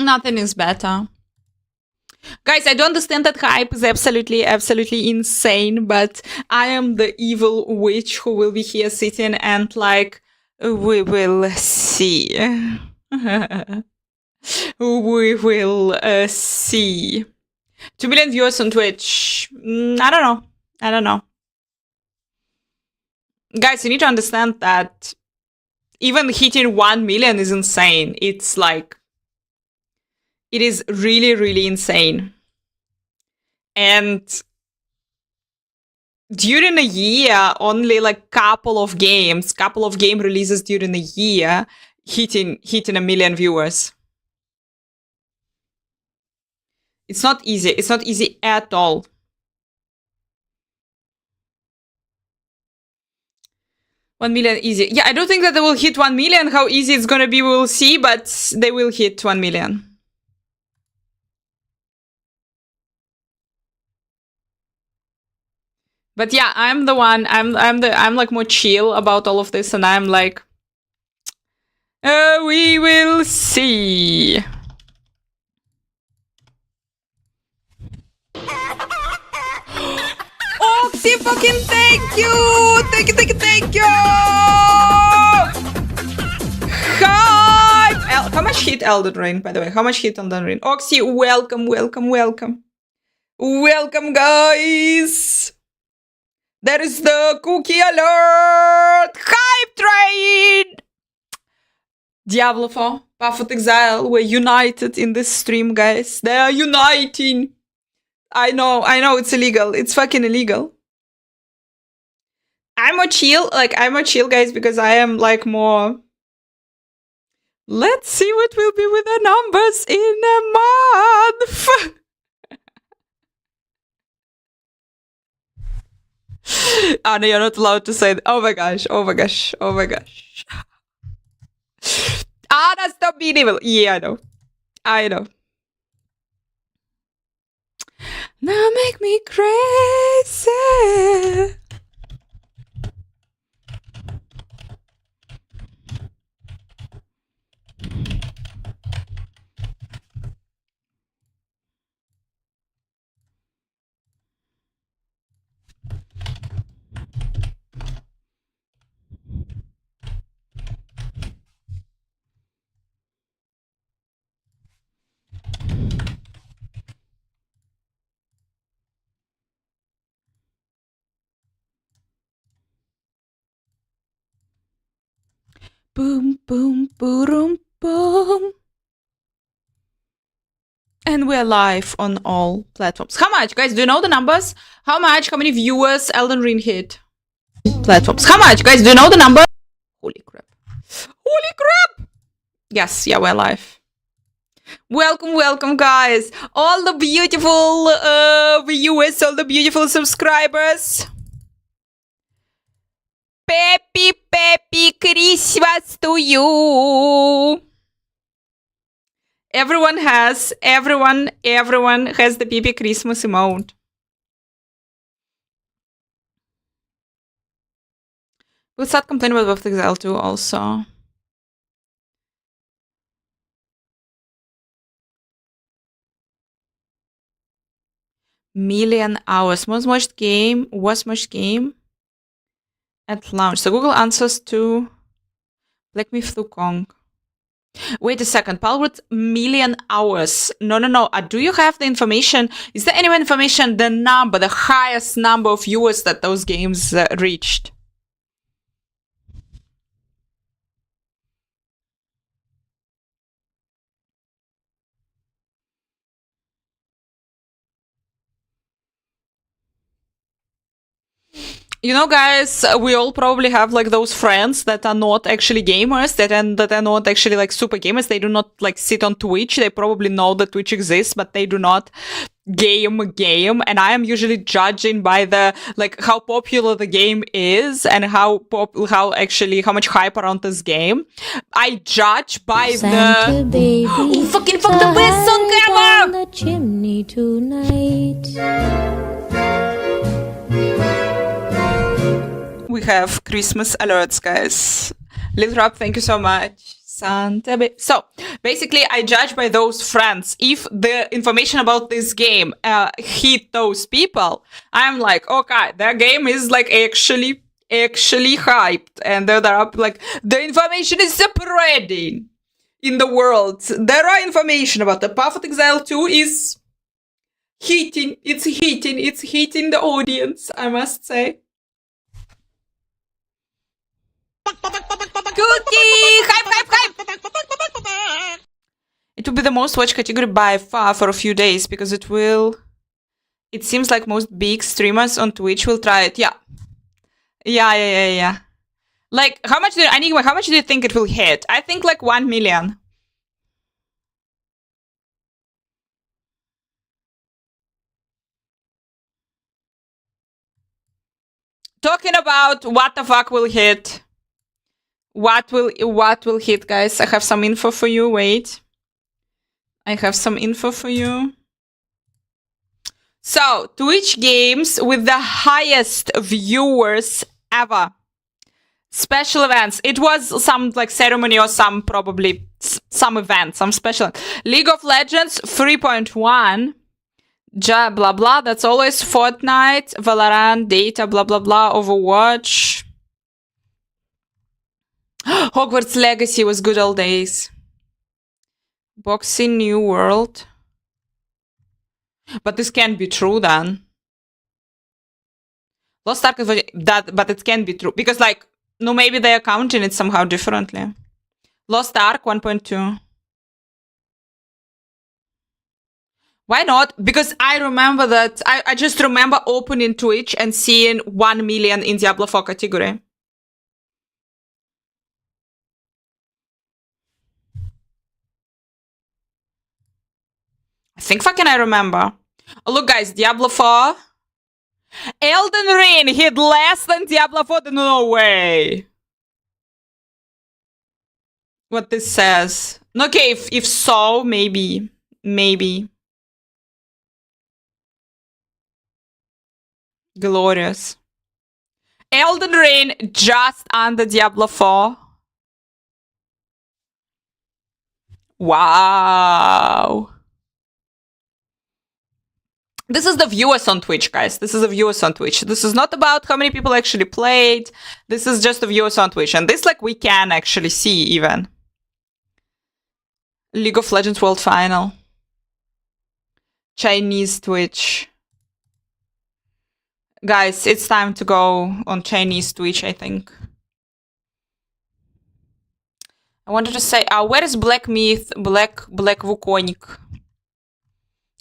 Nothing is better. Guys, I do understand that hype is absolutely insane, but I am the evil witch who will be here sitting and like, we will see. We will see. 2 million viewers on Twitch. I don't know. Guys, you need to understand that even hitting 1 million is insane. It's like, it is really insane. And during a year, only like couple of game releases during a year hitting 1 million viewers. It's not easy. It's not easy at all. $1 million easy. Yeah, I don't think that they will hit 1 million. How easy it's gonna be, we will see, but they will hit 1 million. But yeah, I'm the one. I'm like more chill about all of this, and I'm like, we will see. Oxy, fucking thank you! Thank you! Hype! How much hit Elden Ring, by the way? How much hit Elden Ring? Oxy, welcome. Welcome, guys! There is the cookie alert! Hype train! Diablo 4, Path of Exile, we're united in this stream, guys. They are uniting! I know, it's illegal. It's fucking illegal. I'm more chill, guys, because I am, like, more... Let's see what will be with the numbers in a month! Anna, you're not allowed to say that. Oh my gosh. Anna, stop being evil. Yeah, I know. Now make me crazy. Boom, boom, boom, boom. And we're live on all platforms. How much, guys? Do you know the numbers? How many viewers Elden Ring hit? Platforms. How much, guys? Do you know the number? Holy crap. Yes, yeah, we're live. Welcome, guys. All the beautiful viewers, all the beautiful subscribers. Peppy Christmas to you. Everyone has the Peppy Christmas emote. We'll start complaining about Path of Exile 2 also. Million hours. Most watched game at launch. So Google answers to Black Myth Wukong. Wait a second, Palwood, million hours. No. Do you have the information? Is there any information, the highest number of viewers that those games reached? You know, guys, we all probably have like those friends that are not actually gamers, that are not actually like super gamers. They do not like sit on Twitch. They probably know that Twitch exists, but they do not game. And I am usually judging by the like how popular the game is and how much hype around this game. I judge by Santa the baby, fuck the best song ever. On the chimney tonight. We have Christmas alerts, guys. Lil Rap, thank you so much. So basically, I judge by those friends. If the information about this game hit those people, I'm like, okay, that game is like actually hyped, and they're up like the information is spreading in the world. There are information about the Path of Exile 2 is hitting. It's hitting the audience. I must say. Cookie! Hype! It will be the most watched category by far for a few days because it will. It seems like most big streamers on Twitch will try it. Yeah. Yeah. Like, how much do you think it will hit? I think like 1 million. Talking about what the fuck will hit. What will hit, guys? I have some info for you. Wait. I have some info for you. So, Twitch games with the highest viewers ever. Special events. It was some like ceremony or some probably some event, some special. League of Legends 3.1. Blah blah. That's always Fortnite, Valorant, Data, blah blah blah, Overwatch. Hogwarts Legacy was good old days. Boxing New World. But this can't be true then. Lost Ark is that, but it can be true because like no, maybe they are counting it somehow differently. Lost Ark 1.2. Why not? Because I remember that I just remember opening Twitch and seeing 1 million in Diablo 4 category. I think fucking I remember. Oh, look, guys, Diablo 4. Elden Ring hit less than Diablo 4. No way. What this says. Okay, if so, maybe. Maybe. Glorious. Elden Ring just under Diablo 4. Wow. This is the viewers on Twitch, guys. This is the viewers on Twitch. This is not about how many people actually played. This is just the viewers on Twitch. And this, like, we can actually see even. League of Legends World Final. Chinese Twitch. Guys, it's time to go on Chinese Twitch, I think. I wanted to say, where is Black Myth, Black Wukonic?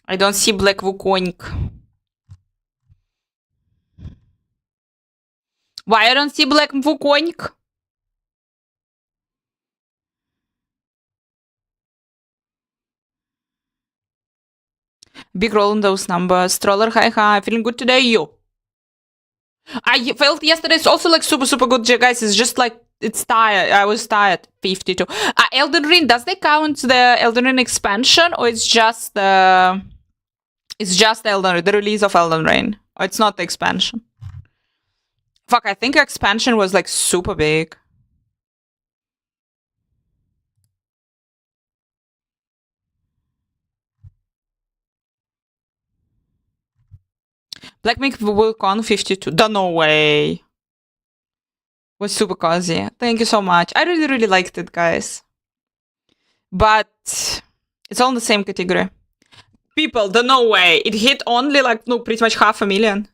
I don't see Black Wukonic. Why I don't see Black Wukonic? Big roll in those numbers. Troller, hi. Feeling good today, you? I felt yesterday it's also like super good, guys. It's just like, it's tired. I was tired. 52. Elden Ring, does they count the Elden Ring expansion or it's just the... It's just Elden Ring, the release of Elden Ring. Or it's not the expansion. Fuck, I think expansion was like super big. Black Myth will con 52. No way. Was super cozy. Thank you so much. I really liked it, guys. But it's all in the same category. People, no way. It hit only like, no, pretty much 500,000.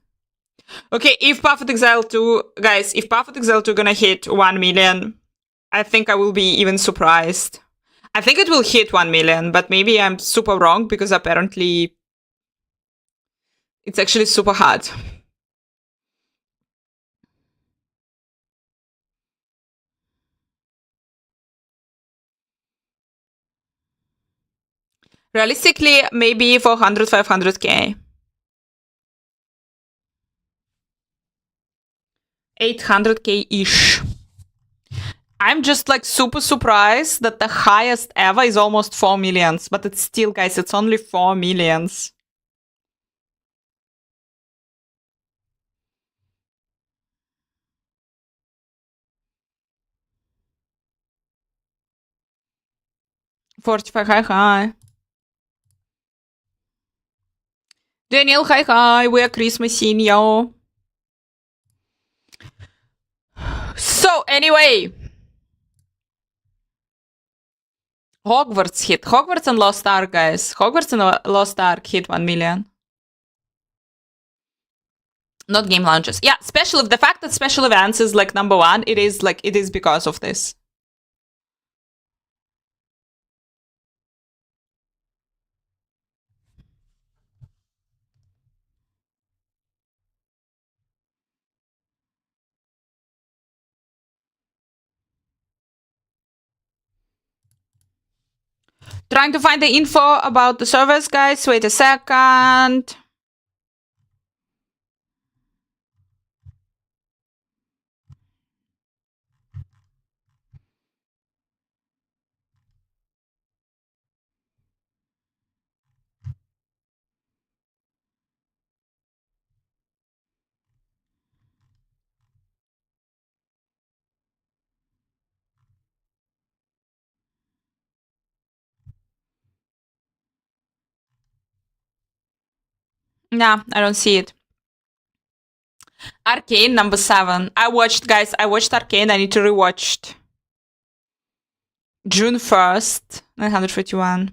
Okay, if Path of Exile 2, guys, if Path of Exile 2 gonna hit 1 million, I think I will be even surprised. I think it will hit 1 million, but maybe I'm super wrong because apparently it's actually super hard. Realistically, maybe 400, 500k. 800k-ish. I'm just like super surprised that the highest ever is almost 4 millions. But it's still, guys, it's only 4 millions. 45, hi. Daniel, hi. We are Christmasing, yo. So, anyway. Hogwarts hit. Hogwarts and Lost Ark, guys. Hogwarts and Lost Ark hit 1 million. Not game launches. Yeah, the fact that special events is like number one, it is because of this. Trying to find the info about the servers, guys. Wait a second. Nah, I don't see it. Arcane, number 7. I watched Arcane. I need to rewatch it. June 1st, 941.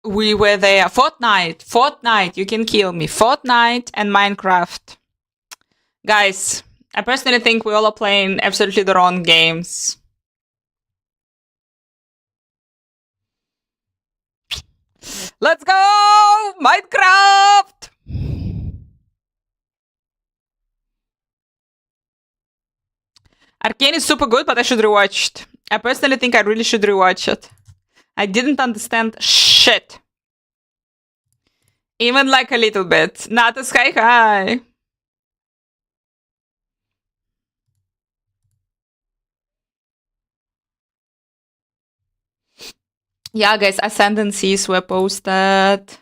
We were there. Fortnite, you can kill me. Fortnite and Minecraft. Guys, I personally think we all are playing absolutely the wrong games. Let's go! Minecraft! Arcane is super good, but I should rewatch it. I personally think I really should rewatch it. I didn't understand shit. Even like a little bit. Not as high. Yeah, guys, Ascendancies were posted.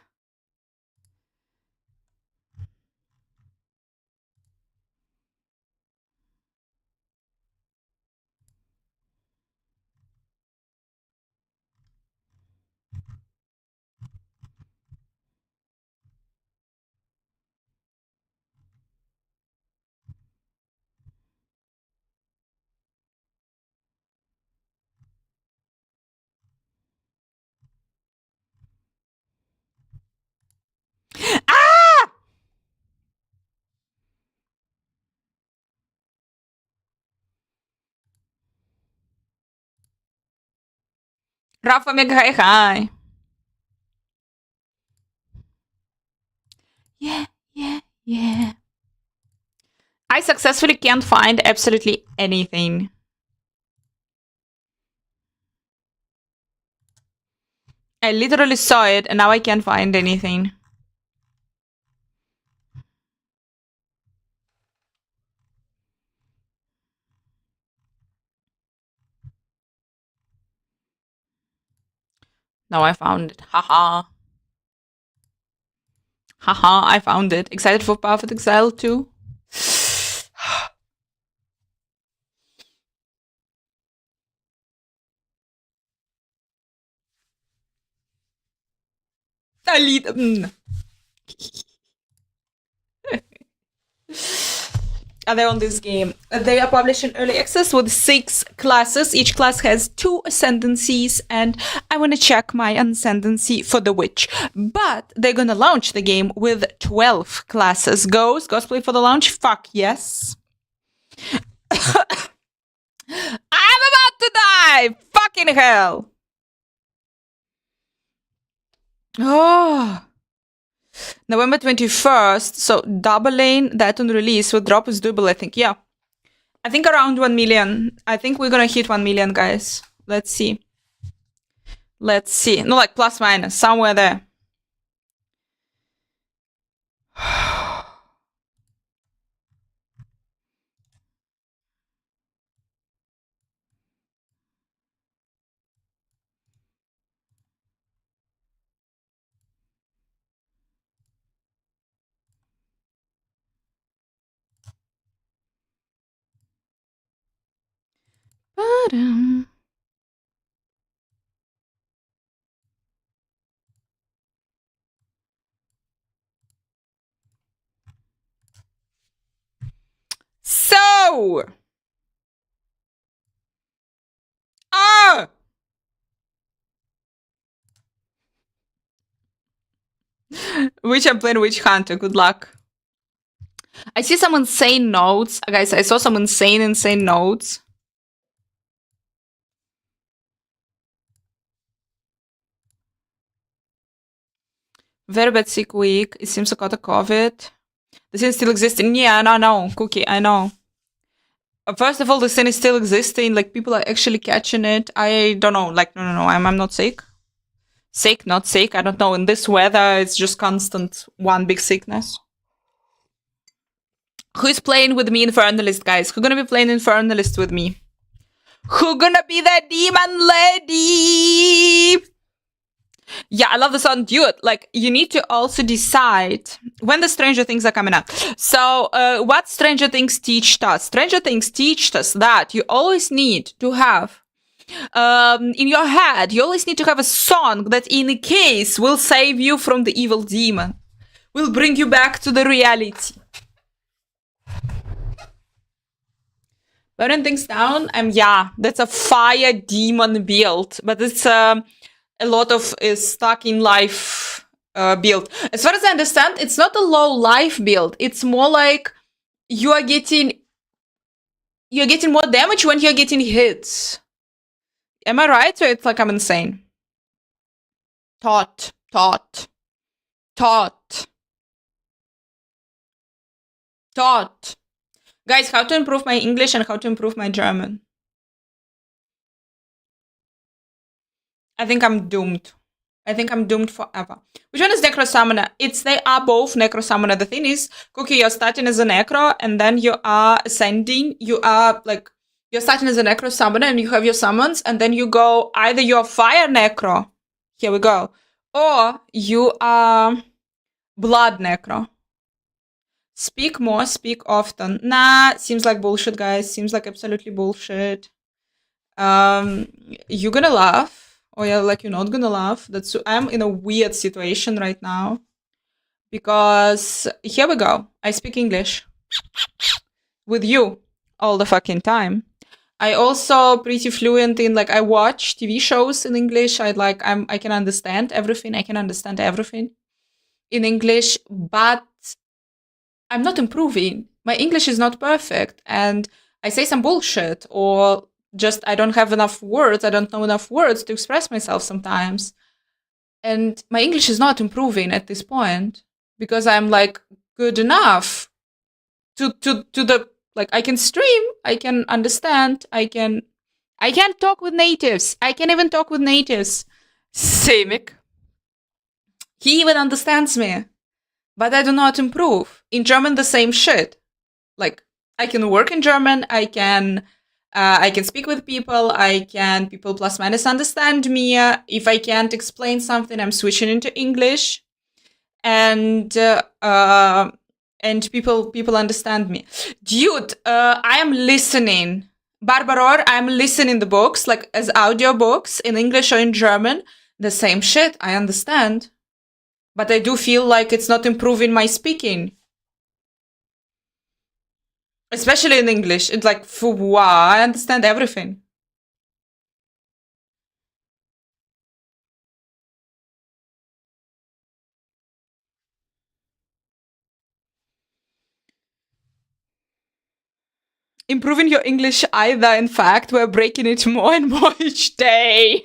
Ah! Rafa mega high. Yeah. I successfully can't find absolutely anything. I literally saw it and now I can't find anything. Now I found it. Haha. Haha, I found it. Excited for Path of Exile 2? Are they on this game? They are publishing early access with 6 classes. Each class has 2 ascendancies, and I want to check my ascendancy for the witch. But they're gonna launch the game with 12 classes. Ghost play for the launch? Fuck yes. I'm about to die! Fucking hell! Oh. November 21st, so double lane, that on release with drop is double, I think. Yeah. I think around 1 million. I think we're gonna hit 1 million, guys. Let's see. No, like plus minus, somewhere there. Oh! Ah! Which I'm playing Witch Hunter. Good luck. I see some insane notes. Guys, I saw some insane notes. Very bad sick week. It seems I got a COVID. The sin still existing. Yeah, I know. Cookie, I know. First of all, the sin is still existing. Like, people are actually catching it. I don't know. Like, no. I'm not sick. Sick, not sick. I don't know. In this weather, it's just constant one big sickness. Who is playing with me Infernalist, guys? Who gonna be playing Infernalist with me? Who gonna be the demon lady? Yeah, I love the song, dude. Like, you need to also decide when the Stranger Things are coming up. So, what Stranger Things teached us? Stranger Things teached us that you always need to have, in your head, you always need to have a song that in case will save you from the evil demon. Will bring you back to the reality. Burning things down? Yeah, that's a fire demon build, but it's a lot of stuck in life build. As far as I understand, it's not a low life build. It's more like you're getting more damage when you're getting hits. Am I right? Or it's like I'm insane? Taught. Guys, how to improve my English and how to improve my German? I think I'm doomed. I think I'm doomed forever. Which one is Necro Summoner? They are both Necro Summoner. The thing is, Cookie, you're starting as a Necro, and then you are ascending. You're starting as a Necro Summoner, and you have your summons, and then you go, either you're Fire Necro, here we go, or you are Blood Necro. Speak more, speak often. Nah, seems like bullshit, guys. Seems like absolutely bullshit. You're gonna laugh. Or you're not gonna laugh. I'm in a weird situation right now. Because here we go. I speak English. With you. All the fucking time. I also pretty fluent in, I watch TV shows in English. I can understand everything. In English, but I'm not improving. My English is not perfect, and I say some bullshit, or just I don't have enough words. I don't know enough words to express myself sometimes. And my English is not improving at this point because I'm good enough to I can stream, I can understand, I can talk with natives. I can even talk with natives. Simic. He even understands me. But I do not improve. In German, the same shit. I can work in German. I can speak with people. People plus minus understand me. If I can't explain something, I'm switching into English, and people understand me. Dude, I am listening. Barbaror, I'm listening the books as audio books in English or in German. The same shit. I understand. But I do feel like it's not improving my speaking. Especially in English. It's wow, I understand everything. Improving your English either. In fact, we're breaking it more and more each day.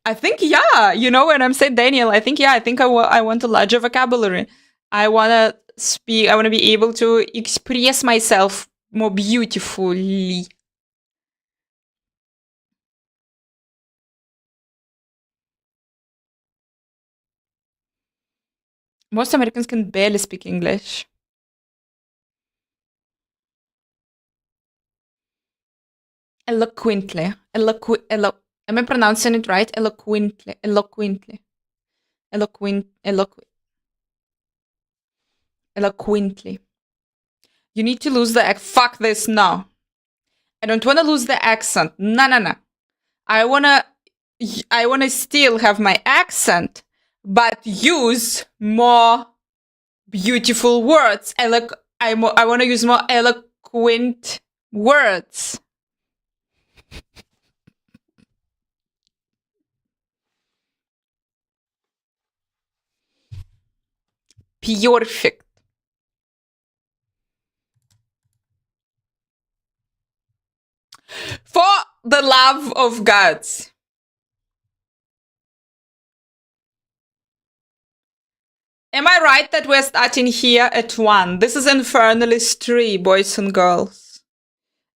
I think, yeah. You know when I'm saying Daniel, I think I want a larger vocabulary. I want to speak. I want to be able to express myself more beautifully. Most Americans can barely speak English. Eloquently. Am I pronouncing it right? Eloquently. You need to lose the fuck this, no. I don't want to lose the accent. No. I wanna still have my accent, but use more beautiful words. I wanna use more quaint words. Perfect. For the love of gods. Am I right that we're starting here at 1? This is Infernalist 3, boys and girls.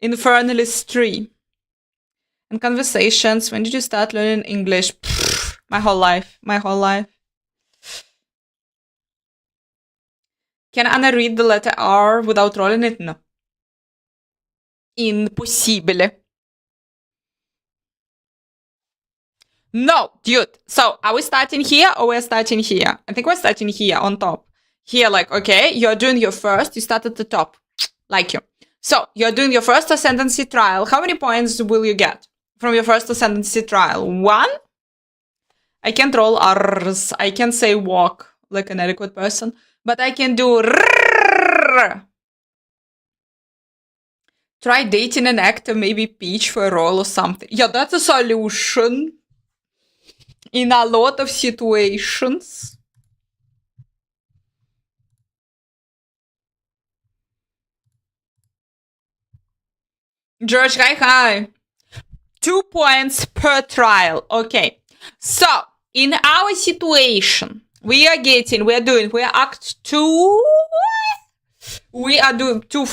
Infernalist 3. And conversations. When did you start learning English? Pfft, my whole life. My whole life. Can Anna read the letter R without rolling it? No. Impossibile. No, dude. So, are we starting here or we're starting here? I think we're starting here on top. Here, like, okay, you're doing your first. You start at the top. Like you. So, you're doing your first Ascendancy trial. How many points will you get from your first Ascendancy trial? 1? I can't roll R's. I can say walk like an adequate person. But I can do rrrr. Try dating an actor, maybe Peach for a role or something. Yeah, that's a solution. In a lot of situations. George, hi. 2 points per trial. Okay. So, in our situation, we are Act 2. We are doing 2.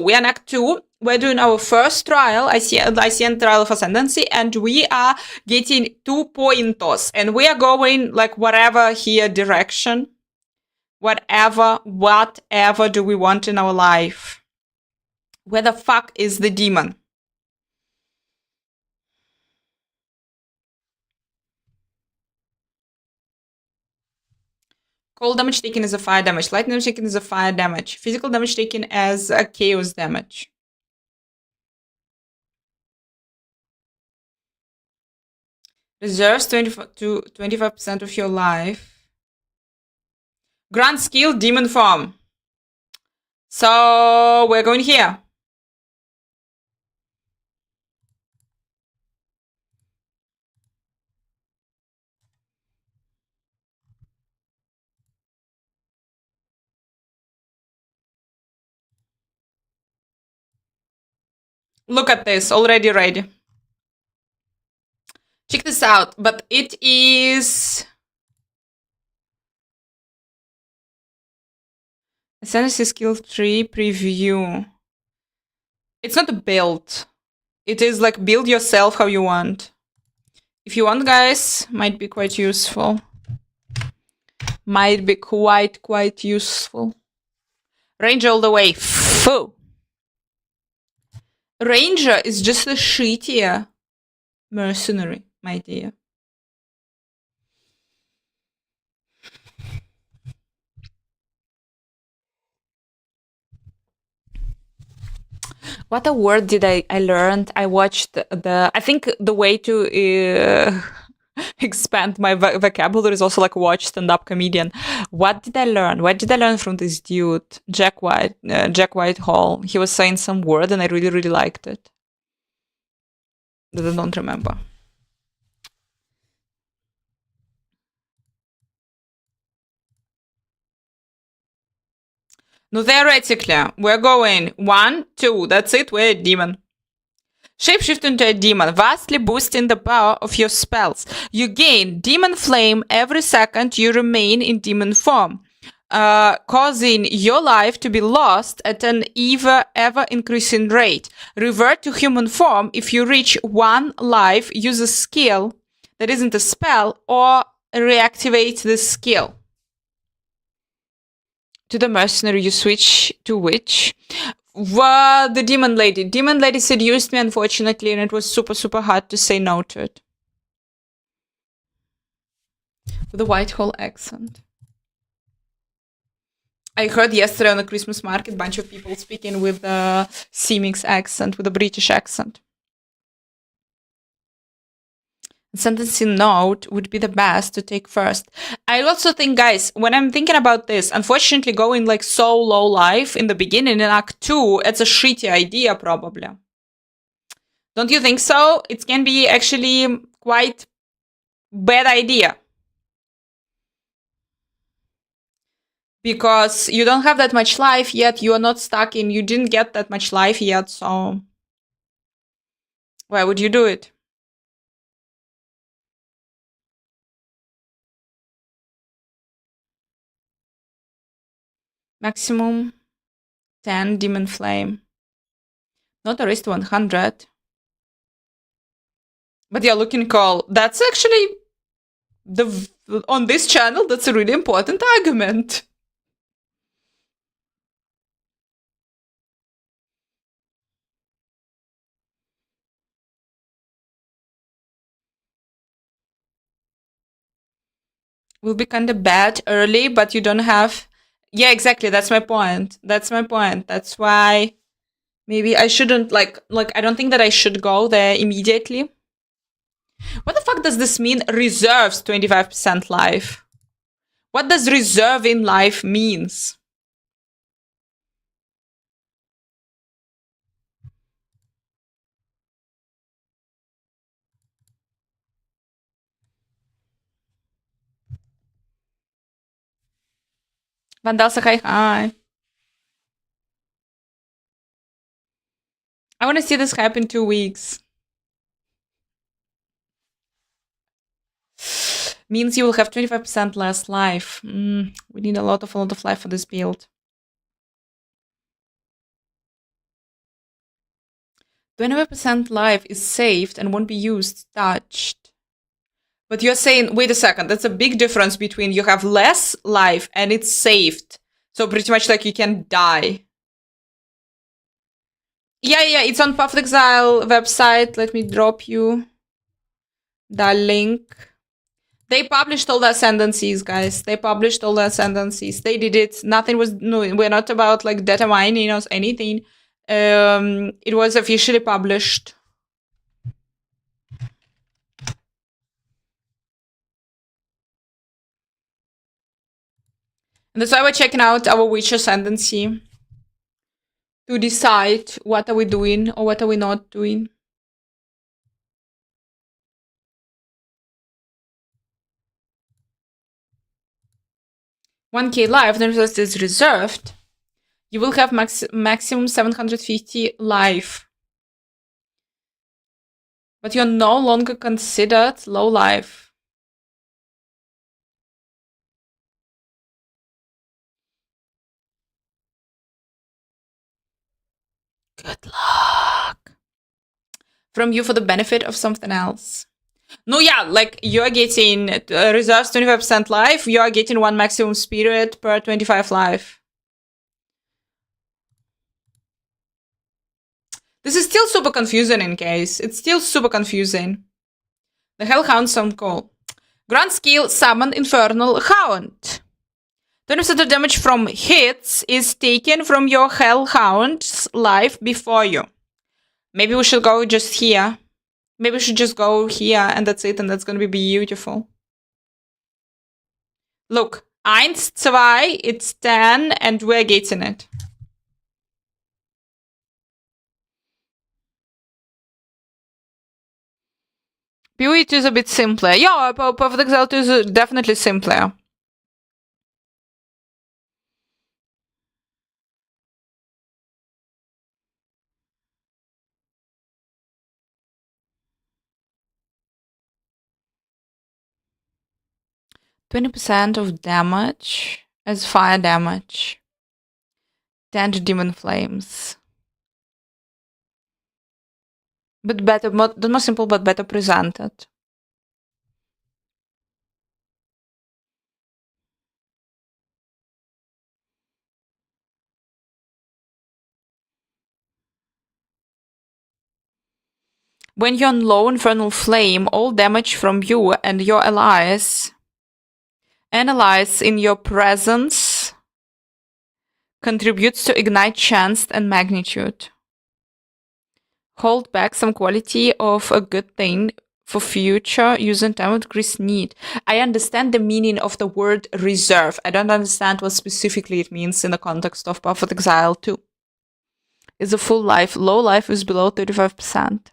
We are in Act 2. We're doing our first trial, ICN trial of Ascendancy, and we are getting 2 pointers. And we are going like whatever here direction. Whatever do we want in our life? Where the fuck is the demon? Cold damage taken as a fire damage. Light damage taken as a fire damage. Physical damage taken as a chaos damage. Reserves 25% of your life. Grant skill, demon form. So we're going here. Look at this, already ready. Check this out, but it is... Ascendancy skill 3 preview. It's not a build. It is like build yourself how you want. If you want, guys, might be quite useful. Might be quite useful. Ranger all the way. Foo. Ranger is just a shittier mercenary, my dear. What a word did I learned? I watched I think the way to expand my vocabulary is also like watch stand-up comedian. What did I learn? What did I learn from this dude, Jack Whitehall? He was saying some word and I really liked it. That I don't remember. No, theoretically, we're going 1, 2. That's it. We're a demon. Shapeshift into a demon, vastly boosting the power of your spells. You gain demon flame every second you remain in demon form, causing your life to be lost at an ever increasing rate. Revert to human form if you reach 1 life, use a skill that isn't a spell, or reactivate the skill. To the mercenary, you switch to which? The demon lady. Demon lady seduced me, unfortunately, and it was super hard to say no to it. With a Whitehall accent. I heard yesterday on a Christmas market a bunch of people speaking with a C-mix accent, with a British accent. Ascendancy node would be the best to take first. I also think, guys, when I'm thinking about this, unfortunately going like so low life in the beginning in Act 2, it's a shitty idea probably. Don't you think so? It can be actually quite bad idea. Because you don't have that much life yet, you are not stuck in, you didn't get that much life yet, so why would you do it? Maximum 10 Demon Flame. Not a wrist 100. But yeah, looking cool. That's actually on this channel, that's a really important argument. Will be kind of bad early, but you don't have. Yeah, exactly. That's my point. That's my point. That's why maybe I shouldn't like I don't think that I should go there immediately. What the fuck does this mean? Reserves 25% life. What does reserving life means? Vandalsa, hi. I want to see this hype in 2 weeks. Means you will have 25% less life. We need a lot of life for this build. 25% life is saved and won't be used, touched. But you're saying, wait a second, that's a big difference between you have less life and it's saved. So pretty much like you can die. Yeah, it's on Path of Exile website. Let me drop you the link. They published all the ascendancies, guys. They published all the ascendancies. They did it. Nothing was, no, we're not about like data mining or anything. It was officially published. And that's why we're checking out our witch ascendancy to decide what are we doing or what are we not doing. $1K life, then is reserved. You will have maximum 750 life. But you're no longer considered low life. Good luck. From you for the benefit of something else. No, yeah, like you're getting reserves 25% life, you are getting 1 maximum spirit per 25 life. This is still super confusing in case. It's still super confusing. The Hellhound sound cool. Grand skill, summon Infernal Hound. 20% of damage from hits is taken from your Hellhound's life before you. Maybe we should go just here. Maybe we should just go here and that's it, and that's gonna be beautiful. Look, 1, 2, it's 10 and we're getting it. PoE2 is a bit simpler. Yeah, Path of Exile 2 is definitely simpler. %20 of damage as fire damage. 10 to demon flames. But better, not more simple, but better presented. When you're on low infernal flame, all damage from you and your allies in your presence contributes to ignite chance and magnitude. Hold back some quality of a good thing for future using time with increased need. I understand the meaning of the word reserve. I don't understand what specifically it means in the context of Path of Exile 2. Is a full life. Low life is below 35%.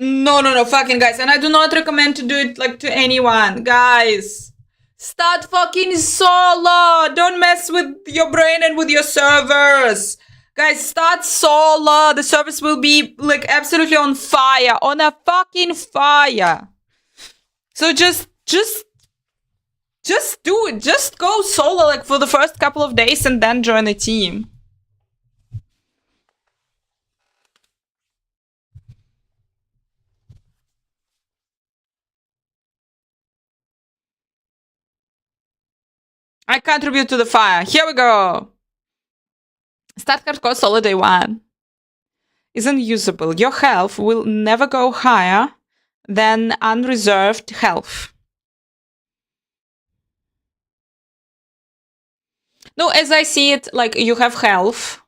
No, fucking guys. And I do not recommend to do it like to anyone. Guys, start fucking solo. Don't mess with your brain and with your servers. Guys, start solo. The service will be like absolutely on fire. On a fucking fire. So just do it. Just go solo like for the first couple of days and then join a team. I contribute to the fire. Here we go. Start hardcore solo day 1. Isn't usable. Your health will never go higher than unreserved health. No, as I see it, like you have health.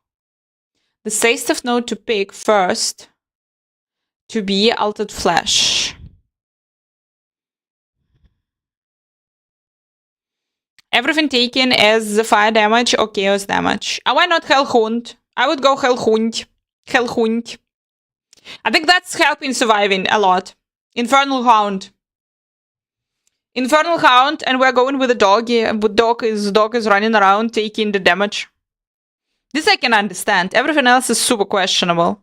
The safe node to pick first to be Altered Flesh. Everything taken as the fire damage or chaos damage. Why not Hellhound? I would go Hellhound. Hellhound. I think that's helping surviving a lot. Infernal Hound. Infernal Hound, and we're going with a dog. Yeah, but dog is running around taking the damage. This I can understand. Everything else is super questionable.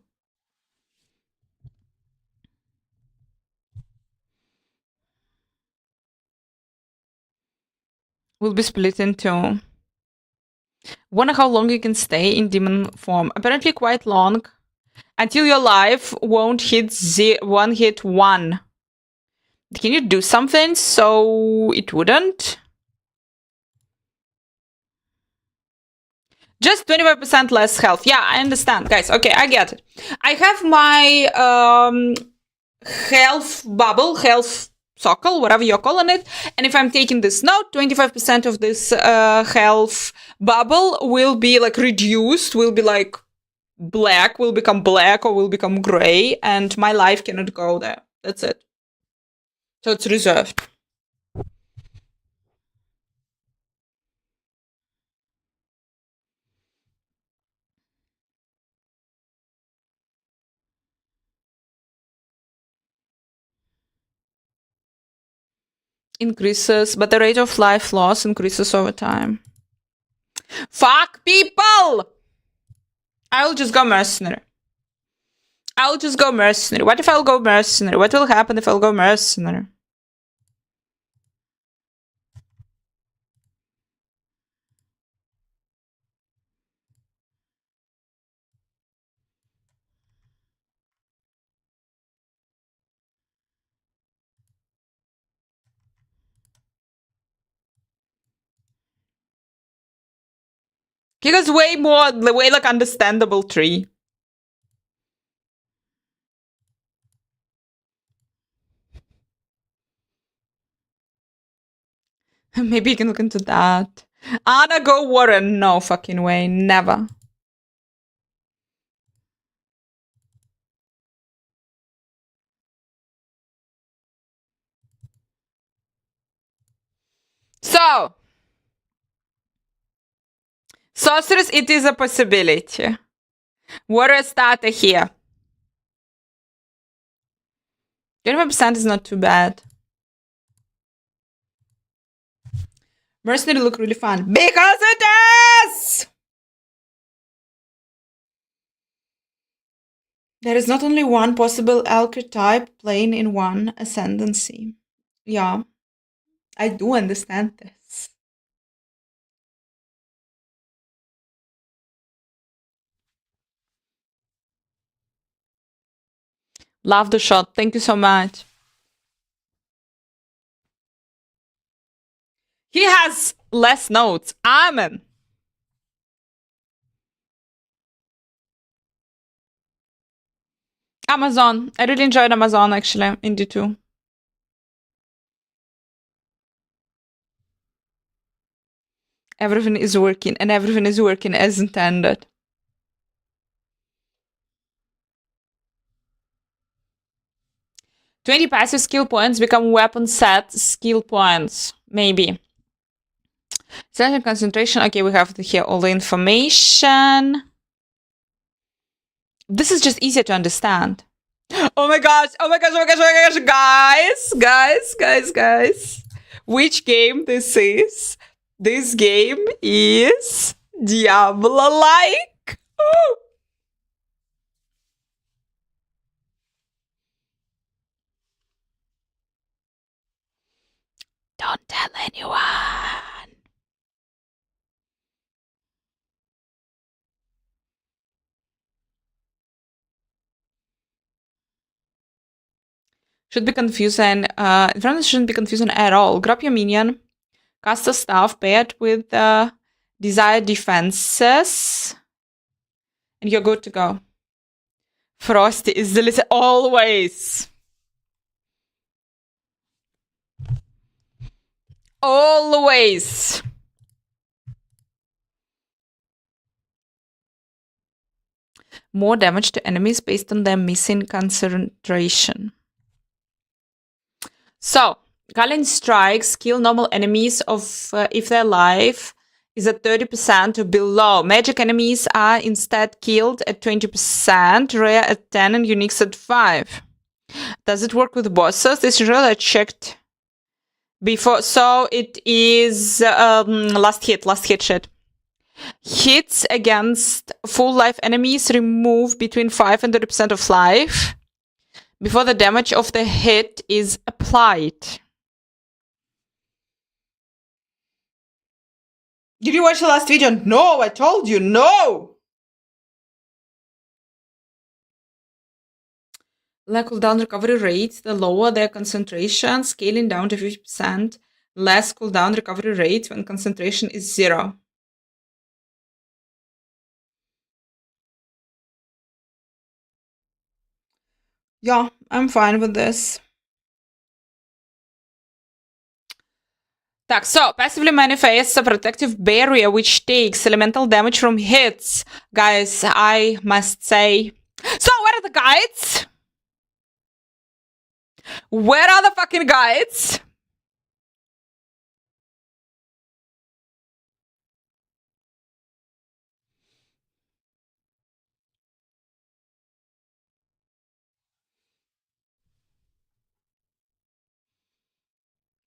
Will be split in 2. Wonder how long you can stay in demon form. Apparently quite long. Until your life won't hit 1. Can you do something so it wouldn't? Just 25% less health. Yeah, I understand, guys. Okay, I get it. I have my health bubble, health circle, whatever you're calling it. And if I'm taking this node, 25% of this health bubble will be like reduced, will be like black, will become black or will become gray, and my life cannot go there. That's it. So it's reserved. Increases, but the rate of life loss increases over time. Fuck people! I'll just go mercenary. I'll just go mercenary. What if I'll go mercenary? What will happen if I'll go mercenary? Because way more, way like understandable tree. Maybe you can look into that. Anna, go Warren. No fucking way. Never. So, sorceress, it is a possibility. Warrior starter here. 25% is not too bad. Mercenary look really fun. Because it is! There is not only one possible archetype playing in one ascendancy. Yeah, I do understand this. Love the shot. Thank you so much. He has less notes. Amen. Amazon. I really enjoyed Amazon, actually, in D2. Everything is working, and everything is working as intended. 20 passive skill points become weapon set skill points. Maybe. Certain concentration. Okay, we have here all the information. This is just easier to understand. Oh my gosh, oh my gosh, oh my gosh, oh my gosh, guys. Which game this is? This game is Diablo-like. Don't tell anyone. Should be confusing. Infernalist shouldn't be confusing at all. Grab your minion, cast a staff, pair it with desired defenses, and you're good to go. Frosty is delicious always. Always. More damage to enemies based on their missing concentration. So, Galen strikes kill normal enemies of if their life is at 30% or below. Magic enemies are instead killed at 20%, rare at 10, and uniques at 5. Does it work with bosses? This is really checked before. So it is last hit shit. Hits against full life enemies remove between 5 and 30% of life before the damage of the hit is applied. Did you watch the last video? No, I told you, no! The cooldown recovery rate, the lower their concentration, scaling down to 50%, less cooldown recovery rate when concentration is 0. Yeah, I'm fine with this. Так, so, passively manifests a protective barrier which takes elemental damage from hits. Guys, I must say... So, where are the guides? Where are the fucking guides?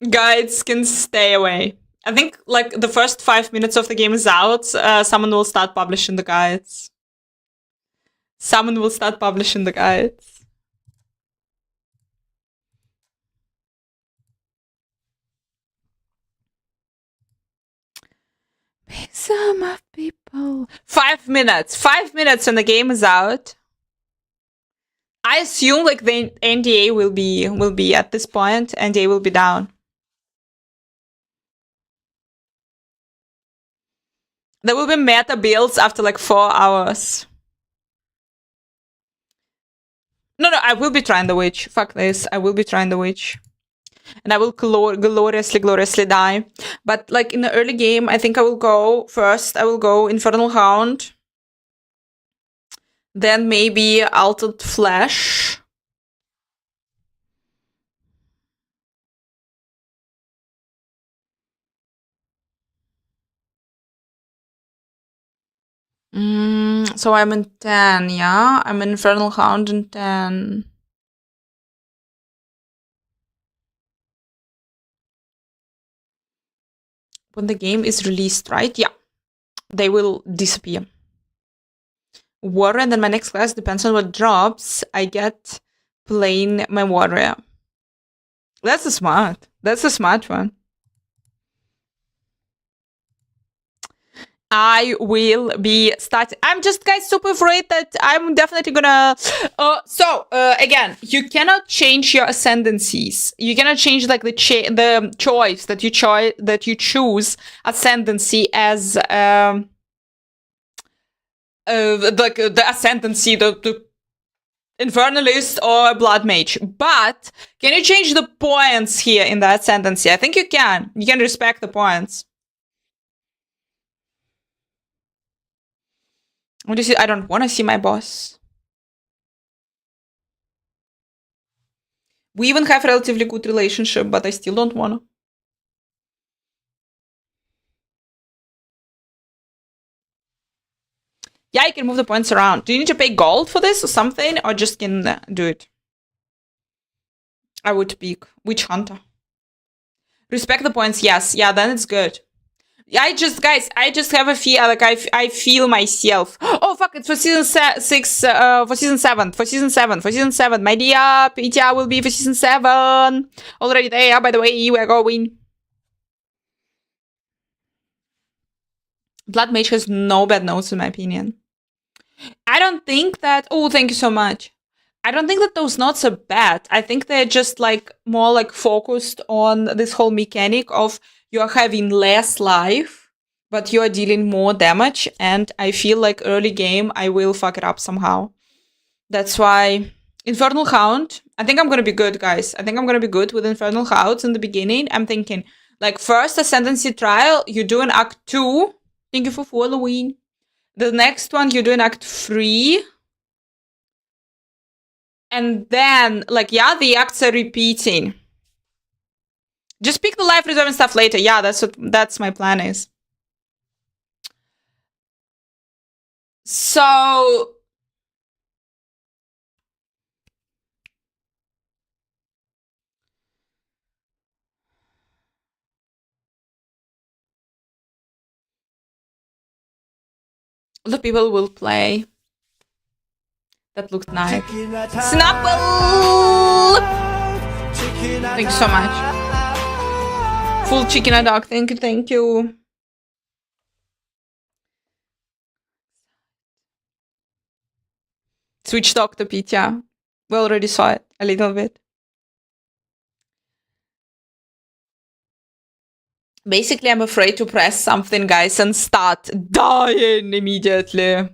Guides can stay away. I think, like, the first 5 minutes of the game is out, someone will start publishing the guides. Someone will start publishing the guides. Some of people... 5 minutes! 5 minutes and the game is out. I assume, like, the NDA will be at this point. NDA will be down. There will be meta builds after like 4 hours. No, I will be trying the witch. Fuck this. I will be trying the witch. And I will gloriously die. But like in the early game, I think I will go first. I will go Infernal Hound. Then maybe Altered Flesh. So I'm in 10, yeah? I'm in Infernal Hound in 10. When the game is released, right? Yeah. They will disappear. Warrior, and then my next class depends on what drops. I get playing my warrior. That's a smart one. I will be starting. I'm just, guys, super afraid that I'm definitely gonna... again, you cannot change your ascendancies. You cannot change, like, the choice that you choose ascendancy as... like, the ascendancy, the infernalist or a blood mage. But can you change the points here in the Ascendancy? I think you can. You can respect the points. What do you see? I don't want to see my boss. We even have relatively good relationship, but I still don't want to. Yeah, you can move the points around. Do you need to pay gold for this or something? Or just can do it? I would pick Witch Hunter. Respect the points, yes. Yeah, then it's good. Guys, I just have a feel, like, I feel myself. Oh, fuck, it's for season 6, for season 7, for season 7, for season 7. My dear, PTR will be for season 7. Already there, by the way, we're going. Blood Mage has no bad notes, in my opinion. I don't think that... Oh, thank you so much. I don't think that those notes are bad. I think they're just, like, more, like, focused on this whole mechanic of you're having less life, but you're dealing more damage, and I feel like early game, I will fuck it up somehow. That's why... Infernal Hound. I think I'm gonna be good, guys. I think I'm gonna be good with Infernal Hounds in the beginning. I'm thinking, like, first Ascendancy Trial, you do an Act 2. Thank you for following. The next one, you do an Act 3. And then, like, yeah, the acts are repeating. Just pick the life reserve and stuff later. Yeah, that's my plan is. So... the people will play. That looked nice. Snapple! Thank you so much. Full chicken and dog. Thank you, thank you. Switch Doctor Pitya. We already saw it a little bit. Basically, I'm afraid to press something, guys, and start dying immediately.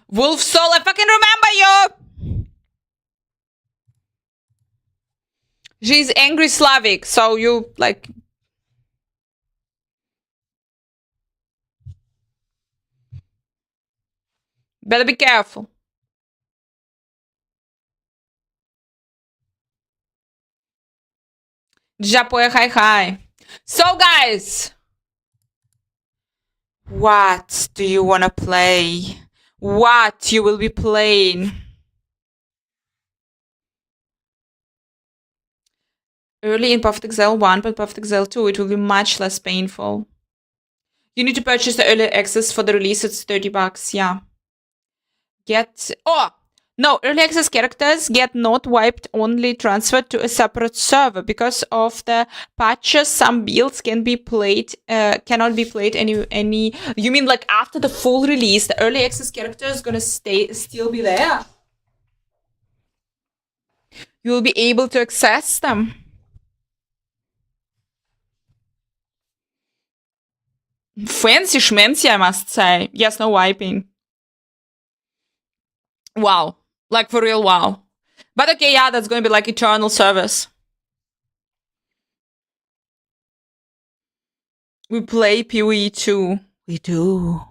Wolf Soul, I fucking remember you! She's angry Slavic, so you, like... Better be careful. Poe2 HYPE. So, guys! What do you wanna play? What you will be playing? Early in Perfect Exile 1, but Perfect Exile 2, it will be much less painful. You need to purchase the early access for the release, it's $30, yeah. Oh! No, early access characters get not wiped, only transferred to a separate server. Because of the patches, some builds can be played, cannot be played any... You mean like after the full release, the early access character is gonna still be there? You will be able to access them. Fancy schmancy, I must say. Yes, no wiping. Wow. Like, for real, wow. But okay, yeah, that's gonna be like eternal service. We play PoE 2. We do.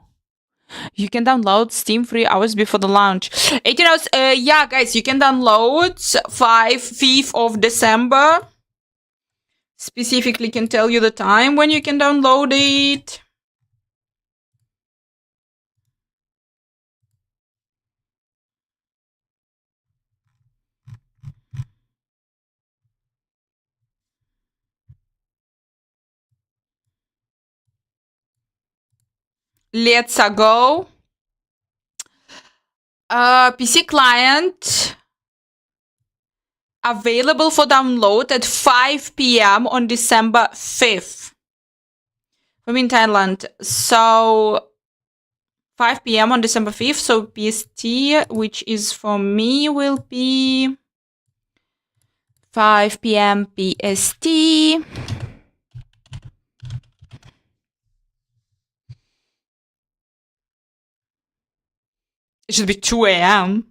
You can download Steam 3 hours before the launch. 18 hours, yeah, guys, you can download 5th of December. Specifically can tell you the time when you can download it. Let's go. PC client available for download at 5 p.m. on December 5th. I'm in Thailand. So 5 p.m. on December 5th. So PST, which is for me, will be 5 p.m. PST. It should be 2 a.m.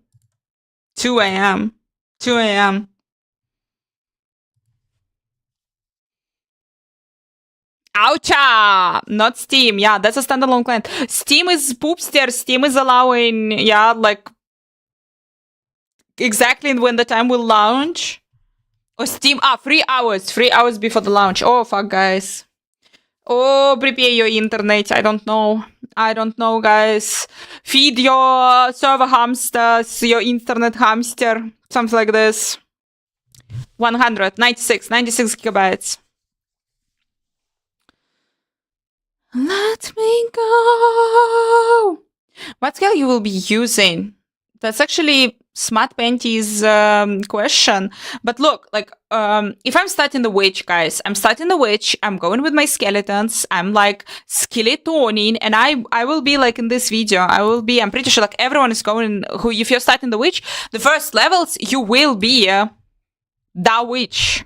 2 a.m. 2 a.m. Oucha! Not Steam. Yeah, that's a standalone client. Steam is poopster. Steam is allowing, yeah, like exactly when the time will launch. Oh, Steam. 3 hours. 3 hours before the launch. Oh, fuck, guys. Oh, prepare your internet. I don't know. I don't know, guys. Feed your server hamsters, your internet hamster. Something like this. 96 gigabytes. Let me go. What scale you will be using? That's actually Smart Panty's question. But look, like, if I'm starting the witch, guys, I'm starting the witch. I'm going with my skeletons. I'm like skeletoning, and I will be like in this video. I'm pretty sure like everyone is going. If you're starting the witch, the first levels you will be the witch.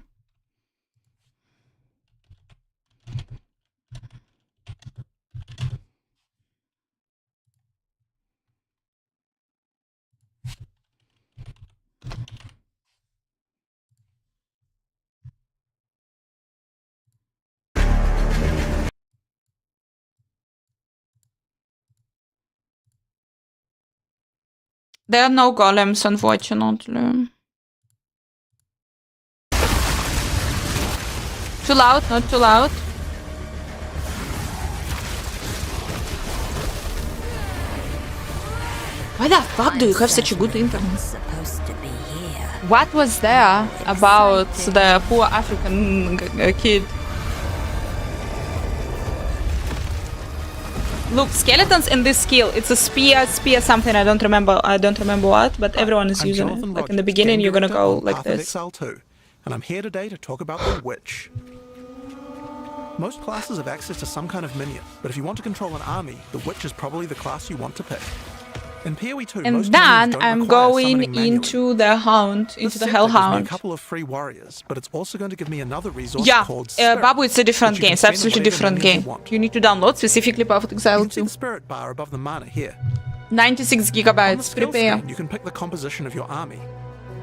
There are no golems, unfortunately. Too loud, not too loud. Why the fuck do you have such a good internet? What was there about the poor African kid? Look, skeletons in this skill. It's a spear something. I don't remember what, but everyone is using it. Like in the beginning, you're gonna go like this. And I'm here today to talk about the witch. Most classes have access to some kind of minion, but if you want to control an army, the witch is probably the class you want to pick. In PoE 2, and then I'm going into the Hound, into the Hellhound. A couple of free warriors, but it's also going to give me another resource called Spirit. Babu, it's a different game. It's absolutely different game. You need to download specifically Perfect Exile 2. You can see the Spirit bar above the mana here. 96 gigabytes. Prepare. You can pick the composition of your army.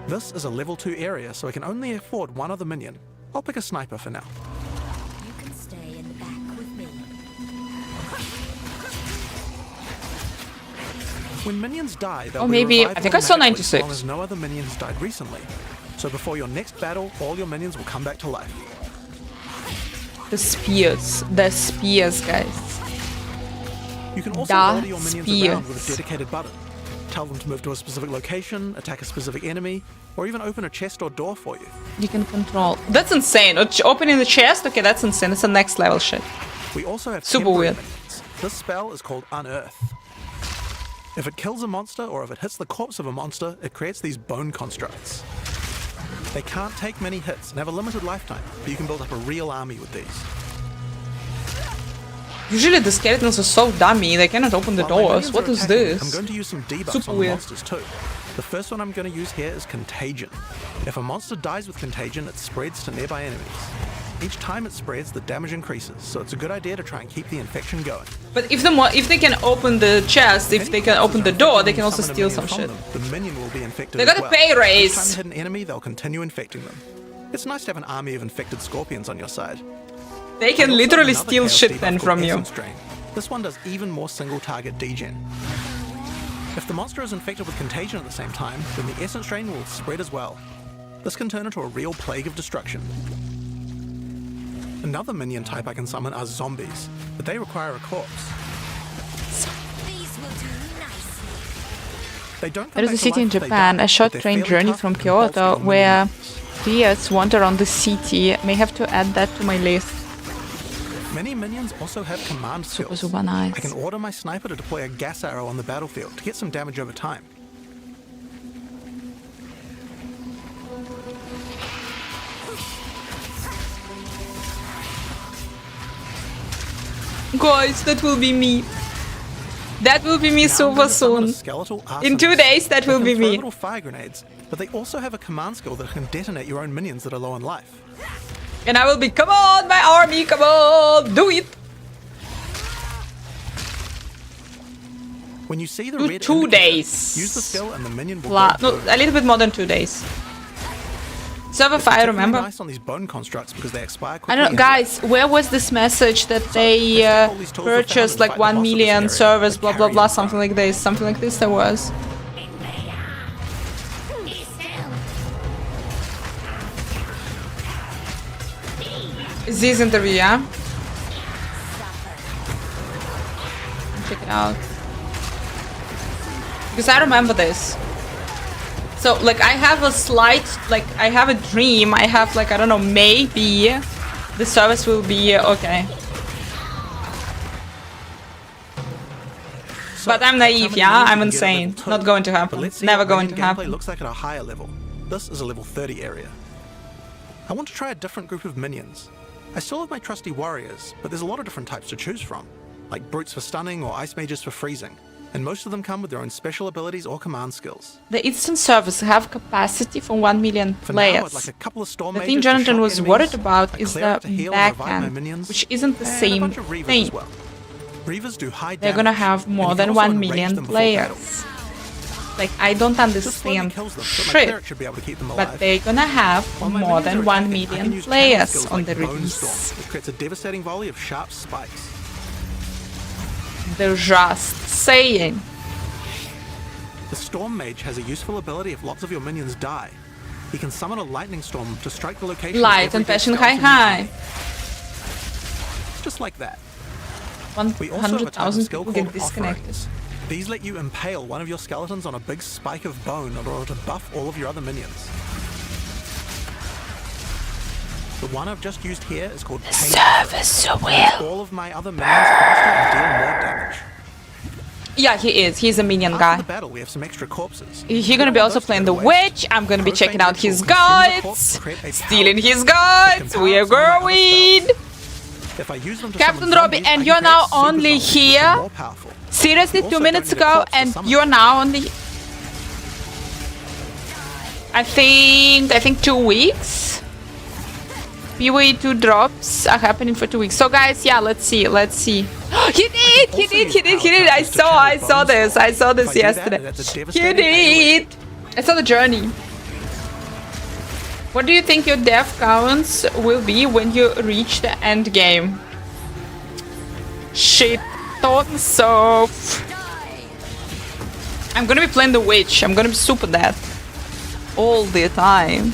This is a level 2 area, so I can only afford one other minion. I'll pick a sniper for now. You can stay in the back with me. When minions die, they'll maybe I think I saw 96. As long as no other minion has died recently. So before your next battle, all your minions will come back to life. The spears, guys. You can also order your minions around with a dedicated button. Tell them to move to a specific location, attack a specific enemy, or even open a chest or door for you. You can control. That's insane. Opening the chest? Okay, that's insane. It's a next level shit. We also have super weird. Minions. This spell is called Unearth. If it kills a monster or if it hits the corpse of a monster, it creates these bone constructs. They can't take many hits and have a limited lifetime, but you can build up a real army with these. Usually the skeletons are so dummy, they cannot open the doors. What is this? I'm going to use some debuffs on the monsters too. The first one I'm going to use here is Contagion. If a monster dies with Contagion, it spreads to nearby enemies. Each time it spreads, the damage increases, so it's a good idea to try and keep the infection going. But if they can open the chest, if they can open the door, they can also steal some shit. The minion will be infected. They got a pay raise. Each time they hit an enemy, they'll continue infecting them. It's nice to have an army of infected scorpions on your side. They can literally steal shit then from you. This one does even more single target degen. If the monster is infected with Contagion at the same time, then the Essence Drain will spread as well. This can turn into a real plague of destruction. Another minion type I can summon are zombies, but they require a corpse. These will do nicely. They don't come There is back a to city life in if they Japan, die, a short but they're train fairly journey tough from and compulsive Kyoto, on where minions. players wander on the city. May have to add that to my list. Many minions also have command skills. Super nice. I can order my sniper to deploy a gas arrow on the battlefield to get some damage over time. Guys, that will be me. That will be me Now super soon. In 2 days, that will be me. Little fire grenades, but they also have a command skill that can detonate your own minions that are low on life. And I will be, come on, my army, come on, do it. When you see the Do red 2 indicator, days. use the skill and the minion will No, go boom. a little bit more than 2 days. Server 5, Particularly remember? nice on these bone constructs because they expire I quickly. don't know, anyway. guys, where was this message that they let's take all these tools we found purchased and like fight the 1 boss of this million area, servers, the blah blah carrion blah, guard. something like this. Something like this there was. Is this interview, yeah? Check it out. Because I remember this. So, like, I have a slight, like, I have a dream. I have, like, I don't know, maybe the service will be okay. So, But I'm that's how naive, many yeah? minions I'm you can get at insane. level 2. Not going to But happen. let's see Never what going to minion gameplay happen. looks like at a higher level. This is a level 30 area. I want to try a different group of minions. I still have my trusty warriors, but there's a lot of different types to choose from, like brutes for stunning or ice mages for freezing, and most of them come with their own special abilities or command skills. The instant service have capacity for 1 million For now, I'd players. like a couple of storm The mages thing to Jonathan shock was enemies, worried about a is the cleric to heal and revive my backend, minions, which isn't the and a same bunch of reavers thing. as well. Reavers do high They're damage, gonna have and more you can than also 1 enrage million them before battle. players. Like, I don't This slowly understand kills them, but my shit, cleric should be able to keep them alive. but they're gonna have While my more minions than are 1 attacking, I can million use players skills on like the Bone release. Storm, which creates a devastating volley of sharp spikes. They're just saying. The Storm Mage has a useful ability if lots of your minions die. He can summon a lightning storm to strike the location of Light every and dead passion skeleton high. you see. Just like that. We also have a type of 100,000 skill people called get disconnected. offerings. These let you impale one of your skeletons on a big spike of bone in order to buff all of your other minions. The one I've just used here is called Pain. Service will. All of my other minions faster and deal more damage. Yeah, he is. He's a minion After guy. the battle, we have some extra corpses. He's gonna be also playing the witch. I'm gonna be checking out his guides. Stealing his guides. We are going. If I use them to Captain summon Robbie, zombies, and I you're can now create super only zombies, which are here? more powerful. Seriously, Also 2 minutes don't need a ago, corpse to and summon you're them. now only. I think 2 weeks. PoE 2 drops are happening for 2 weeks. So guys, yeah, let's see. He did. I saw this yesterday. He did. I saw the journey. What do you think your death counts will be when you reach the end game? Shit, thought so. I'm gonna be playing the witch. I'm gonna be super dead all the time.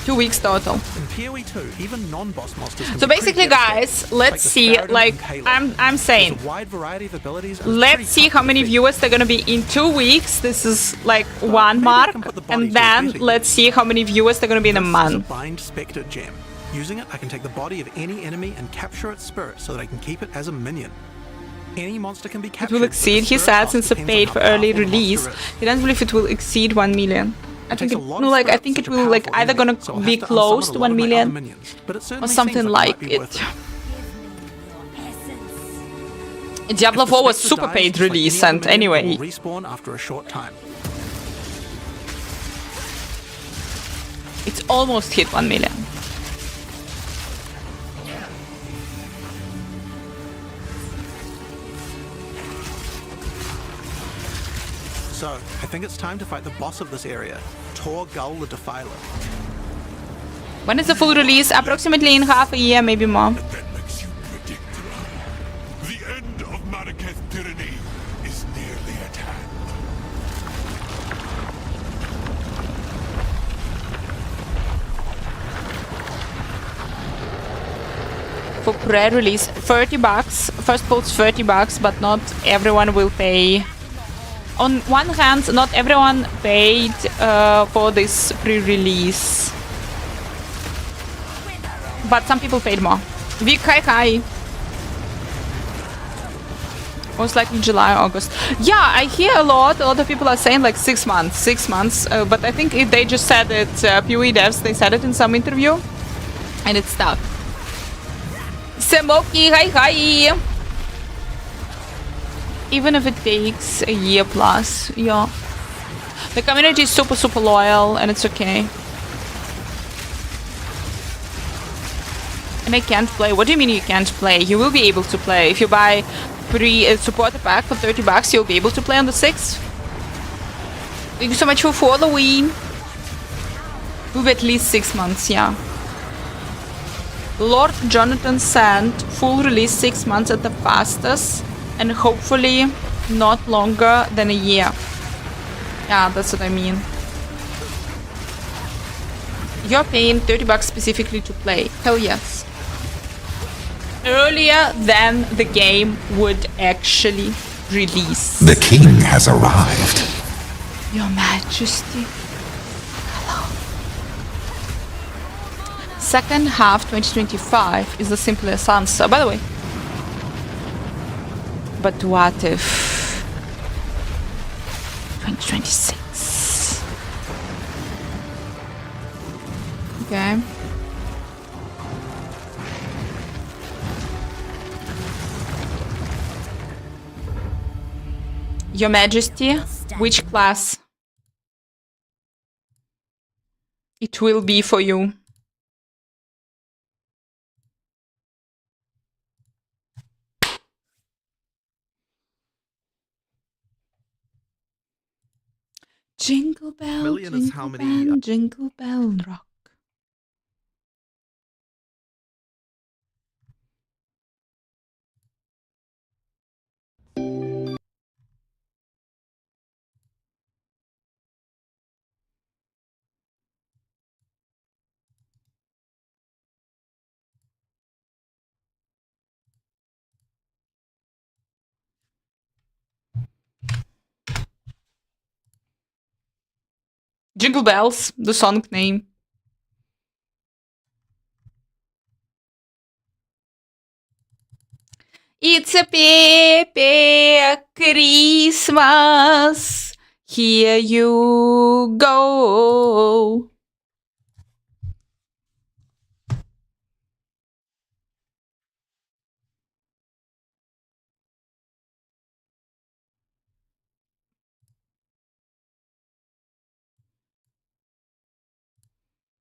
2 weeks total. In PoE 2, even non-boss monsters can So be basically, pretty guys, devastating, let's the see. Paradin Like, and Payload. I'm saying, There's a wide variety of abilities, and it's let's pretty see tough how to many defeat. viewers they're gonna be in 2 weeks. This is like But 1 maybe I mark, can put the body and to a then better let's use. see how many viewers they're gonna be in a This is month. Bind Spectre gem. Using it, I can take the body of any enemy and capture its spirit so that I can keep it as a minion. Any monster can be It captured. will but exceed, the he spirit said, cost since the depends on paid how for early powerful the release. monster is. He doesn't believe it will exceed 1 million. I think takes it, a lot no, of like I spirit think for it such a will like powerful either enemy, gonna so I'll be have to close unsummon to a lot 1 of my other million minions, but it or certainly something seems like might be worth it. Give me your essence. Diablo If the 4 was Spectre super dies, paid just like release, any other and minion, it anyway, will respawn after a short time. it's almost hit 1 million. So, I think it's time to fight the boss of this area, Tor Gull the Defiler. When is the full release? Approximately in half a year, maybe more. That makes you predictable. The end of Marraketh tyranny is nearly at hand. For pre-release, $30. First quote's $30, but not everyone will pay. On one hand, not everyone paid for this pre-release, but some people paid more. Vic, hi. Most likely July, August. Yeah, I hear a lot of people are saying like 6 months, but I think they just said it, PoE devs, they said it in some interview, and it's stuck. Semoki, hi. Even if it takes a year plus, yeah. The community is super loyal, and it's okay. And I can't play. What do you mean you can't play? You will be able to play. If you buy pre-supporter pack for $30, you'll be able to play on the 6th. Thank you so much for following. With at least 6 months, yeah. Lord Jonathan sent full release 6 months at the fastest, and hopefully not longer than a year. Yeah, that's what I mean. You're paying $30 specifically to play. Hell yes. Earlier than the game would actually release. The king has arrived. Your Majesty. Second half 2025 is the simplest answer. By the way. But what if 2026? Okay. Your Majesty, which class it will be for you? Jingle bell, Million is how many, jingle bell rock. Jingle Bells, the song name. It's a Pepe Christmas. Here you go.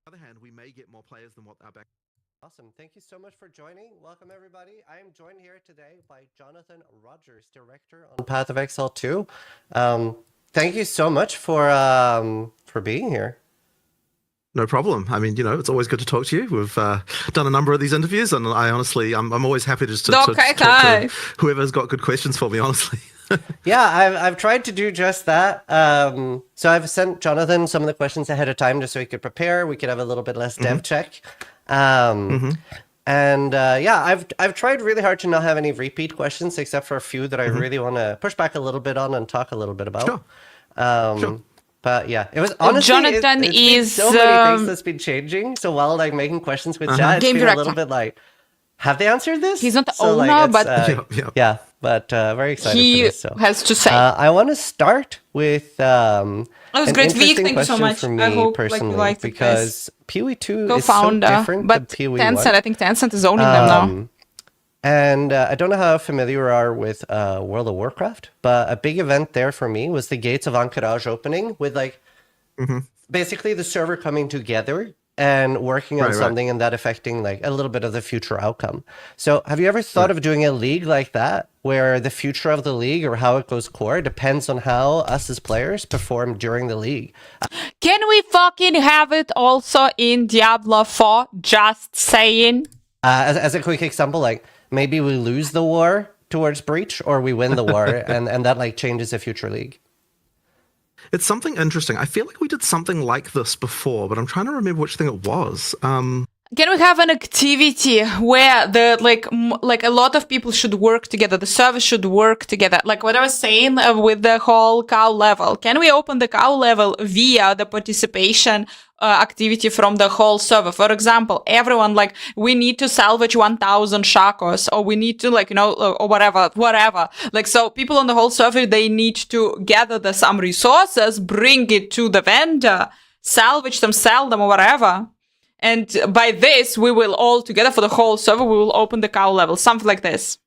On the other hand, we may get more players than what our back. Awesome. Thank you so much for joining. Welcome, everybody. I am joined here today by Jonathan Rogers, director on Path of Exile 2. Thank you so much for being here. No problem. I mean, you know, it's always good to talk to you. We've done a number of these interviews, and I honestly, I'm always happy to just to talk to whoever's got good questions for me, honestly. Yeah, I've tried to do just that. So I've sent Jonathan some of the questions ahead of time just so he could prepare. We could have a little bit less dev check. And yeah, I've tried really hard to not have any repeat questions except for a few that I really want to push back a little bit on and talk a little bit about. Sure. Sure. But yeah, it was honestly Jonathan it's is so many things that's been changing. So while like making questions with chat, it's Game been director. a little bit like, have they answered this? He's not the So, like, owner, it's, but yeah, but very excited he for this. So has to say. I want to start with That was an great. Vic, interesting thank you so question much. for me I hope personally you liked the because PoE 2 is so co-founder, different but than PoE 1. Tencent, I think Tencent is owning them now. And I don't know how familiar you are with World of Warcraft, but a big event there for me was the Gates of Ahn'Qiraj opening with like basically the server coming together and working on something and that affecting like a little bit of the future outcome. So have you ever thought of doing a league like that where the future of the league or how it goes core depends on how us as players perform during the league? Can we fucking have it also in Diablo 4? Just saying. As a quick example, like maybe we lose the war towards Breach or we win the war and that like changes the future league. It's something interesting. I feel like we did something like this before, but I'm trying to remember which thing it was. Can we have an activity where the like a lot of people should work together? The server should work together. Like what I was saying with the whole cow level. Can we open the cow level via the participation activity from the whole server? For example, everyone like we need to salvage 1,000 shakos, or we need to like or whatever. Like so, people on the whole server they need to gather some resources, bring it to the vendor, salvage them, sell them, or whatever. And by this, we will all together for the whole server, we will open the cow level. Something like this.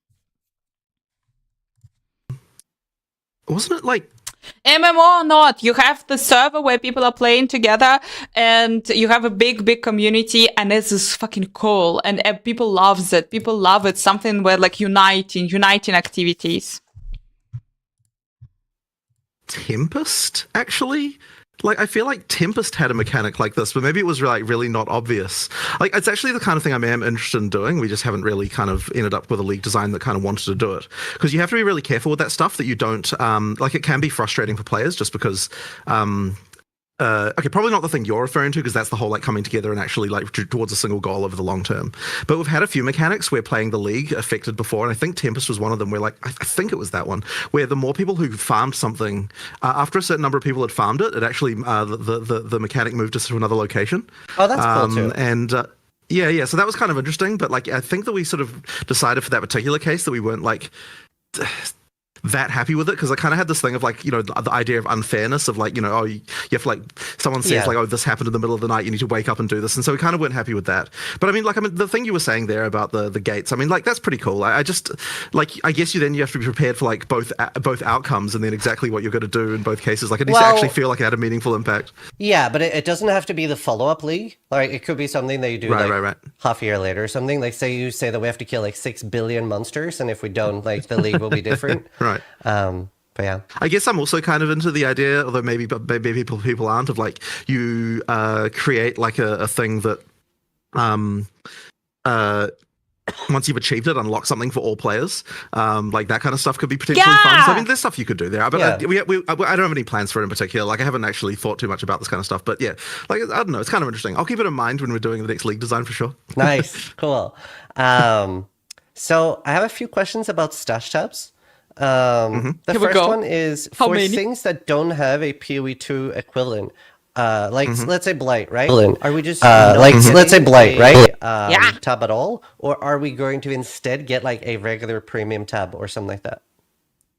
Wasn't it like MMO or not, you have the server where people are playing together and you have a big community and this is fucking cool and people loves it. People love it. Something where like uniting activities. Tempest, actually? Like, I feel like Tempest had a mechanic like this, but maybe it was like really not obvious. Like, it's actually the kind of thing I am interested in doing. We just haven't really kind of ended up with a league design that kind of wanted to do it. Because you have to be really careful with that stuff that you don't, like, it can be frustrating for players just because, okay, probably not the thing you're referring to, because that's the whole like coming together and actually like towards a single goal over the long term. But we've had a few mechanics where playing the league affected before, and I think Tempest was one of them. Where like I think it was that one where the more people who farmed something, after a certain number of people had farmed it, it actually the mechanic moved us to another location. Oh, that's cool too. And yeah, so that was kind of interesting. But like I think that we sort of decided for that particular case that we weren't like that happy with it, because I kind of had this thing of like, you know, the idea of unfairness of like, you know, oh, you have to like, someone says like, oh, this happened in the middle of the night, you need to wake up and do this, and so we kind of weren't happy with that. But I mean, the thing you were saying there about the gates, I mean, like that's pretty cool. I just like, I guess you have to be prepared for like both outcomes and then exactly what you're going to do in both cases. Like it needs to actually feel like it had a meaningful impact. Yeah, but it doesn't have to be the follow-up league. Like it could be something that you do half a year later or something. Like say that we have to kill like 6 billion monsters, and if we don't, like the league will be different. Right. But yeah, I guess I'm also kind of into the idea, although maybe people aren't, of like you create like a thing that once you've achieved it, unlock something for all players. Like that kind of stuff could be potentially fun. So I mean, there's stuff you could do there, but I don't have any plans for it in particular. Like I haven't actually thought too much about this kind of stuff, but yeah, like I don't know, it's kind of interesting. I'll keep it in mind when we're doing the next league design for sure. Nice, cool. So I have a few questions about stash tabs. The first one is for things that don't have a PoE2 equivalent. Like let's say Blight, right? Are we just let's say Blight, right? Tab at all, or are we going to instead get like a regular premium tab or something like that?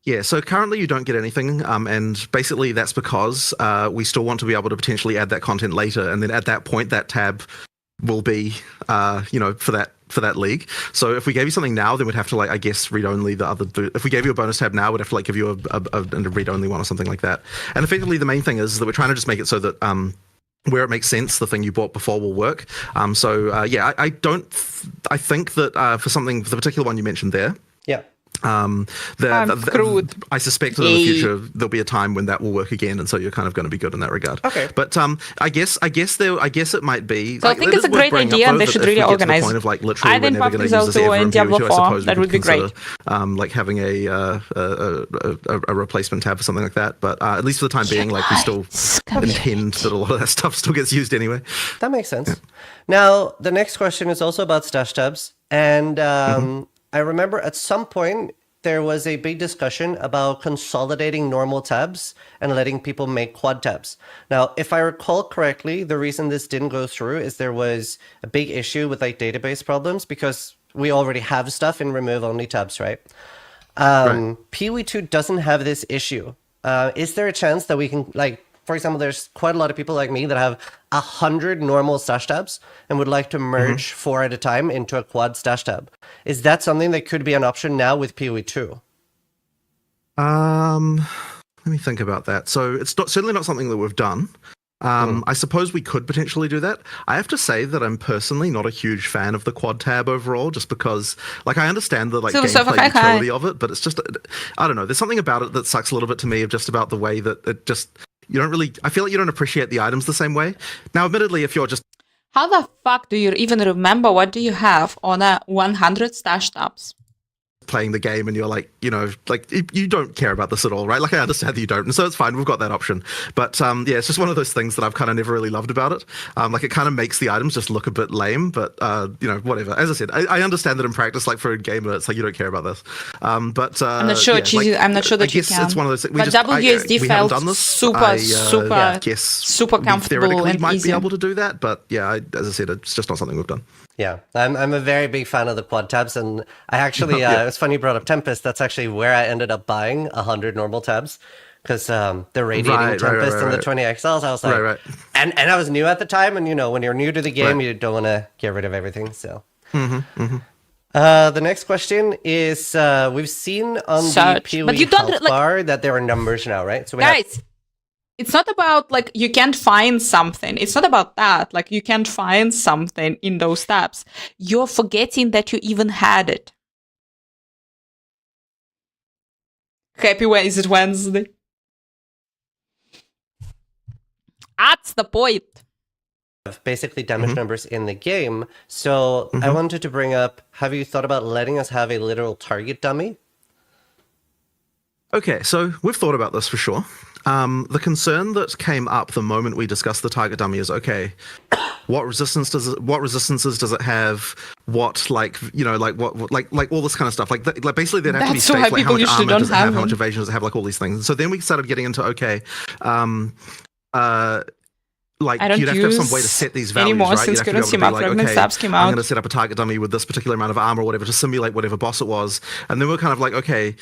Yeah, so currently you don't get anything, and basically that's because we still want to be able to potentially add that content later, and then at that point that tab will be, you know, for that league. So if we gave you something now, then we'd have to like, I guess, read only the other. If we gave you a bonus tab now, we'd have to like give you a read only one or something like that. And effectively, the main thing is that we're trying to just make it so that where it makes sense, the thing you bought before will work. Yeah, I think that for the particular one you mentioned there. Yeah. I suspect that in the future there'll be a time when that will work again, and so you're kind of going to be good in that regard. Okay. But I guess it might be. So like, I think it's a great idea, and they should really organize. Point of, like, literally, I think we're never going to use this ever in Diablo 4. That would be great. Like having a replacement tab or something like that. But at least for the time being, like we still intend that a lot of that stuff still gets used anyway. That makes sense. Yeah. Now the next question is also about stash tabs, and I remember at some point there was a big discussion about consolidating normal tabs and letting people make quad tabs. Now, if I recall correctly, the reason this didn't go through is there was a big issue with like database problems because we already have stuff in remove only tabs, right? PoE2 doesn't have this issue. Is there a chance that we can, like, for example, there's quite a lot of people like me that have 100 normal stash tabs and would like to merge 4 at a time into a quad stash tab. Is that something that could be an option now with PoE2? Let me think about that. So it's certainly not something that we've done. I suppose we could potentially do that. I have to say that I'm personally not a huge fan of the quad tab overall, just because, like, I understand the like gameplay utility of it, but it's just, I don't know. There's something about it that sucks a little bit to me, of just about the way that it just. You don't really, I feel like you don't appreciate the items the same way. Now, admittedly, if you're just... How the fuck do you even remember what do you have on a 100 stash tabs? Playing the game and you're like, you know, like you don't care about this at all, right? Like I understand that you don't, and so it's fine, we've got that option. But yeah, it's just one of those things that I've kind of never really loved about it. Like it kind of makes the items just look a bit lame, but you know, whatever. As I said, I understand that in practice, like for a gamer, it's like you don't care about this. But I'm not sure. I'm not sure that you can. It's one of those things. But WSD felt super comfortable and might easy. be able to do that, but yeah, as I said, it's just not something we've done. Yeah, I'm a very big fan of the quad tabs, and I actually, it's funny you brought up Tempest. That's actually where I ended up buying 100 normal tabs, because the Radiating Tempest and the 20 Exiles, I was like, and I was new at the time, and you know, when you're new to the game, you don't want to get rid of everything, so. The next question is we've seen on Search. the But PoE you don't, health like- bar that there are numbers now, right? So we have Guys, it's not about like you can't find something. It's not about that. Like you can't find something in those tabs. You're forgetting that you even had it. Happy is it Wednesday? That's the point. basically damage numbers in the game. So I wanted to bring up, have you thought about letting us have a literal target dummy? Okay, so we've thought about this for sure. The concern that came up the moment we discussed the target dummy is, okay, what resistances does it have? What, like, you know, like what like all this kind of stuff. Like basically there'd have to be That's why states like how people much usually armor don't does it have, have how much them. evasion does it have, like all these things. So then we started getting into, okay, like I don't you'd have to have some way to use set these values, anymore right? since You'd have to be able to Currency be Map like, Fragment okay, Stabs came I'm out. going to set up a target dummy with this particular amount of armor or whatever to simulate whatever boss it was. And then we're kind of like, okay,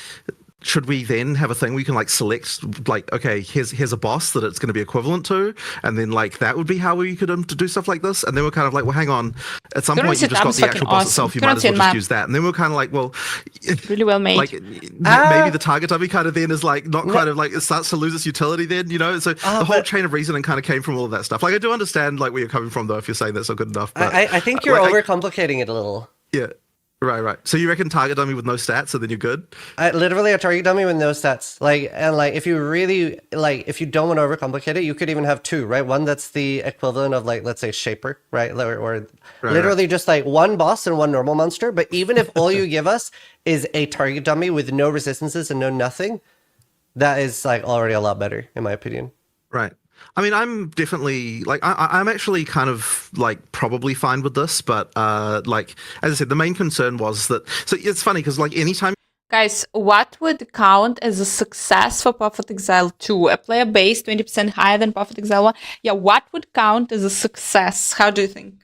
should we then have a thing we can like select, like, okay, here's a boss that it's going to be equivalent to, and then like that would be how we could to do stuff like this. And then we're kind of like, well, hang on, at some point Currency you just got Tab's the actual fucking boss awesome. itself, you might as Currency well just Map. use that. And then we're kind of like, well, Really well made. like maybe the target dummy kind of then is like not kind of like it starts to lose its utility then, you know. So the whole but- chain of reasoning kind of came from all of that stuff. Like I do understand like where you're coming from though, if you're saying that's not good enough. But I think you're like, overcomplicating it a little. yeah. Right. So you reckon target dummy with no stats, and then you're good? Literally a target dummy with no stats. Like if you really if you don't want to overcomplicate it, you could even have two, right? One that's the equivalent of like, let's say Shaper, right? Or literally just like one boss and one normal monster. But even if all you give us is a target dummy with no resistances and no nothing, that is like already a lot better, in my opinion. Right. I mean, I'm definitely like I'm actually kind of like probably fine with this, but like as I said, the main concern was that. So it's funny because like anytime. Guys, what would count as a success for Prophet Exile 2? A player base 20% higher than Prophet Exile 1? Yeah, what would count as a success? How do you think?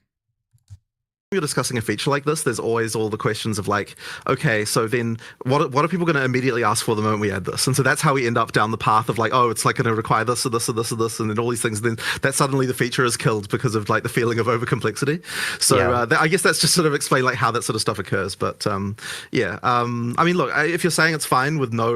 You're discussing a feature like this, there's always all the questions of like, okay, so then what are people going to immediately ask for the moment we add this? And so that's how we end up down the path of like, oh, it's like going to require this or this or this or this, and then all these things. And then that suddenly the feature is killed because of like the feeling of overcomplexity. So I guess that's just sort of explain like how that sort of stuff occurs. But I mean, look, if you're saying it's fine with no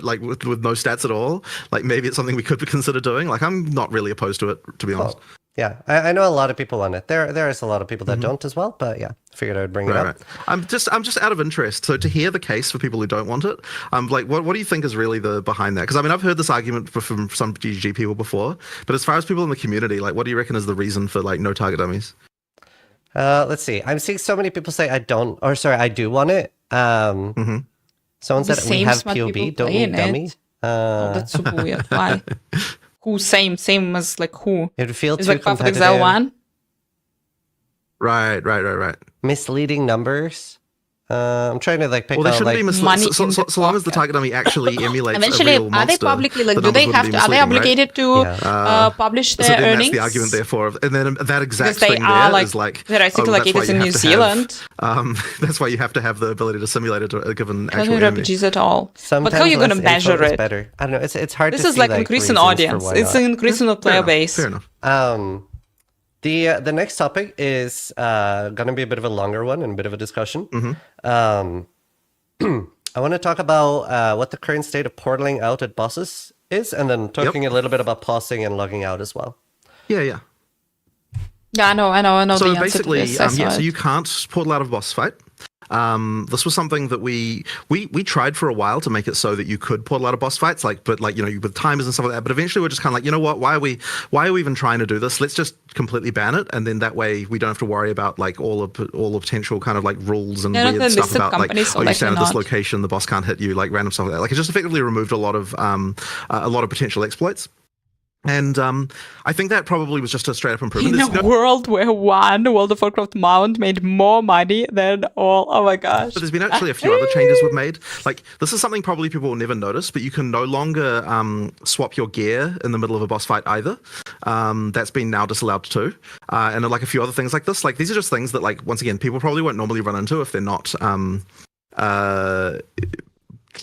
like with no stats at all, like maybe it's something we could consider doing. Like I'm not really opposed to it, to be honest. Yeah, I know a lot of people want it. There is a lot of people that don't as well, but yeah, I figured I would bring it up. Right. I'm just out of interest. So to hear the case for people who don't want it, like what do you think is really the behind that? Because I mean I've heard this argument from some GG people before, but as far as people in the community, like what do you reckon is the reason for like no target dummies? Let's see. I'm seeing so many people say I do want it. Someone The said we same have smart POB, people don't need playing dummy. it. Oh, that's super weird. Why? Who? Same as like who? It would feel It's too like Prophet competitive. Exile 1? Right. Misleading numbers. I'm trying to like pick Well, they out shouldn't like be money misleading. in the So long as the pocket. target dummy actually emulates Eventually, a real monster, are they publicly like? the Do they numbers have wouldn't to? be Are they misleading, right? obligated to publish So their then earnings? that's the argument, therefore, and then that exact Because they thing are there is like theoretically like that's it why is you in have New to Zealand. That's why you have to have the ability to simulate a given I don't actual know enemy. RPGs at all. sometimes But how are you going to less info measure is it? better. I don't know. It's hard This to is see, like increasing reasons for audience. why It's not. increasing the player base. Fair enough. The next topic is gonna be a bit of a longer one and a bit of a discussion. I want to talk about what the current state of portaling out at bosses is, and then talking a little bit about pausing and logging out as well. Yeah. Yeah, I know So the answer to basically, this. I saw so it. you can't portal out of boss fight. This was something that we tried for a while to make it so that you could portal out of boss fights, but you know, with timers and stuff like that. But eventually, we're just kind of like, you know what? Why are we even trying to do this? Let's just completely ban it, and then that way we don't have to worry about like all of potential kind of like rules and Yeah, weird the stuff listed about like, companies oh, you select stand or at this not. location, the boss can't hit you, like random stuff like that. Like it just effectively removed a lot of potential exploits. And I think that probably was just a straight up improvement. In It's a world where one World of Warcraft mount made more money than all. Oh my gosh. But there's been actually a few other changes we've made. Like this is something probably people will never notice, but you can no longer swap your gear in the middle of a boss fight either. That's been now disallowed too. And like a few other things like this. Like these are just things that like once again people probably won't normally run into if they're not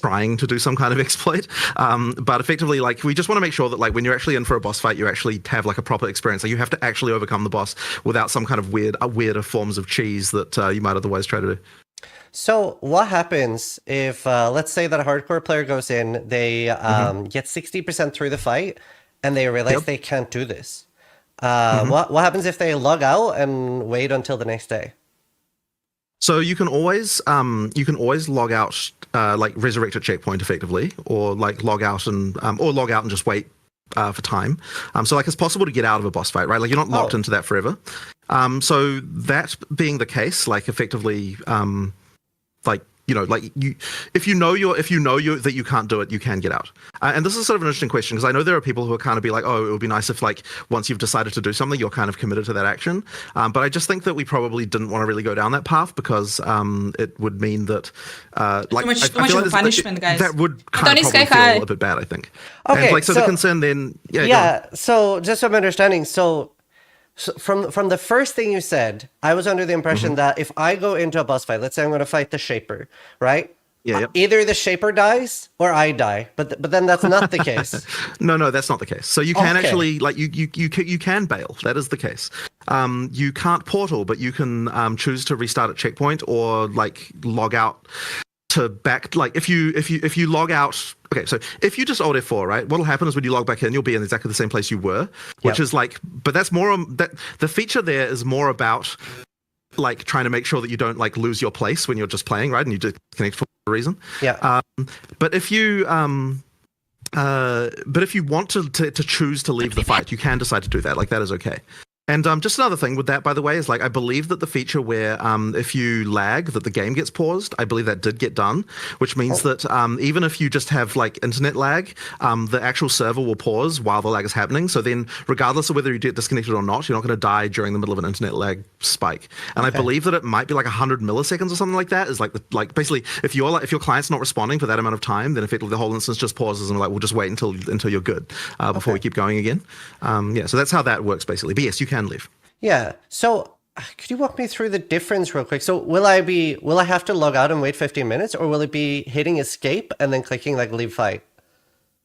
trying to do some kind of exploit, but effectively, like we just want to make sure that like when you're actually in for a boss fight, you actually have like a proper experience. Like you have to actually overcome the boss without some kind of weirder forms of cheese that you might otherwise try to do. So what happens if, let's say that a hardcore player goes in, they get 60% through the fight, and they realize they can't do this? What happens if they log out and wait until the next day? So you can always log out, like resurrect at checkpoint effectively, or like log out and just wait for time. So like it's possible to get out of a boss fight, right? Like you're not locked into that forever. So that being the case, like effectively, like if you know that you can't do it, you can get out. And this is sort of an interesting question because I know there are people who are kind of be like, oh, it would be nice if like once you've decided to do something, you're kind of committed to that action. But I just think that we probably didn't want to really go down that path because it would mean that Too much of a punishment, guys. That would kind of probably feel a bit bad, I think. Okay, and like so the concern then, so just from understanding, so from the first thing you said, I was under the impression that if I go into a boss fight, let's say I'm going to fight the Shaper, right? Either the Shaper dies or I die, but then that's not the case. No, that's not the case. So you can actually like you can bail. That is the case. You can't portal, but you can choose to restart at checkpoint or like log out to back. Like if you log out. Okay, so if you just Alt F4, right, what'll happen is when you log back in, you'll be in exactly the same place you were, which is like, but that's more, that the feature there is more about like trying to make sure that you don't like lose your place when you're just playing, right, and you disconnect for a reason. But if you want to choose to leave the fight, you can decide to do that. Like that is okay. And just another thing with that, by the way, is like I believe that the feature where if you lag, that the game gets paused, I believe that did get done, which means that even if you just have like internet lag, the actual server will pause while the lag is happening. So then regardless of whether you get disconnected or not, you're not going to die during the middle of an internet lag spike. And I believe that it might be like 100 milliseconds or something like that. Is like basically if your client's not responding for that amount of time, then effectively the whole instance just pauses and like we'll just wait until you're good before we keep going again. So that's how that works basically. But yes, you can leave. Yeah. So could you walk me through the difference real quick? So will I have to log out and wait 15 minutes, or will it be hitting escape and then clicking like leave fight?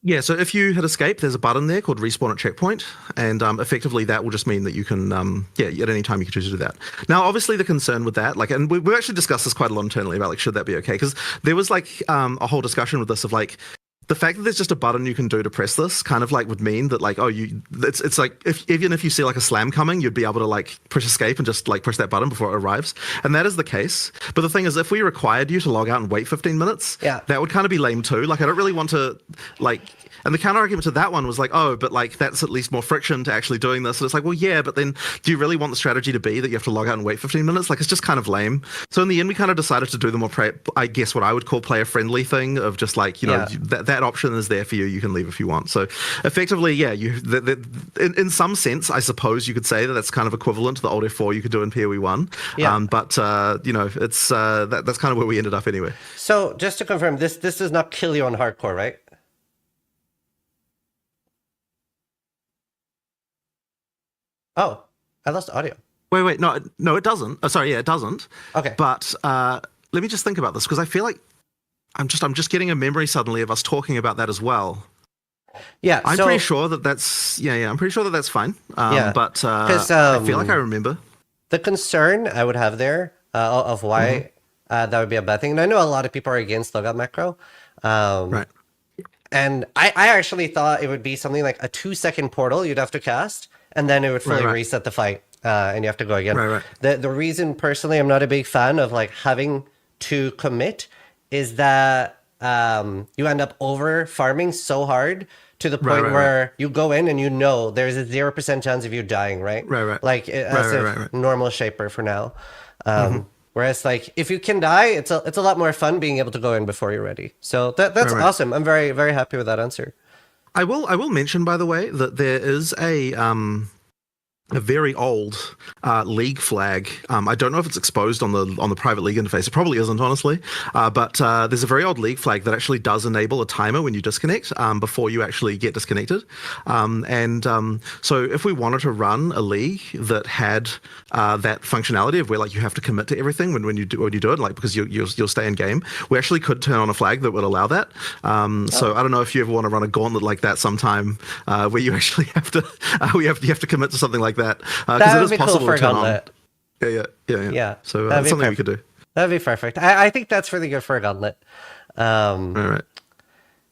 Yeah, so if you hit escape, there's a button there called respawn at checkpoint, and effectively that will just mean that you can, at any time you can choose to do that. Now, obviously the concern with that, like, and we've actually discussed this quite a lot internally about like, should that be okay? Because there was like a whole discussion with this of like, the fact that there's just a button you can do to press this kind of like would mean that like, it's like even if you see like a slam coming, you'd be able to like push escape and just like push that button before it arrives. And that is the case. But the thing is, if we required you to log out and wait 15 minutes, that would kind of be lame too. Like I don't really want to like, and the counter argument to that one was like, oh, but like that's at least more friction to actually doing this. And it's like, well, yeah, but then do you really want the strategy to be that you have to log out and wait 15 minutes? Like it's just kind of lame. So in the end, we kind of decided to do the more, I guess what I would call player friendly thing of just like, you know, that option is there for you. You can leave if you want. So effectively, yeah, in some sense, I suppose you could say that that's kind of equivalent to the Alt F4 you could do in PoE 1. But it's that's kind of where we ended up anyway. So just to confirm, this does not kill you on hardcore, right? Oh, I lost audio. Wait, no, it doesn't. Oh, sorry, yeah, it doesn't. Okay. But let me just think about this because I feel like I'm just getting a memory suddenly of us talking about that as well. Yeah, I'm pretty sure that that's I'm pretty sure that that's fine. But I feel like I remember the concern I would have there of why that would be a bad thing. And I know a lot of people are against logout macro. Right. And I actually thought it would be something like a 2-second portal you'd have to cast, and then it would fully reset the fight, and you have to go again. Right. The reason, personally, I'm not a big fan of like having to commit is that you end up over farming so hard to the point where you go in and you know there's a 0% chance of you dying, right? Right. Like as a normal shaper for now. Whereas like if you can die, it's a lot more fun being able to go in before you're ready. So that's awesome. I'm very, very happy with that answer. I will mention, by the way, that there is a very old League flag. I don't know if it's exposed on the private League interface. It probably isn't, honestly. But there's a very old League flag that actually does enable a timer when you disconnect before you actually get disconnected. So if we wanted to run a League that had that functionality of where like you have to commit to everything when you do it, like because you'll stay in game, we actually could turn on a flag that would allow that. So I don't know if you ever want to run a gauntlet like that sometime, where you actually have to you have to commit to something like that, because it is possible to turn on. Yeah. So that's something we could do. That'd be perfect. I think that's really good for a gauntlet. All right.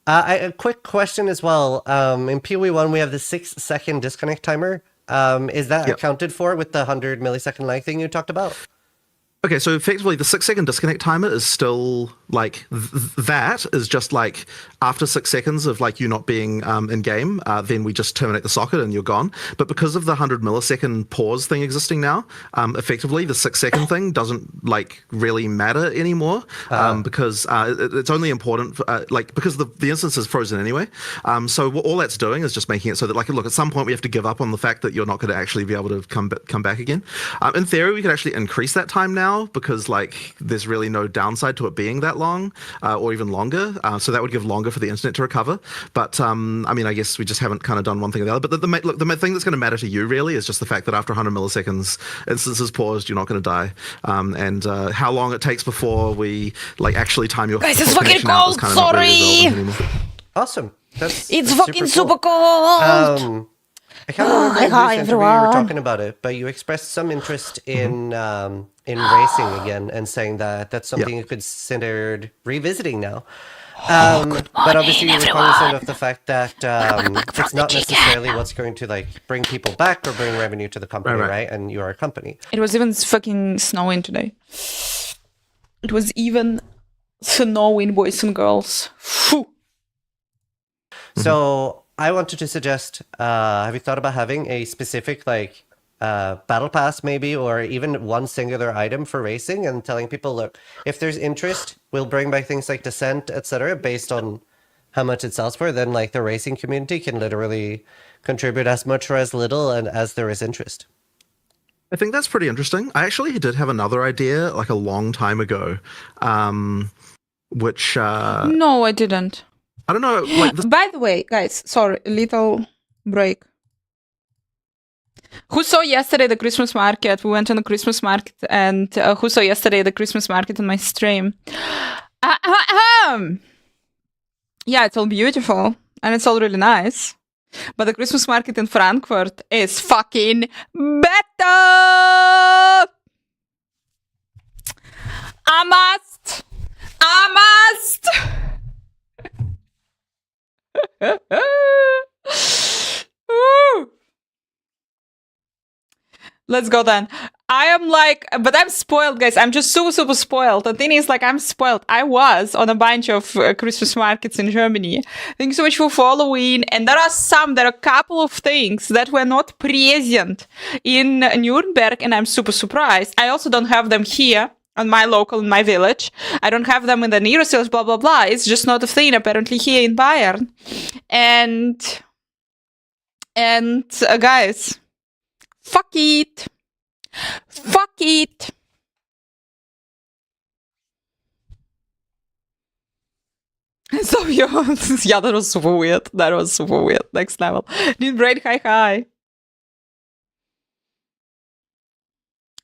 A quick question as well. In PoE1, we have the 6-second disconnect timer. Is that Yep. accounted for with the 100 millisecond lag thing you talked about? Okay, so effectively the 6-second disconnect timer is still like that is just like after 6 seconds of like you not being in game, then we just terminate the socket and you're gone. But because of the 100 millisecond pause thing existing now, effectively the 6-second thing doesn't like really matter anymore because it's only important for, like because the instance is frozen anyway. So all that's doing is just making it so that like look, at some point we have to give up on the fact that you're not going to actually be able to come back again. In theory, we could actually increase that time now because like there's really no downside to it being that long or even longer. So that would give longer for the internet to recover. But I mean, I guess we just haven't kind of done one thing or the other. But the thing that's going to matter to you really is just the fact that after 100 milliseconds, instances paused, you're not going to die. And how long it takes before we like actually time your Guys, it's fucking connection out is cold, kind of not really sorry! relevant anymore. Awesome. That's Fucking super cool. cold! I can't remember in Hi, this interview you were everyone. talking about it, but you expressed some interest in racing again and saying that that's something you considered revisiting now. But obviously you were cognizant of the fact that it's not necessarily what's going to like bring people back or bring revenue to the company, right? And you are a company. It was even fucking snowing today. It was even snowing, boys and girls. Phew. So I wanted to suggest, have you thought about having a specific like battle pass maybe, or even one singular item for racing and telling people, look, if there's interest, we'll bring back things like Descent, etc. based on how much it sells for. Then like the racing community can literally contribute as much or as little and as there is interest. I think that's pretty interesting. I actually did have another idea like a long time ago, which No, I didn't. I don't know. Like By the way, guys, sorry, a little break. Who saw yesterday the Christmas market? We went on the Christmas market, and who saw yesterday the Christmas market on my stream? Yeah, it's all beautiful, and it's all really nice. But the Christmas market in Frankfurt is fucking better! I must! Woo. Let's go then. I am like, but I'm spoiled, guys. I'm just super spoiled. The thing is, like, I'm spoiled. I was on a bunch of Christmas markets in Germany. Thank you so much for following. And there are a couple of things that were not present in Nuremberg, and I'm super surprised. I also don't have them here on my local, in my village. I don't have them in the nearest village, blah, blah, blah. It's just not a thing, apparently, here in Bayern. And guys, fuck it. Fuck it. So, yeah, that was super weird. That was super weird. Next level. Need brain, hi.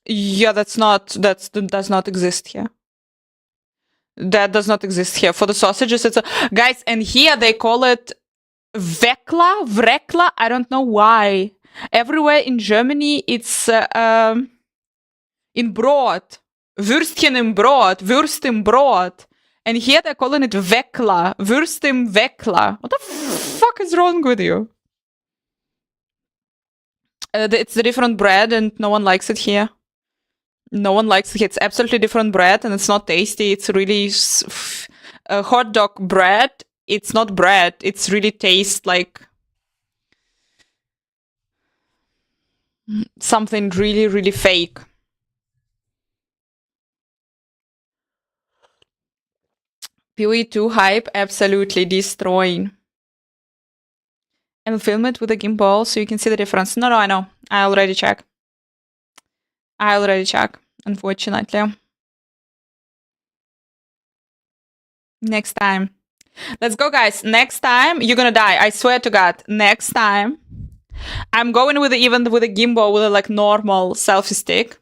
Yeah, that does not exist here. That does not exist here. For the sausages, it's guys, and here they call it Vrekla. I don't know why. Everywhere in Germany, it's in Brot. Würstchen im Brot. Wurst im Brot. And here they're calling it Vekla. Wurst im Vekla. What the fuck is wrong with you? It's a different bread and no one likes it here. No one likes it. It's absolutely different bread and it's not tasty. It's really hot dog bread. It's not bread. It's really tastes like something really fake. Poe2 HYPE absolutely destroying. And film it with a gimbal so you can see the difference. No, I know. I already check. Unfortunately. Next time. Let's go, guys. Next time, you're gonna die. I swear to God. Next time, I'm going with even with a gimbal with a like normal selfie stick.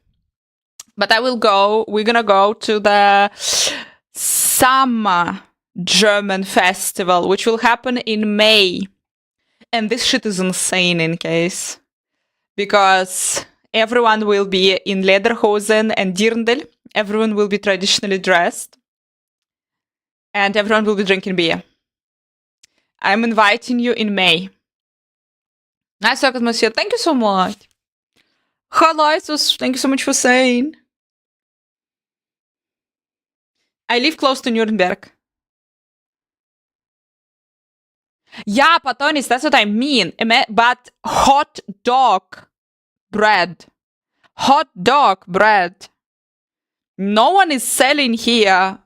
But we're gonna go to the Summer German Festival, which will happen in May. And this shit is insane in case. Because everyone will be in lederhosen and dirndl. Everyone will be traditionally dressed. And everyone will be drinking beer. I'm inviting you in May. Nice work, monsieur. Thank you so much. Hello, Isus. Thank you so much for saying. I live close to Nuremberg. Yeah, Patonis, that's what I mean. But hot dog bread. Hot dog bread. No one is selling here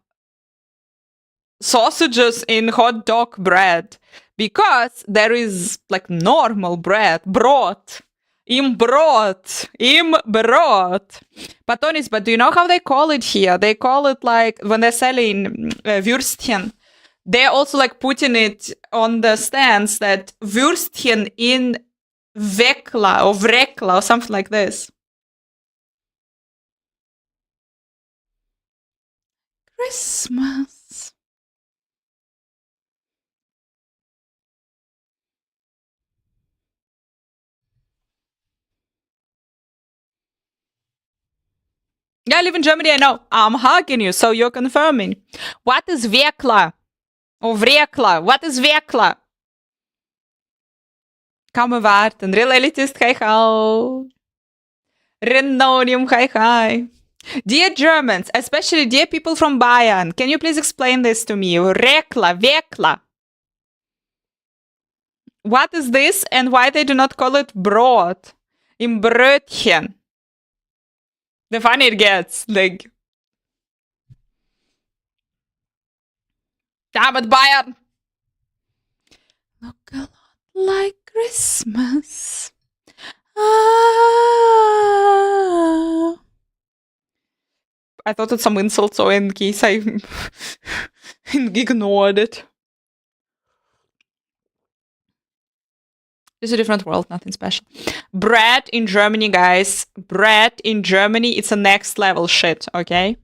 sausages in hot dog bread because there is like normal bread. Brot. Im brot. Patonis, but do you know how they call it here? They call it like when they're selling Würstchen. They're also like putting it on the stands that Würstchen in Vekla or Vrekla or something like this. Christmas. Yeah, I live in Germany, I know. I'm hugging you, so you're confirming. What is Vekla? Or Vrekla? What is Vekla? Come warten. Real elitist, hi. Renonium, hi. Dear Germans, especially dear people from Bayern, can you please explain this to me? Rekla, Vekla. What is this and why they do not call it Brot? Im Brötchen. The funny it gets, like. Damn it, Bayern! Look a lot like Christmas. Ah. I thought it's some insult, so in case I ignored it. It's a different world, nothing special. Bread in Germany, guys. Bread in Germany, it's a next level shit, okay?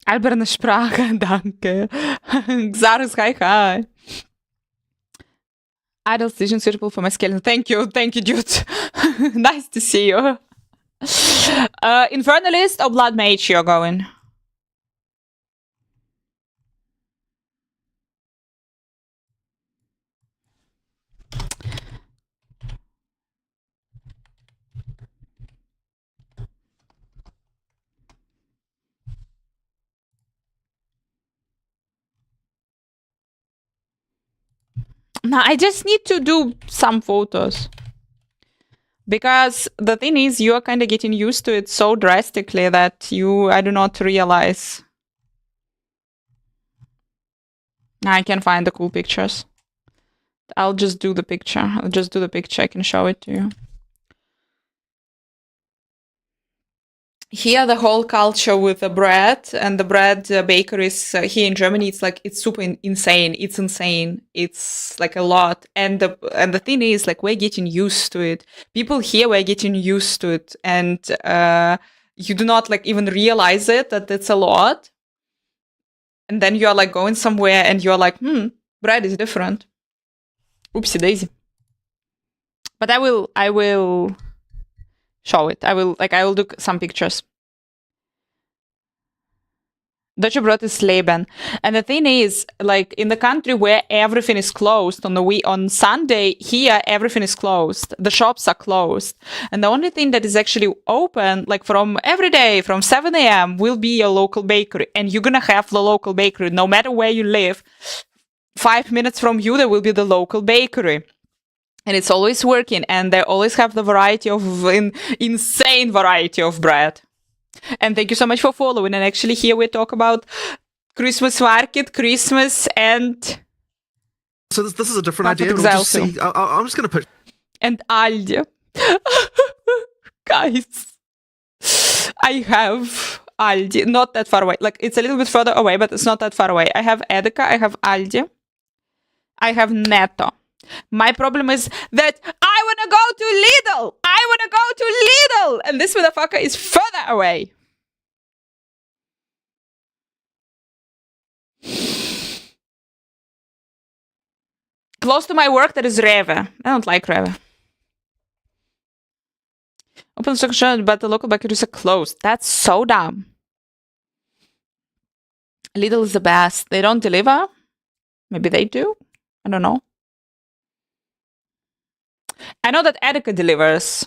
Alberne Sprache, danke. Xarus, hi. Idle decision suitable for my skeleton. Thank you, dude. Nice to see you. Infernalist or Blood Mage you're going? Now, I just need to do some photos. Because the thing is, you are kind of getting used to it so drastically that I do not realize. I can find the cool pictures. I'll just do the picture. I can show it to you. Here, the whole culture with the bread and the bread bakeries here in Germany, it's super insane. It's insane. It's like a lot. And the thing is, like, we're getting used to it. People here were getting used to it, and you do not like even realize it that it's a lot. And then you are like going somewhere, and you are like, bread is different. Oopsie daisy. But I will show it. I will do some pictures. Deutsche Brot is Leben. And the thing is, like, in the country where everything is closed on Sunday, here everything is closed. The shops are closed. And the only thing that is actually open, like from every day, from 7 a.m., will be a local bakery. And you're gonna have the local bakery, no matter where you live. 5 minutes from you, there will be the local bakery. And it's always working, and they always have the variety of insane variety of bread. And thank you so much for following. And actually, here we talk about Christmas market, Christmas, and So this is a different Market idea. We'll just Exile see. I'm just going to put. and Aldi. Guys, I have Aldi, not that far away. Like, it's a little bit further away, but it's not that far away. I have Edeka, I have Aldi, I have Netto. My problem is that I want to go to Lidl. I want to go to Lidl. And this motherfucker is further away. Close to my work, there is Rewe. I don't like Rewe. Open structure, but the local bakeries are closed. That's so dumb. Lidl is the best. They don't deliver. Maybe they do. I don't know. I know that Edeka delivers.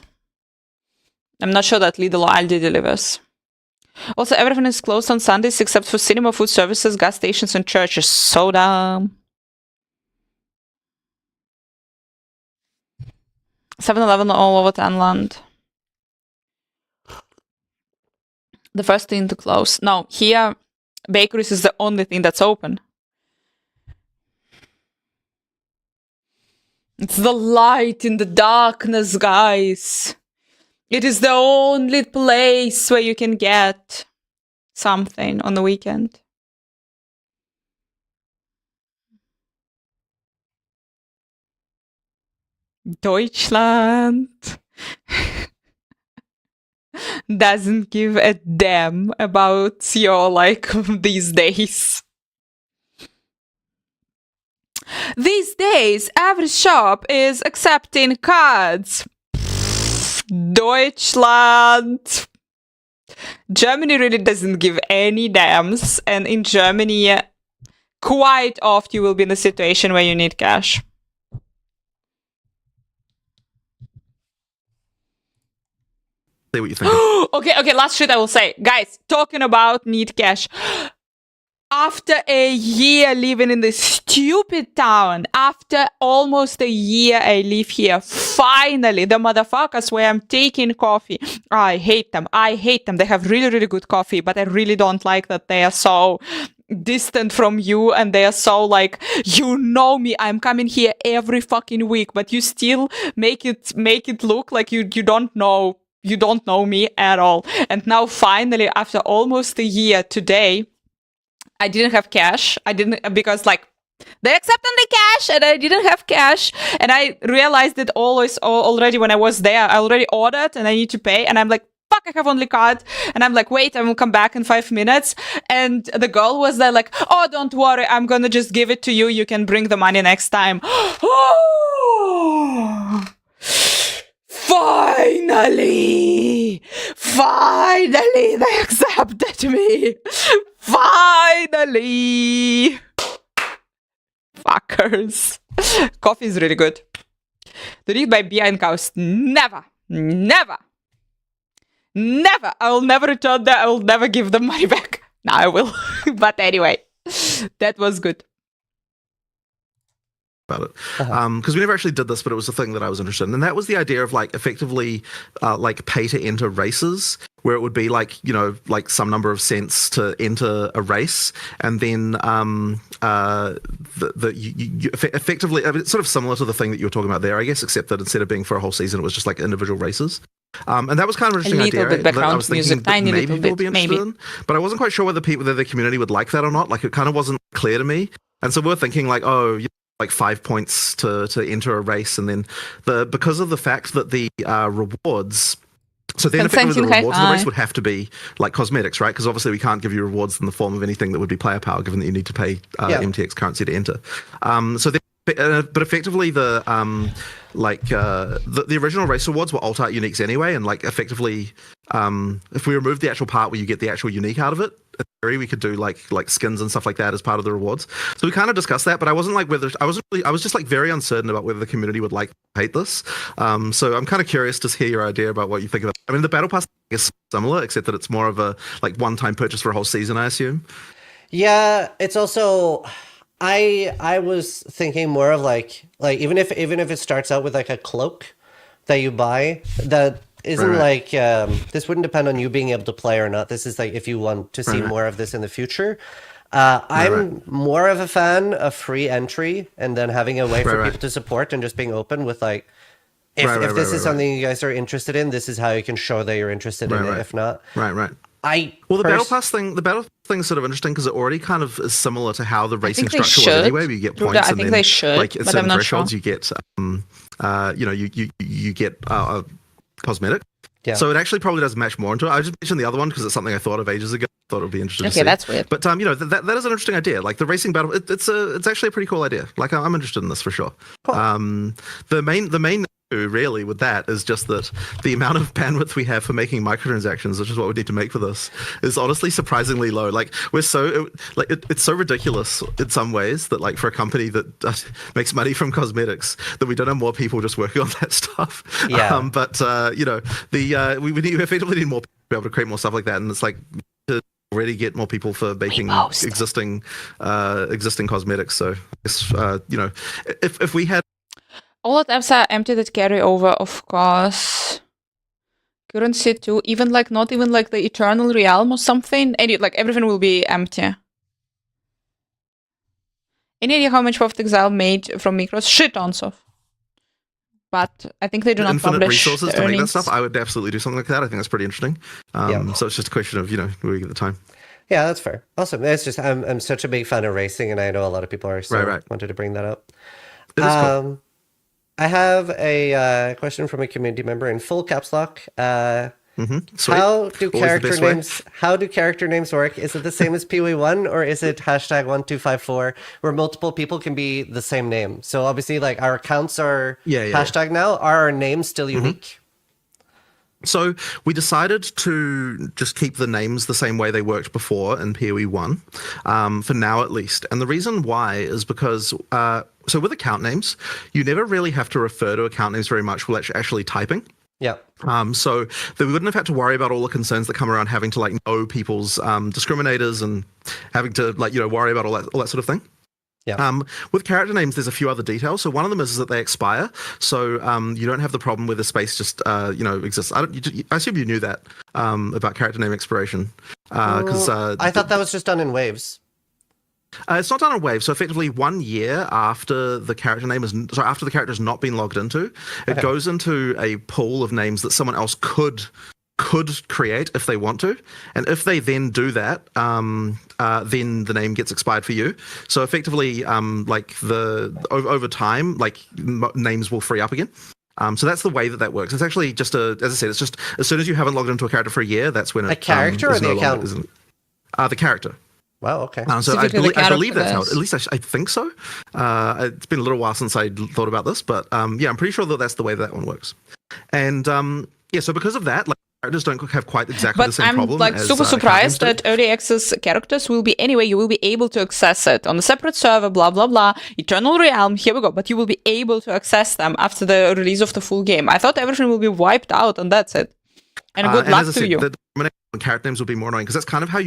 I'm not sure that Lidl or Aldi delivers. Also, everything is closed on Sundays except for cinema, food services, gas stations, and churches. So dumb. 7-Eleven all over Tanland. The first thing to close. No, here, bakeries is the only thing that's open. It's the light in the darkness, guys. It is the only place where you can get something on the weekend. Deutschland doesn't give a damn about your, like, these days. These days, every shop is accepting cards. Deutschland. Germany really doesn't give any damns, and in Germany, quite often you will be in a situation where you need cash. See what you think. Okay, last shit I will say. Guys, talking about need cash. After a year living in this stupid town, after almost a year I live here, finally, the motherfuckers where I'm taking coffee, I hate them. They have really, really good coffee, but I really don't like that they are so distant from you and they are so like, you know me, I'm coming here every fucking week, but you still make it look like you don't know me at all. And now finally, after almost a year today, I didn't have cash. Because like they accepted the cash and I didn't have cash. And I realized it already when I was there. I already ordered and I need to pay. And I'm like, fuck, I have only card. And I'm like, wait, I will come back in 5 minutes. And the girl was there like, oh, don't worry. I'm going to just give it to you. You can bring the money next time. Finally, they accepted me. Finally. Fuckers. Coffee is really good. Do you buy beer and cows? Never. I will never return that. I will never give them money back. No, I will. But anyway, that was good. About it because we never actually did this, but it was a thing that I was interested in, and that was the idea of like effectively like pay to enter races, where it would be like, you know, like some number of cents to enter a race, and then you effectively, I mean, it's sort of similar to the thing that you were talking about there, I guess, except that instead of being for a whole season, it was just like individual races. And that was kind of an interesting idea. Bit background I was thinking music, tiny maybe little people would be bit, interested maybe. in, but I wasn't quite sure whether the community would like that or not. Like, it kind of wasn't clear to me, and so we were thinking like, oh, like 5 points to enter a race, and then because of the fact that the rewards, so then effectively the rewards of the race would have to be like cosmetics, right? Because obviously we can't give you rewards in the form of anything that would be player power, given that you need to pay MTX currency to enter. So then, but effectively the original race rewards were alt art uniques anyway, and like effectively if we remove the actual part where you get the actual unique out of it, in theory we could do like skins and stuff like that as part of the rewards. So we kind of discussed that, but I wasn't like whether I was just like very uncertain about whether the community would like hate this. So I'm kind of curious to hear your idea about what you think about it. I mean, the battle pass is similar, except that it's more of a like one-time purchase for a whole season, I assume. Yeah, it's also I was thinking more of like even if it starts out with like a cloak that you buy that isn't Right. like this wouldn't depend on you being able to play or not. This is like if you want to see Right. more of this in the future. Right. I'm more of a fan of free entry and then having a way for Right. people to support and just being open with like if Right. if this is Right. something you guys are interested in, this is how you can show that you're interested in it. Right. If not, Right. well, The battle pass thing is sort of interesting because it already kind of is similar to how the racing think they structure was should anyway. Where you get do points, that. I and think then they should, like at but I'm certain not thresholds, sure. you get you get cosmetic. Yeah. So it actually probably does match more into it. I just mentioned the other one because it's something I thought of ages ago. Thought it would be interesting to see. Okay, that's weird. But that is an interesting idea. Like the racing battle, it's actually a pretty cool idea. Like I'm interested in this for sure. The main issue really with that is just that the amount of bandwidth we have for making microtransactions, which is what we need to make for this, is honestly surprisingly low. Like it's so ridiculous in some ways that like for a company that makes money from cosmetics that we don't have more people just working on that stuff. Yeah. We effectively need more people to be able to create more stuff like that, and it's like to already get more people for making existing cosmetics. So it's if we had All attempts are empty that carry over, of course. Currency too, even like not even like the Eternal Realm or something. Like everything will be empty. Any idea how much Path of Exile made from Micros? Shit tons of. But I think they do not infinite publish resources the to make that earnings. stuff, I would absolutely do something like that. I think that's pretty interesting. So it's just a question of do we get the time. Yeah, that's fair. Awesome. It's just I'm such a big fan of racing, and I know a lot of people are so Right. wanted to bring that up. It is cool. I have a question from a community member in full caps lock. Sweet. How do Always the character best way. names? How do character names work? Is it the same as PoE1 or is it #1254 where multiple people can be the same name? So obviously, like our accounts are hashtag now. Are our names still unique? So we decided to just keep the names the same way they worked before in PoE1, for now at least. And the reason why is because, so with account names, you never really have to refer to account names very much while actually typing. Yeah. So that we wouldn't have had to worry about all the concerns that come around having to like know people's discriminators and having to like worry about all that sort of thing. Yeah. With character names, there's a few other details. So one of them is that they expire. So you don't have the problem where the space just exists. I assume you knew that about character name expiration. Because I thought that was just done in waves. it's not done in waves. So effectively, 1 year after the character name after the character has not been logged into, it goes into a pool of names that someone else could create if they want to, and if they then do that, then the name gets expired for you. So effectively, over time, like names will free up again. So that's the way that works. It's actually just as I said, it's just as soon as you haven't logged into a character for a year, that's when A character or the account? The character. Wow. Okay. So I believe that's how. At least I think so. It's been a little while since I thought about this, but I'm pretty sure that's the way that one works. And so because of that, like characters don't have quite exactly the same problem. But I'm like super surprised that early access characters will be anyway. You will be able to access it on a separate server. Blah blah blah. Eternal Realm. Here we go. But you will be able to access them after the release of the full game. I thought everything will be wiped out, and that's it. And good luck to you. The character names will be more annoying because that's kind of how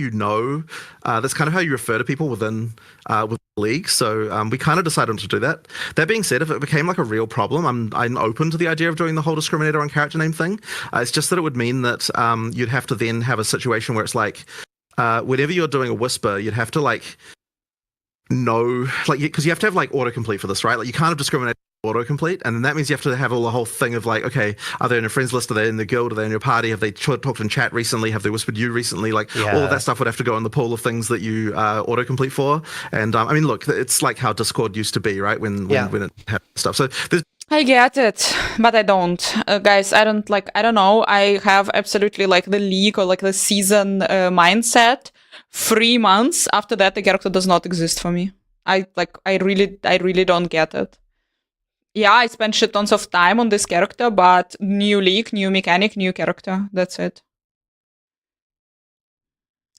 that's kind of how you refer to people within the league. So we kind of decided to do that. That being said, if it became like a real problem, I'm open to the idea of doing the whole discriminator on character name thing. It's just that it would mean that you'd have to then have a situation where it's like whenever you're doing a whisper, you'd have to like know, like, because you have to have like autocomplete for this, right? Like you can't have discriminate autocomplete, and then that means you have to have the whole thing of like, okay, are they in your friends list, are they in the guild, are they in your party, have they talked in chat recently, have they whispered you recently, like all of that stuff would have to go in the pool of things that you autocomplete for. And I mean, look, it's like how Discord used to be, right, when it had stuff. So there's I get it, but I don't. Guys, I don't know. I have absolutely like the league or like the season mindset. 3 months after that, the character does not exist for me. I really don't get it. Yeah, I spent shit tons of time on this character, but new league, new mechanic, new character. That's it.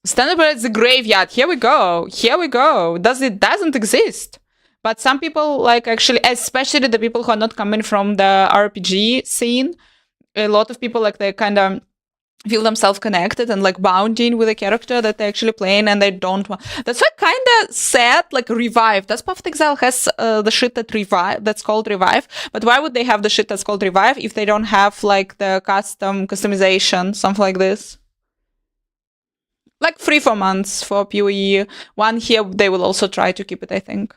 Stand-up at the graveyard. Here we go. It doesn't exist. But some people, like, actually, especially the people who are not coming from the RPG scene, a lot of people, like, they kind of feel themselves connected and like bounding with a character that they're actually playing, and they don't want. That's like kind of sad. Like revive. Does Path of Exile has the shit that revive? That's called revive. But why would they have the shit that's called revive if they don't have like the customization, something like this? Like 3-4 months for PoE. 1 here, they will also try to keep it, I think.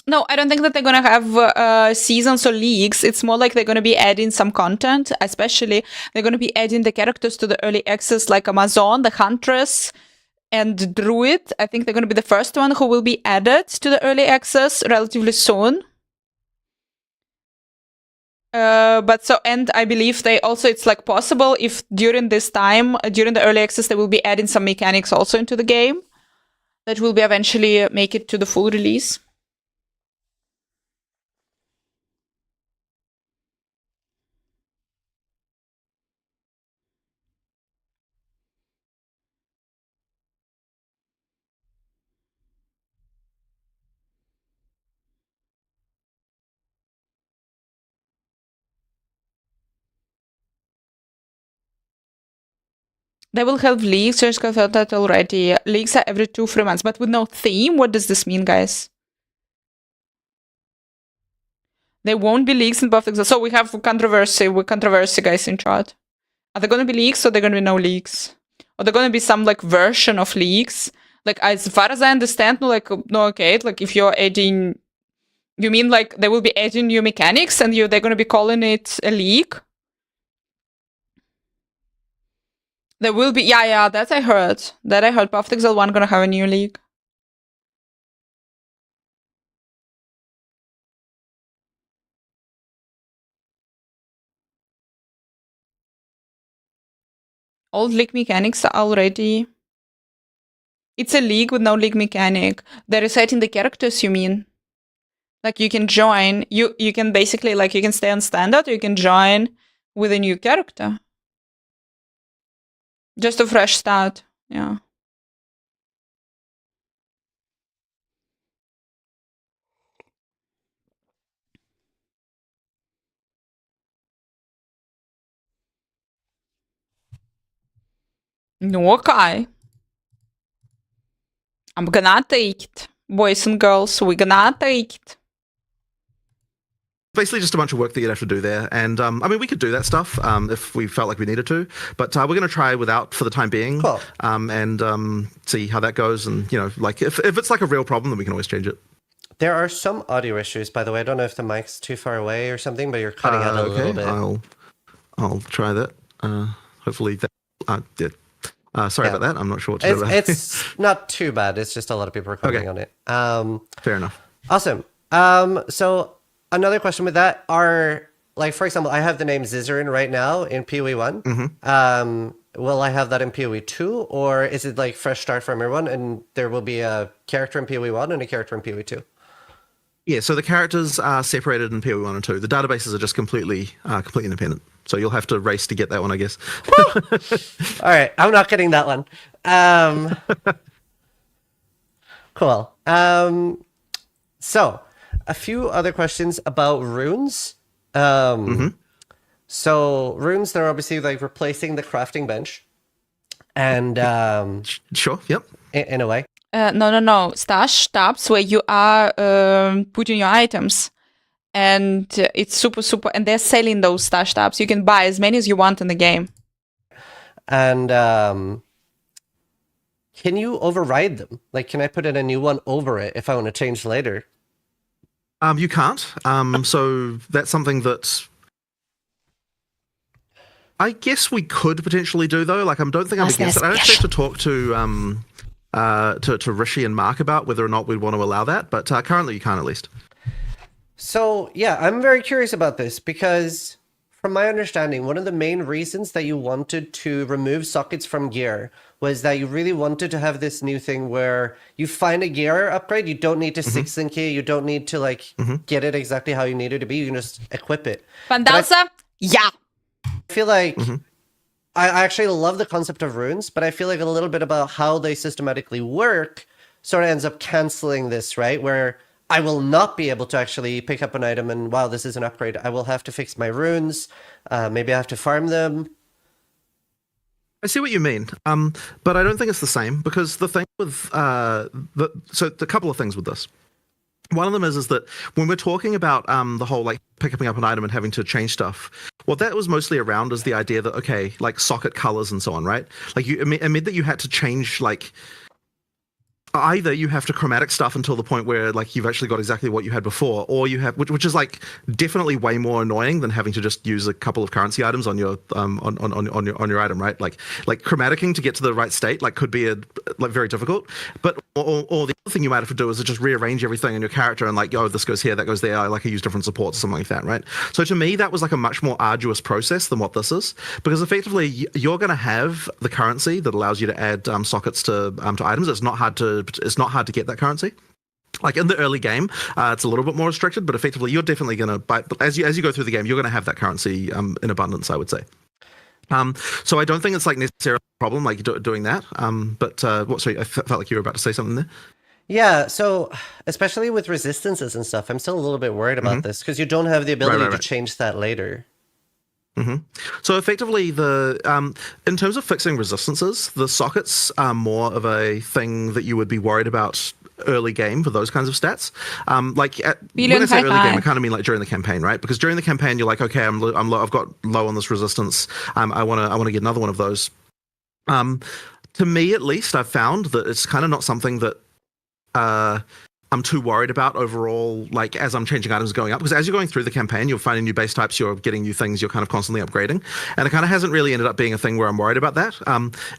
No, I don't think that they're gonna have seasons or leagues. It's more like they're gonna be adding some content. Especially, they're gonna be adding the characters to the early access, like Amazon, the Huntress, and Druid. I think they're gonna be the first one who will be added to the early access relatively soon. And I believe it's like possible if during this time, during the early access, they will be adding some mechanics also into the game that will be eventually make it to the full release. They will have leagues, just got that already. Leagues are every 2-3 months, but with no theme. What does this mean, guys? There won't be leagues in Path of Exile. So we have controversy with controversy, guys, in chat. Are there gonna be leagues or are there gonna be no leagues? Or there gonna be some like version of leagues? Like as far as I understand, okay, like if you're adding, you mean like they will be adding new mechanics and they're gonna be calling it a league? There will be, yeah, that I heard. Path of Exile 1 gonna have a new league. Old league mechanics are already... It's a league with no league mechanic. They're resetting the characters, you mean? Like you can join, you can basically, like you can stay on standard, or you can join with a new character. Just a fresh start, yeah. No, okay. I'm gonna take it. Boys and girls, we're gonna take it. Basically just a bunch of work that you'd have to do there. And I mean, we could do that stuff if we felt like we needed to, but we're going to try without for the time being. Cool. And see how that goes. And, you know, like if it's like a real problem, then we can always change it. There are some audio issues, by the way. I don't know if the mic's too far away or something, but you're cutting out a little bit. I'll try that. Hopefully that, yeah. Sorry about that. I'm not sure what to do about it. It's not too bad. It's just a lot of people are commenting on it. Fair enough. Awesome. So another question with that are, like, for example, I have the name Zizarin right now in PoE 1. Mm-hmm. Will I have that in PoE 2, or is it like fresh start from everyone and there will be a character in PoE 1 and a character in PoE 2? Yeah, so the characters are separated in PoE 1 and 2. The databases are just completely independent. So you'll have to race to get that one, I guess. All right, I'm not getting that one. Cool. So, a few other questions about runes. So, runes, they're obviously like replacing the crafting bench. And... Sure, yep. In a way. No. Stash tabs where you are putting your items. And it's super, and they're selling those stash tabs. You can buy as many as you want in the game. And can you override them? Like, can I put in a new one over it if I want to change later? You can't. So that's something that I guess we could potentially do, though. Like, I don't think I'm against it. I actually have to talk to Rishi and Mark about whether or not we'd want to allow that. But currently, you can't, at least. So, yeah, I'm very curious about this because from my understanding, one of the main reasons that you wanted to remove sockets from gear was that you really wanted to have this new thing where you find a gear upgrade, you don't need to 6-link it, you don't need to, like, get it exactly how you need it to be, you can just equip it. Vandalsa? Yeah. I feel like I actually love the concept of runes, but I feel like a little bit about how they systematically work sort of ends up canceling this, right? Where I will not be able to actually pick up an item and, wow, this is an upgrade. I will have to fix my runes. Maybe I have to farm them. I see what you mean, but I don't think it's the same because the thing with so a couple of things with this. One of them is that when we're talking about the whole like picking up an item and having to change stuff, what that was mostly around is the idea that okay, like socket colors and so on, right? Like it meant that you had to change like. Either you have to chromatic stuff until the point where like you've actually got exactly what you had before, or you have which is like definitely way more annoying than having to just use a couple of currency items on your on your item, right? Like chromaticking to get to the right state like could be like very difficult. But or the other thing you might have to do is to just rearrange everything in your character and like, oh, this goes here, that goes there. I use different supports or something like that, right? So to me, that was like a much more arduous process than what this is, because effectively you're going to have the currency that allows you to add sockets to items. It's not hard to get that currency. Like in the early game, it's a little bit more restricted, but effectively you're definitely going to, as you go through the game, you're going to have that currency in abundance, I would say. So I don't think it's like necessarily a problem like doing that. But sorry, I felt like you were about to say something there. Yeah, so especially with resistances and stuff, I'm still a little bit worried about this because you don't have the ability to change that later. So effectively, in terms of fixing resistances, the sockets are more of a thing that you would be worried about early game for those kinds of stats. When I say early game, I kind of mean like during the campaign, right? Because during the campaign, you're like, okay, I've got low on this resistance. I want to get another one of those. To me, at least, I've found that it's kind of not something that I'm too worried about overall, like as I'm changing items going up, because as you're going through the campaign, you're finding new base types, you're getting new things, you're kind of constantly upgrading, and it kind of hasn't really ended up being a thing where I'm worried about that.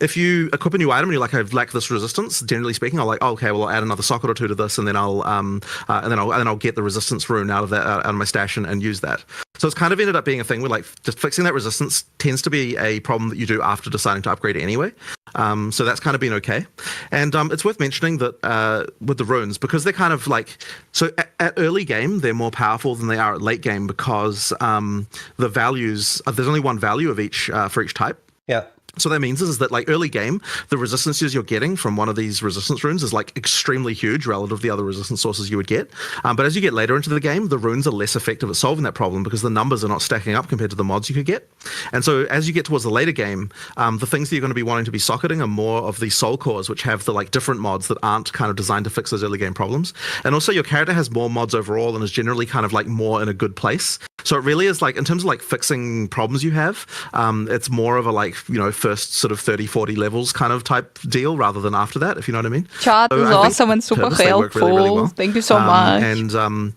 If you equip a new item and you're like, I lack this resistance, generally speaking, I'll like, oh, okay, well, I'll add another socket or two to this, and then I'll get the resistance rune out of my stash and use that. So it's kind of ended up being a thing where like just fixing that resistance tends to be a problem that you do after deciding to upgrade anyway. So that's kind of been okay. And it's worth mentioning that with the runes, because they're kind of like, so at early game, they're more powerful than they are at late game because the values, there's only one value of each for each type. Yeah. So that means is that like early game, the resistances you're getting from one of these resistance runes is like extremely huge relative to the other resistance sources you would get. But as you get later into the game, the runes are less effective at solving that problem because the numbers are not stacking up compared to the mods you could get. And so as you get towards the later game, the things that you're going to be wanting to be socketing are more of the soul cores, which have the like different mods that aren't kind of designed to fix those early game problems. And also your character has more mods overall and is generally kind of like more in a good place. So it really is like, in terms of like fixing problems you have, it's more of a like, you know, first sort of 30, 40 levels kind of type deal rather than after that, if you know what I mean. Chat is awesome and super helpful. Really well. Thank you so much. And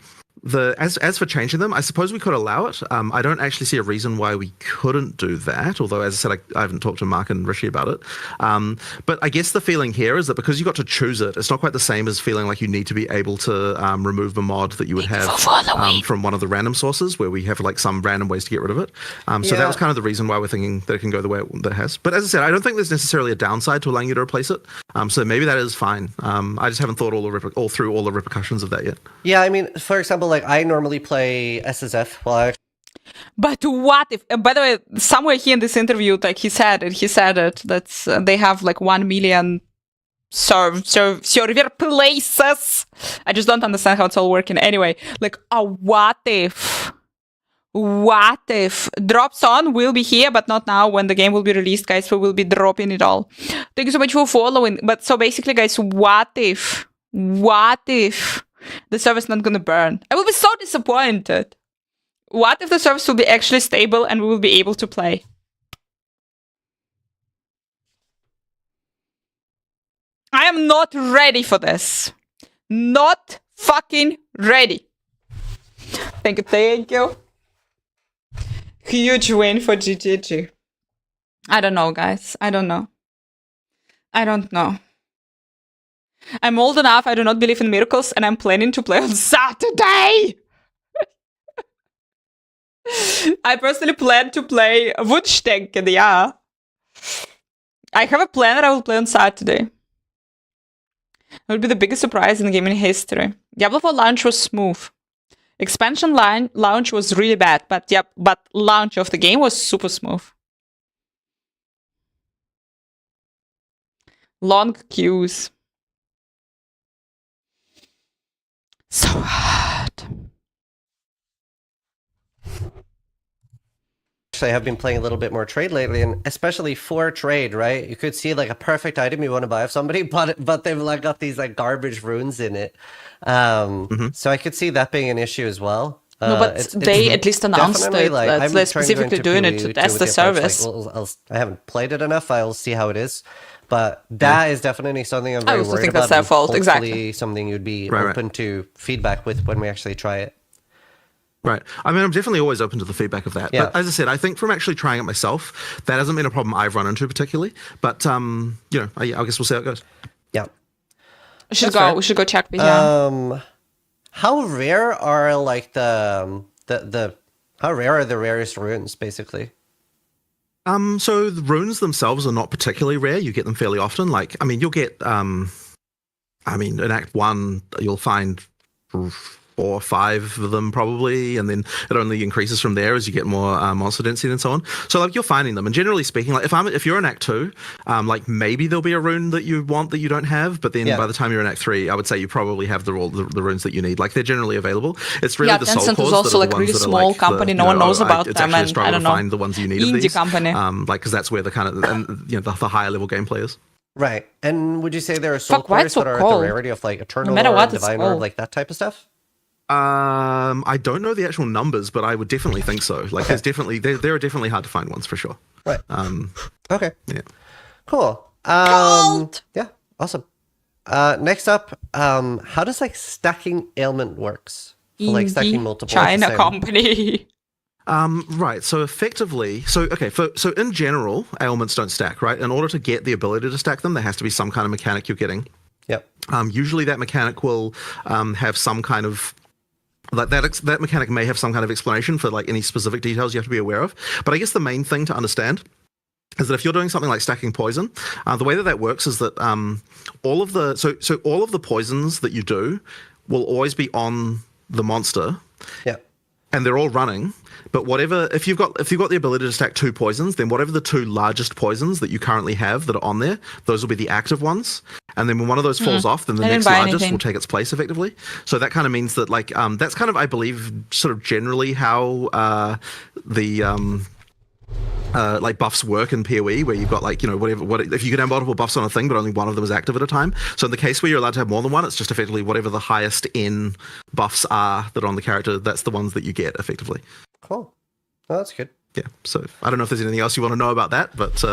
as for changing them, I suppose we could allow it. I don't actually see a reason why we couldn't do that, although as I said, I haven't talked to Mark and Rishi about it. But I guess the feeling here is that because you got to choose it, it's not quite the same as feeling like you need to be able to remove a mod that you would have from one of the random sources where we have like some random ways to get rid of it. So that was kind of the reason why we're thinking that it can go the way that it has. But as I said, I don't think there's necessarily a downside to allowing you to replace it. So maybe that is fine. I just haven't thought all through all the repercussions of that yet. Yeah, I mean, for example, like I normally play SSF while But what if, by the way, somewhere here in this interview, like he said it, that's, they have like 1 million server places. I just don't understand how it's all working. Anyway, like, what if drops on will be here, but not now when the game will be released, guys, we will be dropping it all. Thank you so much for following. But so basically, guys, what if the server's not gonna burn? I will be so disappointed. What if the servers will be actually stable and we will be able to play? I am not ready for this. Not fucking ready. Thank you. Huge win for GGG. I don't know, guys. I don't know. I'm old enough, I do not believe in miracles, and I'm planning to play on Saturday! I personally plan to play Wunschdenken, yeah. I have a plan that I will play on Saturday. It will be the biggest surprise in the gaming history. Diablo 4 launch was smooth. Expansion launch was really bad, but launch of the game was super smooth. Long queues. So hard. Actually, I have been playing a little bit more trade lately, and especially for trade, right? You could see like a perfect item you want to buy of somebody, but they've like got these like garbage runes in it. So I could see that being an issue as well. No, but they at least announced definitely, it. like, That I'm they're trying to go specifically into doing it PoE to test the the approach, service. I haven't played it enough. I'll see how it is. But that is definitely something I'm very also worried think about. that's their and fault, exactly. hopefully something you'd be Right, open to feedback with when we actually try it. Right. I mean, I'm definitely always open to the feedback of that. Yeah. But as I said, I think from actually trying it myself, that hasn't been a problem I've run into particularly. But, you know, I guess we'll see how it goes. Yeah. We should That's go. fair. We should go check. Yeah. How rare are like the how rare are the rarest runes basically? So the runes themselves are not particularly rare. You get them fairly often. Like, I mean, you'll get, I mean, in Act 1, you'll find 4 or 5 of them probably, and then it only increases from there as you get more monster density and so on. So like you're finding them, and generally speaking, like if you're in Act 2, like maybe there'll be a rune that you want that you don't have, but then by the time you're in Act 3, I would say you probably have the runes that you need. Like they're generally available. It's really the soul Tencent cores is also that are like the really ones that are small like company. the, No you one know, knows about it's them, actually a and struggle I don't to know. find the ones you need of Indie these. company. Like because that's where the kind of and you know the higher level gameplay is. Right. And would you say there are soul Fuck, why cores it's so that are at the cold? rarity of like Eternal No matter Orb, what, it's Divine Orb, cold. like that type of stuff? I don't know the actual numbers, but I would definitely think so. Like, there's definitely there are definitely hard to find ones for sure. Right. Okay. Yeah. Cool. Cold! Yeah. Awesome. Next up, how does like stacking ailment works? So, like stacking Indie multiple. China company. Right. So effectively, so in general, ailments don't stack, right? In order to get the ability to stack them, there has to be some kind of mechanic you're getting. Yep. Usually that mechanic will have some kind of like that mechanic may have some kind of explanation for like any specific details you have to be aware of. But I guess the main thing to understand is that if you're doing something like stacking poison, the way that works is that all of the poisons that you do will always be on the monster. Yeah. And they're all running, but if you've got the ability to stack 2 poisons, then whatever the 2 largest poisons that you currently have that are on there, those will be the active ones. And then when one of those falls off, then the I didn't next buy largest anything. will take its place effectively. So that kind of means that like that's kind of I believe sort of generally how the like buffs work in PoE, where you've got like, you know, what if you can have multiple buffs on a thing, but only one of them is active at a time. So in the case where you're allowed to have more than one, it's just effectively whatever the highest N buffs are that are on the character, that's the ones that you get effectively. Cool. Oh, that's good. Yeah. So I don't know if there's anything else you want to know about that, but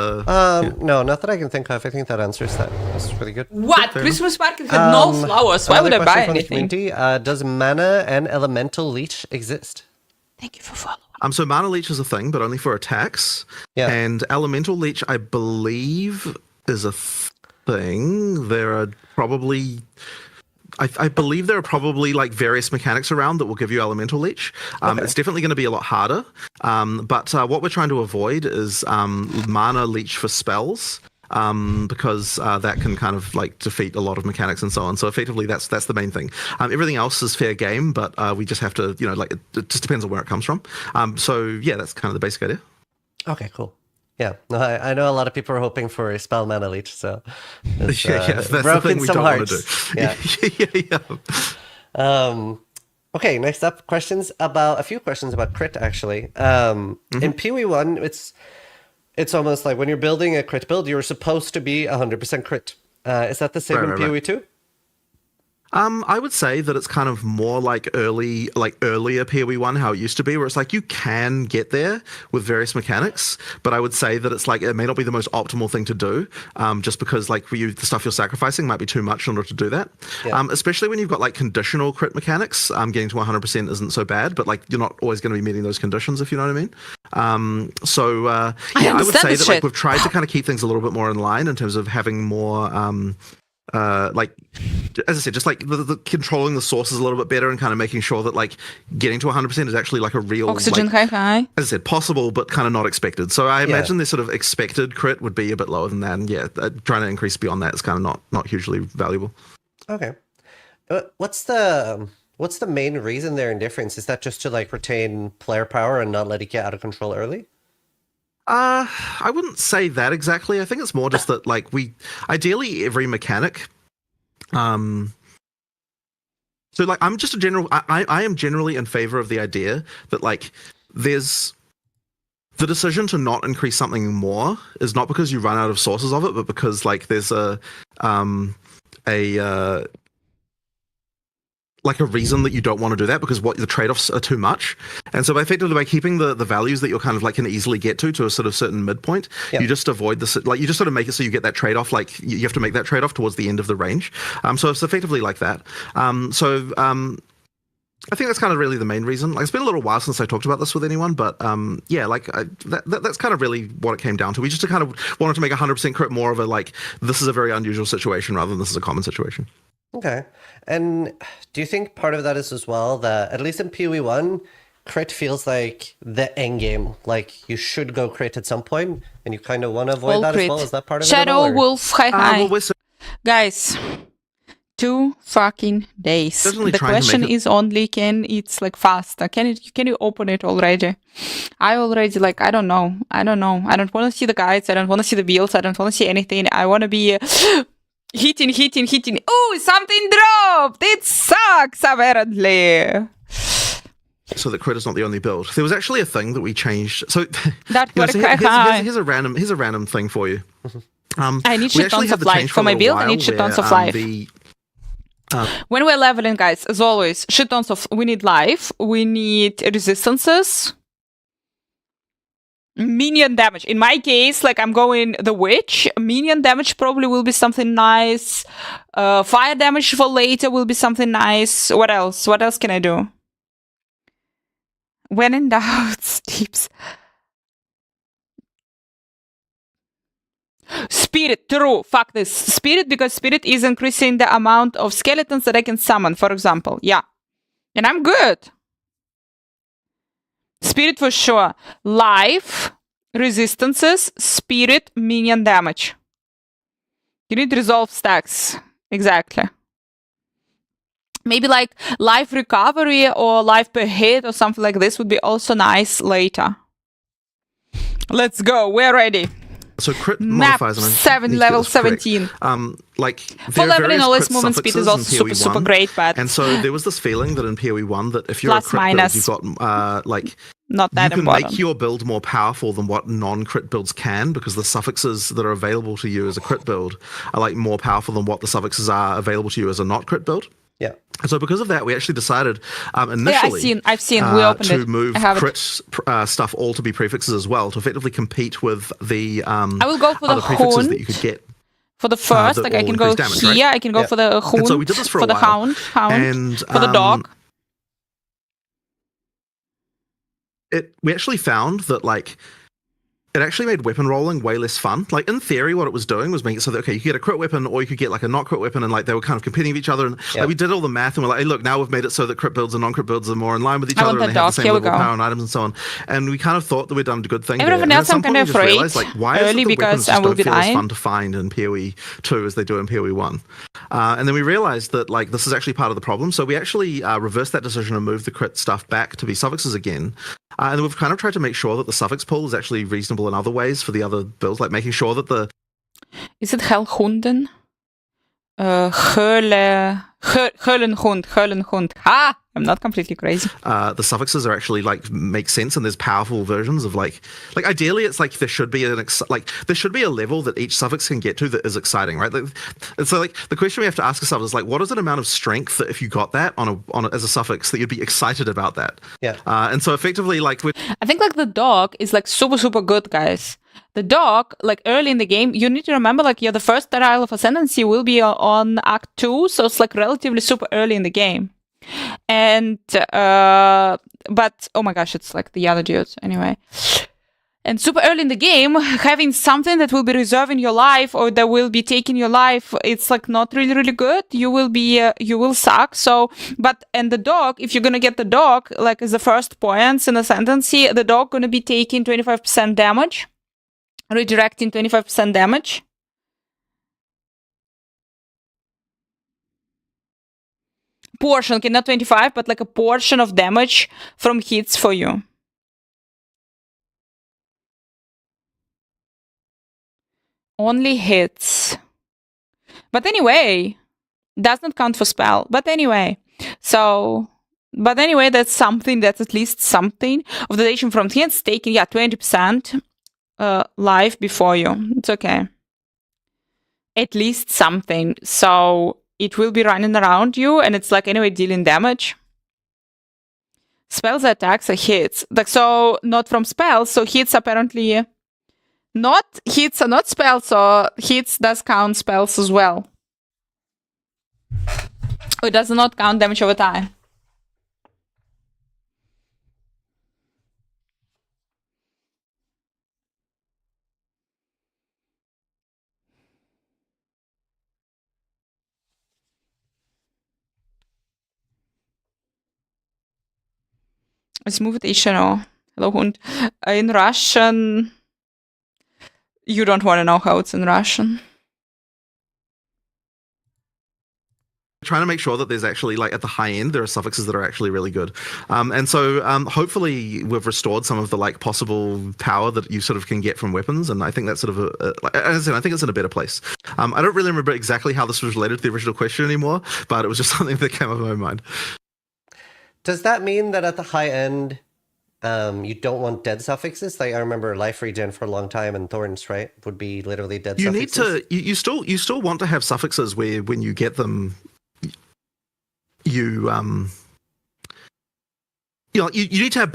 No, not that I can think of. I think that answers that. That's pretty good. What? Christmas market had no flowers. Why would I Another buy question from the anything? community, does mana and elemental leach exist? Thank you for following. so mana leech is a thing, but only for attacks. Yeah. And elemental leech, I believe, is a thing. There are probably I believe there are probably like various mechanics around that will give you elemental leech. It's definitely going to be a lot harder. But what we're trying to avoid is mana leech for spells. Because that can kind of like defeat a lot of mechanics and so on. So effectively, that's the main thing. Everything else is fair game, but we just have to, you know, like it just depends on where it comes from. So yeah, that's kind of the basic idea. Okay, cool. Yeah, no, I know a lot of people are hoping for a spell mana leech, so it's, that's the broken thing we some don't want to hearts. do. Yeah. Okay, next up, a few questions about crit actually. In PoE 1, it's almost like when you're building a crit build, you're supposed to be 100% crit. Is that the same in PoE 2? I would say that it's kind of more like earlier PoE 1, how it used to be, where it's like you can get there with various mechanics, but I would say that it's like it may not be the most optimal thing to do, just because like for you, the stuff you're sacrificing might be too much in order to do that. Yeah. Especially when you've got like conditional crit mechanics, getting to 100% isn't so bad, but like you're not always going to be meeting those conditions, if you know what I mean. I would say that like we've tried to kind of keep things a little bit more in line in terms of having more like as I said, just like the controlling the sources a little bit better and kind of making sure that like getting to 100% is actually like a real Oxygen like, high. as I said, possible but kind of not expected. So I imagine this sort of expected crit would be a bit lower than that, and trying to increase beyond that is kind of not hugely valuable. Okay. What's the main reason they're indifference? Is that just to like retain player power and not let it get out of control early? I wouldn't say that exactly. I think it's more just that like ideally every mechanic So like I'm just a general. I am generally in favor of the idea that like there's the decision to not increase something more is not because you run out of sources of it, but because like there's a like a reason that you don't want to do that because what the trade-offs are too much. And so effectively by keeping the values that you're kind of like can easily get to a sort of certain midpoint, you just avoid this, like you just sort of make it so you get that trade-off, like you have to make that trade-off towards the end of the range. So it's effectively like that. I think that's kind of really the main reason. Like, it's been a little while since I talked about this with anyone, but yeah, like that's kind of really what it came down to. We just kind of wanted to make 100% crit more of a like, this is a very unusual situation rather than this is a common situation. Okay. And do you think part of that is as well that, at least in PoE 1, crit feels like the end game? Like, you should go crit at some point, and you kind of want to avoid that as well? Is that part of it? Shadow Wolf, hi. Well, Guys, 2 fucking days. The question is only, it's like faster. Can you open it already? I already like, I don't know. I don't want to see the guides. I don't want to see the builds. I don't want to see anything. I want to be hitting. Oh, something dropped. It sucks apparently. So that crit is not the only build. There was actually a thing that we changed. So that here's a random thing for you. I need shit tons of life for my build. I need shit tons of life. When we're leveling, guys, as always, shit tons of. We need life. We need resistances. Minion damage. In my case, like I'm going the witch. Minion damage probably will be something nice. Fire damage for later will be something nice. What else? What else can I do? When in doubt, tips. Spirit, true. Fuck this. Spirit, because spirit is increasing the amount of skeletons that I can summon, for example. Yeah. And I'm good. Spirit for sure. Life, resistances, spirit, minion damage. You need resolve stacks. Exactly. Maybe like life recovery or life per hit or something like this would be also nice later. Let's go. We're ready. So crit Map modifiers 7, level 17. Like for leveling, always movement speed is also super great, but and so there was this feeling that in PoE 1 that if you're plus, a crit minus. build, you've got like not that you can important. make your build more powerful than what non-crit builds can, because the suffixes that are available to you as a crit build are like more powerful than what the suffixes are available to you as a not crit build. Yeah. And so because of that, we actually decided initially I've seen. We opened to it. move crit stuff all to be prefixes as well, to effectively compete with the I will go for the prefixes that you could get. For the first, like I can go damage, here, right? I can go for the hound, and so we did this for the hound, and for the dog. We actually found that like it actually made weapon rolling way less fun. Like in theory, what it was doing was making it so that, okay, you could get a crit weapon or you could get like a not crit weapon, and like they were kind of competing with each other. And like we did all the math and we're like, hey, look, now we've made it so that crit builds and non-crit builds are more in line with each other and they have the same level of power and items and so on. And we kind of thought that we'd done a good thing. Everyone else, I'm kind of afraid. Realized, like, why early is it that because weapons I will just be don't feel as dying. fun to find in PoE 2 as they do in PoE 1. And then we realized that like this is actually part of the problem. So we actually reversed that decision and moved the crit stuff back to be suffixes again. And we've kind of tried to make sure that the suffix pool is actually reasonable in other ways for the other builds, like making sure that the... Is it Hellhunden? Höllenhund. Ha! I'm not completely crazy. The suffixes are actually like make sense, and there's powerful versions of like ideally it's like there should be there should be a level that each suffix can get to that is exciting, right? And so like the question we have to ask ourselves is like, what is an amount of strength that if you got that on a as a suffix that you'd be excited about that? Yeah. And so effectively like I think like the dog is like super good, guys. The dog, like early in the game, you need to remember like the first trial of Ascendancy will be on Act 2, so it's like relatively super early in the game. And but oh my gosh, it's like the other dudes anyway. And super early in the game, having something that will be reserving your life or that will be taking your life, it's like not really good. You will suck. So, and the dog, if you're gonna get the dog like as the first points in Ascendancy, the dog gonna be taking 25% damage, redirecting 25% damage. Portion, okay, not 25, but like a portion of damage from hits for you. Only hits. But anyway, does not count for spell. But anyway, So, but anyway, that's something. That's at least something. Of the nation from here, it's taking 20% life before you. It's okay. At least something. So it will be running around you, and it's like anyway dealing damage. Spells, attacks, or hits. Like, so not from spells. So hits apparently not hits are not spells. So hits does count spells as well. It does not count damage over time. Let's move it HNO. Hello, Hund. In Russian, you don't want to know how it's in Russian. Trying to make sure that there's actually, like, at the high end, there are suffixes that are actually really good. And so hopefully we've restored some of the, like, possible power that you sort of can get from weapons. And I think that's sort of, like I said, I think it's in a better place. I don't really remember exactly how this was related to the original question anymore, but it was just something that came up in my mind. Does that mean that at the high end, you don't want dead suffixes? Like, I remember life regen for a long time and thorns, right? Would be literally dead You suffixes. need to, you still want to have suffixes where when you get them, you need to have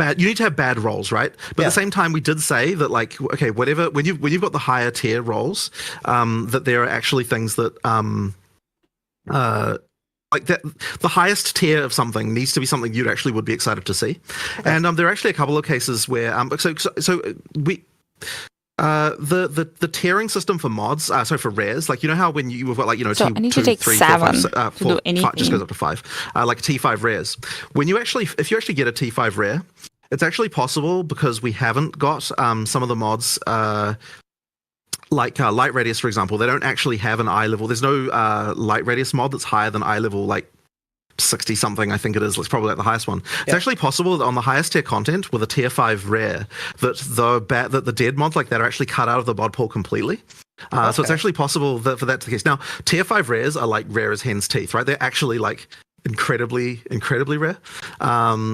bad rolls, right? But at the same time, we did say that, like, okay, whatever, when you've got the higher tier rolls, that there are actually things that like that, the highest tier of something needs to be something you actually would be excited to see. Okay. And there are actually a couple of cases where we the tiering system for mods, for rares, like, you know how when you've got, like, you know, so I need to take 7 to do anything. 5, just goes up to 5, like T5 rares. When you actually, if you actually get a T5 rare, it's actually possible, because we haven't got some of the mods, like light radius, for example. They don't actually have an eye level. There's no light radius mod that's higher than eye level, like 60 something, I think it is. It's probably like the highest one. It's actually possible that on the highest tier content with a tier 5 rare, that the dead mods like that are actually cut out of the mod pool completely. So it's actually possible that for that to be the case. Now, tier 5 rares are like rare as hen's teeth, right? They're actually like incredibly rare.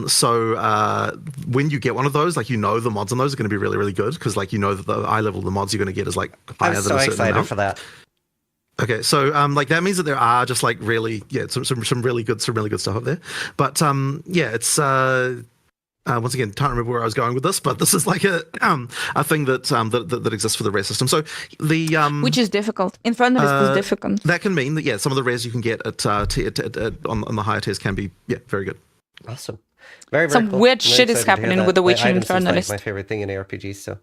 So when you get one of those, like, you know, the mods on those are going to be really, really good, because, like, you know that the eye level of the mods you're going to get is, like, higher than a certain amount. I'm so excited for that. Okay, so like that means that there are just, like, really, some really good stuff up there. But it's once again, can't remember where I was going with this, but this is like a thing that exists for the rare system. So the which is difficult. Infernalist is difficult. That can mean that some of the rares you can get at on the higher tiers can be very good. Awesome. Very some cool. weird shit is happening with the Witch and Infernalist. Is, like, my favorite thing in ARPGs, so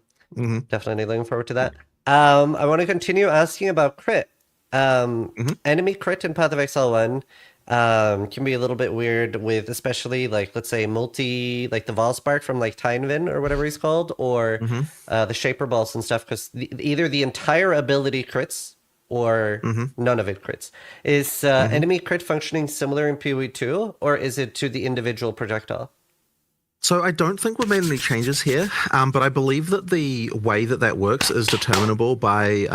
definitely looking forward to that. I want to continue asking about crit. Enemy crit in Path of Exile 1 can be a little bit weird with, especially, like, let's say multi, like the Valspark from, like, Tynvin or whatever he's called, or the Shaper Balls and stuff, because either the entire ability crits or none of it crits. Is enemy crit functioning similar in PoE 2, or is it to the individual projectile? So I don't think we've made any changes here, but I believe that the way that works is determinable by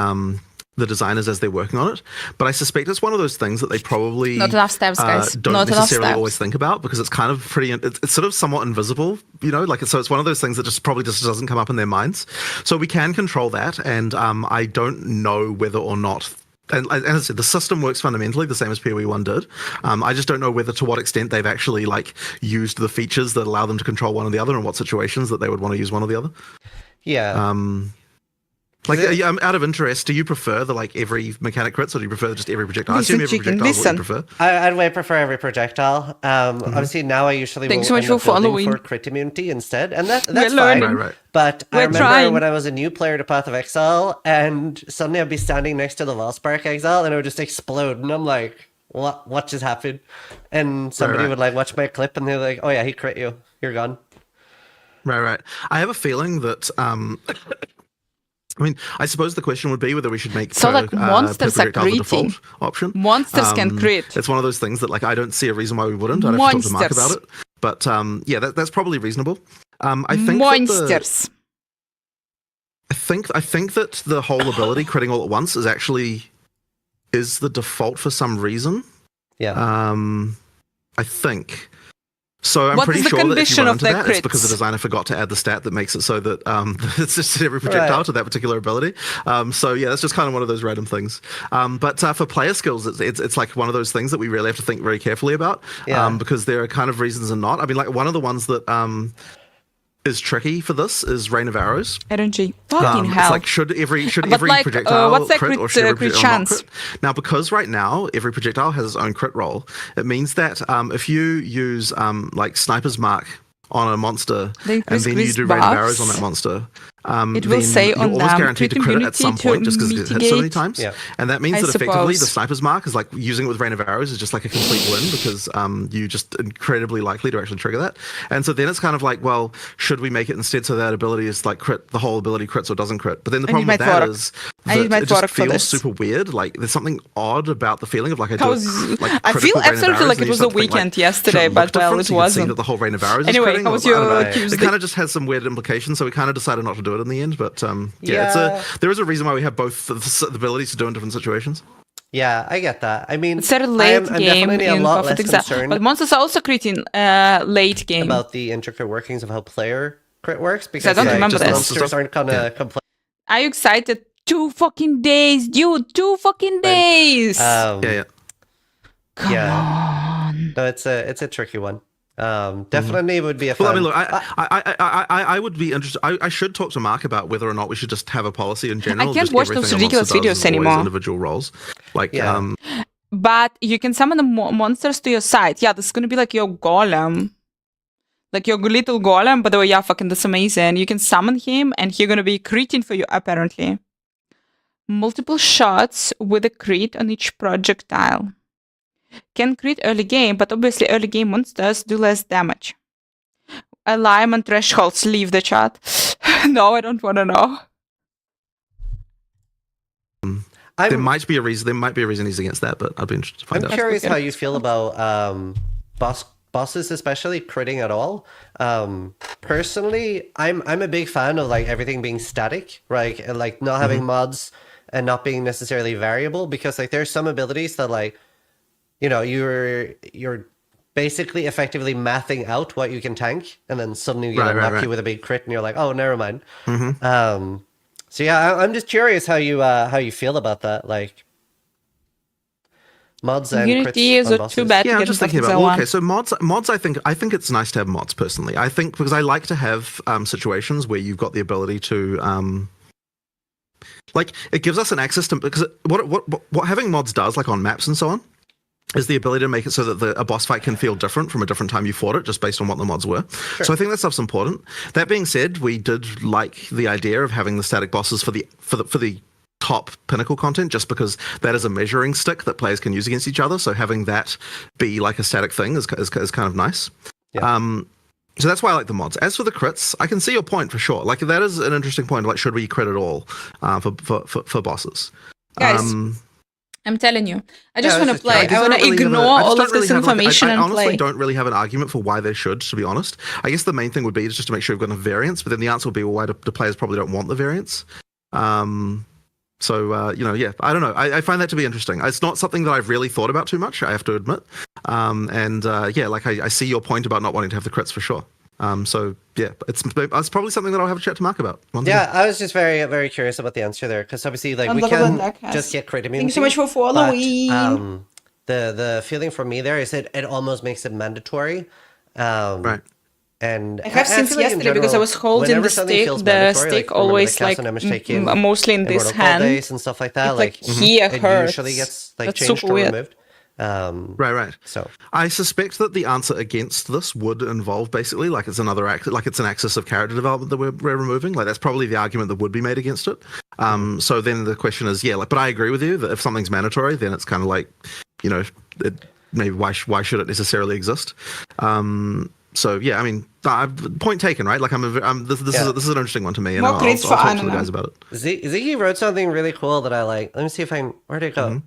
the designers as they're working on it. But I suspect it's one of those things that they probably not enough steps, guys. Don't not necessarily always think about, because it's kind of pretty, it's sort of somewhat invisible, you know, like, so it's one of those things that just doesn't come up in their minds. So we can control that, and I don't know whether or not, and as I said, the system works fundamentally the same as PoE 1 did. I just don't know whether, to what extent they've actually, like, used the features that allow them to control one or the other, and what situations that they would want to use one or the other. Yeah. Like, out of interest, do you prefer the, like, every mechanic crits, or do you prefer just every projectile? I assume every projectile is what you prefer. I'd way prefer every projectile. Obviously, now I usually will so end up building for crit immunity instead, and that's fine. Right. But I remember when I was a new player to Path of Exile, and suddenly I'd be standing next to the Valspark Exile, and it would just explode, and I'm like, what just happened? And somebody would, like, watch my clip, and they're like, oh yeah, he crit you. You're gone. Right. I have a feeling that I mean, I suppose the question would be whether we should make like monsters are the default option. Monsters can crit. It's one of those things that, like, I don't see a reason why we wouldn't. I'd have to talk to Mark about it. But that's probably reasonable. I think monsters. I think that the whole ability critting all at once is the default for some reason. Yeah. I think. So I'm What pretty is the sure that if you condition run of into the that, it's because the crits? designer forgot to add the stat that makes it so that it's just every projectile Right. to that particular ability. So yeah, that's just kind of one of those random things. But for player skills, it's like one of those things that we really have to think very carefully about. Yeah. Because there are kind of reasons and not. I mean, like one of the ones that is tricky for this is Rain of Arrows. RNG. Fucking It's hell. like should every But like, projectile what's that crit or crit, should every crit projectile not chance? crit? Now, because right now every projectile has its own crit roll, it means that if you use like Sniper's Mark on a monster They and then you increase do Rain of Arrows on buffs. that monster, It will then say you're on almost them, guaranteed to crit crit it at some immunity point to just because it hits so many mitigate. times. Yeah. And that means I that effectively the suppose. Sniper's Mark is like using it with Rain of Arrows is just like a complete win because you just incredibly likely to actually trigger that. And so then it's kind of like, well, should we make it instead so that ability is like crit, the whole ability crits or doesn't crit? But then the I need problem with my that Tvork. is I need that my it just Tvork for feels this. super weird. Like there's something odd about the feeling of like I do Cause it, like I feel critical Rain of absolutely Arrows, like and it you was start a to think, like, weekend yesterday, should it look but well, different? it So you can see wasn't. that the whole Rain of Arrows Anyway, is critting. how was I don't your know. Tuesday? It kind of just has some weird implications, so we kind of decided not to do it in the end. But Yeah. there is a reason why we have both the abilities to do in different situations. Yeah, I get that. I mean, It's a I late am, I'm game definitely a in lot Perfect less Example. concerned But monsters are also critting late game. about the intricate workings of how player crit works because I don't like, remember just this. monsters aren't gonna complain. Are you excited? 2 fucking days, dude! 2 fucking days! Yeah. Come yeah. on. No, it's a tricky one. Definitely would be a fun. Well, I mean, look, I would be interested. I should talk to Mark about whether or not we should just have a policy in general. can't just watch those everything a ridiculous monster does videos is always anymore. Individual roles, like Yeah. But you can summon the monsters to your side. Yeah, this is gonna be like your golem. Like your little golem, by the way, yeah, fucking that's amazing. You can summon him and he's gonna be critting for you, apparently. Multiple shots with a crit on each projectile. Can crit early game, but obviously early game monsters do less damage. Alignment thresholds, leave the chat. No, I don't wanna know. there might be a reason. There might be a reason he's against that, but I'd be interested to find I'm out. curious how you feel about bosses, especially critting at all. Personally, I'm a big fan of like everything being static, right? And like not having mods and not being necessarily variable, because like there's some abilities that like, you know, you're basically effectively mathing out what you can tank, and then suddenly you get unlucky with a big crit, and you're like, oh, never mind. So yeah, I'm just curious how you feel about that, like mods and Unity crits is on not bosses. too bad. Yeah, to I'm get just in thinking Perfect about. Well, Example okay, so mods. I think it's nice to have mods personally. I think because I like to have situations where you've got the ability to like it gives us an access to, because what having mods does, like on maps and so on, is the ability to make it so that a boss fight can feel different from a different time you fought it, just based on what the mods were. Sure. So I think that stuff's important. That being said, we did like the idea of having the static bosses for the top pinnacle content, just because that is a measuring stick that players can use against each other. So having that be like a static thing is kind of nice. Yeah. So that's why I like the mods. As for the crits, I can see your point for sure. Like that is an interesting point. Like, should we crit at all for bosses? Guys, I'm telling you. I just Yeah, want it's to just- play. I want to really ignore all of this information I and honestly play. don't really have an argument for why they should, to be honest. I guess the main thing would be just to make sure you've got enough variance, but then the answer would be, well, why do the players probably don't want the variance? Yeah, I don't know. I find that to be interesting. It's not something that I've really thought about too much, I have to admit. I see your point about not wanting to have the crits for sure. It's probably something that I'll have a chat to Mark about. Yeah, I was just very, very curious about the answer there, because obviously, like, we Unlovable can Black House. just get crit immunity. Thank you so much for following. But, the feeling for me there is it almost makes it mandatory. Right. And I have since feel like in yesterday because I general, was holding whenever the something stick. feels The mandatory, stick like, remember always the like cast and image taken mostly in in this Mortal Kombat hand. days and stuff like that. It's like Like here it hurts. usually gets like That's changed super or weird. removed. Right. So I suspect that the answer against this would involve basically like it's another it's an axis of character development that we're removing. Like that's probably the argument that would be made against it. So then the question is, but I agree with you that if something's mandatory, then it's kind of like, maybe why should it necessarily exist? Point taken, right? Like this is an interesting one to me, and More I'll crits for talk to the Anna. guys about it. Ziggy wrote something really cool that I like. Let me see if where'd it go?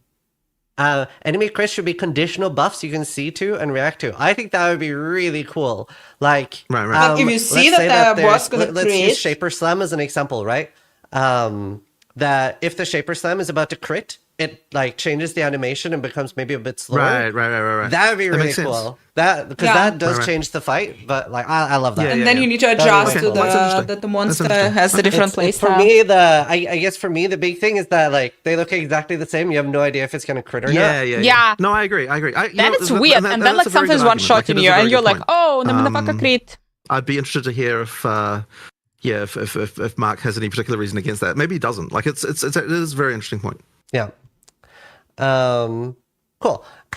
Enemy crits should be conditional buffs you can see to and react to. I think that would be really cool. Like, Right. Like, if you see let's say that the there's- boss gonna let's use create- Shaper Slam as an example, right? That if the Shaper Slam is about to crit, it like changes the animation and becomes maybe a bit slower. Right. That would be really makes sense. cool. That because Yeah. that does change the fight, but like I love that. Yeah, And then you need to adjust to really cool. That's interesting. that the That's monster interesting. has the different It's- playstyle. for me, I guess for me the big thing is that like they look exactly the same. You have no idea if it's gonna crit or not. Yeah. No, I agree. Then it's weird, and then like that's a very something's good one argument. shot Like, it in is a you, very and you're good like, point. oh, the motherfucker crit. I'd be interested to hear if Mark has any particular reason against that. Maybe he doesn't. Like it is a very interesting point. Yeah. Cool.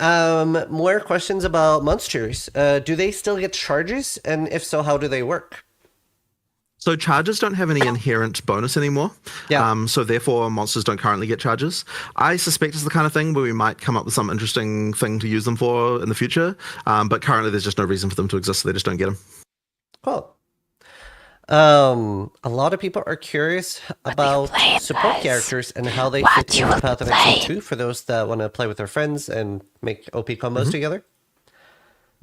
More questions about monsters. Do they still get charges? And if so, how do they work? So charges don't have any inherent bonus anymore. Yeah. So therefore, monsters don't currently get charges. I suspect it's the kind of thing where we might come up with some interesting thing to use them for in the future. But currently, there's just no reason for them to exist. So they just don't get them. Cool. A lot of people are curious about support characters and how they fit into Path of Exile 2 for those that want to play with their friends and make OP combos together.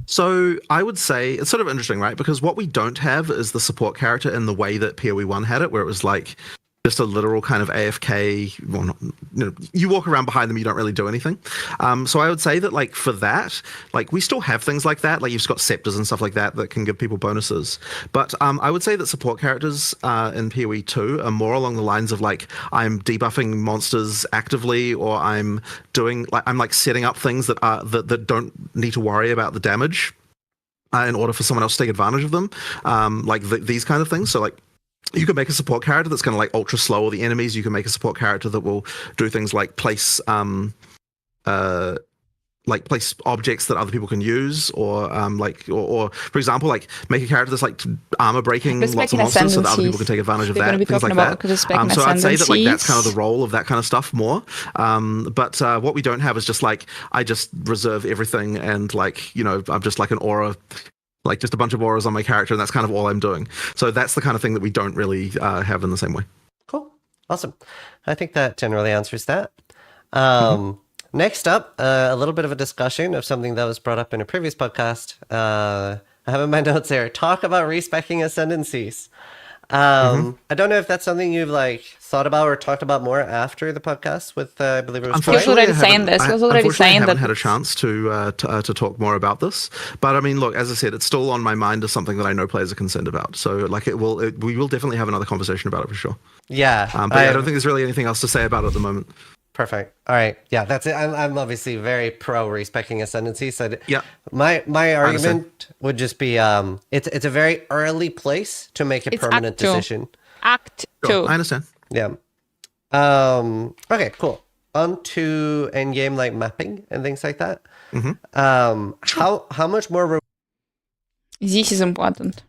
So I would say it's sort of interesting, right? Because what we don't have is the support character in the way that PoE 1 had it, where it was like just a literal kind of AFK. Well, not, you walk around behind them, you don't really do anything. So I would say that like for that, like we still have things like that. Like you've got scepters and stuff like that that can give people bonuses. But I would say that support characters in PoE 2 are more along the lines of like I'm debuffing monsters actively, or I'm doing like I'm like setting up things that are that don't need to worry about the damage in order for someone else to take advantage of them. Like these kind of things. So like, you can make a support character that's going to like ultra slow all the enemies. You can make a support character that will do things like place objects that other people can use, or or for example, like make a character that's like armor breaking Just lots of making monsters so that other Ascendancy. people can take advantage of We're gonna that. be Things talking like about that. just making So I'd say that like that's kind of the Ascendancies. role of that kind of stuff more. But what we don't have is just like I just reserve everything and like I'm just like an aura. Like just a bunch of auras on my character, and that's kind of all I'm doing. So that's the kind of thing that we don't really have in the same way. Cool. Awesome. I think that generally answers that. Next up, a little bit of a discussion of something that was brought up in a previous podcast. I have in my notes here, talk about respecking ascendancies. I don't know if that's something you've like thought about or talked about more after the podcast with, I believe it was He was Brian. already saying this. He was already Unfortunately, I saying haven't that. had a chance to talk more about this. But I mean, look, as I said, it's still on my mind as something that I know players are concerned about. So like, we will definitely have another conversation about it for sure. Yeah. But I don't think there's really anything else to say about it at the moment. Perfect. All right. Yeah, that's it. I'm obviously very pro respecting ascendancy. So Yeah. my understand. argument would just be it's a very early place to make a It's permanent Act 2. decision. Act Sure, 2. I understand. Yeah. Okay, cool. On to endgame like mapping and things like that. How much more This is important.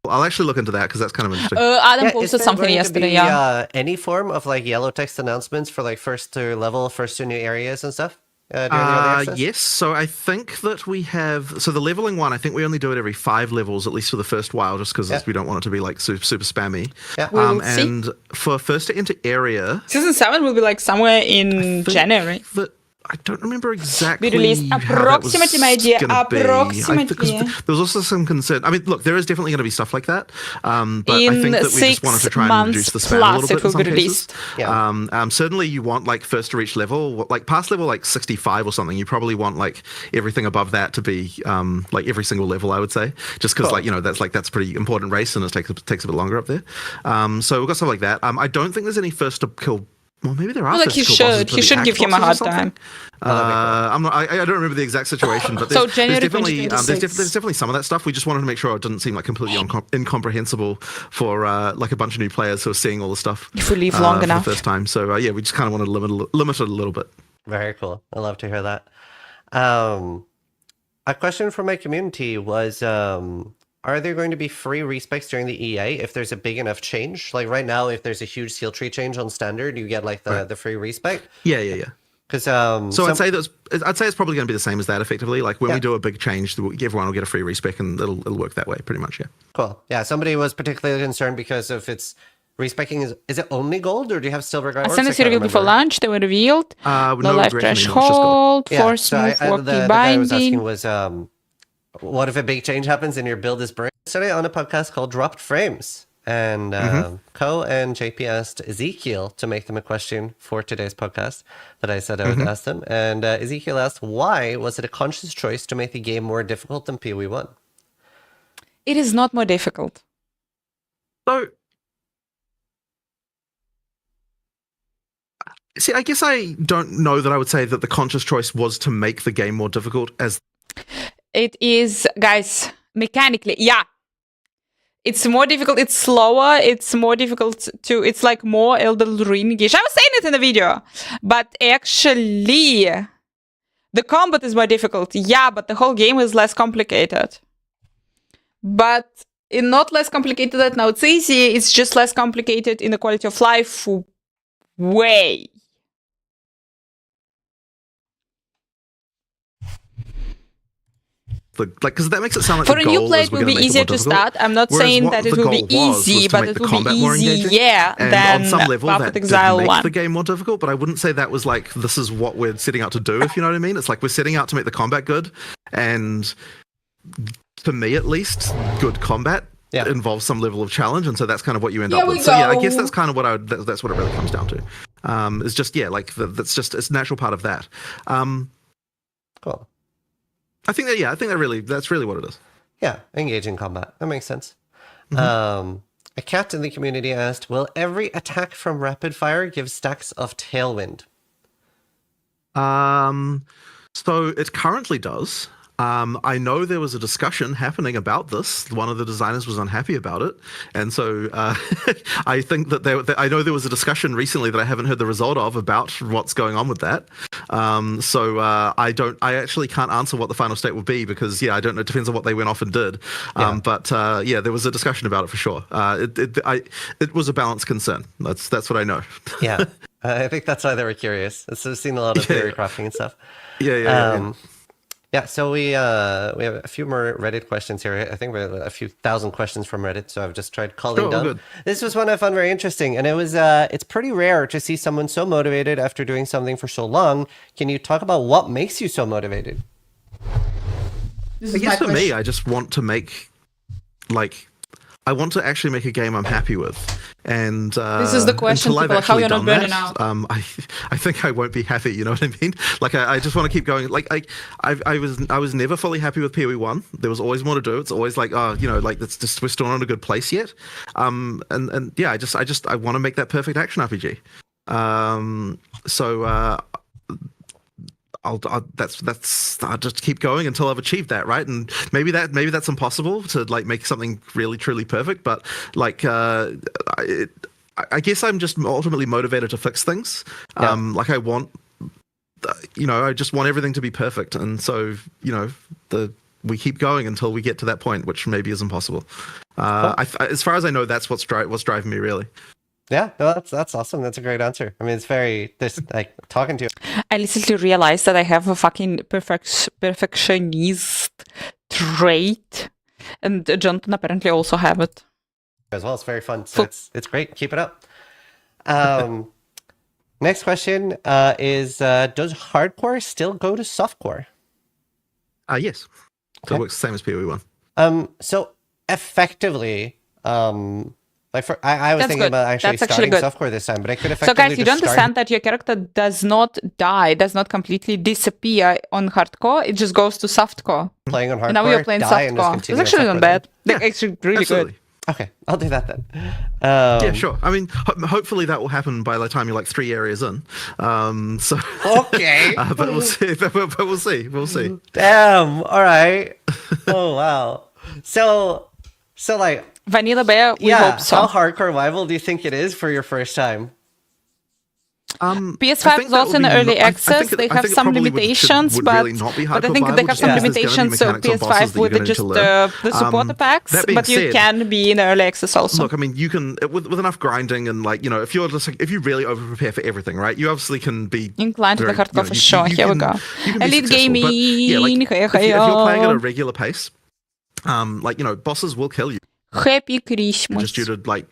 I'll actually look into that because that's kind of interesting. Adam is posted there something going to yesterday, be, yeah. any form of like yellow text announcements for like first to level, first to new areas and stuff? During the early access? Yes, so I think that we have. So the leveling one, I think we only do it every 5 levels, at least for the first while, just because we don't want it to be like super spammy. Yeah. We will see. And for first to enter area, Season 7 will be like somewhere in January. that I don't remember exactly. Be released how that was approximately, my dear, gonna be. approximately. There was also some concern. I mean, look, there is definitely going to be stuff like that. But I In think that we just wanted to try and reduce the spam a little bit in some cases. Yeah. Certainly, you want like first to reach level, like past level like 65 or something. You probably want like everything above that to be like every single level. I would say, just because that's a pretty important race and it takes a bit longer up there. So we've got stuff like that. I don't think there's any first to kill. Well, maybe there are. Like he should give him a hard time. I don't remember the exact situation, but there's, So January there's definitely 2026. there's definitely some of that stuff. We just wanted to make sure it didn't seem like completely incomprehensible for like a bunch of new players who are seeing all the stuff. If we leave long for enough. the first time. So we just kind of wanted to limit it a little bit. Very cool. I love to hear that. A question from my community was, are there going to be free respecs during the EA if there's a big enough change? Like right now, if there's a huge seal tree change on standard, you get like the free respec. Yeah. Because So I'd say it's probably going to be the same as that effectively. Like when we do a big change, everyone will get a free respec, and it'll work that way pretty much. Yeah. cool. Yeah, somebody was particularly concerned because of its respecing. Is it only gold or do you have silver guards? Ascendancy revealed before launch. They were revealed. No, The life Great Minion, it's just gold. threshold Yeah, for so smooth walking the guy I was asking binding. was, what if a big change happens and your build is burned? Yesterday on a podcast called Dropped Frames, And Ko and JP asked Ezekiel to make them a question for today's podcast that I said I would ask them. And Ezekiel asked, why was it a conscious choice to make the game more difficult than PoE1? It is not more difficult. So, see, I guess I don't know that I would say that the conscious choice was to make the game more difficult as... It is, guys, mechanically, yeah. It's more difficult, it's slower, it's more difficult to, it's like more Elden Ring-ish. I was saying it in the video, but actually, the combat is more difficult. Yeah, but the whole game is less complicated. But it's not less complicated that now it's easy, it's just less complicated in the quality of life way. Because that makes it sound like for a new player it will be easier to start. I'm not saying that it will be easy, but it will be easier than on some level Path of that Exile did make 1. the game more difficult, but I wouldn't say that was like, this is what we're setting out to do, if you know what I mean. It's like we're setting out to make the combat good, and for me at least, good combat involves some level of challenge, and so that's kind of what you end up with. So yeah, I guess that's kind of what that's what it really comes down to. It's just that's just it's a natural part of that. Cool. I think that's really what it is. Yeah, engaging combat. That makes sense. A cat in the community asked, will every attack from rapid fire give stacks of tailwind? So it currently does. I know there was a discussion happening about this. One of the designers was unhappy about it, and so I think that I know there was a discussion recently that I haven't heard the result of about what's going on with that. I actually can't answer what the final state will be because I don't know. It depends on what they went off and did. But there was a discussion about it for sure. It was a balanced concern. That's what I know. Yeah, I think that's why they were curious. So I've seen a lot of theory crafting and stuff. Yeah, so we have a few more Reddit questions here. I think we have a few thousand questions from Reddit, so I've just tried calling down. Good. This was one I found very interesting, and it was it's pretty rare to see someone so motivated after doing something for so long. Can you talk about what makes you so motivated? I guess for me, I just want to make I want to actually make a game I'm happy with, and this is the question: people, how you're not burning out. I think I won't be happy. You know what I mean? Like I just want to keep going. Like I was never fully happy with PoE1. There was always more to do. It's always like it's just we're still not in a good place yet. I want to make that perfect action RPG. I'll just keep going until I've achieved that, right? And maybe that's impossible to make something really truly perfect, but I guess I'm just ultimately motivated to fix things. I want, I just want everything to be perfect, and so we keep going until we get to that point, which maybe is impossible. As far as I know, that's what's driving me really. Yeah, no, that's awesome. That's a great answer. I mean, it's very talking to you. I recently realized that I have a fucking perfectionist trait, and Jonathan apparently also have it as well. It's very fun. So it's great. Keep it up. Next question is: does hardcore still go to softcore? Yes. So it works the same as PoE1. So effectively, I was thinking about actually starting softcore this time, but I could effectively. So guys, you don't understand that your character does not die, does not completely disappear on hardcore. It just goes to softcore. Playing on hardcore. And now you're playing softcore. It's actually not bad. They're actually really good. Okay, I'll do that then. Yeah, sure. I mean, hopefully that will happen by the time you're 3 areas in. So okay, but we'll see. But we'll see. We'll see. Damn. All right. Oh wow. So Vanilla Bear, we hope so. How hardcore rival do you think it is for your first time? PS5 is also in early access. They have some limitations, but I think they have some limitations. So PS5 with just the supporter packs, but you can be in early access also. Look, I mean, you can with enough grinding and if you really over prepare for everything, right? You obviously can be inclined to the hardcore for sure. Here we go. Elite gaming. If you're playing at a regular pace, bosses will kill you. Happy Christmas. just due to like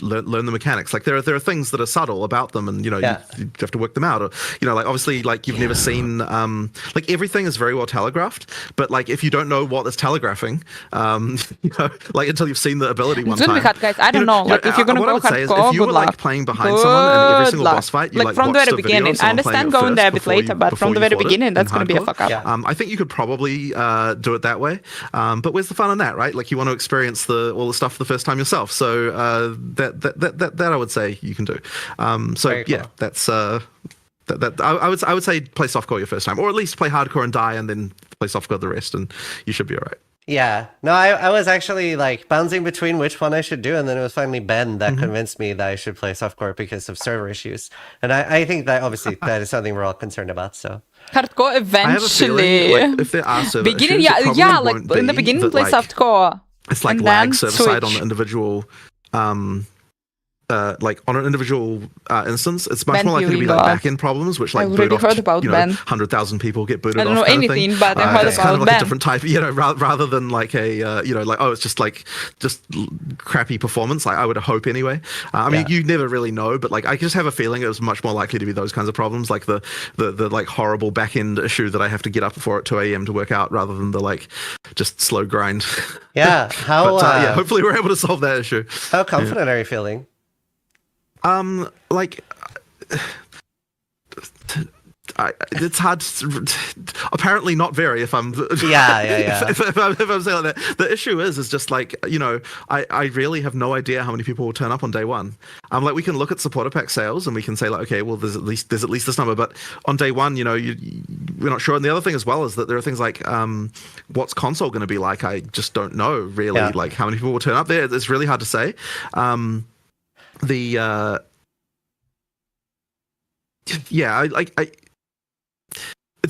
learn the mechanics. Like there are things that are subtle about them, and you have to work them out. Or like obviously like you've never seen like everything is very well telegraphed, but like if you don't know what it's telegraphing, like until you've seen the ability one It's gonna time. be hard, guys. I don't know. Like if you're gonna what go I would say is hardcore, if you good were luck. like playing behind someone and every single Good boss fight, you like from the watched very a video beginning. of I someone playing understand it going there a first bit later, but before from the you very fought it beginning, in that's gonna be a hardcore. fuck up. Yeah. I think you could probably do it that way, but where's the fun in that, right? Like you want to experience all the stuff for the first time yourself. So that I would say you can do. So Very yeah, cool. that's I would say play softcore your first time, or at least play hardcore and die, and then play softcore the rest, and you should be all right. Yeah. No, I was actually like bouncing between which one I should do, and then it was finally Ben that convinced me that I should play softcore because of server issues. And I think that obviously that is something we're all concerned about. So Hardcore I have a feeling, eventually. like, if there are server Beginning, issues, it probably like won't in the be beginning, that, play like, softcore. It's like and lag then server side on switch. the individual like on an individual instance, it's much Ben more likely to be viewing like off. back-end problems, which like I've boot already off, heard about Ben. 100,000 people get booted I don't off. know kind of anything, thing. but I heard it's kind of about like Ben. a different type, rather than like a like it's just like crappy performance. Like I would hope anyway. I mean, you never really know, but like I just have a feeling it was much more likely to be those kinds of problems, like the like horrible back-end issue that I have to get up before at 2 a.m. to work out, rather than the like just slow grind. yeah, how But hopefully we're able to solve that issue. how confident are you feeling? Like, it's hard. Apparently, not very. If I'm, Yeah. if I'm saying like that, the issue is just like I really have no idea how many people will turn up on day one. Like we can look at supporter pack sales and we can say like, okay, well, there's at least this number, but on day one, we're not sure. And the other thing as well is that there are things like, what's console going to be like? I just don't know really. Yeah. Like how many people will turn up there. It's really hard to say. It's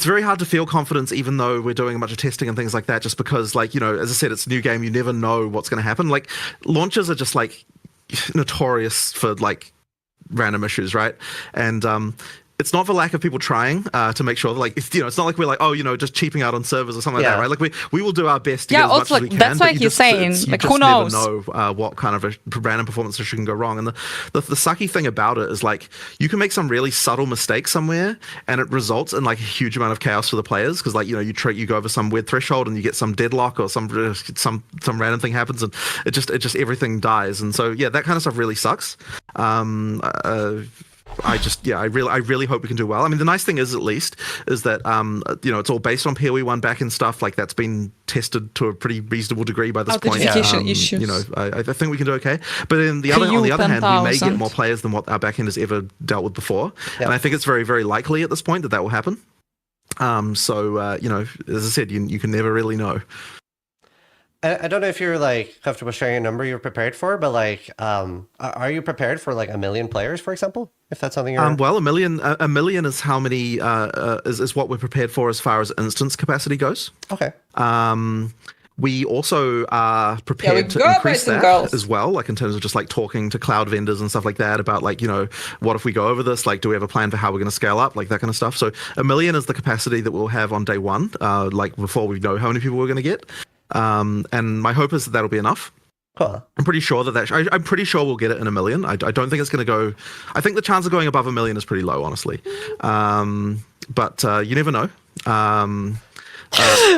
very hard to feel confidence even though we're doing a bunch of testing and things like that, just because like as I said, it's a new game, you never know what's going to happen. Like launches are just like notorious for like random issues, right? And it's not for lack of people trying to make sure that, like, it's not like we're like, just cheaping out on servers or something like that, right? Like we will do our best to get as much as we can. That's but why he's saying, you like, just who knows? never know what kind of a random performance issue can go wrong. And the sucky thing about it is like you can make some really subtle mistake somewhere, and it results in like a huge amount of chaos for the players, because like you go over some weird threshold and you get some deadlock or some random thing happens, and it just everything dies. And so that kind of stuff really sucks. I really hope we can do well. I mean, the nice thing is, at least, is that it's all based on PoE 1 back-end stuff. Like that's been tested to a pretty reasonable degree by this point. Authentication issues. I think we can do okay. But on the other hand, we may get more players than what our back-end has ever dealt with before, and I think it's very, very likely at this point that will happen. So as I said, you can never really know. I don't know if you're like comfortable sharing a number you're prepared for, but like, are you prepared for like 1 million players, for example? If that's something you're... well, 1 million is how many is what we're prepared for as far as instance capacity goes. Okay. We also are prepared to increase that as well, like in terms of just like talking to cloud vendors and stuff like that about like, what if we go over this? Like, do we have a plan for how we're going to scale up? Like that kind of stuff. So 1 million is the capacity that we'll have on day one, like before we know how many people we're going to get. And my hope is that that'll be enough. Cool. I'm pretty sure I'm pretty sure we'll get it in 1 million. I don't think it's going to go. I think the chance of going above 1 million is pretty low, honestly. But you never know.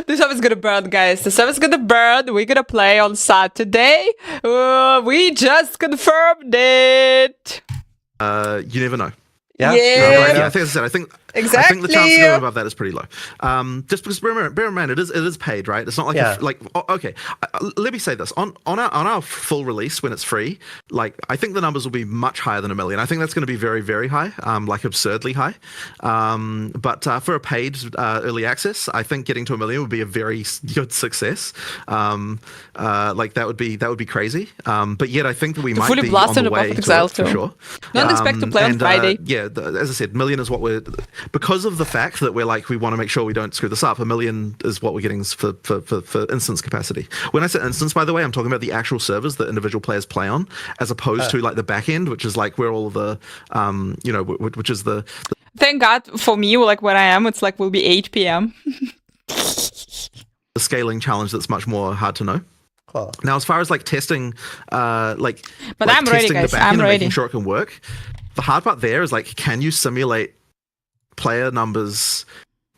This server's gonna burn, guys. The server's gonna burn. We're gonna play on Saturday. We just confirmed it. You never know. Yeah. I think, as I said, I think Exactly. the chance of going above that is pretty low. Just because bear in mind, it is paid, right? It's not like okay. Let me say this on our full release when it's free. Like I think the numbers will be much higher than 1 million. I think that's going to be very, very high, like absurdly high. But for a paid early access, I think getting to 1 million would be a very good success. Like that would be crazy. But yet I think that we might fully be blast on the in way the to Exile it, for too. sure. Don't expect to play on Friday. As I said, 1 million is what we're, because of the fact that we want to make sure we don't screw this up. 1 million is what we're getting for instance capacity. When I say instance, by the way, I'm talking about the actual servers that individual players play on, as opposed to like the back end, which is like where all the which is the Thank God for me, like where I am, it's like will be 8 p.m. scaling challenge that's much more hard to know. Cool. Now, as far as like testing, But like I'm ready, testing guys. the backend I'm and ready. making sure it can work. The hard part there is like, can you simulate player numbers,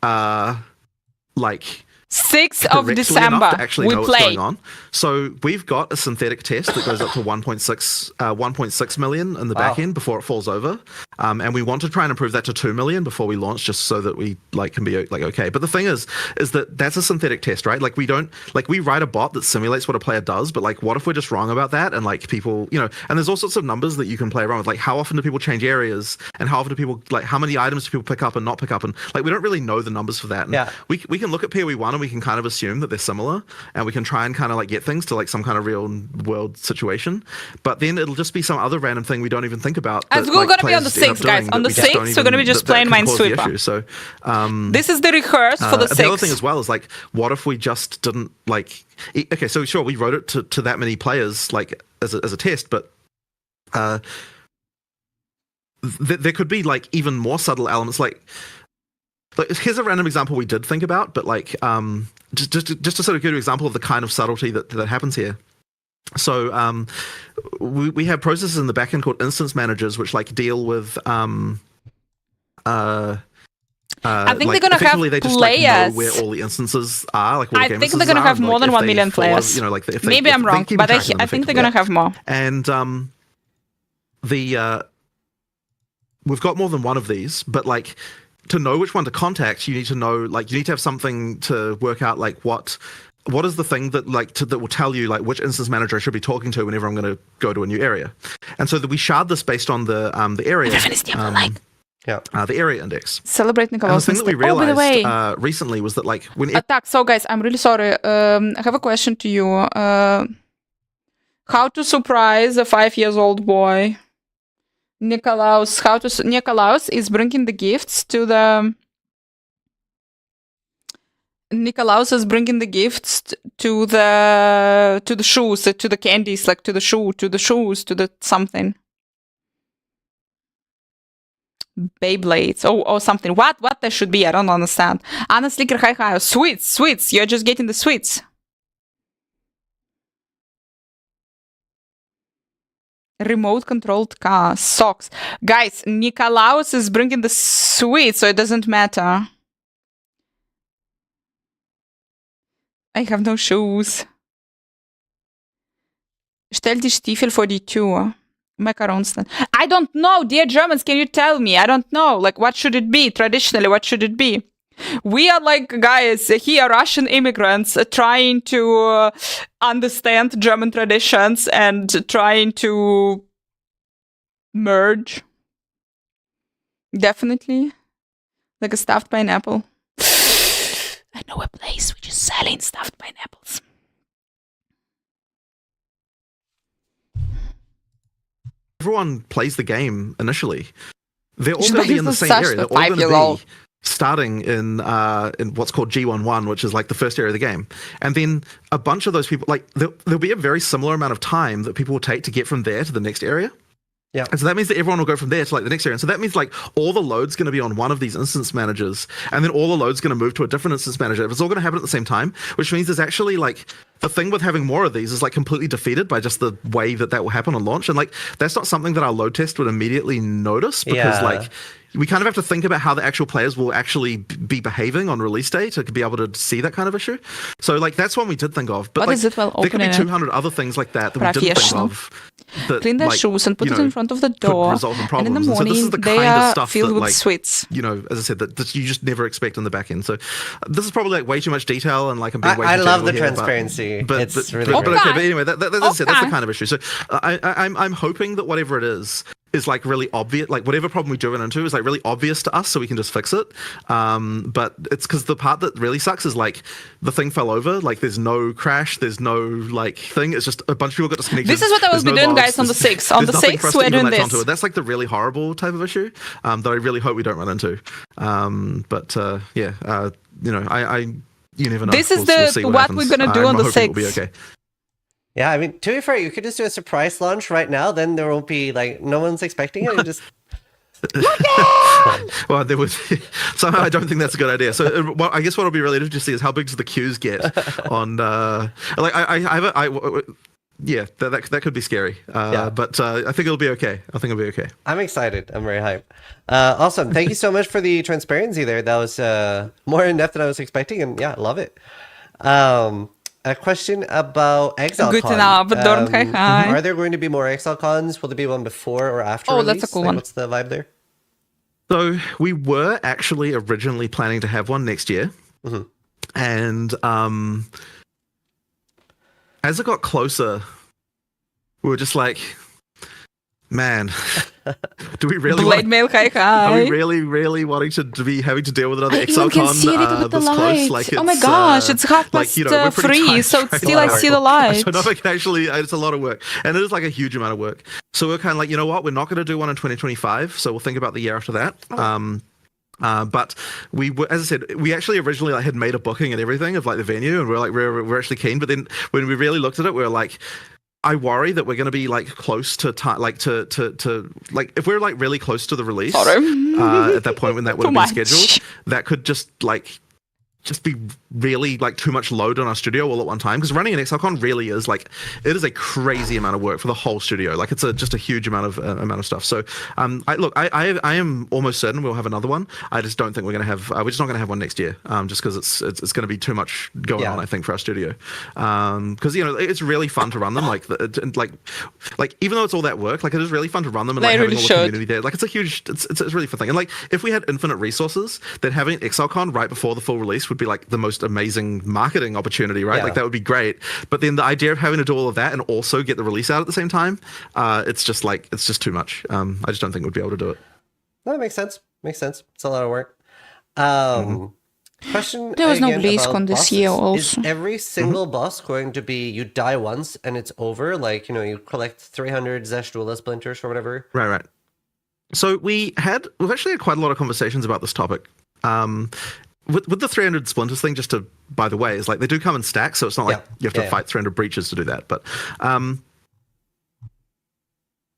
like 6th of correctly December, enough to actually we know what's play. going on? So we've got a synthetic test that goes up to 1.6 million in the back end before it falls over, and we want to try and improve that to 2 million before we launch, just so that we like can be like okay. But the thing is that that's a synthetic test, right? Like we don't like we write a bot that simulates what a player does, but like what if we're just wrong about that? And like people, you know, and there's all sorts of numbers that you can play around with, like how often do people change areas, and how often do people like how many items do people pick up and not pick up, and like we don't really know the numbers for that. And we can look at PoE1 and we can kind of assume that they're similar, and we can try and kind of like get things to like some kind of real world situation, but then it'll just be some other random thing we don't even think about. As we're gonna be on the 6th, guys. On the 6th, we're gonna be just playing Minesweeper. So this is the rehearse for the 6th. The other thing as well is like, what if we just didn't like? Okay, so sure, we wrote it to that many players like as a test, but there could be like even more subtle elements. Like here's a random example we did think about, but like just to sort of give you an example of the kind of subtlety that happens here. So we have processes in the backend called instance managers, which like deal with I think like, they're gonna have they just players. like know where all the instances are. Like I think they're gonna have more than 1 million players. You know, like if maybe I'm wrong, but I think they're gonna have more. And we've got more than one of these, but like to know which one to contact, you need to know, like, you need to have something to work out, like, what is the thing that, like, that will tell you, like, which instance manager I should be talking to whenever I'm going to go to a new area. And so that we shard this based on the area, the area index. Celebrate Nicholas. And the thing that we realized recently was that, like, when Attack. So, guys, I'm really sorry. I have a question to you. How to surprise a 5-year-old boy? Nikolaus is bringing the gifts to the. Nikolaus is bringing the gifts to the shoes, to the candies, like to the shoes, to the something. Beyblades, or something. What there should be? I don't understand. Anna Slicker, hi. Sweets. You're just getting the sweets. Remote controlled car, socks. Guys, Nikolaus is bringing the sweets, so it doesn't matter. I have no shoes. Stell die Stiefel vor die Tür. Macaronstand. I don't know, dear Germans, can you tell me? I don't know. Like, what should it be? Traditionally, what should it be? We are like, guys, here Russian immigrants trying to understand German traditions and trying to merge. Definitely. Like a stuffed pineapple. I know a place which is selling stuffed pineapples. everyone plays the game initially, they're all going to be in the same area. They're all going to be starting in what's called G11, which is like the first area of the game. And then a bunch of those people, like there'll be a very similar amount of time that people will take to get from there to the next area. Yeah. And so that means that everyone will go from there to like the next area. And so that means like all the load's going to be on one of these instance managers, and then all the load's going to move to a different instance manager. It's all going to happen at the same time, which means there's actually like the thing with having more of these is like completely defeated by just the way that will happen on launch. And like that's not something that our load test would immediately notice, because like we kind of have to think about how the actual players will actually be behaving on release day to be able to see that kind of issue. So like that's one we did think of. But what like, is it? Well, there could be 200 other things like that we didn't think of. That, clean their shoes and put it in front of the door. And in the morning, so they are filled with sweets. You know, as I said, that you just never expect on the back end. So this is probably like way too much detail, and like I'm being way too I love the here, transparency. But it's really but great. okay. But anyway, that's the kind of issue. So I'm hoping that whatever it is like really obvious, like whatever problem we do run into is like really obvious to us, so we can just fix it. But it's because the part that really sucks is like the thing fell over, like there's no crash, there's no like thing, it's just a bunch of people got disconnected. This is what I will be doing, guys, on the 6th. On the 6th, we're doing this. That's like the really horrible type of issue that I really hope we don't run into. You know, you never know. This is what we're going to do on the 6th. It'll be okay. Yeah, I mean, to be fair, you could just do a surprise launch right now. Then there won't be like no one's expecting it. You just Well, there was somehow I don't think that's a good idea. So, I guess what will be really interesting to see is how big do the queues get on. Yeah, that could be scary. But I think it'll be okay. I'm excited. I'm very hyped. Awesome. Thank you so much for the transparency there. That was more in depth than I was expecting, and yeah, love it. A question about ExileCon. Guten Abend, hi. Are there going to be more ExileCons? Will there be one before or after? Oh, release? that's a cool one. What's the vibe there? So we were actually originally planning to have one next year, and as it got closer, we were just like, man, do we really Blade Mail, hi. are we really wanting to be having to deal with another ExileCon can see it with the this light. close? Like, Oh my gosh, it's half like, past we're pretty 3, tight, so right? still I see the light. So no, I can actually, it's a lot of work, and it is like a huge amount of work. So we're kind of like, you know what, we're not going to do one in 2025, so we'll think about the year after that. But we were, as I said, we actually originally had made a booking and everything of like the venue, and we're actually keen. But then when we really looked at it, we were like, I worry that we're going to be like close to like if we're like really close to the release at that point when that would have been scheduled, that could just be really like too much load on our studio all at one time, because running an ExileCon really is like, it is a crazy amount of work for the whole studio. Like it's just a huge amount of stuff. So I am almost certain we'll have another one. I just don't think we're gonna have we're just not gonna have one next year, just because it's gonna be too much going on, I think, for our studio. Because it's really fun to run them, like even though it's all that work, like it is really fun to run them, and like having all the community there, like it's a huge, it's a really fun thing. And like if we had infinite resources, then having ExileCon right before the full release would be like the most amazing marketing opportunity, right? Like that would be great. But then the idea of having to do all of that and also get the release out at the same time, it's just too much. I just don't think we'd be able to do it. No, that makes sense. It's a lot of work. Question. There was no again BlizzCon about this year bosses. also. Is every single boss going to be you die once and it's over? Like, you collect 300 Zeshtula splinters or whatever? Right. So we've actually had quite a lot of conversations about this topic. With the 300 splinters thing, just to, by the way, is like they do come in stacks, so it's not like you have to fight 300 breaches to do that. But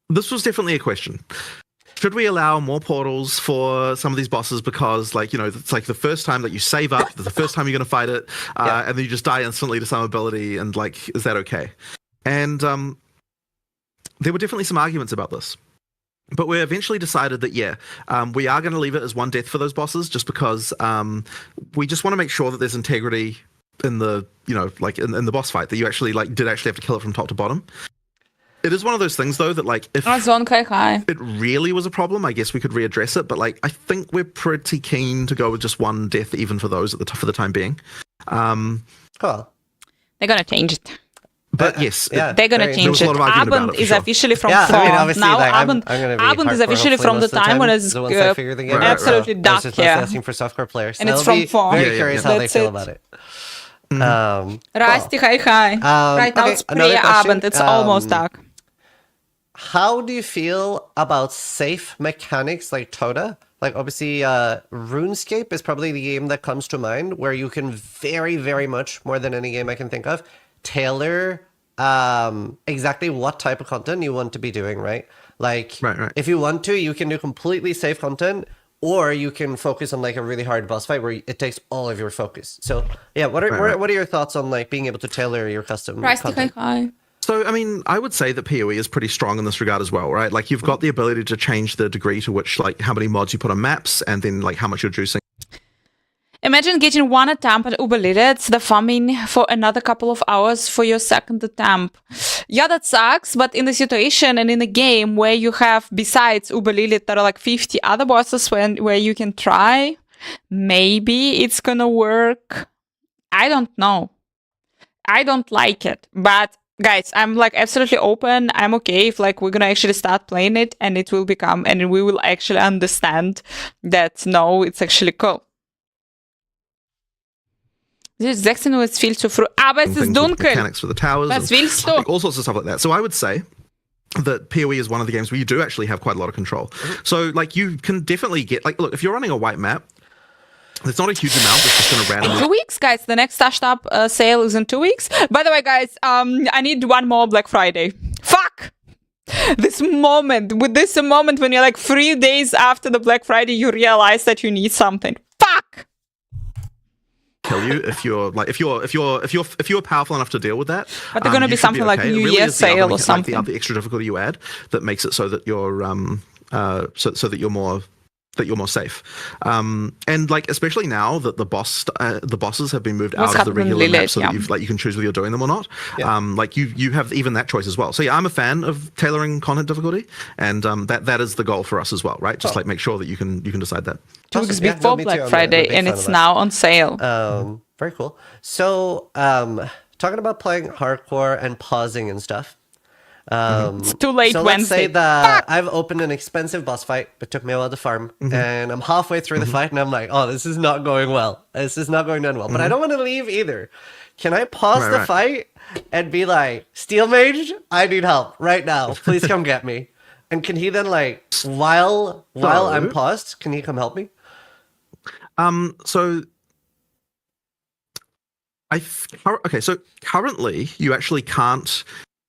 this was definitely a question. Should we allow more portals for some of these bosses? Because it's like the first time that you save up, the first time you're going to fight it, and then you just die instantly to some ability, and like, is that okay? And there were definitely some arguments about this. But we eventually decided that, we are going to leave it as one death for those bosses, just because we just want to make sure that there's integrity in the, in the boss fight, that you actually did have to kill it from top to bottom. It is one of those things, though, that if it really was a problem, I guess we could readdress it. But I think we're pretty keen to go with just one death, even for those for the time being. Cool. They're gonna change it. But yes, they're gonna change it. Ailment is officially from now Ailment is officially from the time when it's absolutely dark. Asking for softcore players, and it's from 4. Very curious how they feel about it. Rusty, hi. Right now it's pre-Ailment. It's almost dark. How do you feel about safe mechanics like Toda? Like, obviously, RuneScape is probably the game that comes to mind, where you can very, very much, more than any game I can think of, tailor exactly what type of content you want to be doing, right? Like, if you want to, you can do completely safe content, or you can focus on like a really hard boss fight where it takes all of your focus. So, yeah, what are your thoughts on like being able to tailor your custom content? Hi. So, I mean, I would say that PoE is pretty strong in this regard as well, right? Like, you've got the ability to change the degree to which, like, how many mods you put on maps, and then, like, how much you're juicing. Imagine getting one attempt at Uberlided, the farming for another couple of hours for your second attempt. Yeah, that sucks, but in the situation and in a game where you have, besides Uberlided, there are like 50 other bosses where you can try, maybe it's gonna work. I don't know. I don't like it, but guys, I'm like absolutely open. I'm okay if like we're gonna actually start playing it and it will become, and we will actually understand that no, it's actually cool. Dit is 16 hoe het veel te vroeg. Maar het is donker. Mechanics for the towers. Maar het is veel all sorts of stuff like that. So I would say that PoE is one of the games where you do actually have quite a lot of control. So like you can definitely get, like, look, if you're running a white map, it's not a huge amount. It's just going to randomly. 2 weeks, guys. The next Stashed Up sale is in 2 weeks. By the way, guys, I need one more Black Friday. Fuck! this moment when you're like 3 days after the Black Friday, you realize that you need something. Fuck. Kill you if you're powerful enough to deal with that. But they're gonna be you should something like okay. It New really Year's is the sale or like something. the other extra difficulty you add that makes it so that you're so that you're more safe. And like especially now that the bosses have been moved out of the regular map, so that you can choose whether you're doing them or not. Yeah. Like you have even that choice as well. So yeah, I'm a fan of tailoring content difficulty, and that is the goal for us as well, right? Just like make sure that you can decide that. 2 weeks Awesome. Yeah, before no, me too. Black I'm a Friday, big and fan of it's that. now on sale. Very cool. So, talking about playing hardcore and pausing and stuff. It's too late so Wednesday. let's say that I've opened an expensive boss fight. It took me a while to farm, and I'm halfway through the fight, and I'm like, "Oh, this is not going well. This is not going done well." But I don't want to leave either. Can I pause the fight and be like, "Steel Mage, I need help right now. Please come get me." And can he then while I'm paused, can he come help me? So so currently you actually can't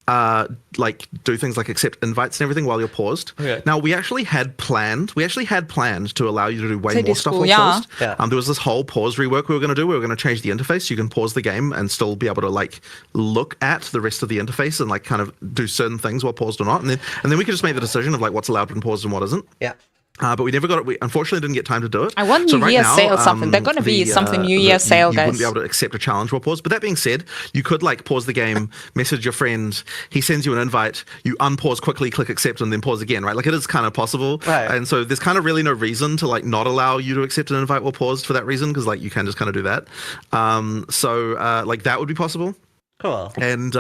do things like accept invites and everything while you're paused. Okay. Now we actually had planned to allow you to do way Say more this stuff cool, while yeah. paused. Yeah. There was this whole pause rework we were going to do. We were going to change the interface. You can pause the game and still be able to look at the rest of the interface and kind of do certain things while paused or not. And then we could just make the decision of what's allowed when paused and what isn't. Yeah. But we never got it. We unfortunately didn't get time to do it. I want So New right Year's now, sale something. They're gonna be something New Year's sale, you guys. wouldn't be able to accept a challenge while paused. But that being said, you could pause the game, message your friend, he sends you an invite, you unpause quickly, click accept, and then pause again, right? It is kind of possible. Right. And so there's kind of really no reason to not allow you to accept an invite while paused for that reason, because you can just kind of do that. So that would be possible. Cool. And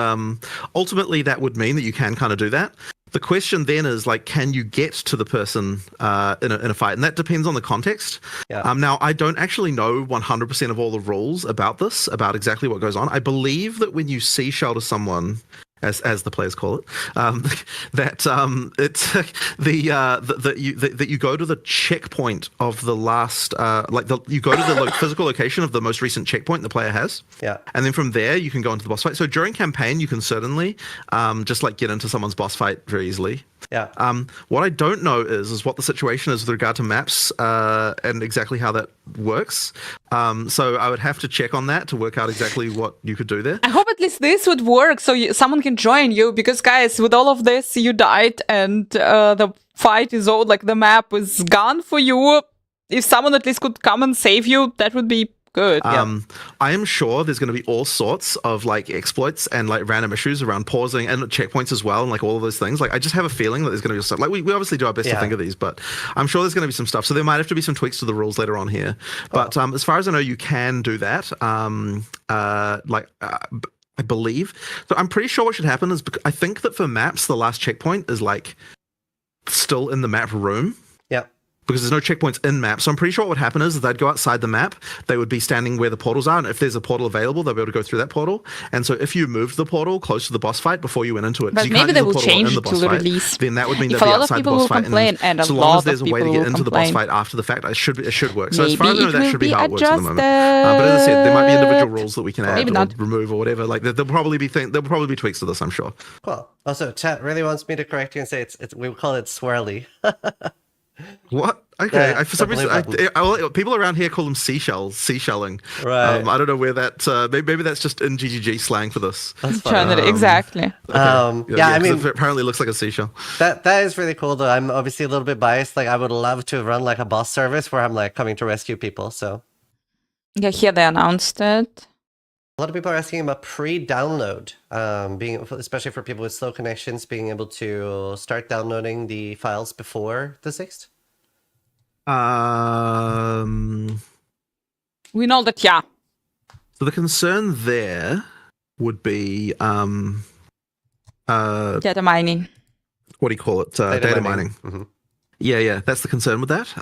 ultimately, that would mean that you can kind of do that. The question then is, can you get to the person in a fight? And that depends on the context. Yeah. Now, I don't actually know 100% of all the rules about this, about exactly what goes on. I believe that when you seashell to someone, as the players call it, that it's that you go to the checkpoint of the last, you go to the physical location of the most recent checkpoint the player has. Yeah. And then from there, you can go into the boss fight. So during campaign, you can certainly just get into someone's boss fight very easily. Yeah. What I don't know is what the situation is with regard to maps and exactly how that works. So I would have to check on that to work out exactly what you could do there. I hope at least this would work so someone can join you, because guys, with all of this, you died and the fight is all the map is gone for you. If someone at least could come and save you, that would be good. I am sure there's going to be all sorts of exploits and random issues around pausing and checkpoints as well, and all of those things. I just have a feeling that there's going to be stuff. We obviously do our best to think of these, but I'm sure there's going to be some stuff. So there might have to be some tweaks to the rules later on here. But as far as I know, you can do that. I believe. So I'm pretty sure what should happen is, I think that for maps, the last checkpoint is still in the map room. Yeah. Because there's no checkpoints in map. So I'm pretty sure what would happen is they'd go outside the map, they would be standing where the portals are, and if there's a portal available, they'll be able to go through that portal. And so if you moved the portal close to the boss fight before you went into it, But you maybe can't they use the will portal change in the it to boss the fight, release. then that would mean If they'll a be lot of outside the people boss will fight. complain, and a so long lot as there's of a way to people get will into the boss complain. fight after the fact, it should work. So as Maybe far as I know, it that will should be be how it works at the moment. But as I said, there might be individual adjusted. rules that we can add Maybe or not. remove or whatever. There'll probably be tweaks to this, I'm sure. Cool. Also, chat really wants me to correct you and say it's we call it swirly. What? Okay. Yeah, For some the blue reason, people around here call them seashelling. Right. I don't know where that. Maybe that's just in GGG slang for this. That's Trying fun. to- exactly. I mean, it apparently looks like a seashell. that is really cool though. I'm obviously a little bit biased. I would love to run a boss service where I'm coming to rescue people. So Yeah, here they announced it. a lot of people are asking about pre-download, especially for people with slow connections, being able to start downloading the files before the 6th. We know that, yeah. So the concern there would be Data mining. what do you call it? Data mining. Mm-hmm. Yeah, that's the concern with that.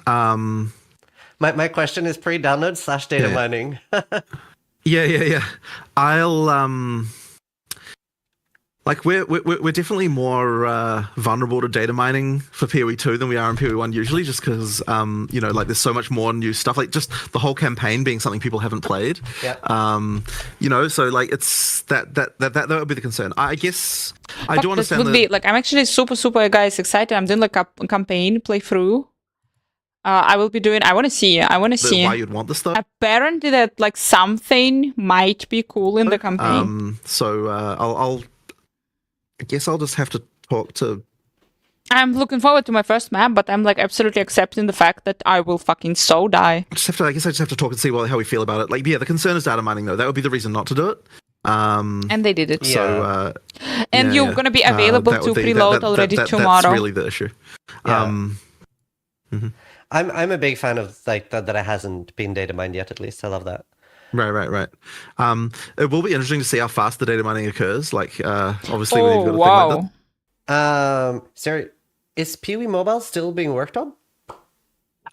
My question is pre-download / data Yeah. mining. Yeah. Like we're definitely more vulnerable to data mining for PoE2 than we are in PoE1 usually, just because you know, like there's so much more new stuff. Like just the whole campaign being something people haven't played. Yeah. You know, so like it's that would be the concern. I guess I do This understand would be like, I'm actually super guys excited. I'm doing like a campaign playthrough. I will be doing. I want to see. why you'd want this stuff. Apparently, that like something might be cool in the campaign. So I guess I'll just have to talk to. I'm looking forward to my first map, but I'm like absolutely accepting the fact that I will fucking so die. I guess I just have to talk and see how we feel about it. Like, yeah, the concern is data mining though. That would be the reason not to do it. And they did it. So, and you're gonna be available to preload already tomorrow. That's really the issue. Yeah. I'm a big fan of like that it hasn't been data mined yet. At least I love that. Right. It will be interesting to see how fast the data mining occurs. Like, obviously, when you've got a thing like that. Sorry, is PoE Mobile still being worked on?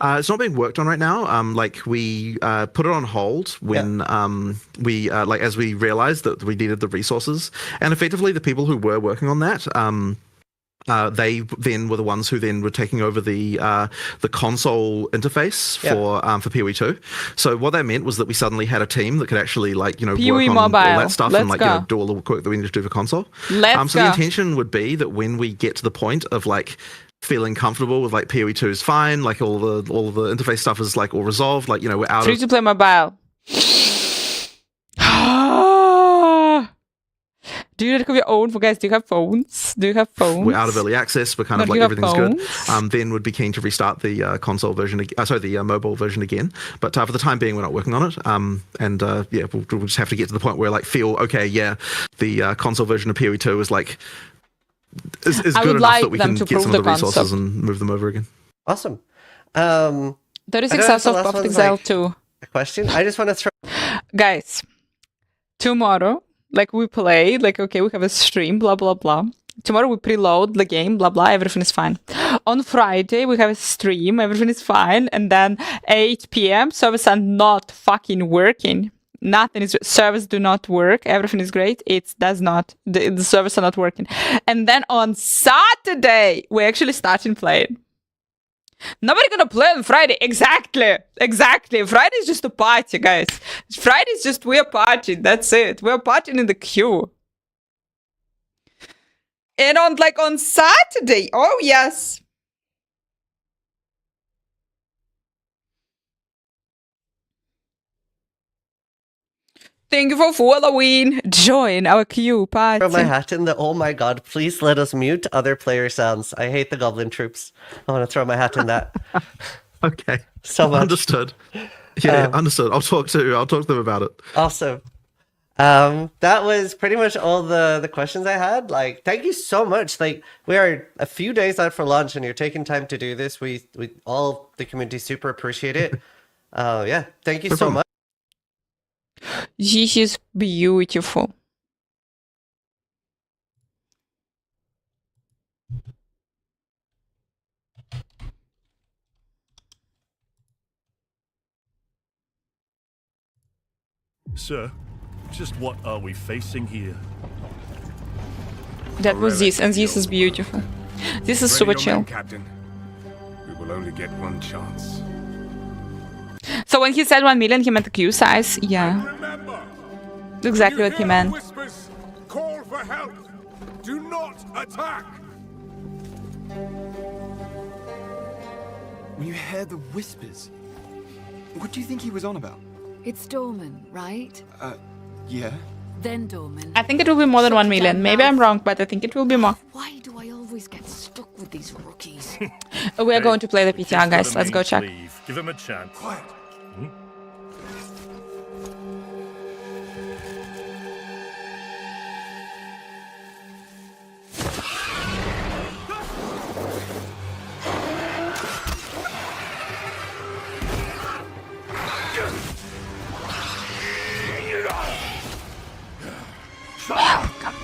It's not being worked on right now. Like we put it on hold when we like as we realized that we needed the resources, and effectively the people who were working on that. They then were the ones who then were taking over the console interface for PoE2. So what that meant was that we suddenly had a team that could actually like work on all that stuff and like do all the work that we need to do for console. So the intention would be that when we get to the point of like feeling comfortable with like PoE2 is fine, like all the interface stuff is like all resolved, like we're out free to play mobile. Do you have your own? Guys, do you have phones? We're out of early access. We're kind of like everything's good. Then would be keen to restart the console version. The mobile version again. But for the time being, we're not working on it. We'll just have to get to the point where like feel okay. Yeah, the console version of PoE2 is like is good enough that we can get some of the resources and move them over again. Awesome. 36 hours of Perfect Exile 2. A question. I just want to throw. Guys, tomorrow. Like we play, like okay, we have a stream, blah blah blah. Tomorrow we preload the game, blah blah, everything is fine. On Friday we have a stream, everything is fine, and then 8 p.m. servers are not fucking working. Nothing is servers do not work. Everything is great. It does not. The servers are not working. And then on Saturday we actually starting playing. Nobody gonna play on Friday. Exactly. Friday is just a party, guys. Friday is just we're partying. That's it. We're partying in the queue. And on Saturday, oh yes. Thank you for following. Join our queue party. Throw my hat in the oh my god, please let us mute other player sounds. I hate the goblin troops. I want to throw my hat in that. Okay. So much. Understood. Yeah, understood. I'll talk to them about it. Awesome. That was pretty much all the questions I had. Like, thank you so much. Like, we are a few days out for launch and you're taking time to do this. We all the community super appreciate it. Yeah, thank you so much. This is beautiful. Sir, just what are we facing here? That was this, and this is beautiful. This is super chill. Captain. We will only get one chance. So when he said 1 million, he meant the queue size. Yeah. Remember, That's exactly what he meant. Whispers, call for help. Do not attack. When you hear the whispers, what do you think he was on about? It's Dorman, right? Yeah. Then Dorman. I think it will be more than 1 million. Maybe I'm wrong, but I think it will be more. Why do I always get stuck with these rookies? We are going to play the PTR, guys. Let's go check. Give him a chance. Quiet.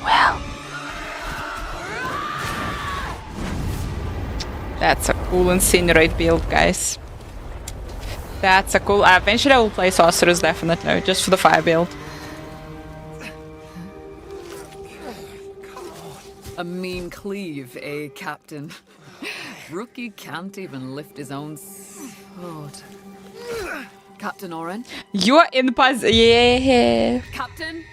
Well. That's a cool incinerate build, guys. That's a cool. Eventually I will play sorceress, definitely, just for the fire build. A mean cleave, eh, Captain? Rookie can't even lift his own sword. Captain Oren? You are in pause. Yeah. Captain?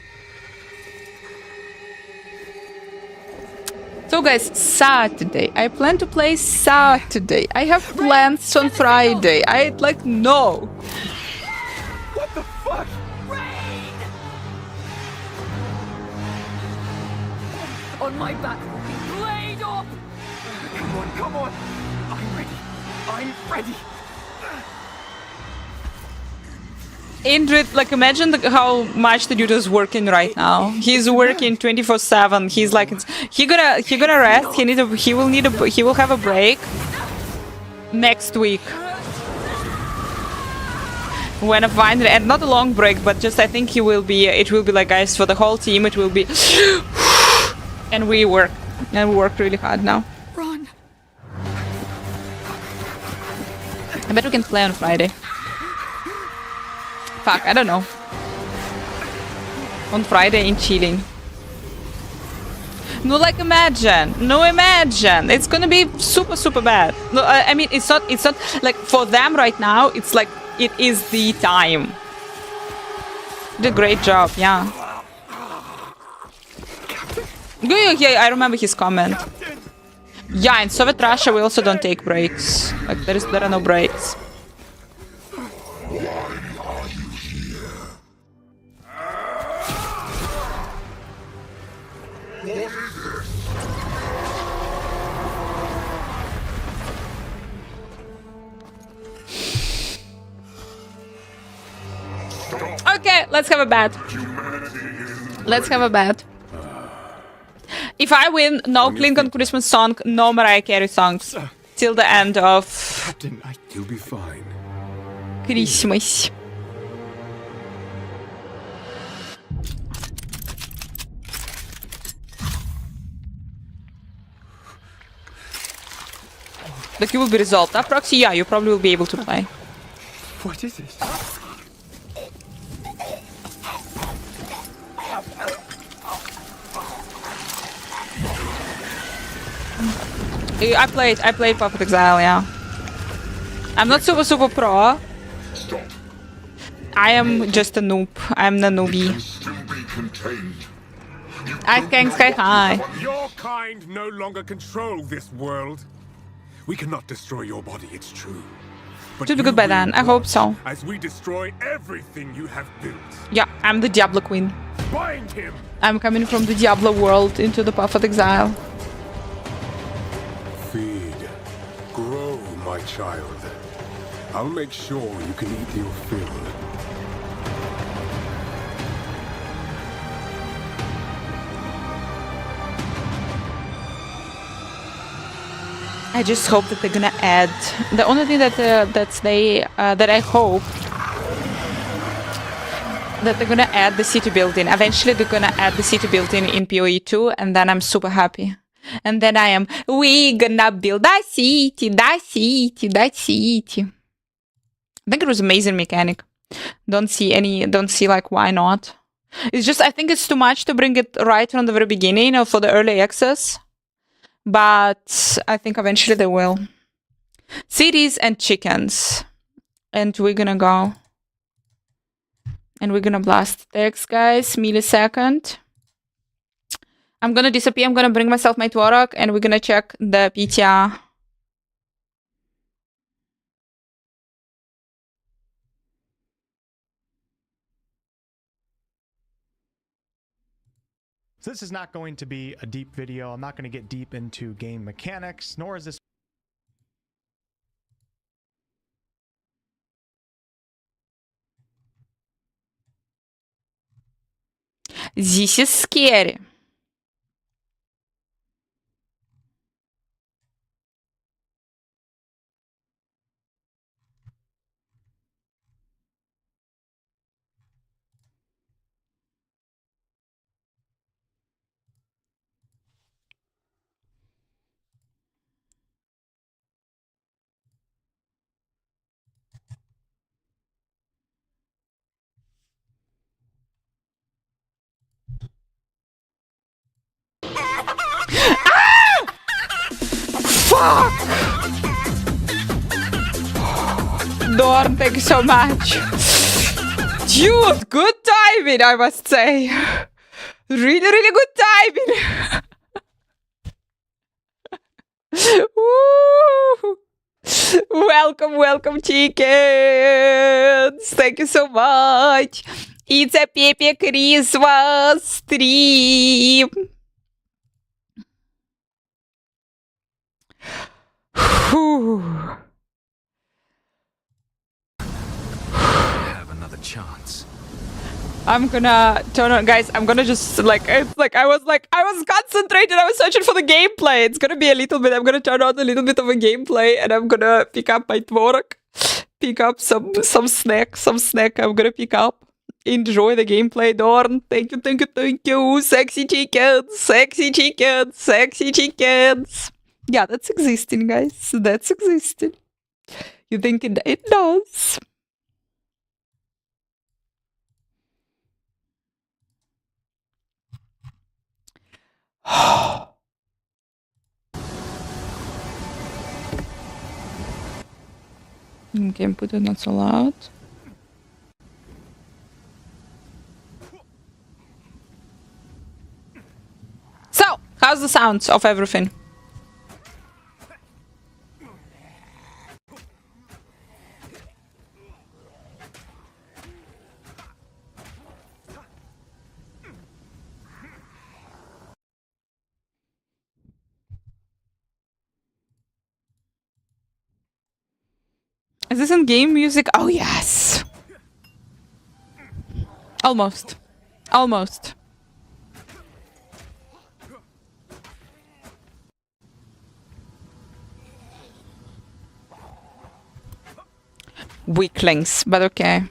So guys, Saturday. I plan to play Saturday. I have plans on Friday. I like no. What the fuck? On my back, blade up! Come on. I'm ready. I'm ready. Indrid, like imagine how much the dude is working right now. He's working 24/7. He's like, he gonna rest. He will have a break next week. When I find it, and not a long break, but just I think it will be like, guys, for the whole team it will be, and we work really hard now. Run! I bet we can play on Friday. Fuck, I don't know. On Friday in chilling. No, like imagine. It's gonna be super, super bad. No, I mean, it's not like for them right now, it's like, it is the time. Did a great job, yeah. Yeah, I remember his comment. Yeah, in Soviet Russia, we also don't take breaks. Like, there are no breaks. Okay, let's have a bet. Let's have a bet. If I win, no Klingon Christmas song, no Mariah Carey songs. Till the end of Captain, you'll be fine. Christmas. The queue will be resolved. That proxy, yeah, you probably will be able to play. What is it? I played Puppet Exile, yeah. I'm not super pro. I am just a noob. I'm the newbie. I can sky high. Your kind no longer control this world. We cannot destroy your body, it's true. But Should be good by then. I hope so. As we destroy everything you have built. Yeah, I'm the Diablo Queen. Bind him! I'm coming from the Diablo world into the Puppet Exile. Feed. Grow, my child. I'll make sure you can eat your fill. I just hope that they're gonna add. The only thing that that I hope that they're gonna add the city building. Eventually, they're gonna add the city building in PoE 2, and then I'm super happy. And then we gonna build that city. I think it was amazing mechanic. Don't see like why not. It's just I think it's too much to bring it right from the very beginning or for the early access. But I think eventually they will. Cities and chickens. And we're gonna go. And we're gonna blast text, guys. Millisecond. I'm gonna disappear. I'm gonna bring myself my Twarok. And we're gonna check the PTR. So this is not going to be a deep video. I'm not going to get deep into game mechanics, nor is this This is scary. Dorn, thank you so much. Dude, good timing, I must say. Really, really good timing. Woo! Welcome, welcome, chickens. Thank you so much. It's a Pepe Christmas stream. Whew. Have another chance. I'm gonna turn on, guys. I'm gonna just like it's like I was concentrated. I was searching for the gameplay. It's gonna be a little bit. I'm gonna turn on a little bit of a gameplay, and I'm gonna pick up my tvork, pick up some snack. I'm gonna pick up. Enjoy the gameplay, Dorn. Thank you, thank you, thank you. Sexy chickens, sexy chickens, sexy chickens. Yeah, that's existing, guys. That's existing. You think it does? Okay, put it not so loud. So, how's the sounds of everything? Is this in-game music? Oh, yes! Almost. Almost. Weaklings, but okay.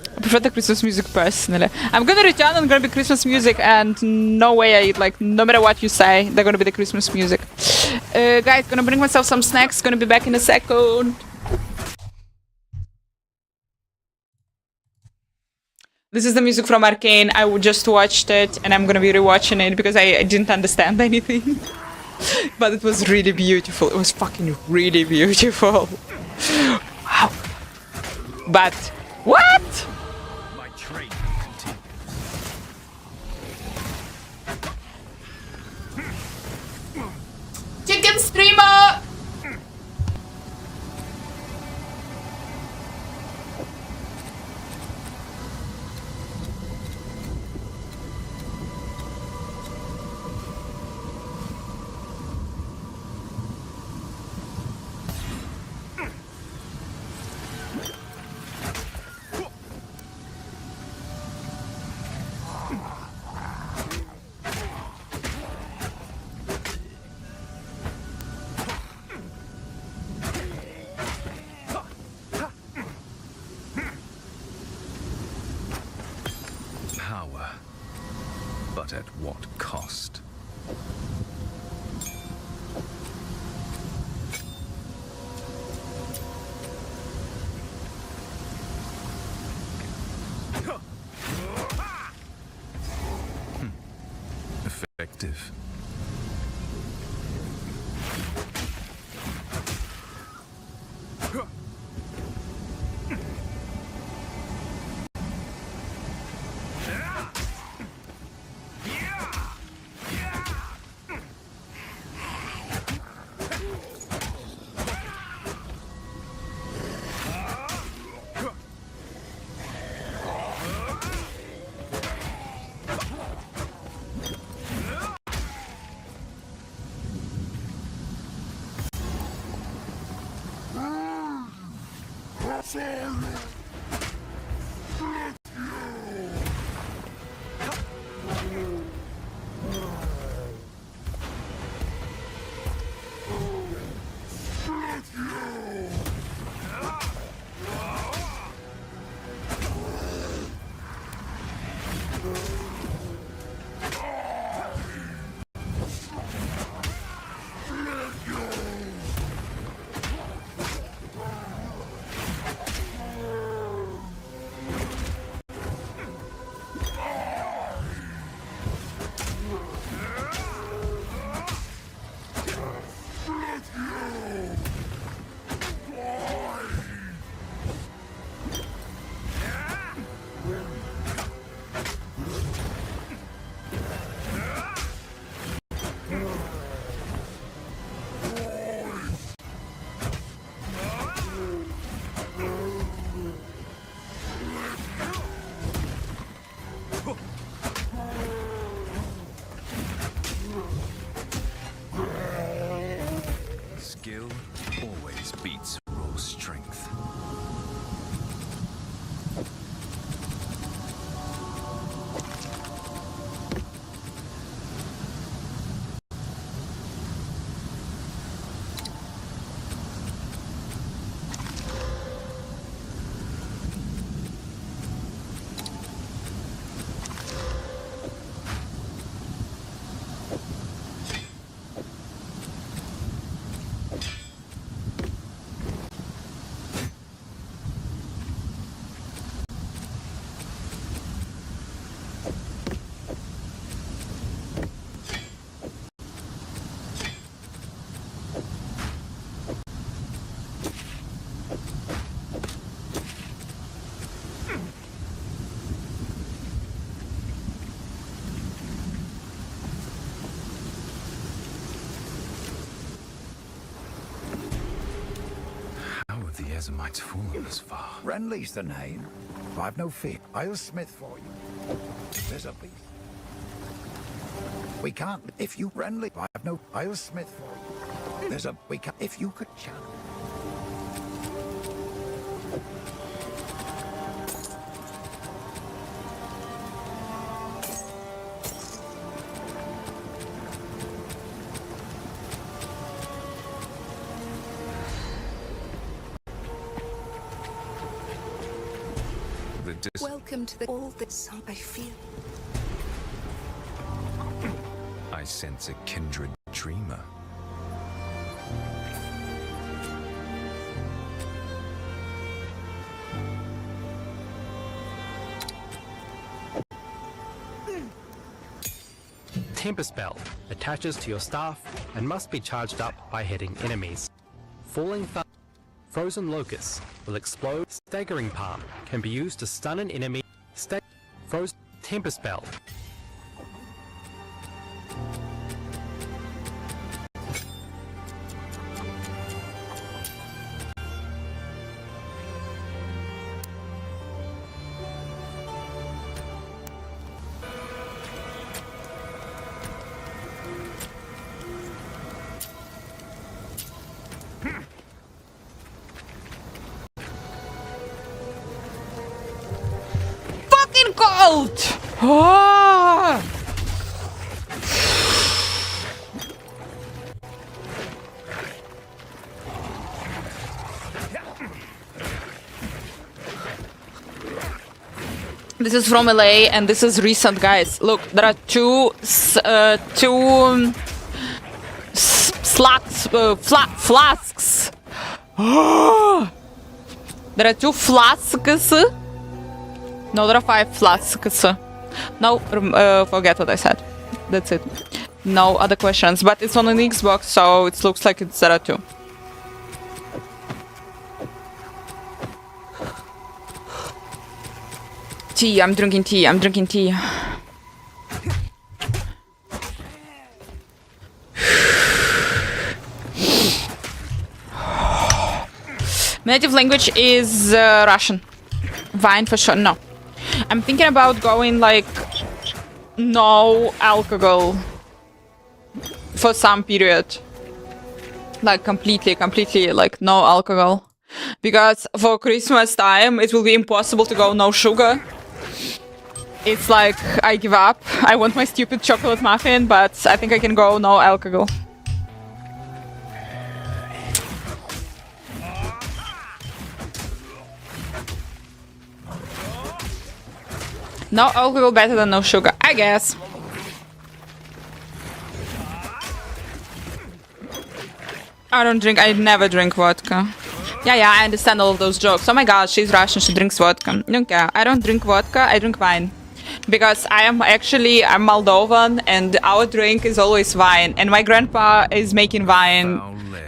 I prefer the Christmas music personally. I'm gonna return and gonna be Christmas music, and no way no matter what you say, they're gonna be the Christmas music. Guys, gonna bring myself some snacks, gonna be back in a second. This is the music from Arcane. I just watched it, and I'm gonna be rewatching it because I didn't understand anything. But it was really beautiful. It was fucking really beautiful. Wow. But what? My train continues. Chicken streamer! Power. But at what cost? Effective. was a mite fallen this far. Renly's the name. I've no fear. I'll smith for you. There's a beast. We can't. If you Renly, I've no. I'll smith for you. There's a. We can. If you could channel. Welcome to all this I feel. I sense a kindred dreamer. Tempest Bell attaches to your staff and must be charged up by hitting enemies. Falling Thunder. Frozen Locust will explode. Staggering Palm can be used to stun an enemy. Frozen Tempest Bell. Cold! Oh! This is from LA and this is recent, guys. Look, there are two flasks. There are two flasks. No, there are 5 flasks. No, forget what I said. That's it. No other questions. But it's on an Xbox, so it looks like it's there are 2. Tea, I'm drinking tea, I'm drinking tea. Native language is Russian. Wine for sure, no. I'm thinking about going like no alcohol for some period. Like completely like no alcohol. Because for Christmas time it will be impossible to go no sugar. It's like I give up. I want my stupid chocolate muffin, but I think I can go no alcohol. No alcohol better than no sugar, I guess. I don't drink, I never drink vodka. Yeah, I understand all of those jokes. Oh my god, she's Russian, she drinks vodka. Don't care. I don't drink vodka, I drink wine. Because I'm Moldovan and our drink is always wine. And my grandpa is making wine.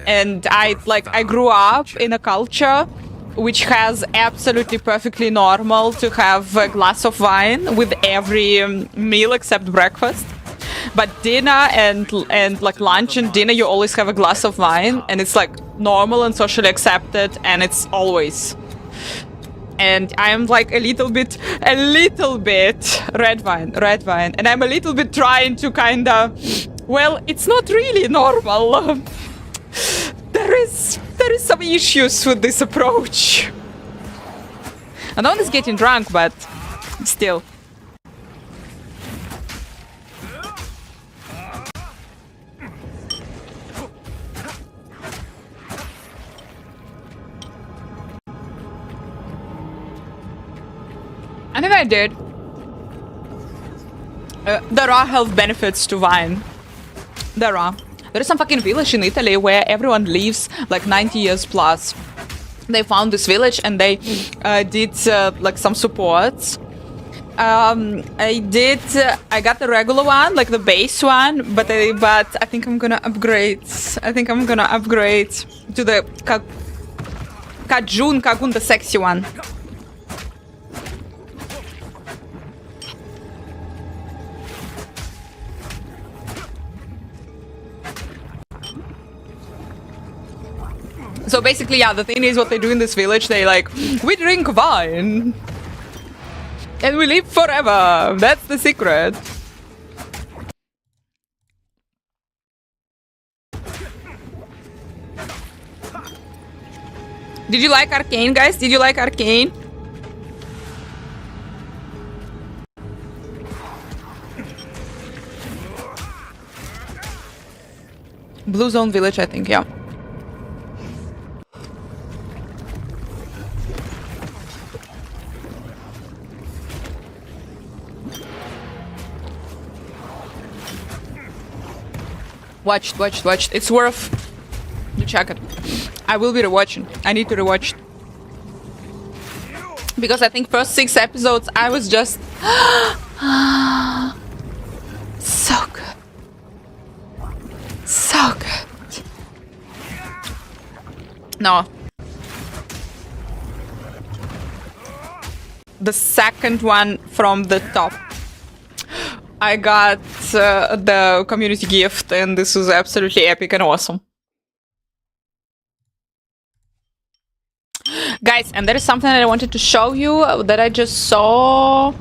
And I grew up in a culture which has absolutely perfectly normal to have a glass of wine with every meal except breakfast. But dinner and like lunch and dinner, you always have a glass of wine, and it's like normal and socially accepted, and it's always. And I'm like a little bit red wine, and I'm a little bit trying to kinda, well, it's not really normal. There is some issues with this approach. I know it's getting drunk, but still. I think I did. There are health benefits to wine. There are. There is some fucking village in Italy where everyone lives like 90 years plus. They found this village and they did like some supports. I got the regular one, like the base one, but I think I'm gonna upgrade. I think I'm gonna upgrade to the Kagun, the sexy one. So basically, yeah, the thing is what they do in this village, they like, we drink wine. And we live forever. That's the secret. Did you like Arcane, guys? Did you like Arcane? Blue Zone Village, I think, yeah. Watched. It's worth you check it. I will be rewatching. I need to rewatch it. Because I think first 6 episodes I was just so good. So good. No. The second one from the top. I got the community gift and this was absolutely epic and awesome. Guys, and there is something that I wanted to show you that I just saw.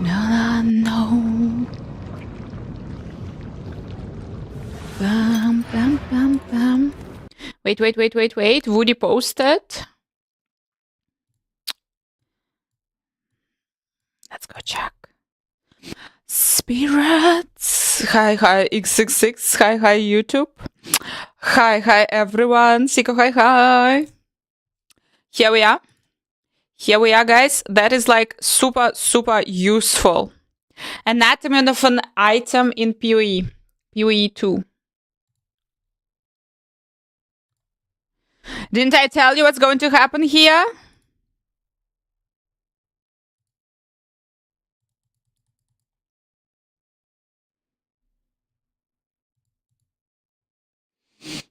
No. Bam, bam, bam, bam. Wait. Woody posted. Let's go check. Spirits. Hi, X66. Hi, YouTube. Hi, everyone. Siko, hi. Here we are, guys. That is like super useful. Anatomy of an item in PoE. PoE 2. Didn't I tell you what's going to happen here?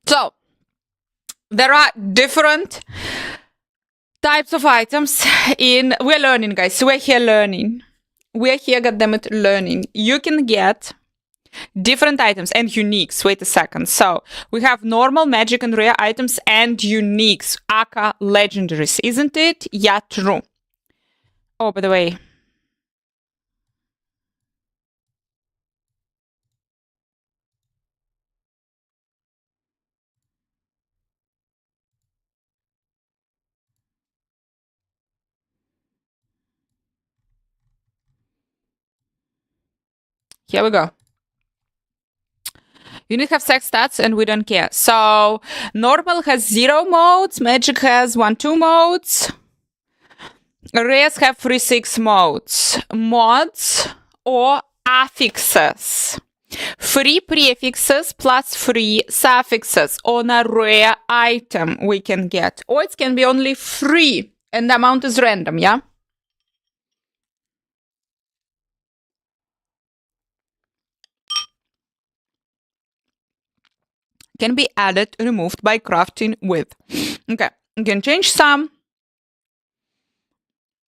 So, there are different types of items in... We're learning, guys. We're here learning. We're here, goddammit, learning. You can get different items and uniques. Wait a second. So, we have normal, magic, and rare items and uniques, aka legendaries. Isn't it? Yeah, true. Oh, by the way... Here we go. You need to have sex stats and we don't care. So, normal has 0 modes, magic has 1-2 modes, rares have 3-6 modes, mods or affixes. Free prefixes plus free suffixes on a rare item we can get. Or it can be only free and the amount is random, yeah? Can be added, removed by crafting with. Okay, you can change some.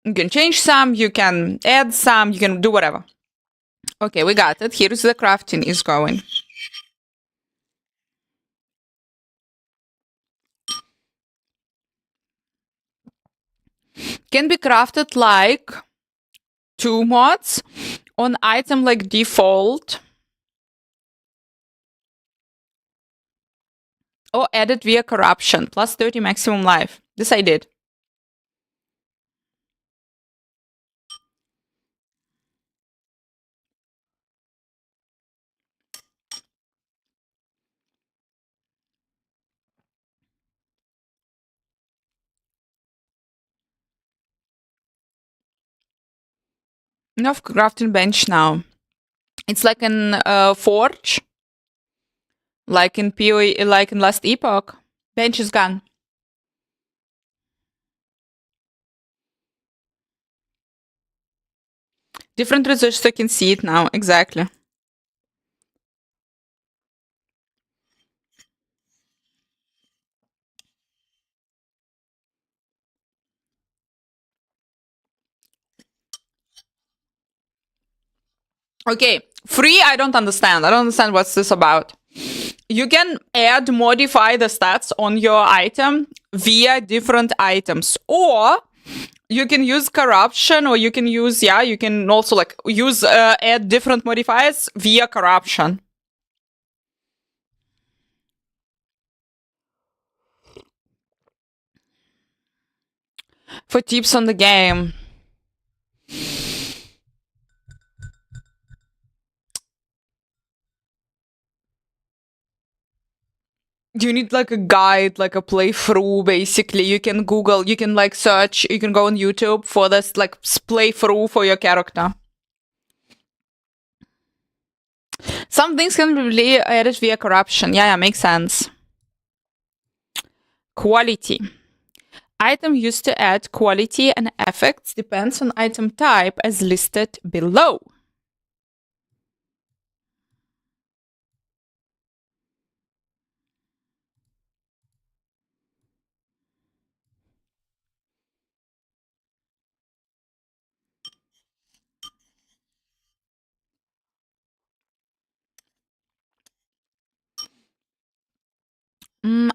You can add some, you can do whatever. Okay, we got it. Here's the crafting is going. Can be crafted like 2 mods on item like default. Or added via corruption, plus 30 maximum life. This I did. Enough crafting bench now. It's like an forge. Like in PoE, like in last epoch. Bench is gone. Different resources, I can see it now. Exactly. Okay, free, I don't understand. I don't understand what's this about. you can modify the stats on your item via different items, or you can use corruption, or you can use, you can also like use, add different modifiers via corruption. For tips on the game. You need like a guide, like a playthrough, basically. You can Google, you can like search, you can go on YouTube for this like playthrough for your character. Some things can be really added via corruption. Yeah, makes sense. Quality. Item used to add quality and effects depends on item type as listed below.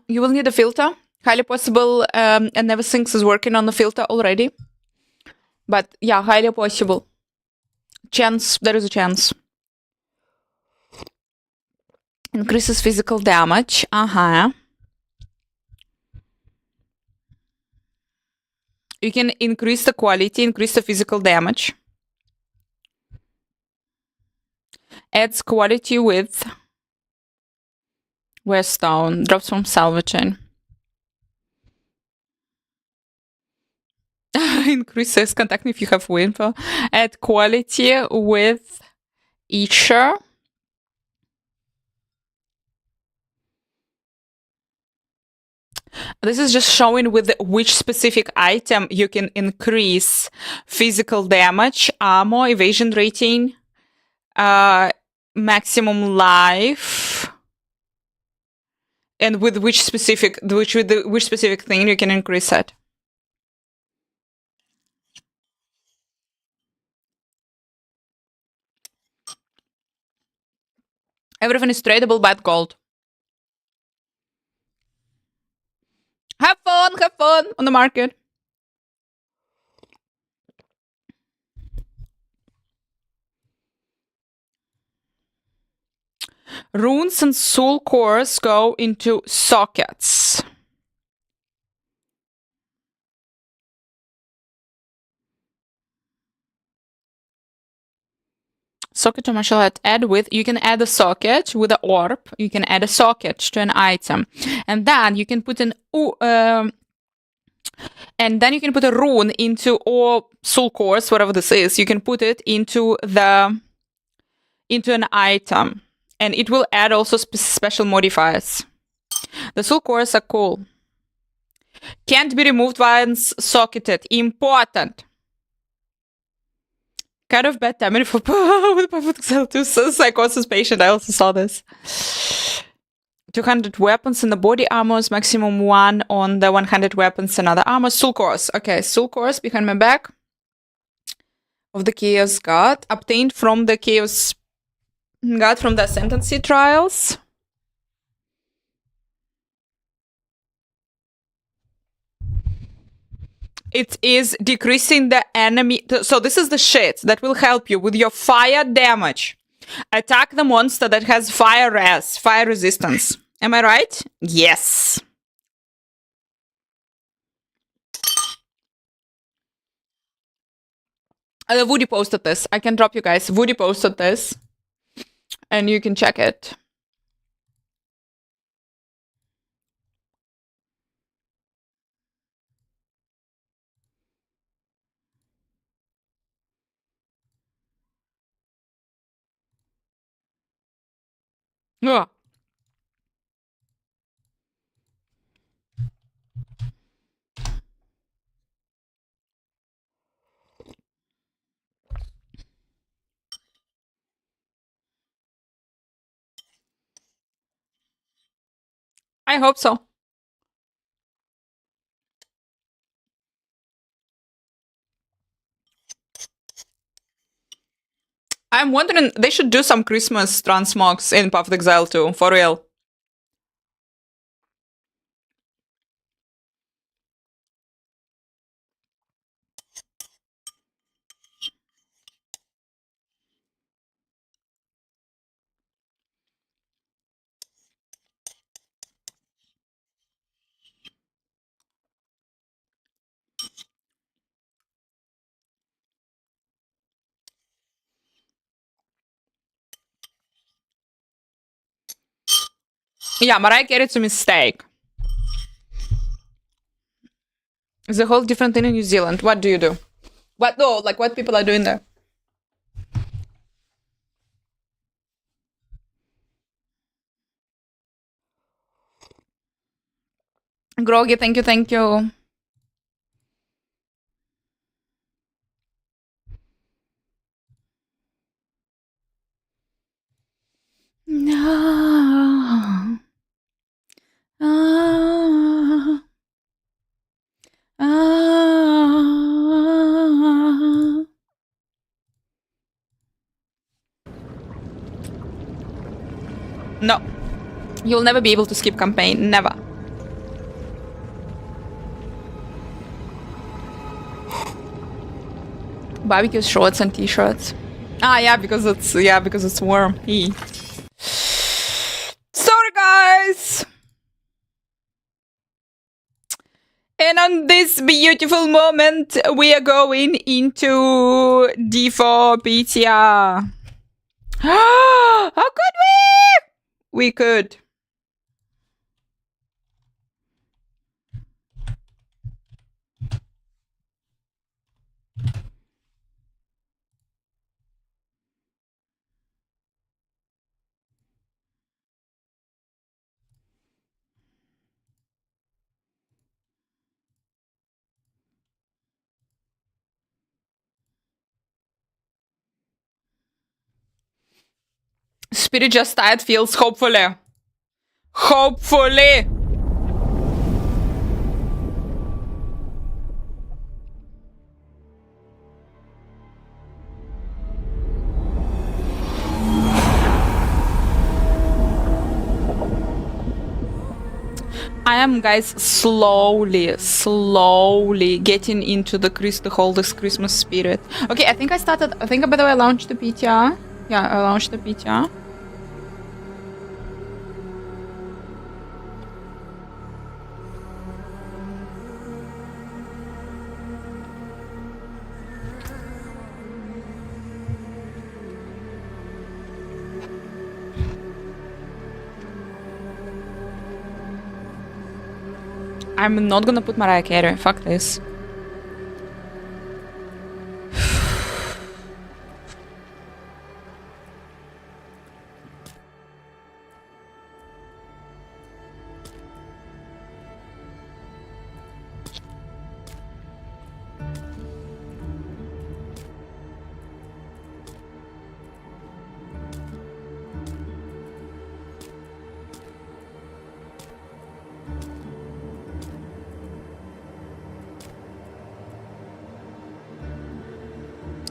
You will need a filter. Highly possible, and Neversyncs is working on the filter already. But yeah, highly possible. Chance, there is a chance. Increases physical damage. You can increase the quality, increase the physical damage. Adds quality with Weststone. Drops from salvaging. Increases, contact me if you have info. Add quality with Etcher. This is just showing with which specific item you can increase physical damage, armor, evasion rating, maximum life, and with which specific thing you can increase it. Everything is tradable but gold. Have fun on the market. Runes and soul cores go into sockets. Socket to martial art add with, you can add a socket with an orb, you can add a socket to an item, and then you can put a rune into, or soul cores, whatever this is, you can put it into an item, and it will add also special modifiers. The soul cores are cool. Can't be removed once socketed. Important. Kind of bad timing for with Poe2 Psychosis patient. I also saw this. 200 weapons in the body armors, maximum 1 on the 100 weapons and other armor. Soul cores. Okay, soul cores behind my back of the Chaos God, obtained from the Chaos God from the Ascendancy trials. It is decreasing the enemy. So this is the shit that will help you with your fire damage. Attack the monster that has fire resistance. Am I right? Yes. Woody posted this. I can drop you guys. Woody posted this. And you can check it. Ugh. I hope so. I'm wondering, they should do some Christmas transmogs in Path of Exile too, for real. Yeah, Mariah Carey, it's a mistake. It's a whole different thing in New Zealand. What do you do? What, no, like what people are doing there? Groggy, thank you, thank you. No. Ah. Ah. No. You'll never be able to skip campaign. Never. Barbecue shorts and t-shirts. Ah, yeah, because it's warm. Eee. Sorry, guys. And on this beautiful moment, we are going into D4 PTR. How could we? We could. Spirit just tired feels, hopefully. Hopefully. I am, guys, slowly getting into the whole Christmas spirit. Okay, I think by the way I launched the PTR. Yeah, I launched the PTR. I'm not gonna put Mariah Carey. Fuck this.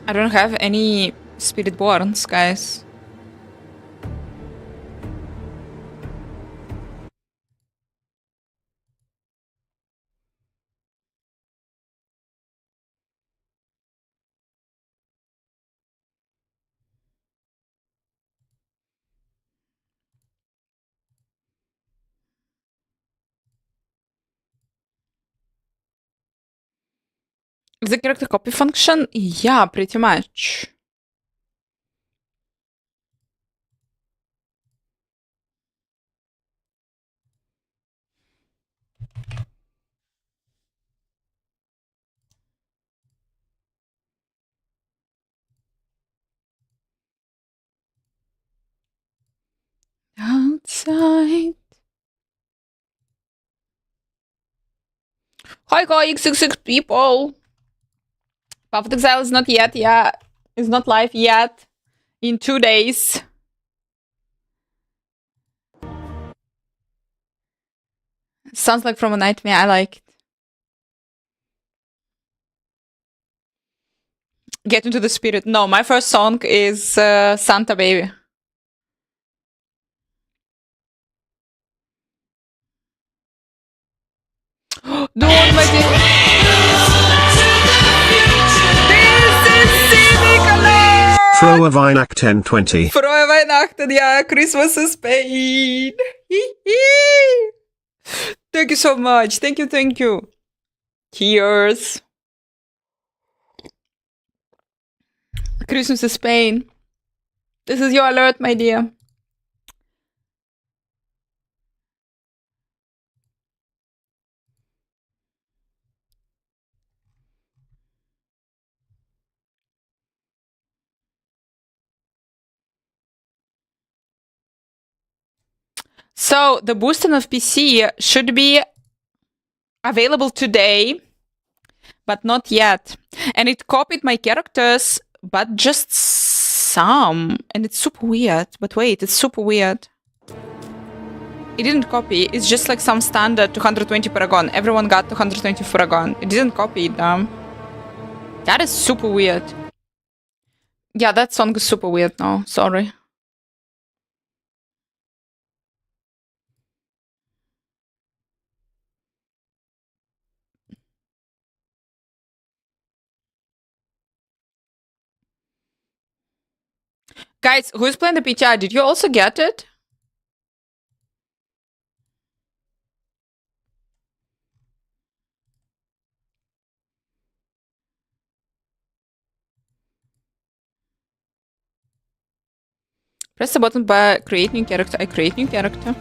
I don't have any Spirit Borns, guys. Is the character copy function? Yeah, pretty much. Outside. Hi, guys, 66 people. Path of Exile is not yet, yeah. It's not live yet. In 2 days. Sounds like from a nightmare. I like it. Get into the spirit. No, my first song is Santa Baby. Don't my dear. This is cynical. Frohe Weihnachten 1020. Frohe Weihnachten, yeah. Christmas is paid. Thank you so much. Thank you, thank you. Cheers. Christmas is pain. This is your alert, my dear. So the boosting of PC should be available today, but not yet. And it copied my characters, but just some. And it's super weird. But wait, it's super weird. It didn't copy. It's just like some standard 220 paragon. Everyone got 220 paragon. It didn't copy it, though. That is super weird. Yeah, that song is super weird now. Sorry. Guys, who's playing the PTI? Did you also get it? Press the button by create new character. I create new character.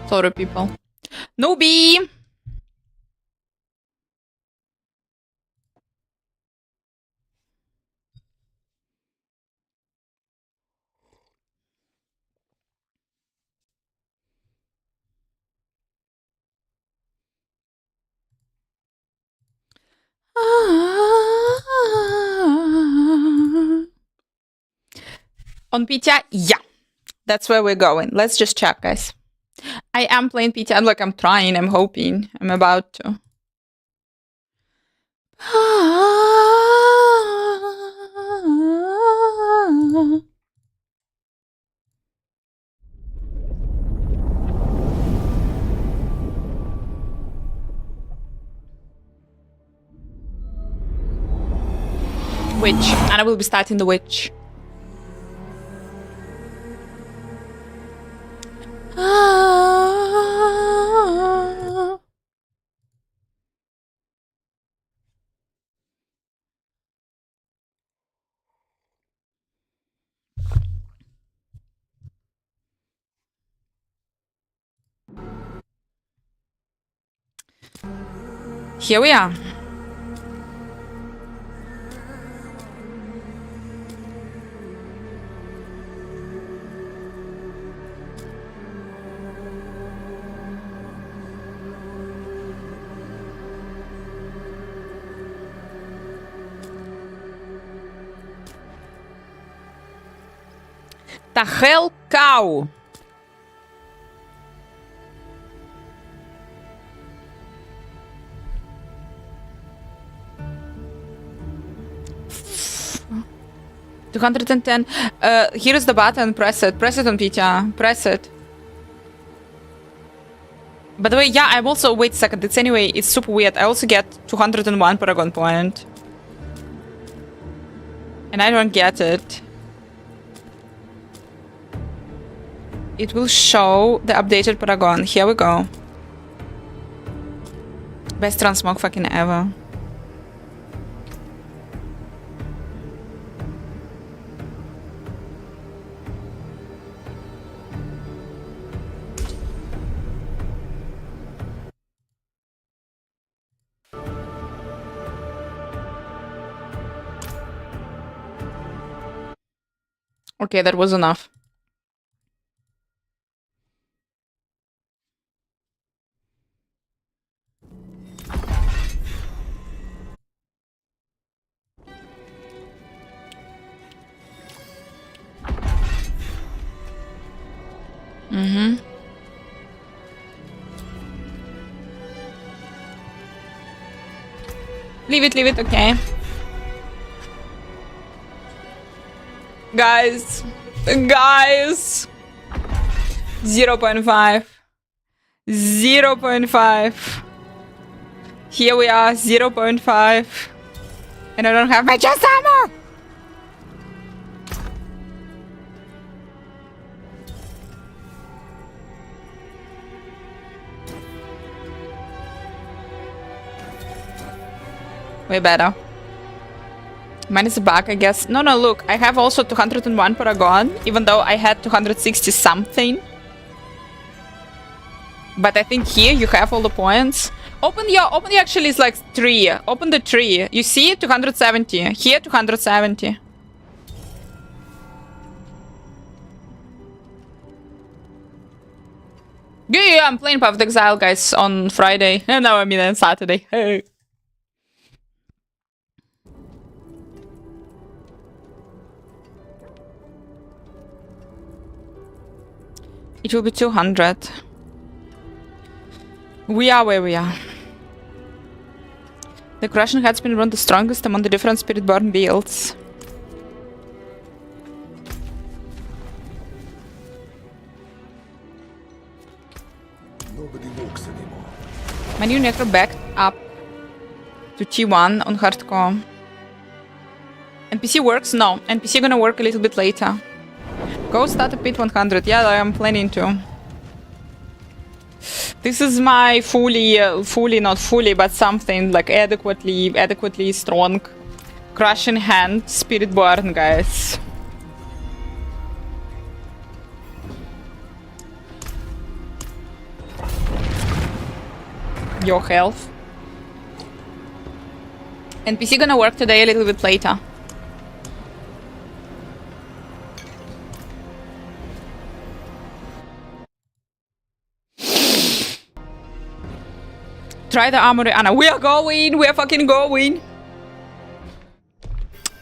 Sorry, people. Newbie! On PTI? Yeah. That's where we're going. Let's just check, guys. I am playing PTI. Look, I'm trying. I'm hoping. I'm about to. Witch. And I will be starting the witch. Here we are. The hell cow. $210. Here is the button. Press it. Press it on Pitya. Press it. By the way, yeah, I'm also... Wait a second. It's anyway... It's super weird. I also get 201 Paragon point. And I don't get it. It will show the updated Paragon. Here we go. Best transmog fucking ever. Okay, that was enough. Mm-hmm. Leave it, okay. Guys. 0.5. 0.5. Here we are, 0.5. And I don't have my chest ammo! Way better. Mine is back, I guess. No, look. I have also 201 Paragon, even though I had 260 something. But I think here you have all the points. Open your actually is like 3. Open the 3. You see 270. Here 270. Yeah, I'm playing Path of Exile, guys, on Friday. And now I mean on Saturday. Hey. It will be 200. We are where we are. The Crushing has been one of the strongest among the different Spiritborn builds. Nobody walks anymore. My new Necro backed up to T1 on hardcore. NPC works? No. NPC gonna work a little bit later. Go start a pit 100. Yeah, I am planning to. This is my fully, not fully, but something like adequately strong Crushing Hand Spiritborn, guys. Your health. NPC gonna work today a little bit later. Try the armory, Anna. We are going! We are fucking going!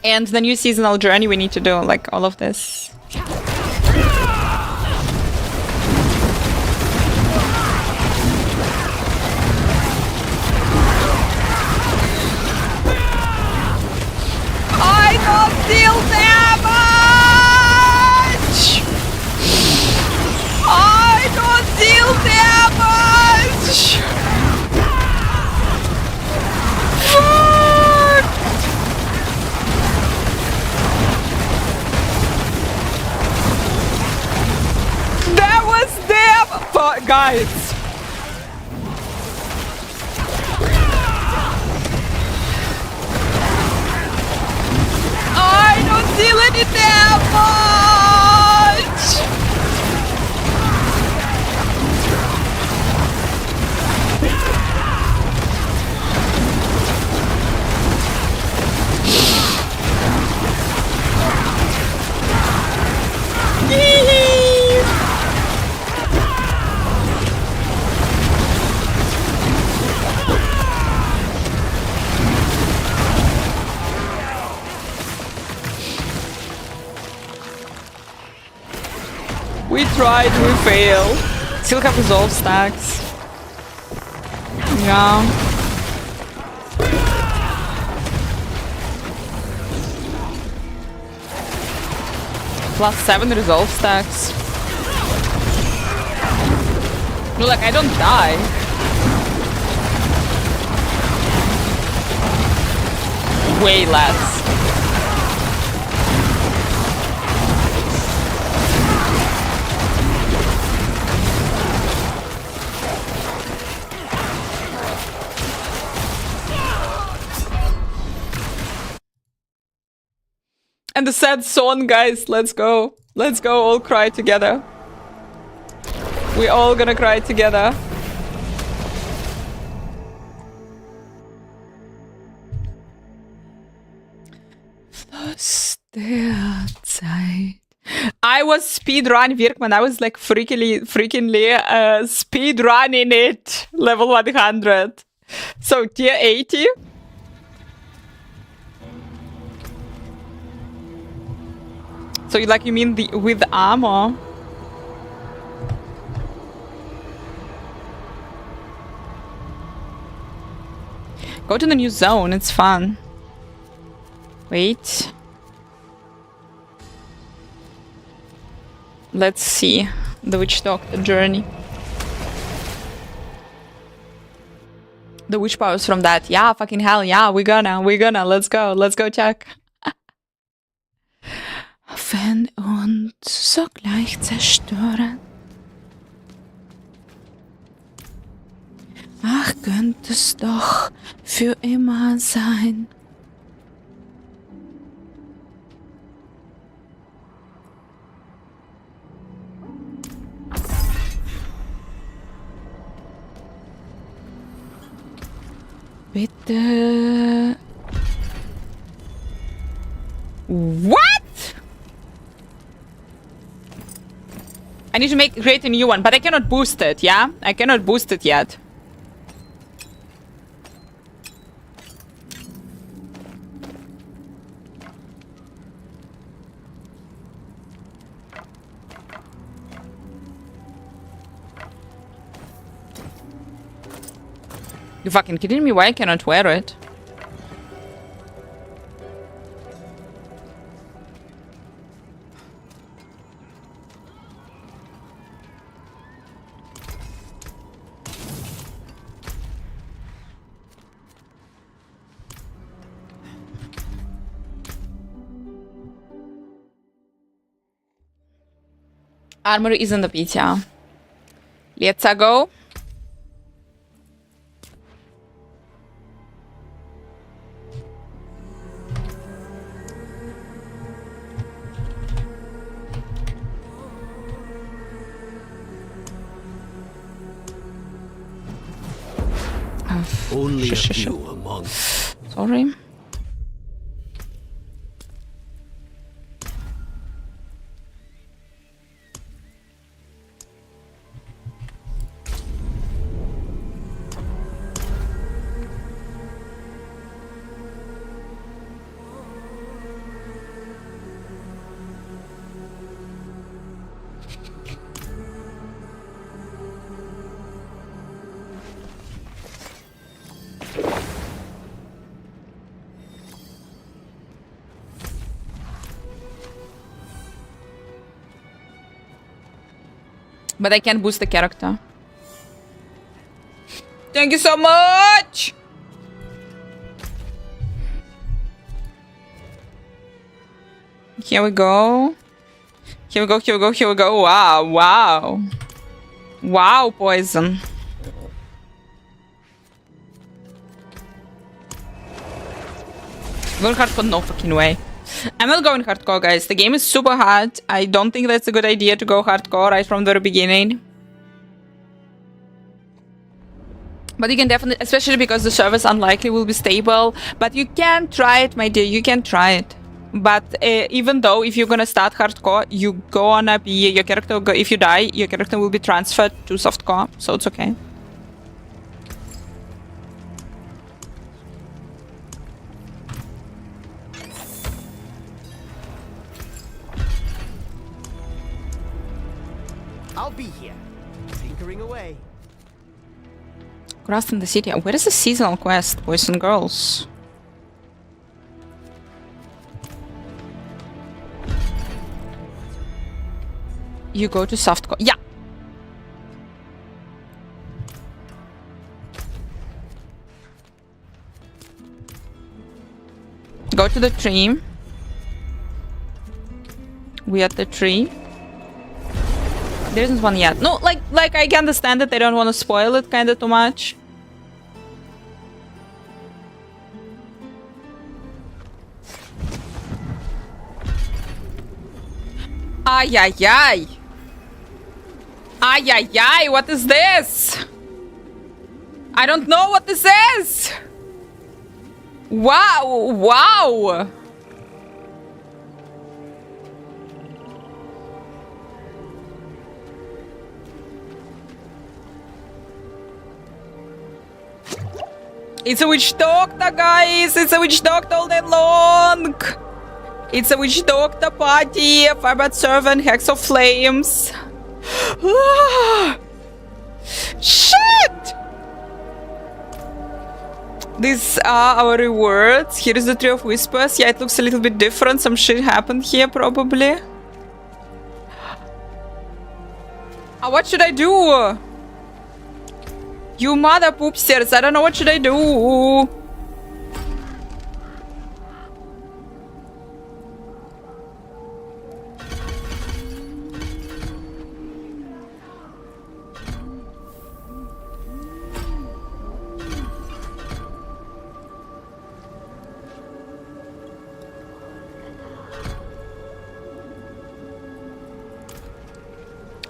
And the new seasonal journey we need to do, like, all of this. I don't deal damage! I don't deal damage! Fuck! That was damn... Fuck, guys. I don't deal any damage! We tried, we failed. Still have resolve stacks. Yeah. +7 resolve stacks. No, like, I don't die. Way less. And the sad song, guys. Let's go. Let's go all cry together. We all gonna cry together. Zeit. I was speedrun Virkman. I was like freakingly speedrunning it. Level 100. So tier 80. So you mean with the armor? Go to the new zone, it's fun. Wait. Let's see. The Witch Doctor journey. The witch powers from that. Yeah, fucking hell, yeah, we're gonna, let's go check. Wenn uns sogleich zerstören. Ach, könnte es doch für immer sein. What? I need to create a new one, but I cannot boost it, yeah? I cannot boost it yet. You fucking kidding me? Why I cannot wear it? Armor is in the pit, yeah. Let's go. Only a few among. Sorry. But I can't boost the character. Thank you so much! Here we go. Here we go, here we go, here we go. Wow, wow. Wow, poison. Going hardcore? No fucking way. I'm not going hardcore, guys. The game is super hard. I don't think that's a good idea to go hardcore right from the very beginning. But you can definitely, especially because the servers unlikely will be stable. But you can try it, my dear. You can try it. But even though if you're gonna start hardcore, you gonna be your character. If you die, your character will be transferred to softcore, so it's okay. I'll be here, tinkering away. Grass in the city. Where is the seasonal quest, boys and girls? You go to softcore. Yeah. Go to the tree. We at the tree. There isn't one yet. No, like I can understand that they don't want to spoil it kind of too much. Ay, ay, ay. Ay, ay, ay. What is this? I don't know what this is. Wow, wow. It's a witch doctor, guys! It's a witch doctor all day long! It's a witch doctor party! Firebat servant, hex of flames! Shit! These are our rewards. Here is the Tree of Whispers. Yeah, it looks a little bit different. Some shit happened here, probably. What should I do? You mother poopsters, I don't know what should I do.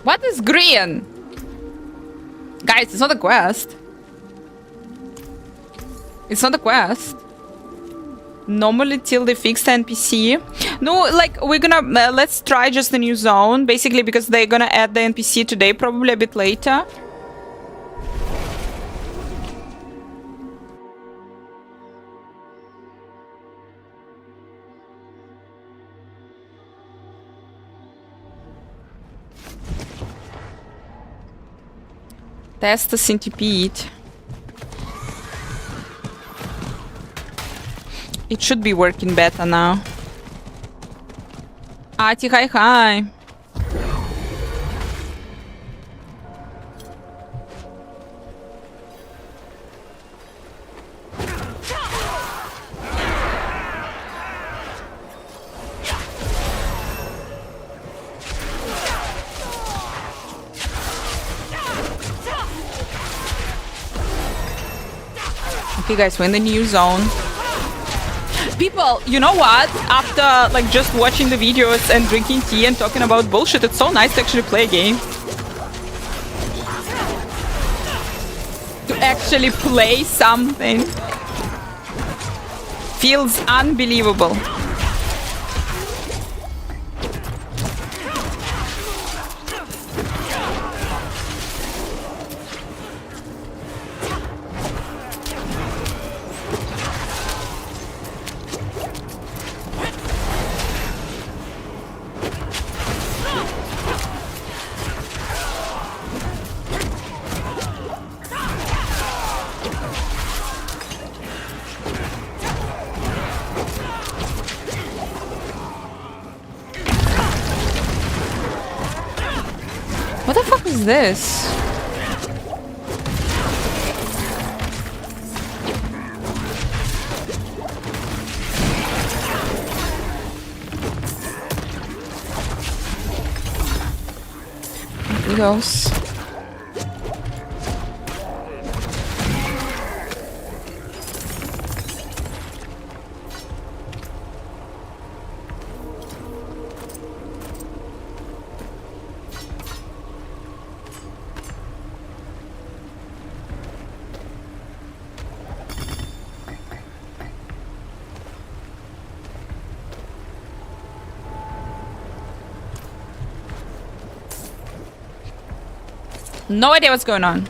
What is green? Guys, it's not a quest. It's not a quest. Normally till they fix the NPC. No, like, we're gonna... let's try just the new zone. Basically, because they're gonna add the NPC today, probably a bit later. Test the centipede. It should be working better now. Ati, hi. Okay, guys, we're in the new zone. People, you know what? After like just watching the videos and drinking tea and talking about bullshit, it's so nice to actually play a game. To actually play something. Feels unbelievable. What the fuck is this? Here he goes. No idea what's going on.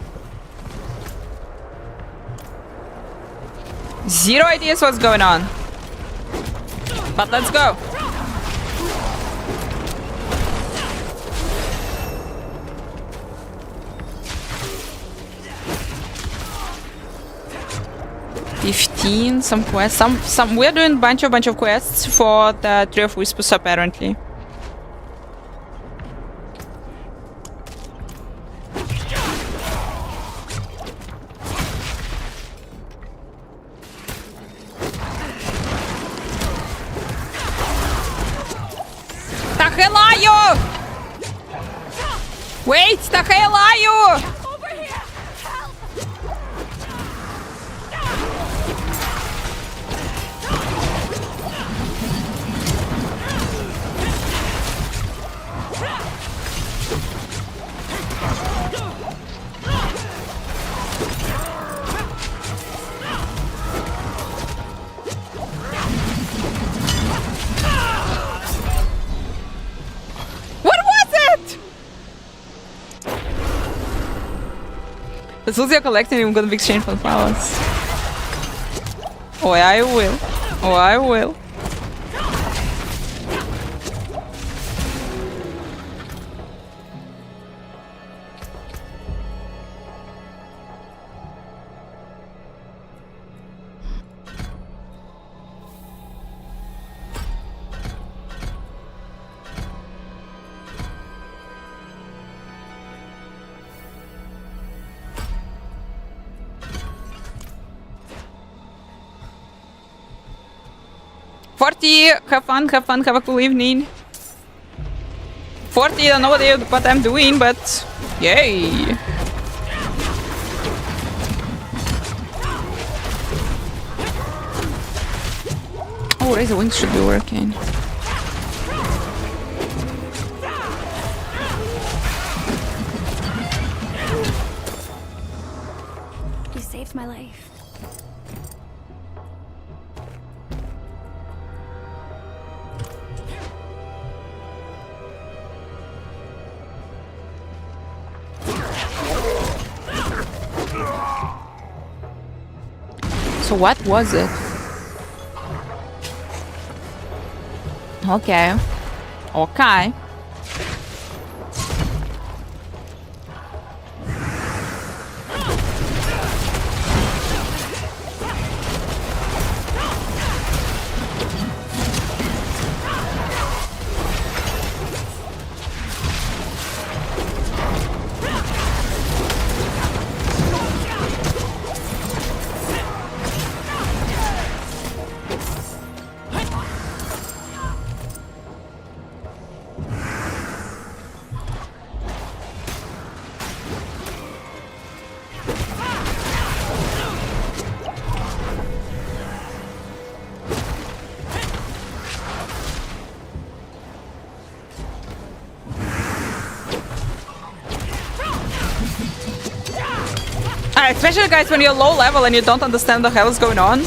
Zero ideas what's going on. But let's go. Some quests. Some we're doing bunch of quests for the Tree of Whispers apparently. Тахелаю! Wait, Тахелаю! As soon as you're collecting, I'm gonna be exchanged for the flowers. Oh, I will. Oh, I will. Have fun, have a cool evening. 40, I don't know what I'm doing, but yay. Oh, Razor Wings should be working. You saved my life. So what was it? Okay. Okay. Especially guys when you're low level and you don't understand what the hell is going on.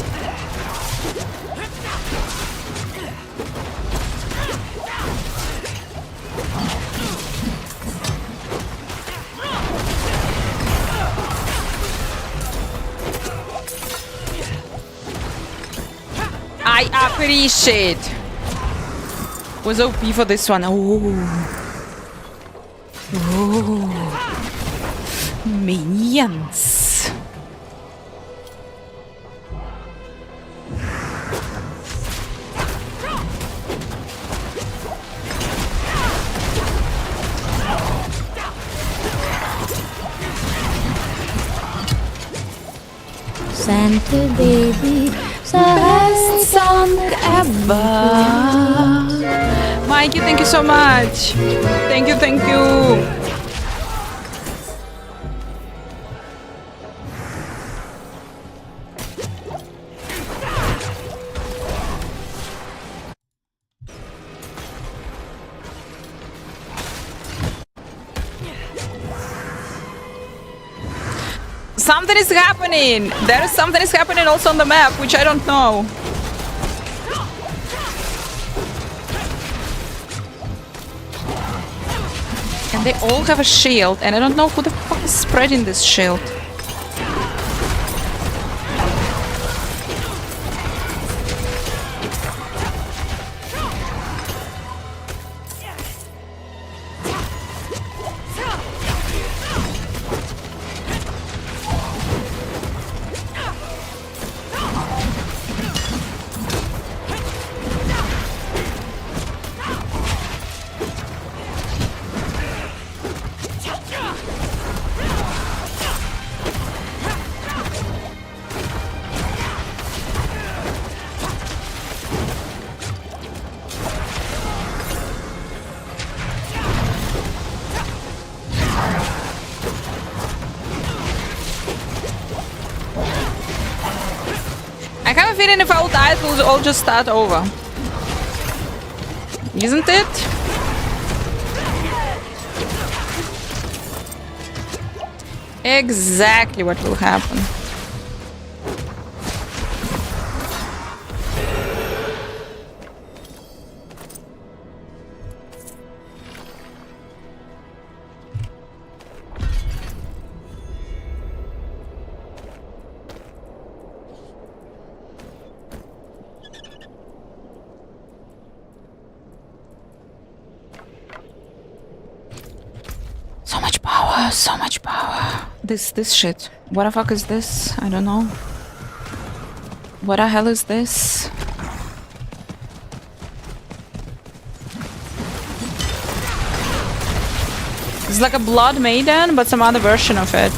I appreciate. Was OP for this one. Oh. Minions. Santa baby, best song ever. Mikey, thank you so much. Thank you, thank you. Something is happening. There is something is happening also on the map, which I don't know. And they all have a shield, and I don't know who the fuck is spreading this shield. I have a feeling if I will die, it will all just start over. Isn't it? Exactly what will happen. So much power, so much power. This shit. What the fuck is this? I don't know. What the hell is this? It's like a blood maiden, but some other version of it.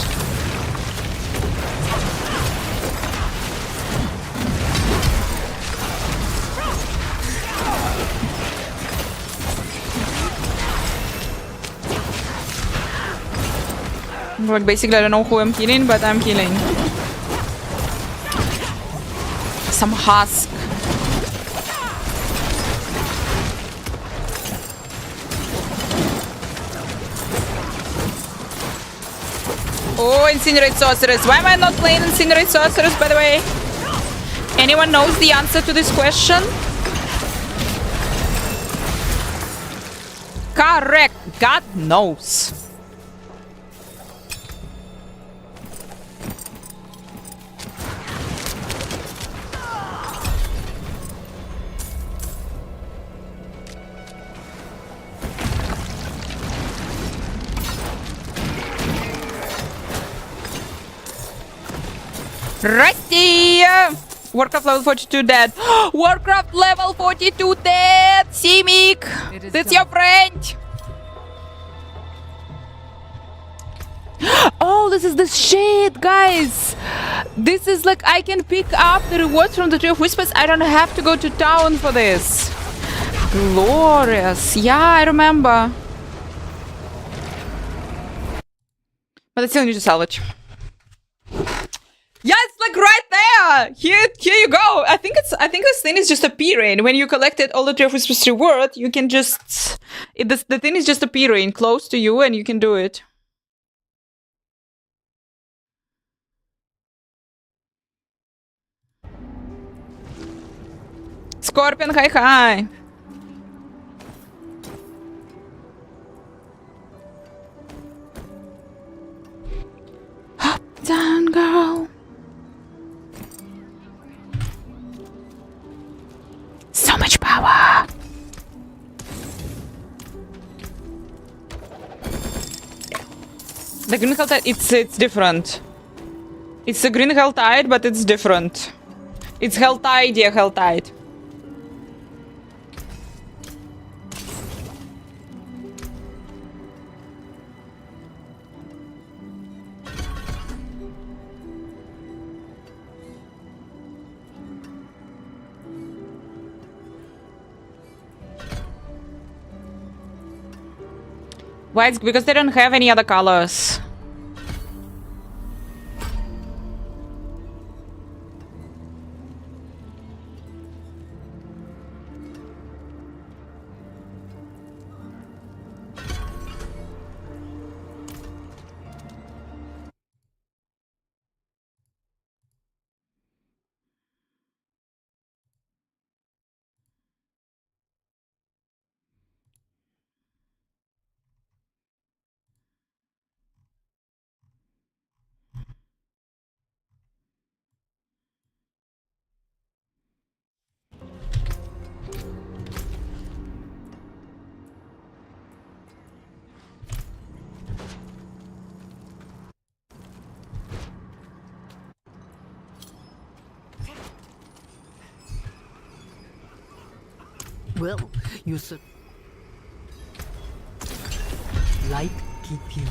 Like basically, I don't know who I'm killing, but I'm killing. Some husk. Oh, Incinerate Sorceress. Why am I not playing Incinerate Sorceress, by the way? Anyone knows the answer to this question? Correct. God knows. Rusty! Warcraft level 42 dead. Warcraft level 42 dead! Simic! That's your friend! Oh, this is the shit, guys! This is like, I can pick up the rewards from the Tree of Whispers. I don't have to go to town for this. Glorious. Yeah, I remember. But I still need to salvage. Yeah, it's like right there. Here you go. I think this thing is just appearing when you collected all the Tree of Whispers reward. You can just the thing is just appearing close to you, and you can do it. Scorpion, hi. Up, down, girl. So much power. The green hell tide, it's different. It's the green hell tide, but it's different. It's hell tide, yeah, hell tide. Why? It's because they don't have any other colors. Well, you said light keep you.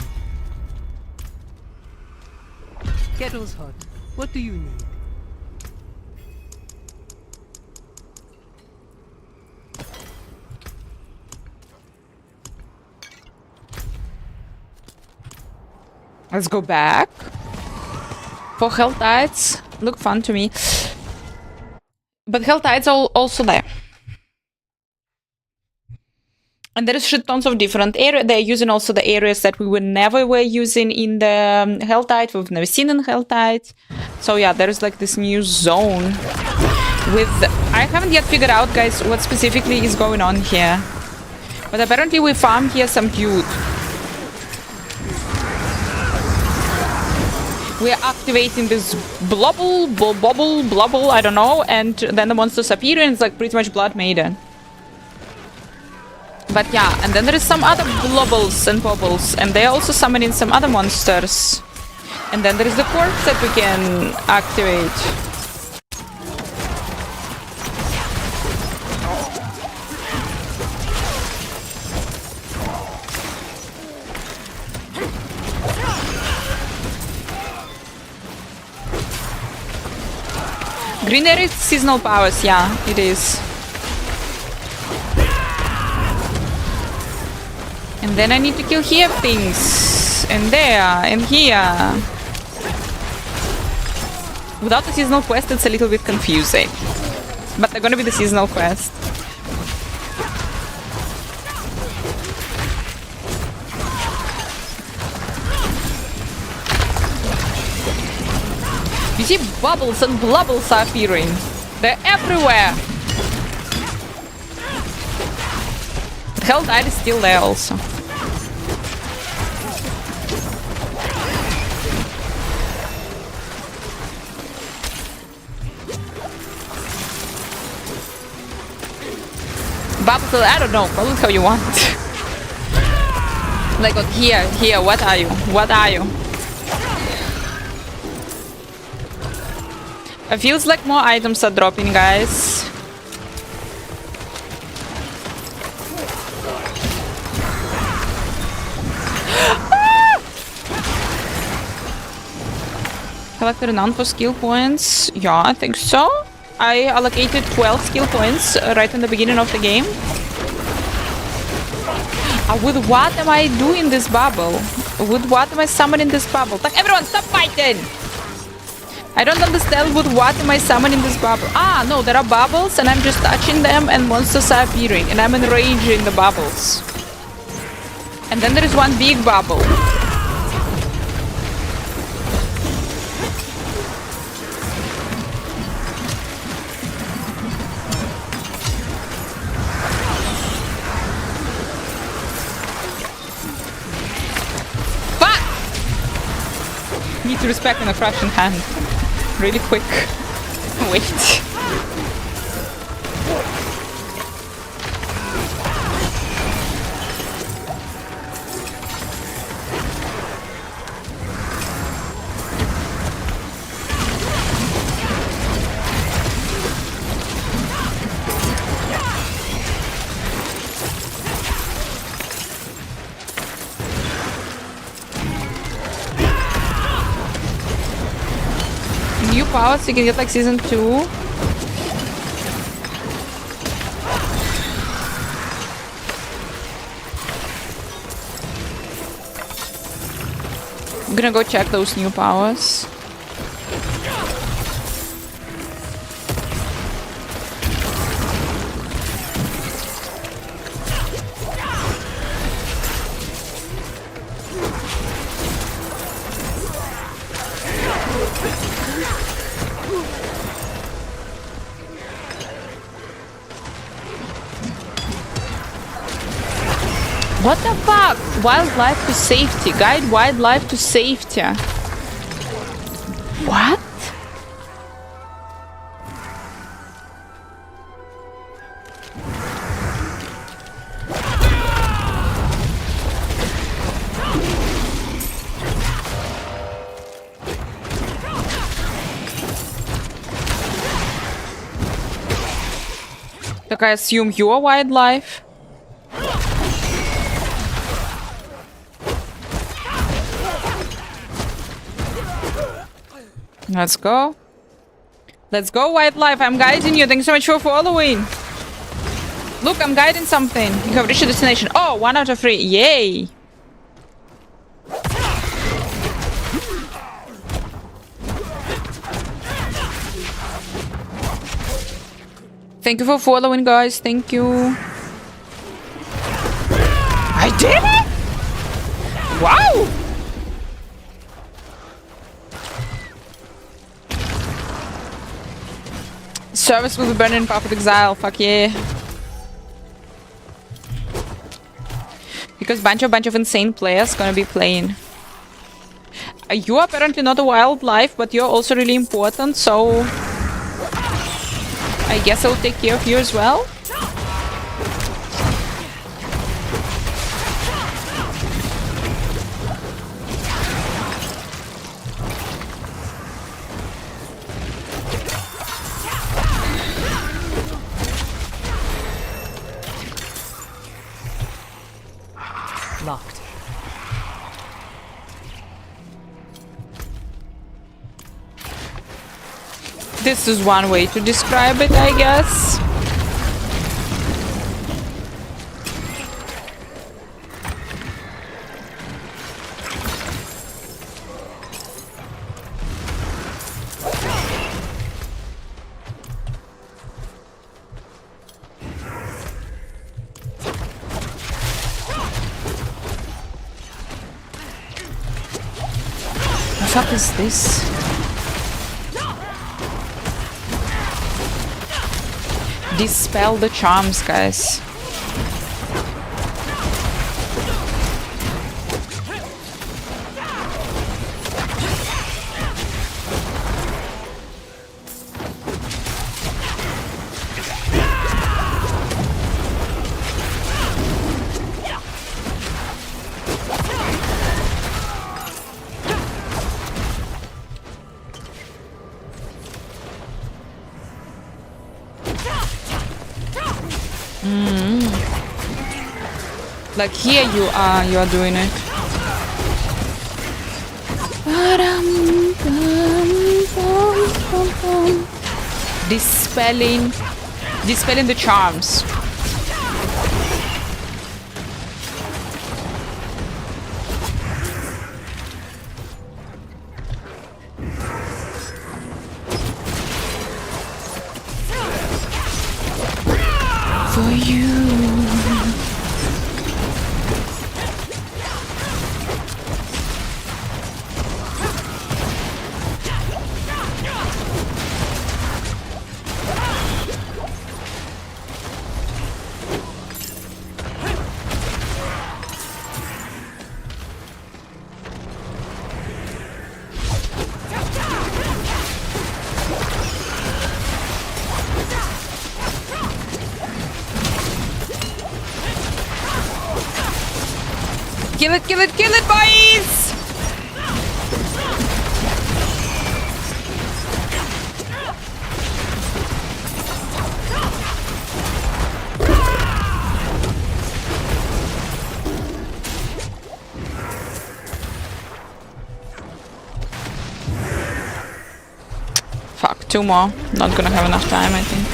Kettle's hot. What do you need? Let's go back. For Hell Tides, look fun to me. But Hell Tides are also there. And there is shit tons of different areas. They're using also the areas that we were using in the Hell Tide. We've never seen in Hell Tide. So yeah, there is like this new zone with... I haven't yet figured out, guys, what specifically is going on here. But apparently we farm here some dude. We are activating this blubble, I don't know. And then the monsters appear and it's like pretty much Blood Maiden. But yeah, and then there is some other blubbles and bubbles, and they are also summoning some other monsters. And then there is the corpse that we can activate. Green area is seasonal powers, yeah, it is. And then I need to kill here things. And there, and here. Without the seasonal quest, it's a little bit confusing. But they're gonna be the seasonal quest. You see bubbles and blubbles are appearing. They're everywhere. But Hell Tide is still there also. Bubbles, I don't know. Bubbles how you want. Like, here, what are you? What are you? It feels like more items are dropping, guys. Collected none for skill points. Yeah, I think so. I allocated 12 skill points right in the beginning of the game. With what am I doing this bubble? With what am I summoning this bubble? Like, everyone, stop fighting! I don't understand with what am I summoning this bubble. Ah, no, there are bubbles and I'm just touching them and monsters are appearing. And I'm enraging the bubbles. And then there is one big bubble. Need to respect in a fraction hand. Really quick. Wait. New powers you can get like season 2. I'm gonna go check those new powers. What the fuck? Wildlife to safety. Guide wildlife to safety. What? Like, I assume you're wildlife. Let's go. Let's go, wildlife. I'm guiding you. Thanks so much for following. Look, I'm guiding something. You have reached your destination. Oh, 1 out of 3. Yay. Thank you for following, guys. Thank you. I did it? Wow. Service will be burning in Path of Exile. Fuck yeah. Because bunch of insane players gonna be playing. You're apparently not a wildlife, but you're also really important, so I guess I'll take care of you as well. Locked. This is one way to describe it, I guess. What the fuck is this? Dispel the charms, guys. Like here you are doing it. Dispelling the charms. For you. Kill it, boys! Fuck, 2 more. Not gonna have enough time, I think.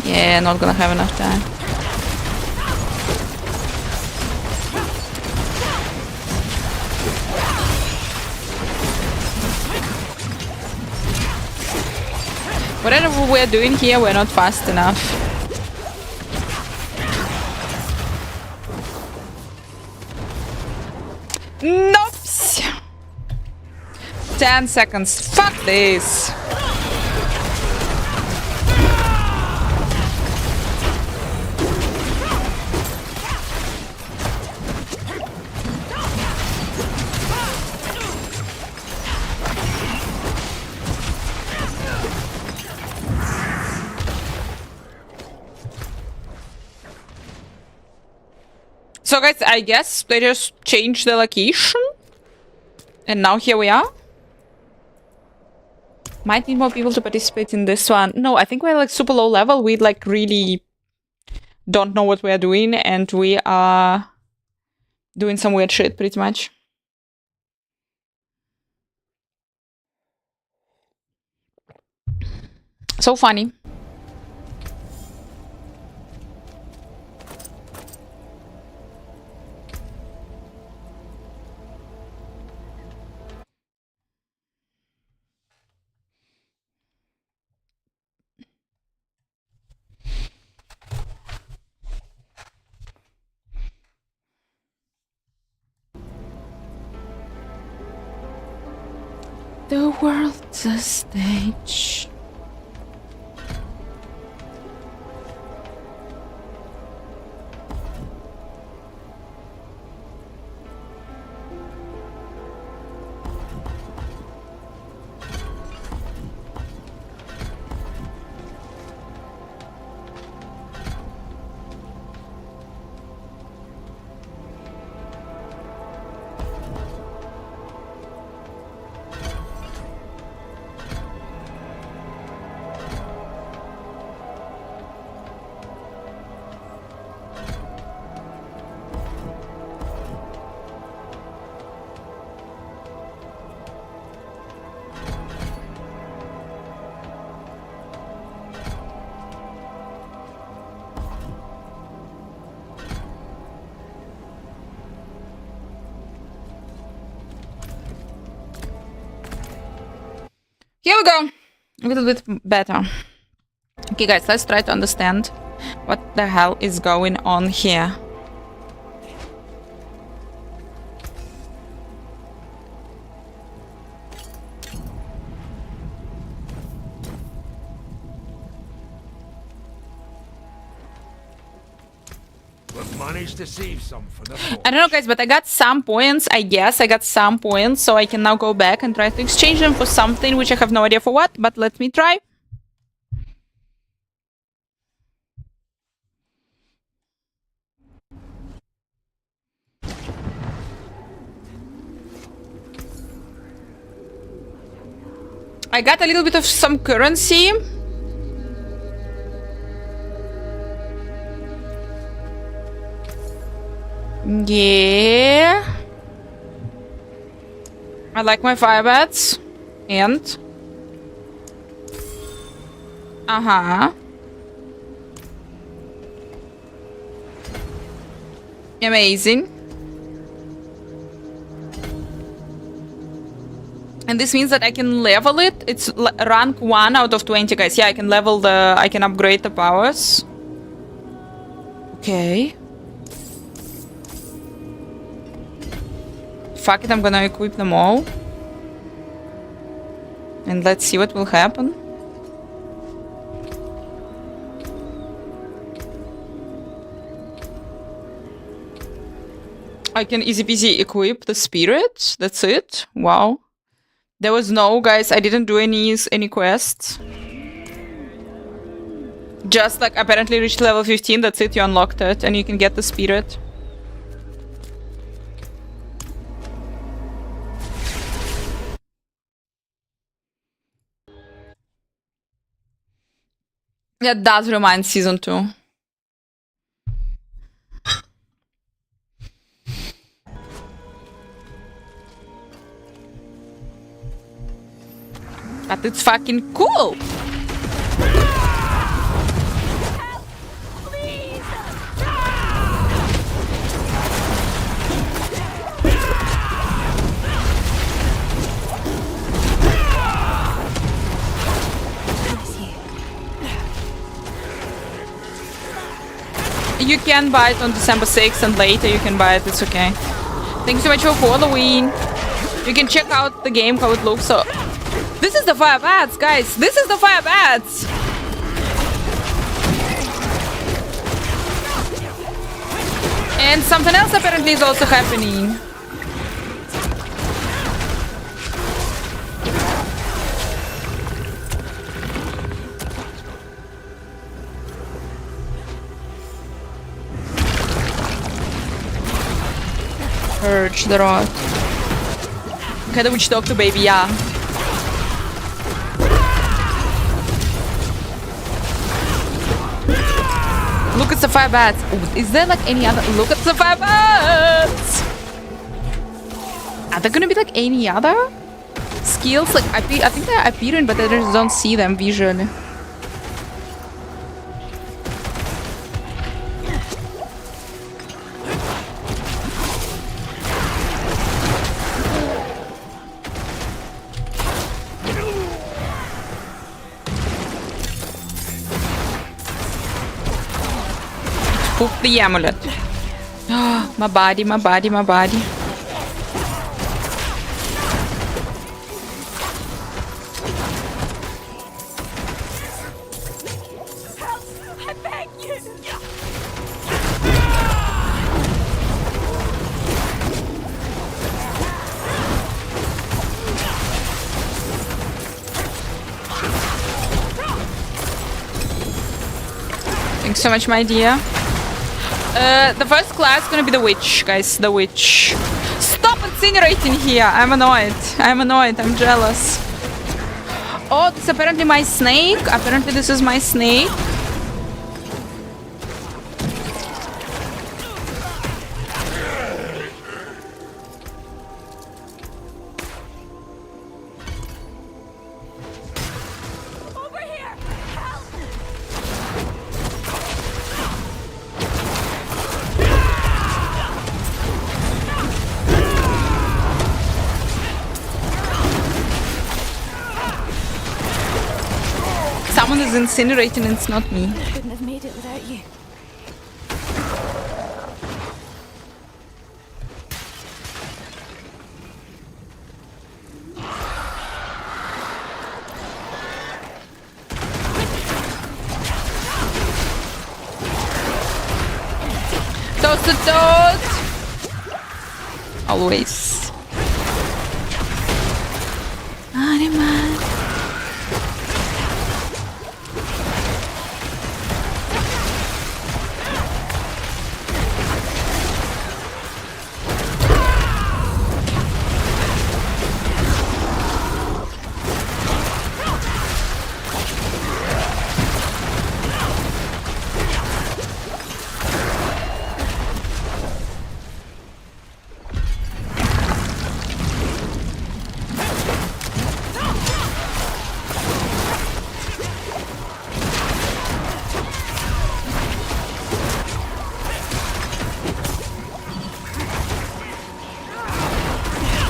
Yeah, not gonna have enough time. Whatever we're doing here, we're not fast enough. Nope. 10 seconds. Fuck this. So guys, I guess they just changed the location. And now here we are. Might need more people to participate in this one. No, I think we're like super low level. We like really don't know what we are doing. And we are doing some weird shit pretty much. So funny. The world's a stage. Here we go. A little bit better. Okay, guys, let's try to understand what the hell is going on here. Managed to save some for the I don't know, guys, but I got some points. I guess I got some points, so I can now go back and try to exchange them for something which I have no idea for what, but let me try. I got a little bit of some currency. Yeah. I like my fire bats. And... Uh-huh. Amazing. And this means that I can level it. It's rank 1 out of 20, guys. Yeah, I can level the... I can upgrade the powers. Okay. Fuck it, I'm gonna equip them all. And let's see what will happen. I can easy peasy equip the spirit. That's it. Wow. There was no, guys, I didn't do any quests. Just like apparently reached level 15, that's it, you unlocked it and you can get the spirit. That does remind season 2. But it's fucking cool! You can buy it on December 6th and later you can buy it, it's okay. Thanks so much for following. You can check out the game, how it looks. So, this is the fire bats, guys. This is the fire bats. And something else apparently is also happening. Purge the rot. Okay, the witch doctor, baby, yeah. Look at the fire bats. Ooh, is there like any other? Look at the fire bats. Are there gonna be like any other skills? Like I think they're appearing, but I just don't see them visually. Poop the amulet. My body, my body, my body. I beg you. Thanks so much, my dear. The first class is gonna be the witch, guys. The witch. Stop incinerating here. I'm annoyed. I'm annoyed. I'm jealous. Oh, this is apparently my snake. Apparently this is my snake. Someone is incinerating and it's not me. I couldn't have made it without you. Toast to toast! Always. Animal.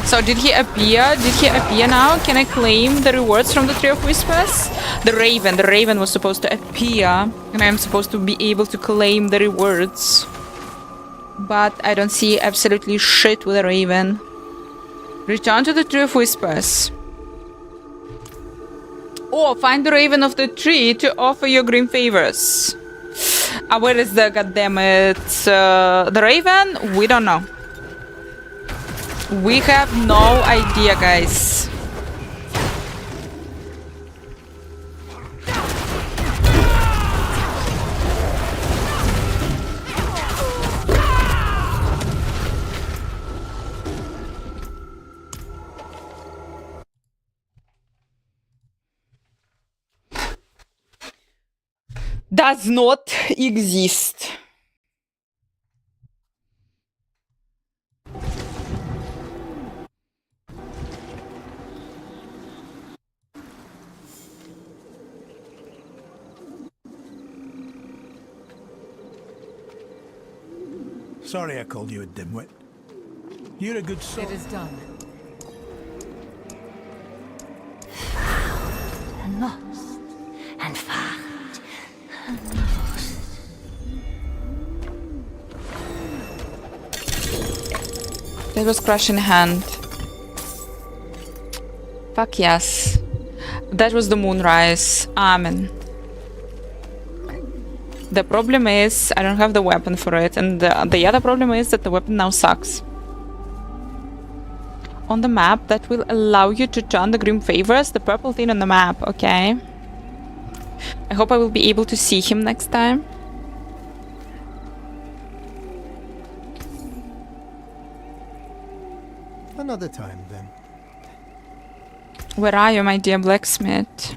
So did he appear? Did he appear now? Can I claim the rewards from the Tree of Whispers? The Raven was supposed to appear, and I'm supposed to be able to claim the rewards. But I don't see absolutely shit with the Raven. Return to the Tree of Whispers. Or find the Raven of the tree to offer your green favors. Where is the goddammit? The Raven? We don't know. We have no idea, guys. Does not exist. Sorry I called you a dimwit. You're a good soul. It is done. And lost. And found. And lost. That was crush in hand. Fuck yes. That was the moonrise. Amen. The problem is I don't have the weapon for it, and the other problem is that the weapon now sucks. On the map, that will allow you to turn the Grim Favors, the purple thing on the map, okay? I hope I will be able to see him next time. Another time, then. Where are you, my dear blacksmith?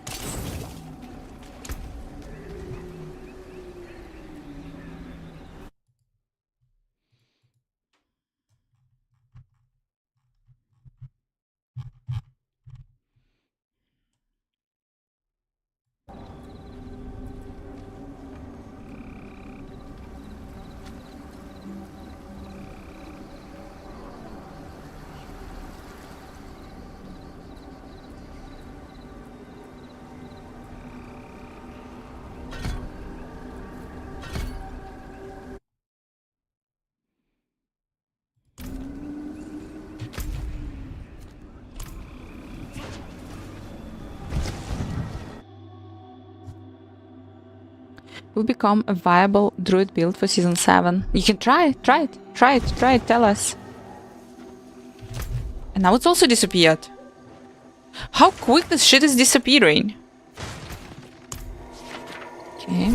Will become a viable druid build for season 7. You can try it, tell us. And now it's also disappeared. How quick this shit is disappearing. Okay.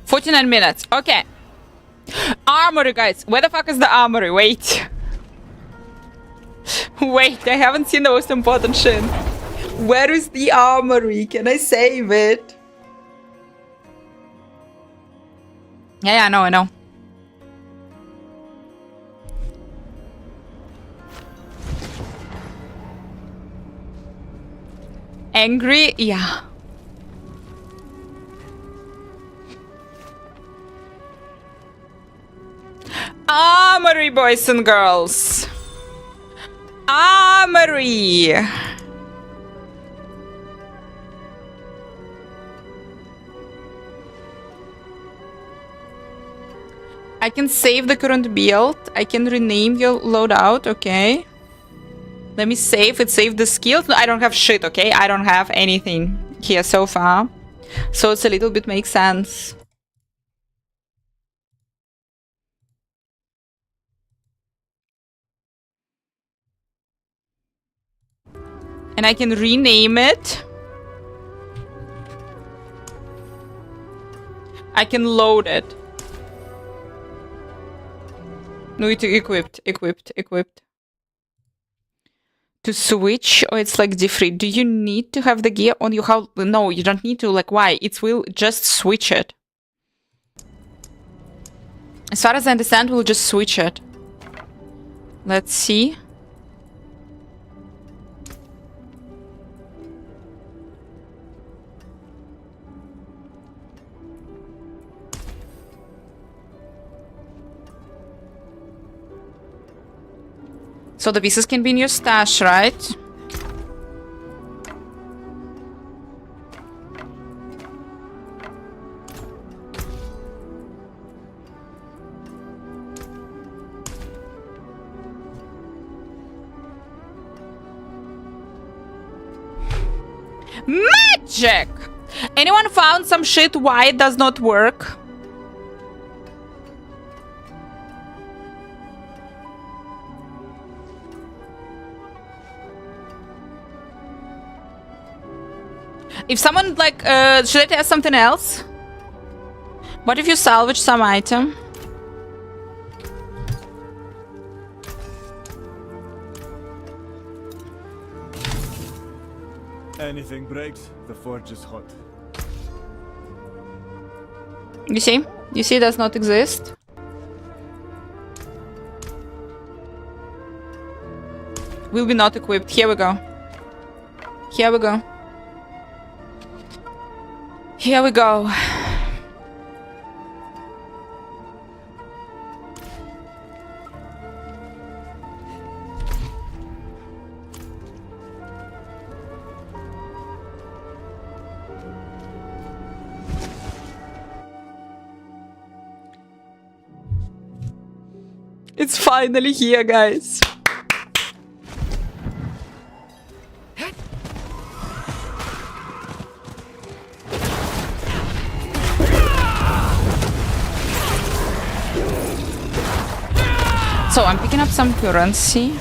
"49 minutes. Okay. Armory, guys. Where the fuck is the armory? Wait. Wait, I haven't seen the most important shit. Where is the armory? Can I save it? Yeah, I know. Angry? Yeah. Armory, boys and girls. Armory. I can save the current build. I can rename your loadout. Okay. Let me save it. Save the skills. No, I don't have shit. Okay. I don't have anything here so far. So it's a little bit makes sense. And I can rename it. I can load it. No, it's equipped. to switch, or it's like different? Do you need to have the gear on you? How? No, you don't need to. Like, why? It will just switch it. As far as I understand, we'll just switch it. Let's see. So the pieces can be in your stash, right? Magic! Anyone found some shit why it does not work? If someone like, should I test something else? What if you salvage some item? Anything breaks, the forge is hot. You see? You see it does not exist? Will be not equipped. Here we go. Here we go. Here we go. It's finally here, guys. So I'm picking up some currency.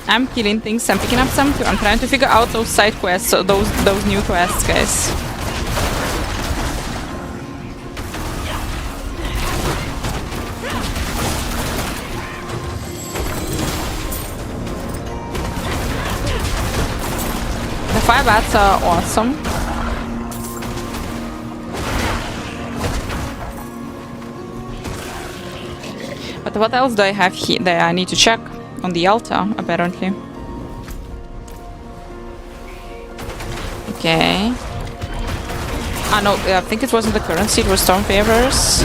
I'm killing things. I'm picking up some. I'm trying to figure out those side quests. So those new quests, guys. The fire bats are awesome. But what else do I have here that I need to check on the altar, apparently? Okay. Ah, no, I think it wasn't the currency, it was Storm Favors.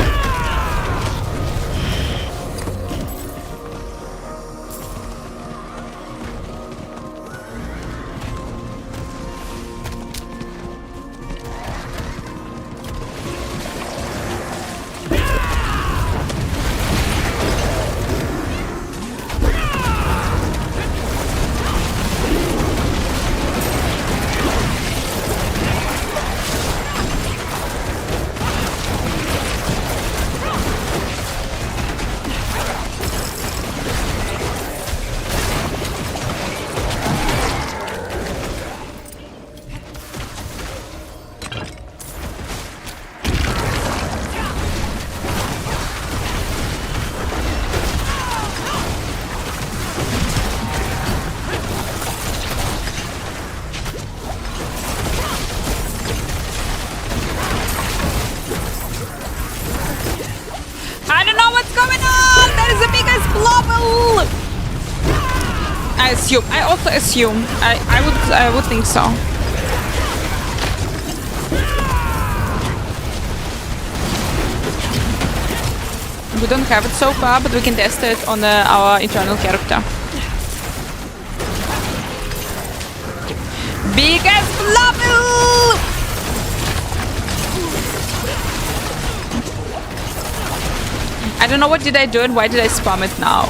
I also assume. I would think so. We don't have it so far, but we can test it on our internal character. Biggest level! I don't know what did I do and why did I spam it now?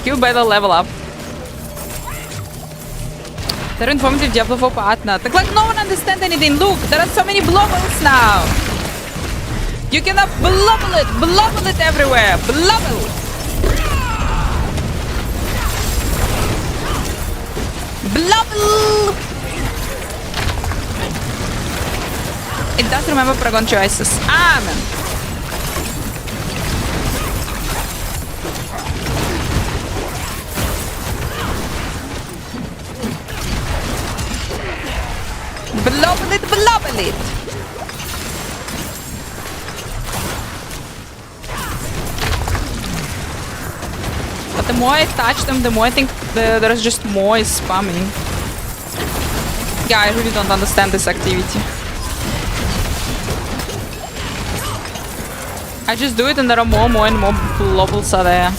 You better level up. They're informative Diablo 4 partner. Like no one understands anything. Look, there are so many blobbles now. You cannot blobble it everywhere. Blobble. It does remember Paragon choices. Amen. Blobble it, blobble it. But the more I touch them, the more I think there's just more is spamming. Yeah, I really don't understand this activity. I just do it and there are more and more blobbles are there.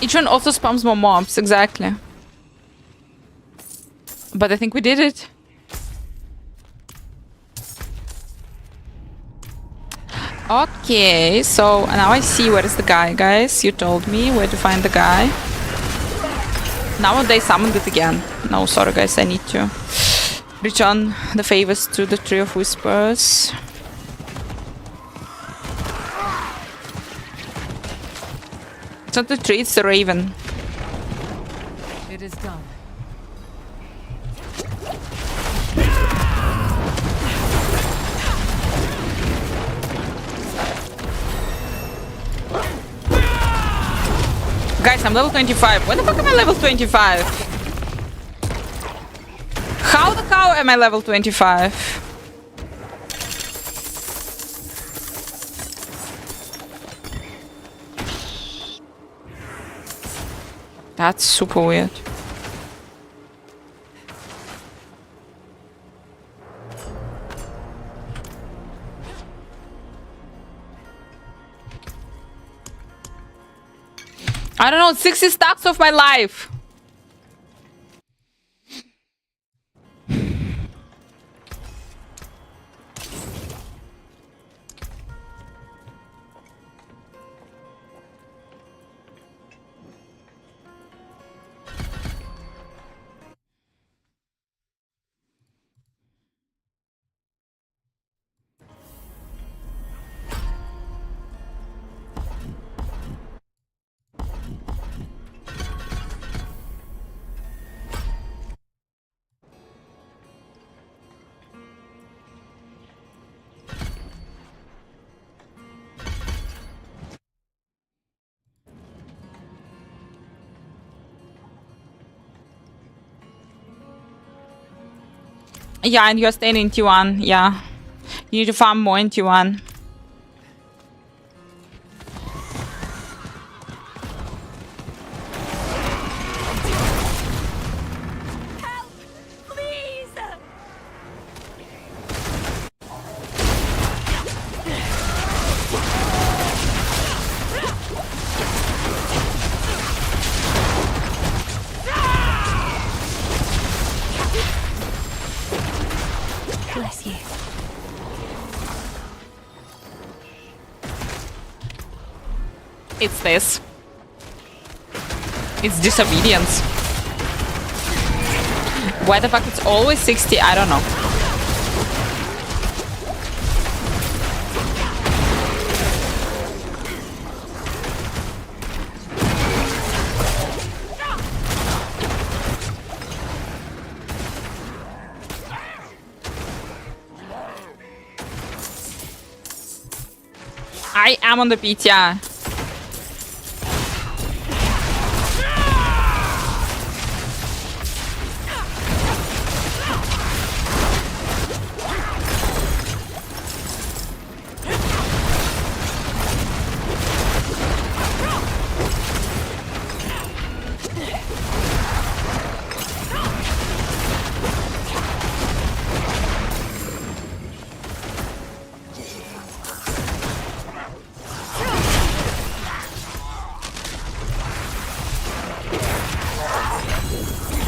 Each one also spams more mobs, exactly. But I think we did it. Okay, so now I see where is the guy, guys. You told me where to find the guy. Now they summoned it again. No, sorry guys, I need to return the favors to the Tree of Whispers. It's not the tree, it's the raven. It is done. Guys, I'm level 25. When the fuck am I level 25? How the cow am I level 25? That's super weird. I don't know, 60 stacks of my life. Yeah, and you're staying in T1. Yeah. You need to farm more in T1. Bless you. It's this. It's disobedience. Why the fuck it's always 60? I don't know. I am on the PTR.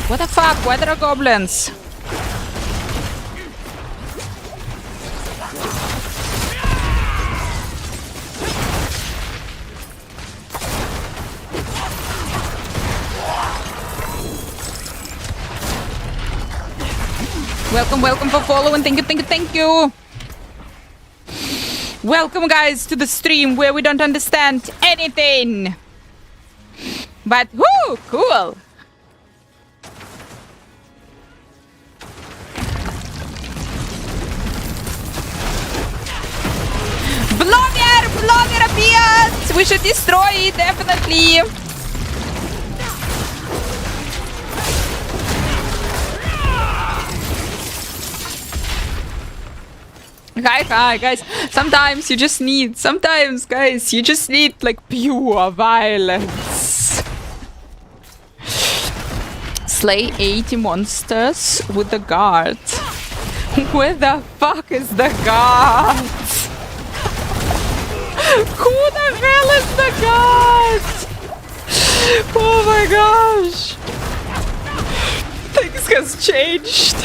What the fuck? Why there are goblins? Welcome for following. Thank you. Welcome guys to the stream where we don't understand anything. But whoo, cool. Blogger appears! We should destroy it, definitely. Hi, guys. Sometimes, guys, you just need, like, pure violence. Slay 80 monsters with the guard. Where the fuck is the guard? Who the hell is the guard? Oh my gosh. Things has changed.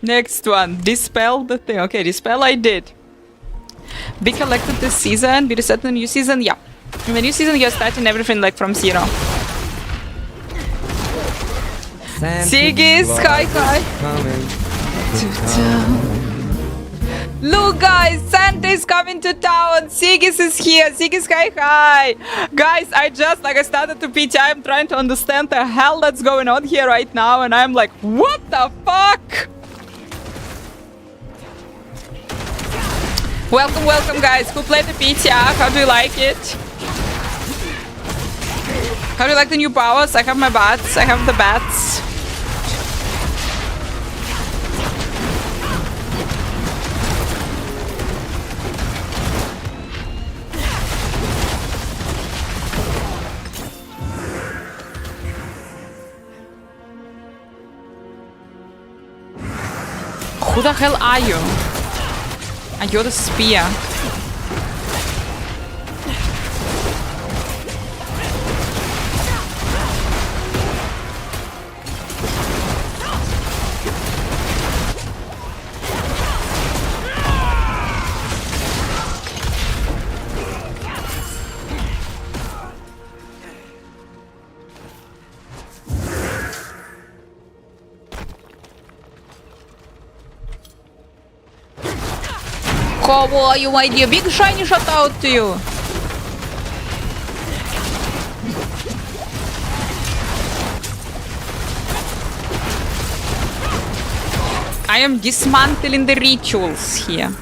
Next one. Dispel the thing. Okay, dispel I did. Be collected this season. Be reset in the new season. Yeah. In the new season, you're starting everything like from zero. Siggy's hi. Look, guys, Santa is coming to town. Siggy's is here. Siggy's hi. Guys, I started to PT. I'm trying to understand the hell that's going on here right now, and I'm like, what the fuck? Welcome, guys. Who played the PTR? How do you like it? How do you like the new powers? I have my bats. I have the bats. Who the hell are you? You're the spear. How are you, my dear? Big shiny shout out to you. I am dismantling the rituals here.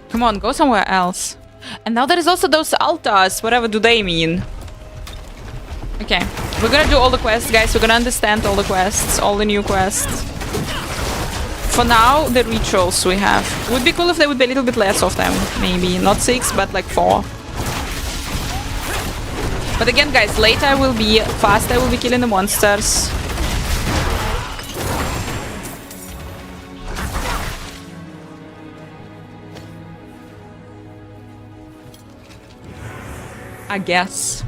Come on, go somewhere else. And now there is also those altars. Whatever do they mean? Okay. We're gonna do all the quests, guys. We're gonna understand all the quests. All the new quests. For now, the rituals we have. Would be cool if there would be a little bit less of them. Maybe. Not 6, but like 4. But again, guys, later I will be fast. I will be killing the monsters. I guess.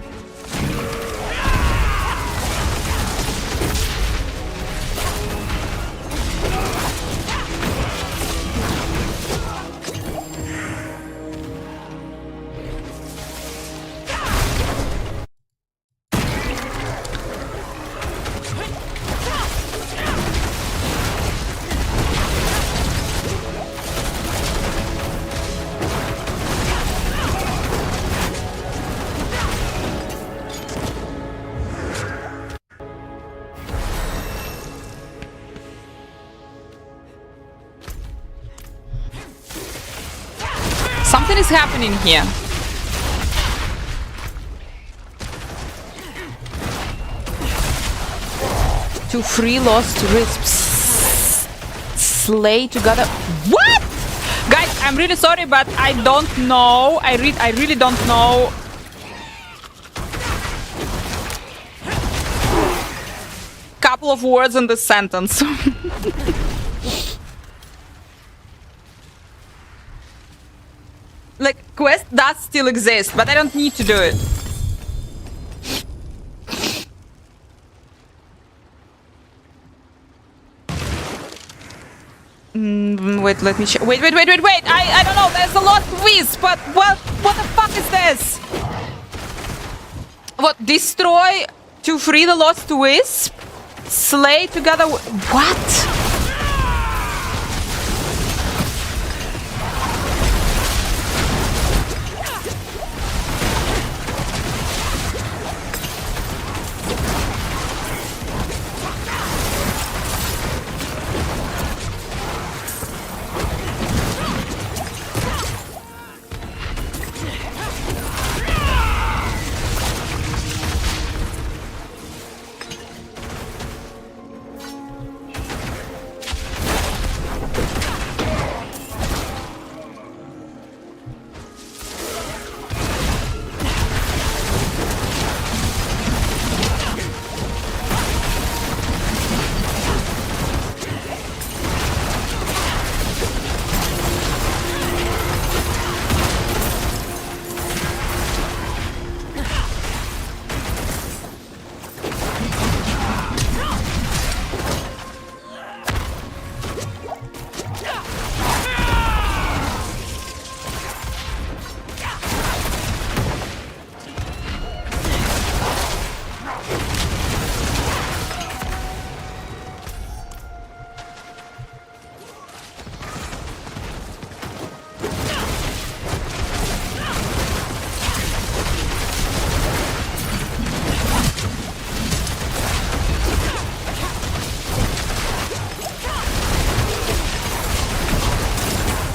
Something is happening here. To free lost wisps. Slay together. What? Guys, I'm really sorry, but I don't know. I really don't know. Couple of words in this sentence. Like, quest does still exist, but I don't need to do it. Wait, let me check. Wait. I don't know. There's a lost wisp, but what the fuck is this? What? Destroy to free the lost wisp? Slay together. What?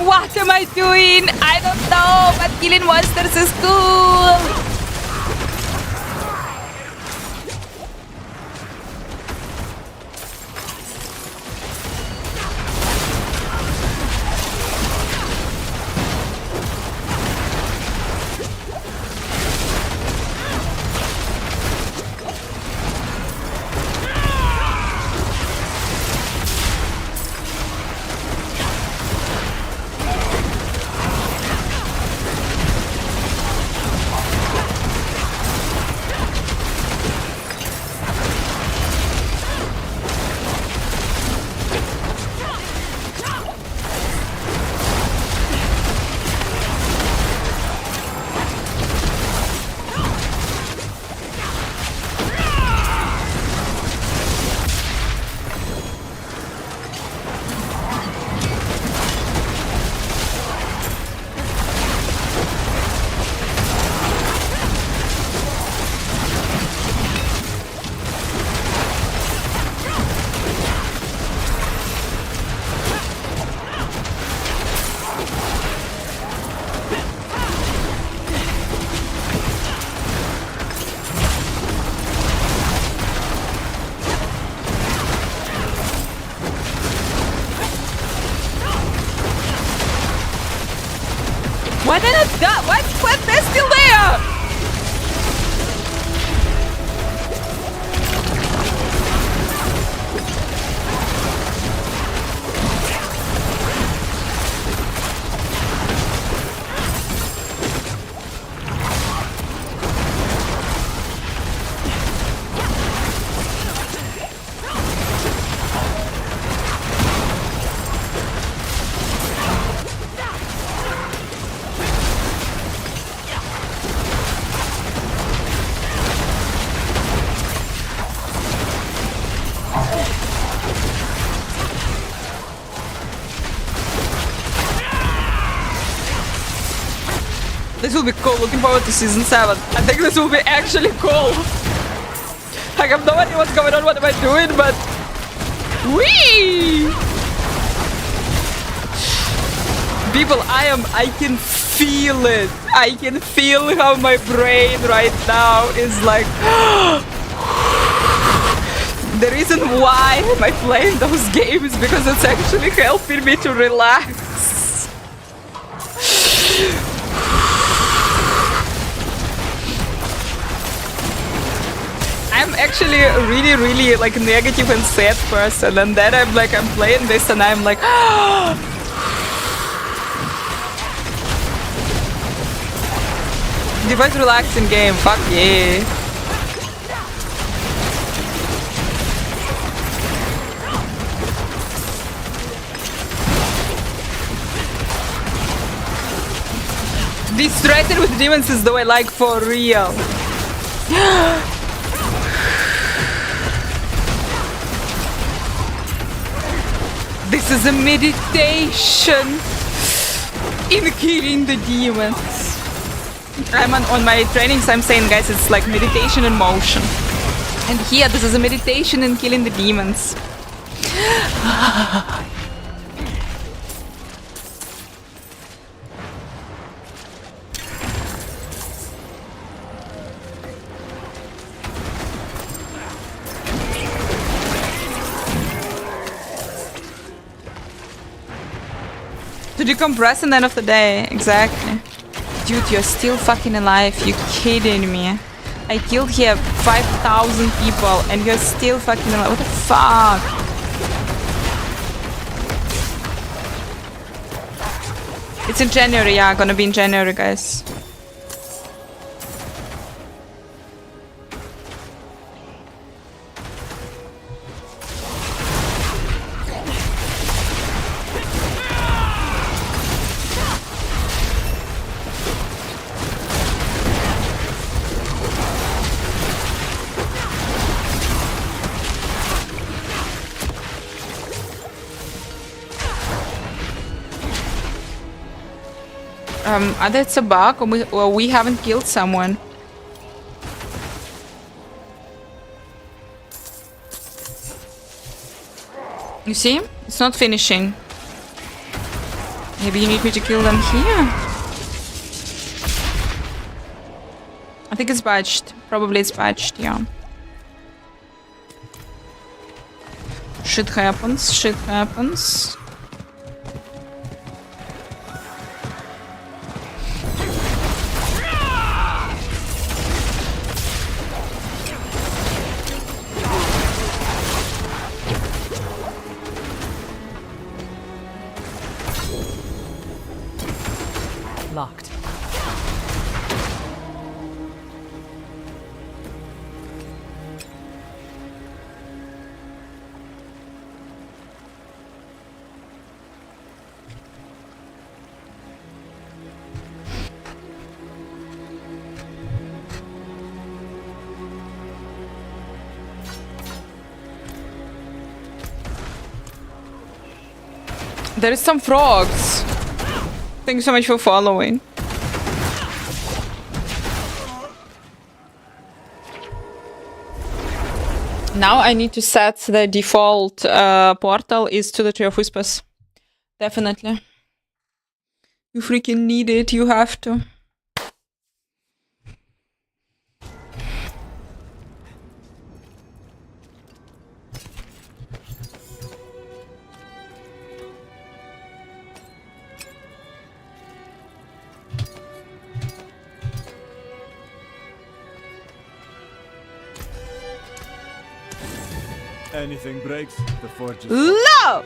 What am I doing? I don't know, but killing monsters is cool. Why did it die? What? They're still there! This will be cool. Looking forward to season 7. I think this will be actually cool. I have no idea what's going on. What am I doing? But wee! People, I can feel it. I can feel how my brain right now is like. The reason why am I playing those games because it's actually helping me to relax. I'm actually a really like negative and sad person, and then I'm playing this and I'm like Device relax in game. Fuck yeah. This threaten with demons is the way, like, for real. This is a meditation in killing the demons. I'm on my trainings, I'm saying, guys, it's like meditation in motion. And here, this is a meditation in killing the demons. To decompress in the end of the day, exactly. Dude, you're still fucking alive, you kidding me? I killed here 5,000 people and you're still fucking alive, what the fuck? It's in January, yeah, gonna be in January, guys. Either it's a bug or we haven't killed someone. You see? It's not finishing. Maybe you need me to kill them here? I think it's patched. Probably it's patched, yeah. Shit happens, shit happens. Locked. There is some frogs. Thank you so much for following. Now I need to set the default portal is to the Tree of Whispers. Definitely. You freaking need it, you have to. Anything breaks, the forge is... Look!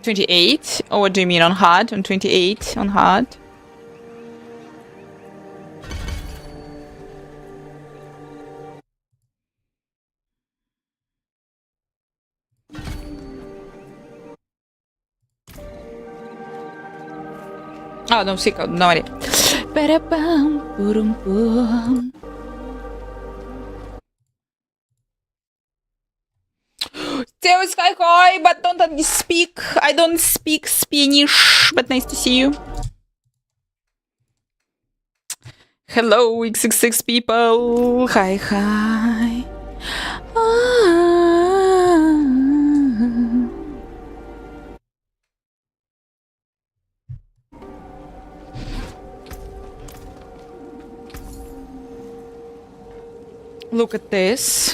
$28? Or what do you mean on hard? On 28 on hard? Oh, no, sí, no idea. Hi, hi, but don't speak. I don't speak Spanish, but nice to see you. Hello, x66 people. Hi, hi. Look at this.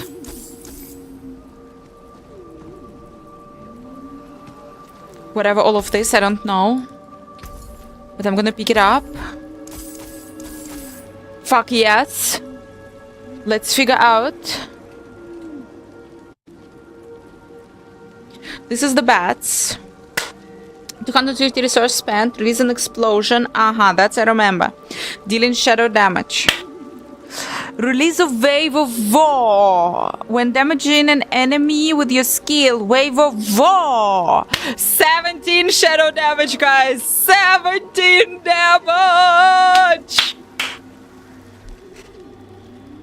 Whatever all of this, I don't know. But I'm gonna pick it up. Fuck yes. Let's figure out. This is the bats. 250 resource spent. Release an explosion. That's I remember. Dealing shadow damage. Release a wave of war. When damaging an enemy with your skill. Wave of war. 17 shadow damage, guys. 17 damage.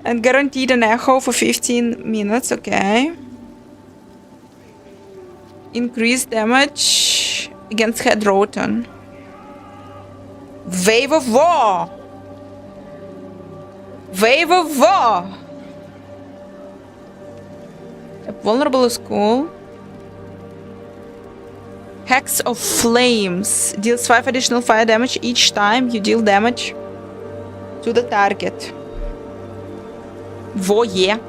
And guaranteed an echo for 15 minutes. Okay. Increased damage against head rotten. Wave of war. Wave of war. Vulnerable is cool. Hex of Flames. Deals 5 additional fire damage each time you deal damage to the target. War, yeah.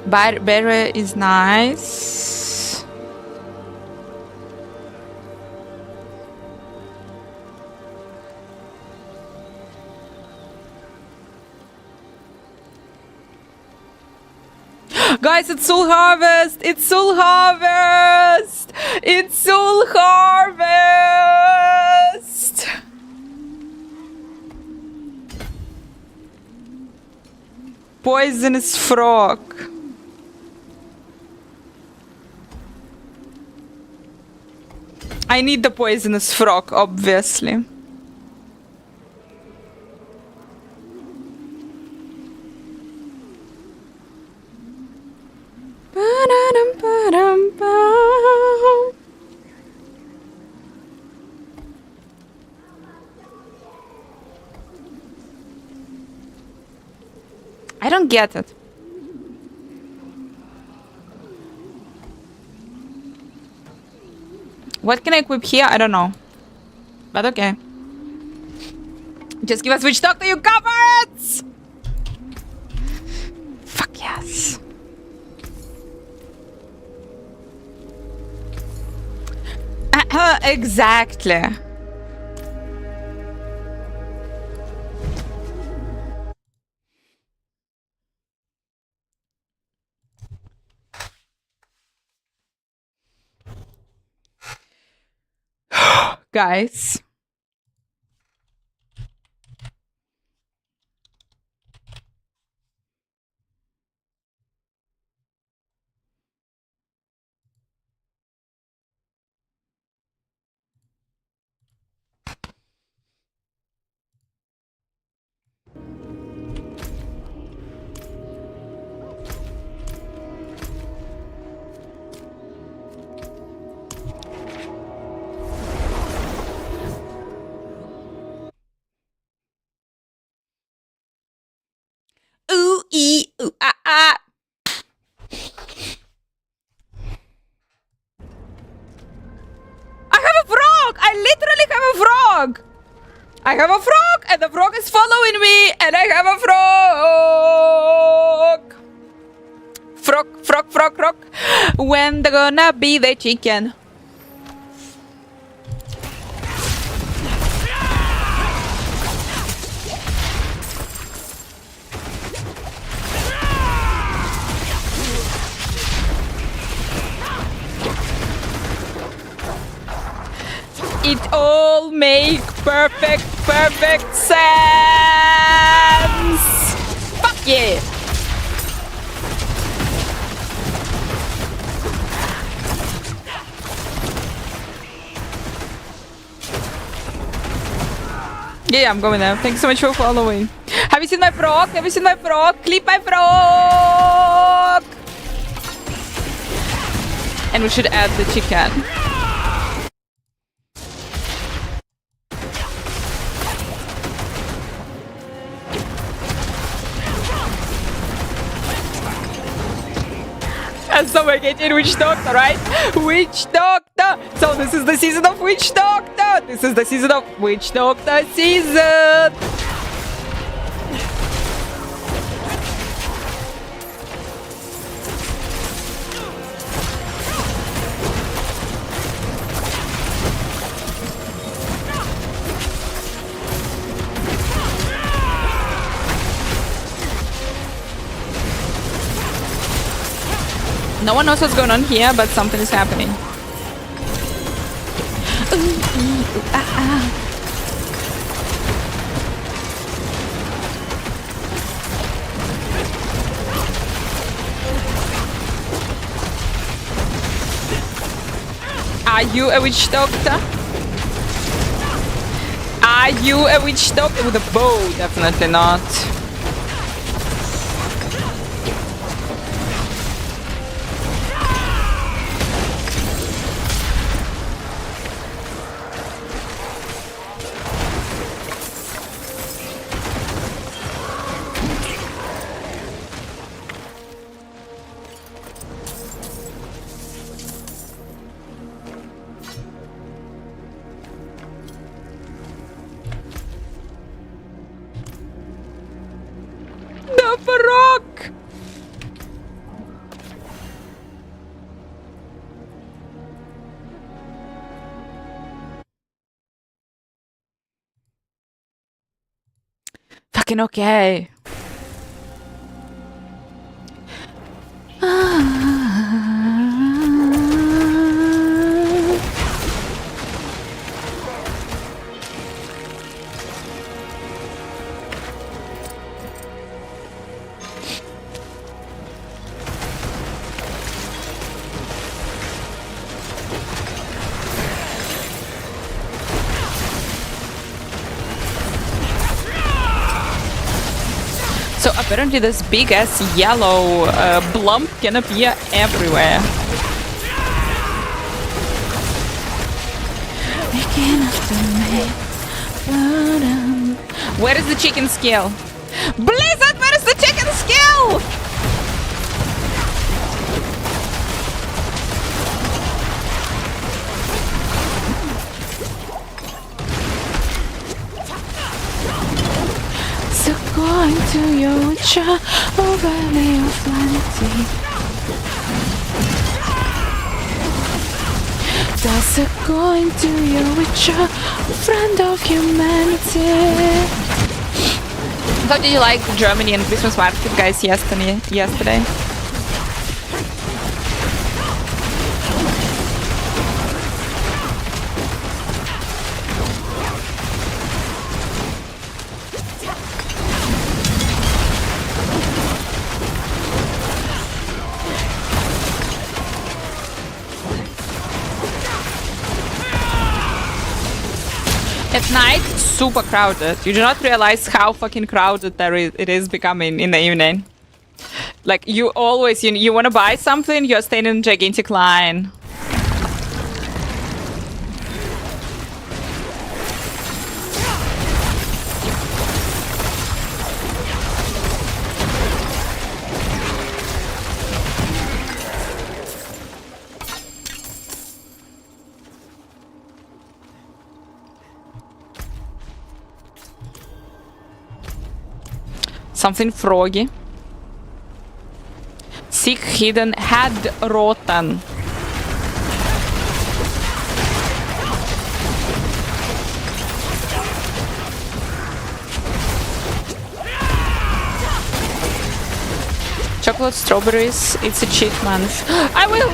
Barrier is nice. Guys, it's Soul Harvest! It's Soul Harvest! It's Soul Harvest! Poisonous Frog. I need the Poisonous Frog, obviously. I don't get it. What can I equip here? I don't know. But okay. Just give us Witch Doctor, you cowards! Fuck yes. Exactly. Guys. Ooh, ee, ooh, ah, ah. I have a frog! I literally have a frog! I have a frog, and the frog is following me, and I have a frog! Frog, frog, frog, frog. When they're gonna be the chicken? It all make perfect sense! Fuck yeah! Yeah, I'm going there. Thanks so much for following. Have you seen my frog? Have you seen my frog? Clip my frog! And we should add the chicken. And someone getting Witch Doctor, right? Witch Doctor! So this is the season of Witch Doctor! This is the season of Witch Doctor season! No one knows what's going on here, but something is happening. Are you a witch doctor? Are you a witch doctor with a bow? Definitely not. Rock. Fucking okay. So apparently this big ass yellow blump can appear everywhere. Where is the chicken skill? Blizzard, where is the chicken skill? So going to your witcher over the Atlantic. That's a going to your witcher, friend of humanity. How did you like Germany and Christmas market, guys, yesterday? At night, super crowded. You do not realize how fucking crowded it is becoming in the evening. Like, you always, you want to buy something, you're staying in a gigantic line. Something froggy. Seek hidden head rotten. Chocolate strawberries. It's a cheat month. I will.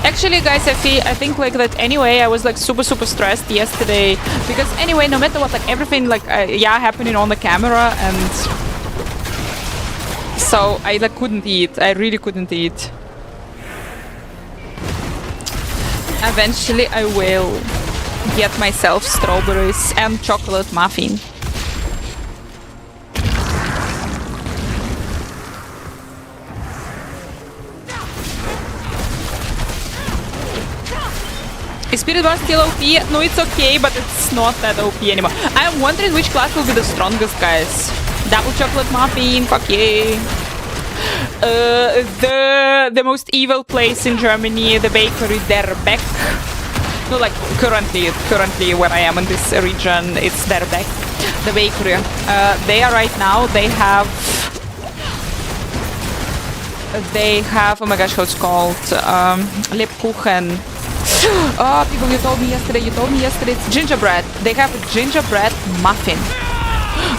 Actually, guys, I think like that anyway. I was like super stressed yesterday because anyway, no matter what, like everything like yeah, happening on the camera, and so I like couldn't eat. I really couldn't eat. Eventually, I will get myself strawberries and chocolate muffin. Is Spirit Bar still OP? No, it's okay, but it's not that OP anymore. I'm wondering which class will be the strongest, guys. Double chocolate muffin, fuck yeah. The most evil place in Germany, the bakery Derbeck. No, like currently where I am in this region, it's Derbeck, the bakery. They are right now. They have. Oh my gosh, how it's called? Lebkuchen. Oh, people, you told me yesterday it's gingerbread. They have a gingerbread muffin.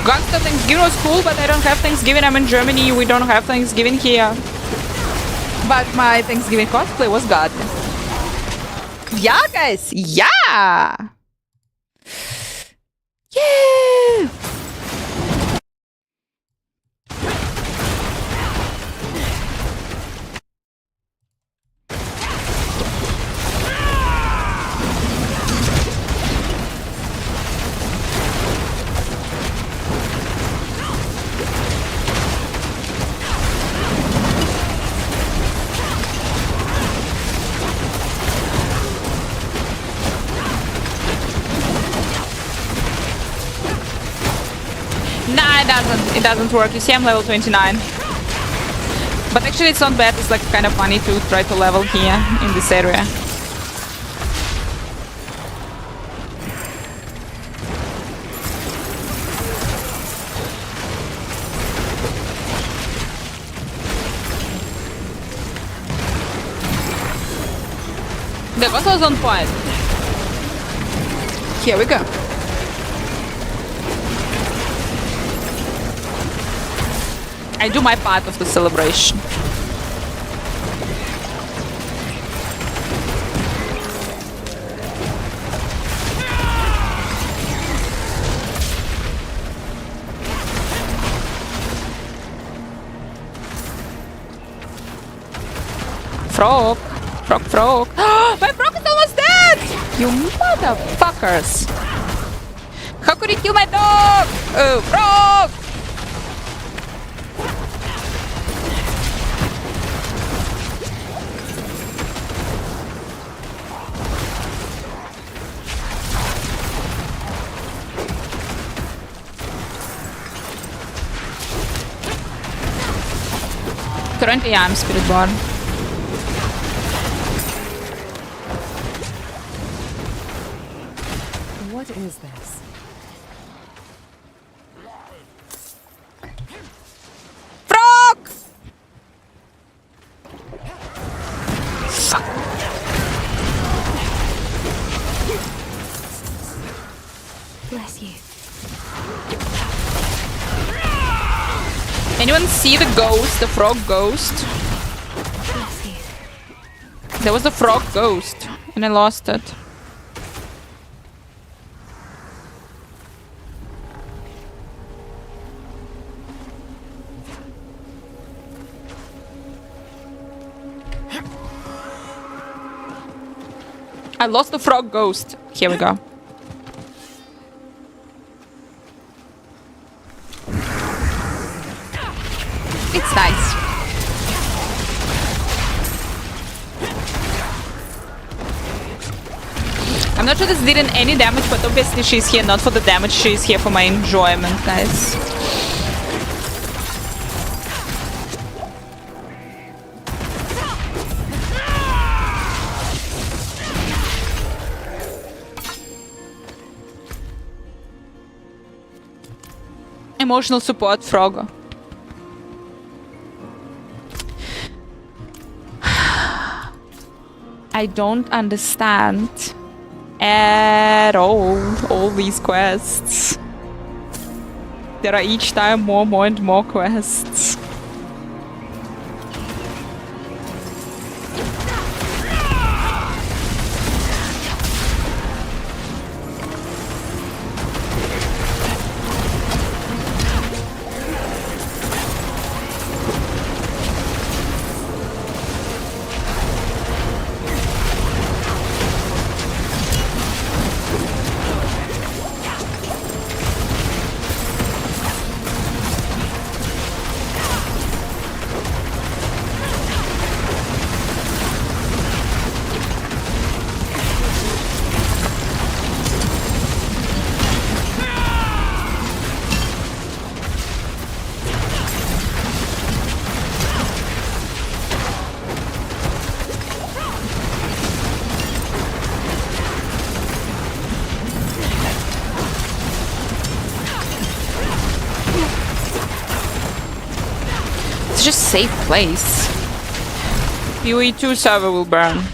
Gangsta Thanksgiving was cool, but I don't have Thanksgiving. I'm in Germany. We don't have Thanksgiving here. But my Thanksgiving cosplay was god. Yeah, guys. Yeah. Yeah. Nah, it doesn't. It doesn't work. You see, I'm level 29. But actually, it's not bad. It's like kind of funny to try to level here in this area. The boss was on point. Here we go. I do my part of the celebration. Frog! Frog, frog! My frog is almost dead! You motherfuckers! How could he kill my dog? Oh, frog! Currently, I'm Spiritborn. What is this? Frog! Fuck. Bless you. Anyone see the ghost, the frog ghost? Bless you. There was a frog ghost, and I lost it. I lost the frog ghost. Here we go. It's nice. I'm not sure this did any damage, but obviously she's here not for the damage, she's here for my enjoyment, guys. Emotional support, frog. I don't understand at all these quests. There are each time more and more quests. Just safe place. PoE2 server will burn.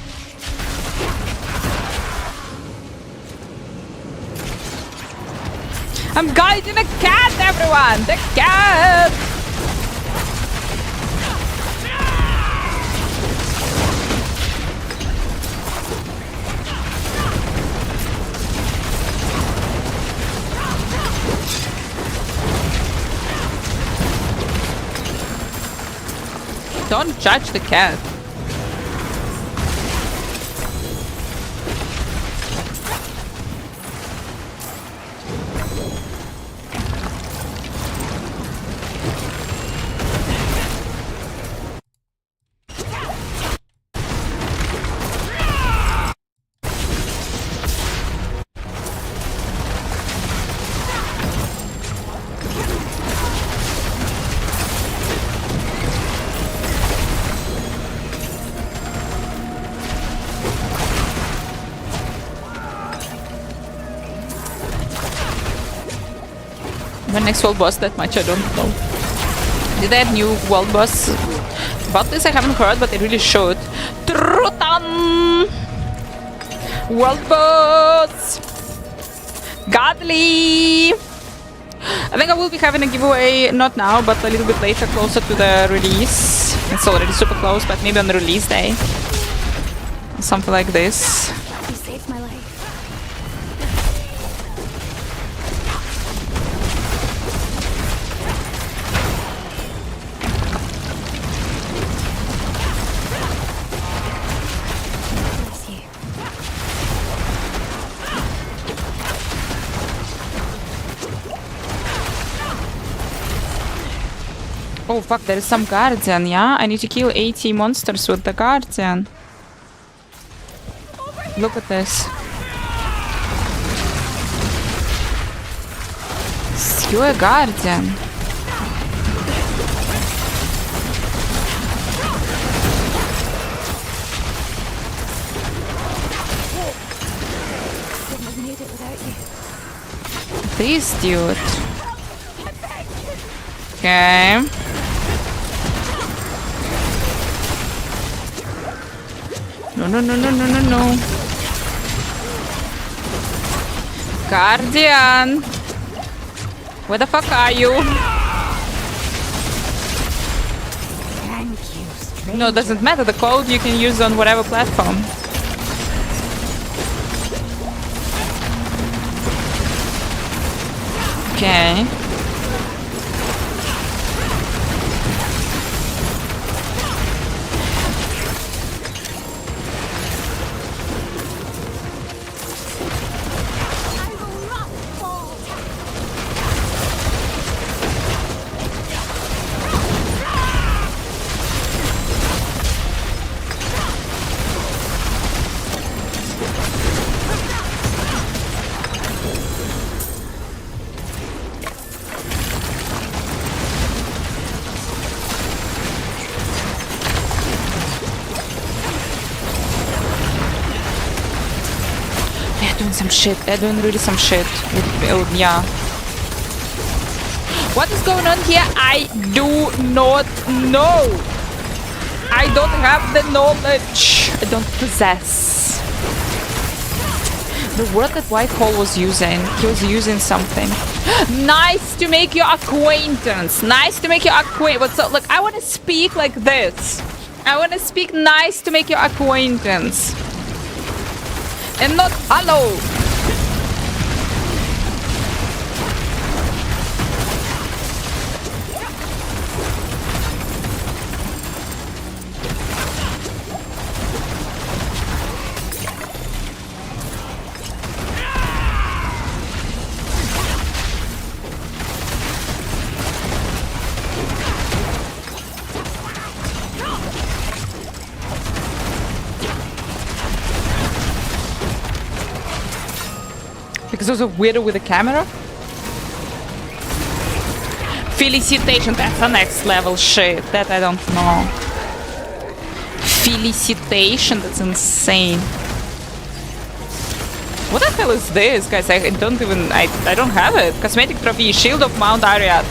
I'm guiding a cat, everyone! The cat! Don't judge the cat. The next world boss that much, I don't know. Did they add new world boss? About this I haven't heard, but they really should. Trutan! World boss! Godly! I think I will be having a giveaway, not now, but a little bit later, closer to the release. It's already super close, but maybe on the release day. Something like this. You saved my life. Oh fuck, there is some guardian, yeah? I need to kill 80 monsters with the guardian. Look at this. You're a guardian. Couldn't have made it without you. This dude. Okay. No, no, no, no, no, no, no. Guardian. Where the fuck are you? Thank you, stranger. No, it doesn't matter. The code you can use on whatever platform. Okay. Some shit. They're doing really some shit. Yeah. What is going on here? I do not know. I don't have the knowledge. I don't possess. The word that Whitehall was using. He was using something. Nice to make your acquaintance. Nice to make your acquaintance. So, look, I want to speak like this. I want to speak nice to make your acquaintance. And not hello. Because there's a weirdo with a camera? Felicitation, that's the next level shit. That I don't know. Felicitation, that's insane. What the hell is this, guys? I don't even... I don't have it. Cosmetic trophy, Shield of Mount Ariad.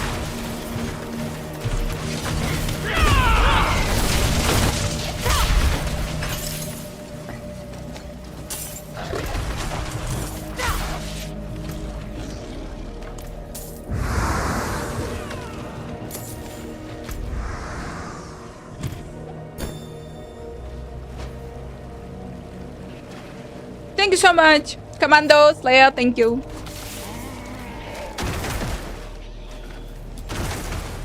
Thank you so much. Commando, Slayer, thank you.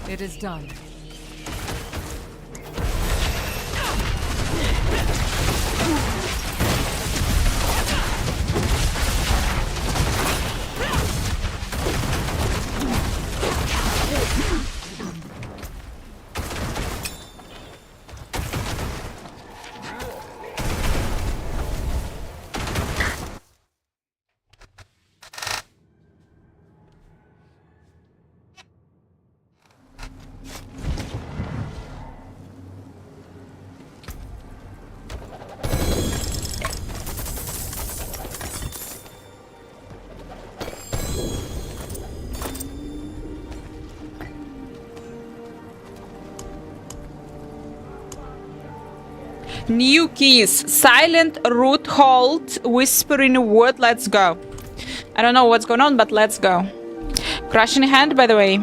It is done. New keys. Silent, root, hold, whisper in a word. Let's go. I don't know what's going on, but let's go. Crushing hand, by the way.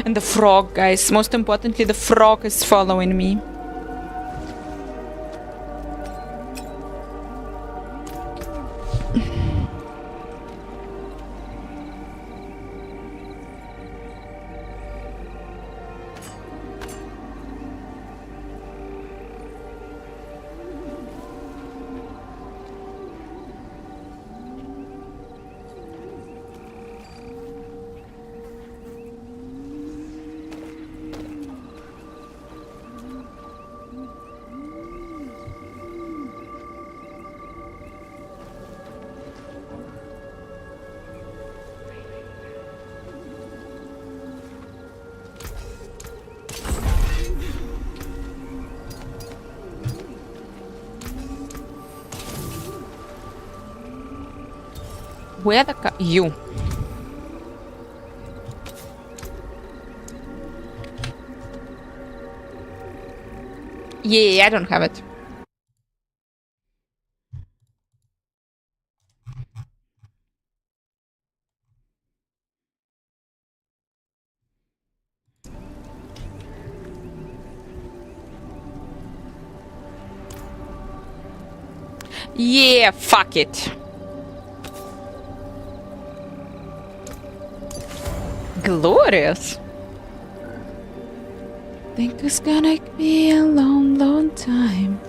And the frog, guys. Most importantly, the frog is following me. Where the you? Yeah, I don't have it. Yeah, fuck it. Glorious. Think it's gonna be a long, long time.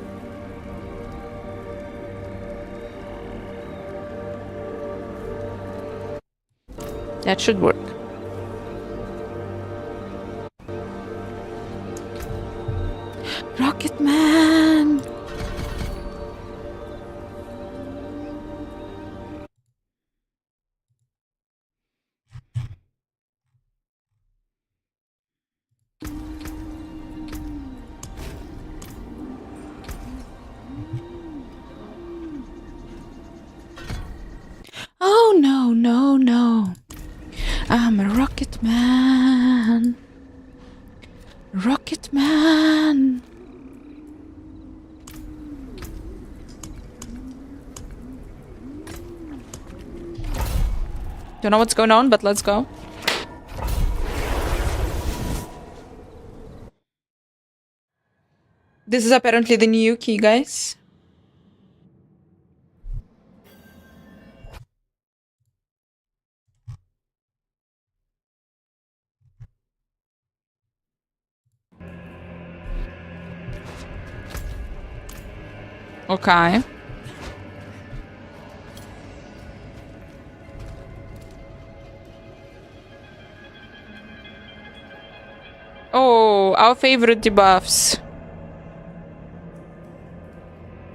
That should work. Rocket Man. Oh no, no, no. I'm a rocket man. Rocket man. Don't know what's going on, but let's go. This is apparently the new key, guys. Okay. Oh, our favorite debuffs.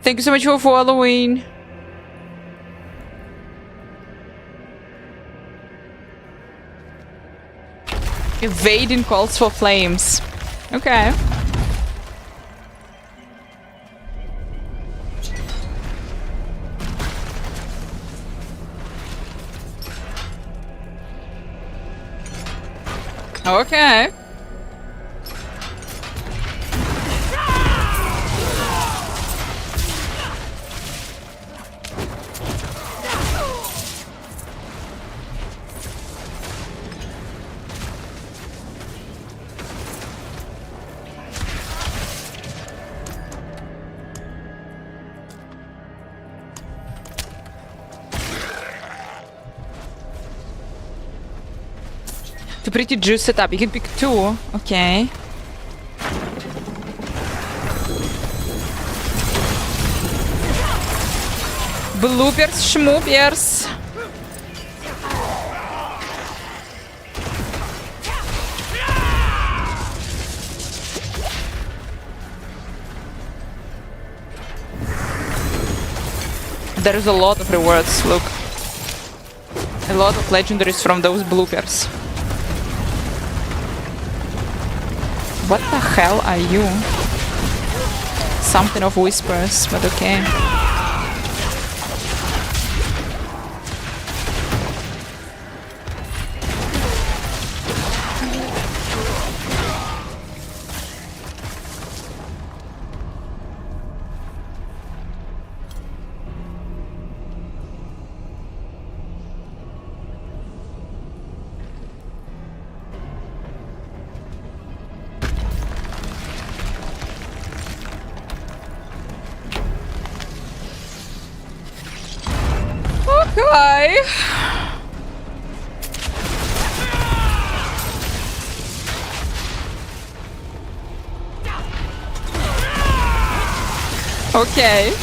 Thank you so much for following. Evading calls for flames. Okay. Okay. It's a pretty juice setup. You can pick two. Okay. Bloopers, schmoopers. There is a lot of rewards, look. A lot of legendaries from those bloopers. What the hell are you? Something of whispers, but okay. Okay.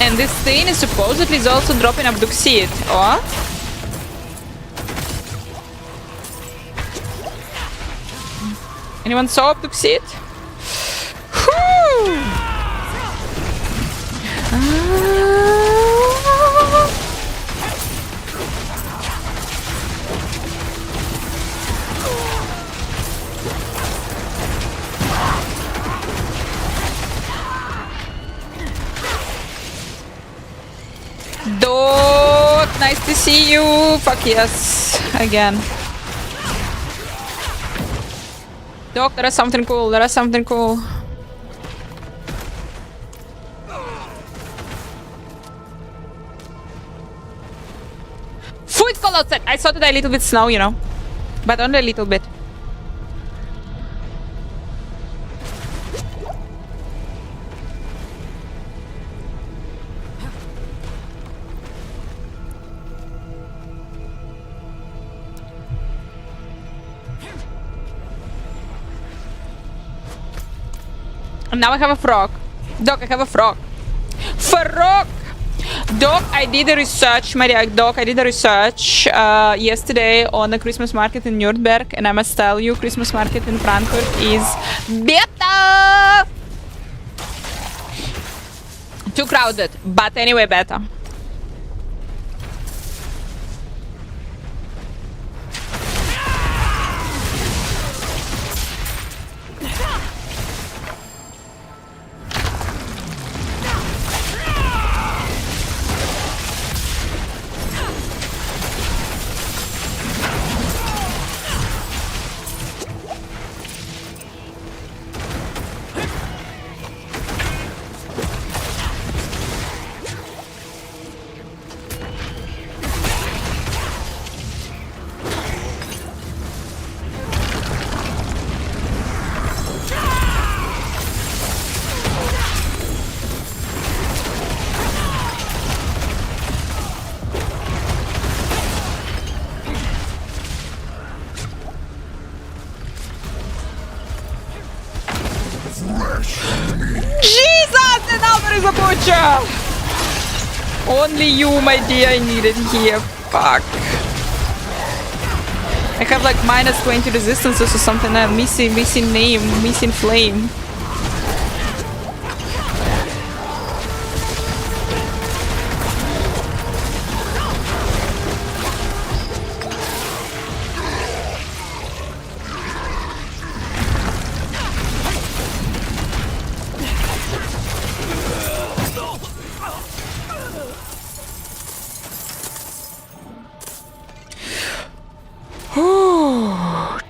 And this thing is supposedly is also dropping Abduxit, or? Anyone saw Abduxit? Dog, nice to see you. Fuck yes, again. Dog, there is something cool. There is something cool. Food call outside. I saw today a little bit snow, you know, but only a little bit. And now I have a frog. Dog, I have a frog. Frog! Dog, I did a research, Maria. Dog, I did a research yesterday on the Christmas market in Nuremberg, and I must tell you, Christmas market in Frankfurt is better! Too crowded, but anyway, better. Jesus! And now there is a butcher! Only you, my dear, I needed here. Fuck. I have like minus 20 resistances or something. I'm missing name, missing flame.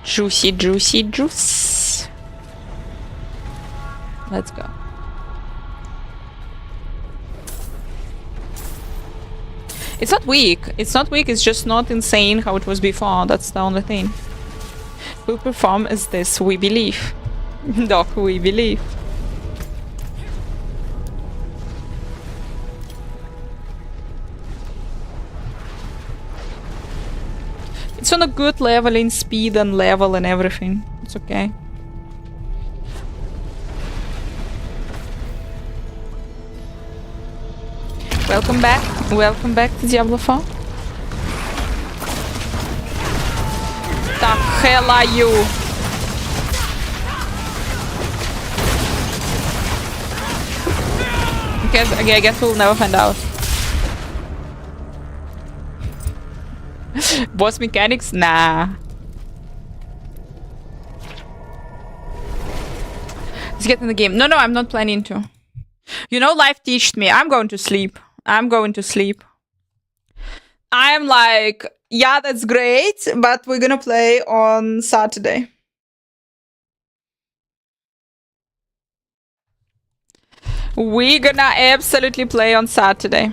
Juicy, juicy, juice. Let's go. It's not weak. It's not weak. It's just not insane how it was before. That's the only thing. We'll perform as this. We believe. Doc, we believe. It's on a good level in speed and level and everything. It's okay. Welcome back. Welcome back to Diablo 4. The hell are you? Okay, I guess we'll never find out. Boss mechanics? Nah. Let's get in the game. No, I'm not planning to. You know, life taught me. I'm going to sleep. I'm like, yeah, that's great, but we're gonna play on Saturday. We're gonna absolutely play on Saturday.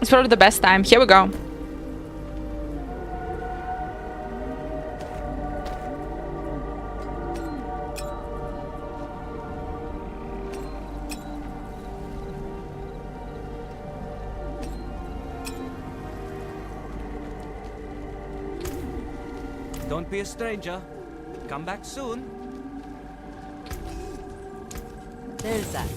It's probably the best time. Here we go. Don't be a stranger. Come back soon. There's that.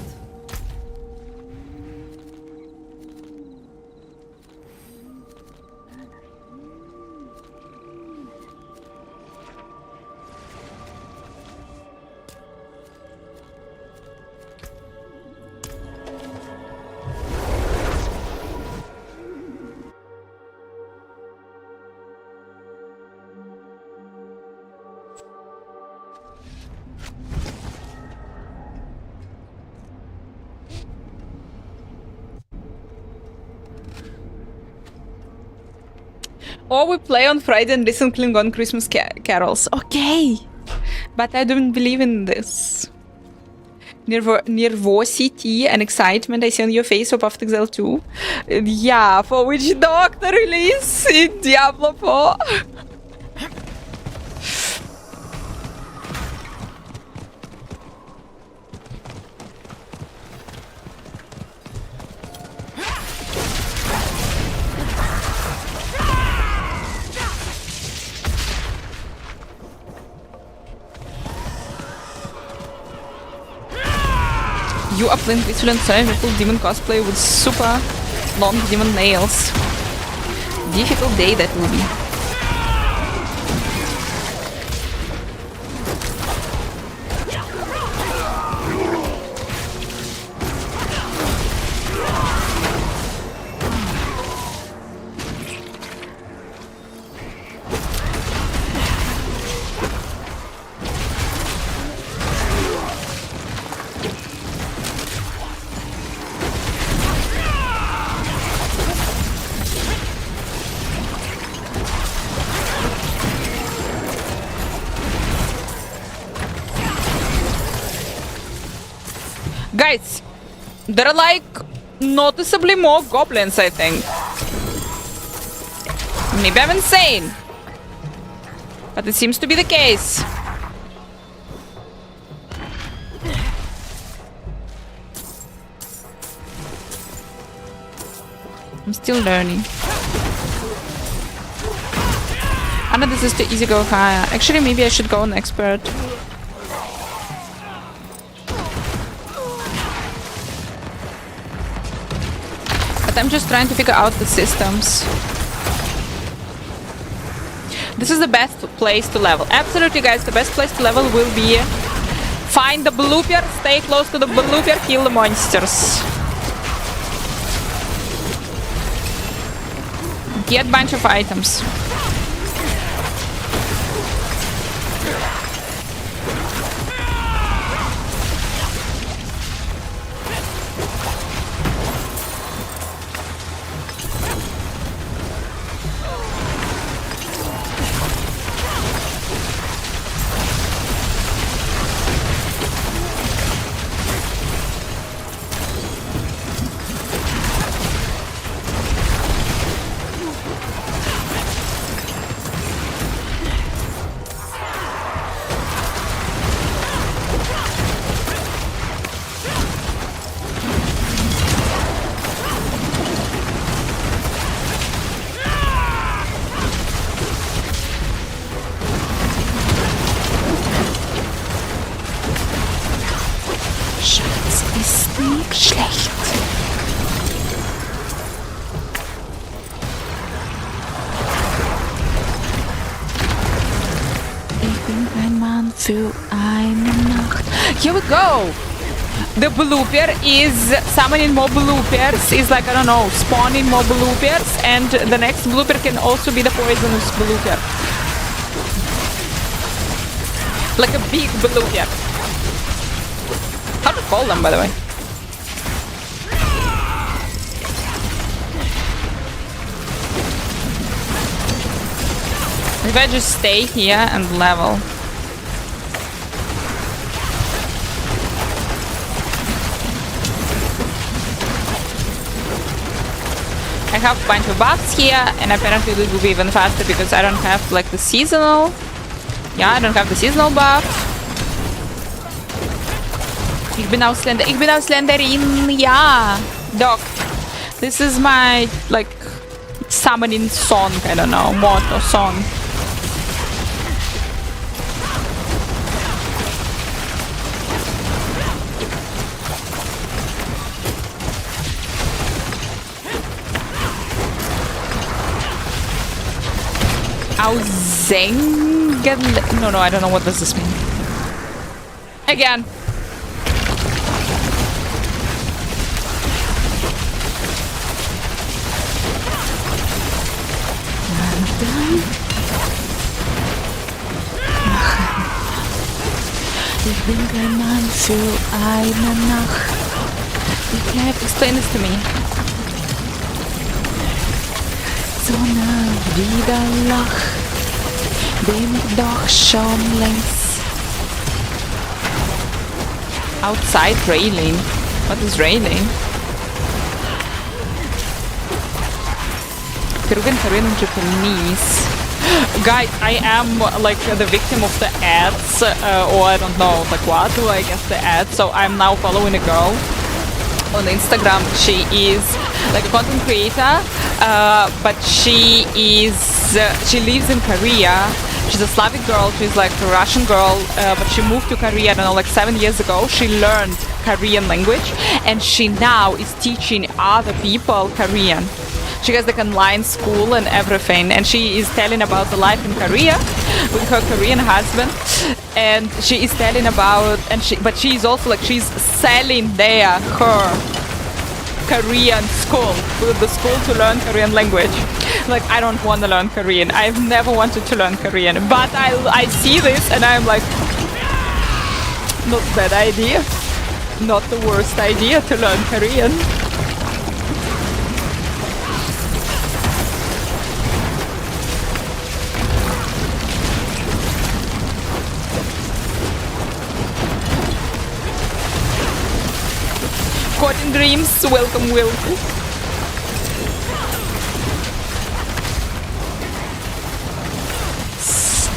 Or we play on Friday and listen Klingon Christmas carols. Okay. But I don't believe in this. Nervosity and excitement I see on your face for Path of Exile 2. Yeah, for Witch Doctor release in Diablo 4. You are playing peaceful and full demon cosplay with super long demon nails. Difficult day that will be. Guys, there are like noticeably more goblins, I think. Maybe I'm insane, but it seems to be the case. I'm still learning. I know this is too easy to go higher. Actually, maybe I should go on expert. But I'm just trying to figure out the systems. This is the best place to level. Absolutely, guys, the best place to level will be find the blooper, stay close to the blooper, kill the monsters. Get a bunch of items. für eine Nacht. Here we go. The blooper is summoning more bloopers. Is like, I don't know, spawning more bloopers, and the next blooper can also be the poisonous blooper. Like a big blooper. How to call them, by the way? If I just stay here and level. I have a bunch of buffs here, and apparently it will be even faster because I don't have like the seasonal. Yeah, I don't have the seasonal buff. Ich bin Ausländerin, yeah. Doc. This is my like summoning song, I don't know, motto song. No, I don't know what does this mean. Again. Ich bin kein Mann für eine Nacht. Explain this to me. Sonne wieder lach, bin ich doch schon längst. Outside railing. What is railing? Korean and Japanese. Guys, I am like the victim of the ads, or I don't know, like what? I guess the ads. So I'm now following a girl on Instagram. She is like a content creator, but she lives in Korea. She's a Slavic girl. She's like a Russian girl, but she moved to Korea, I don't know, like 7 years ago. She learned Korean language, and she now is teaching other people Korean. She has like online school and everything, and she is telling about the life in Korea with her Korean husband, and she is telling about, but she is also like, she's selling there her Korean school, the school to learn Korean language. Like, I don't want to learn Korean. I've never wanted to learn Korean, but I see this and I'm like, not a bad idea, not the worst idea to learn Korean. Caught in dreams, welcome.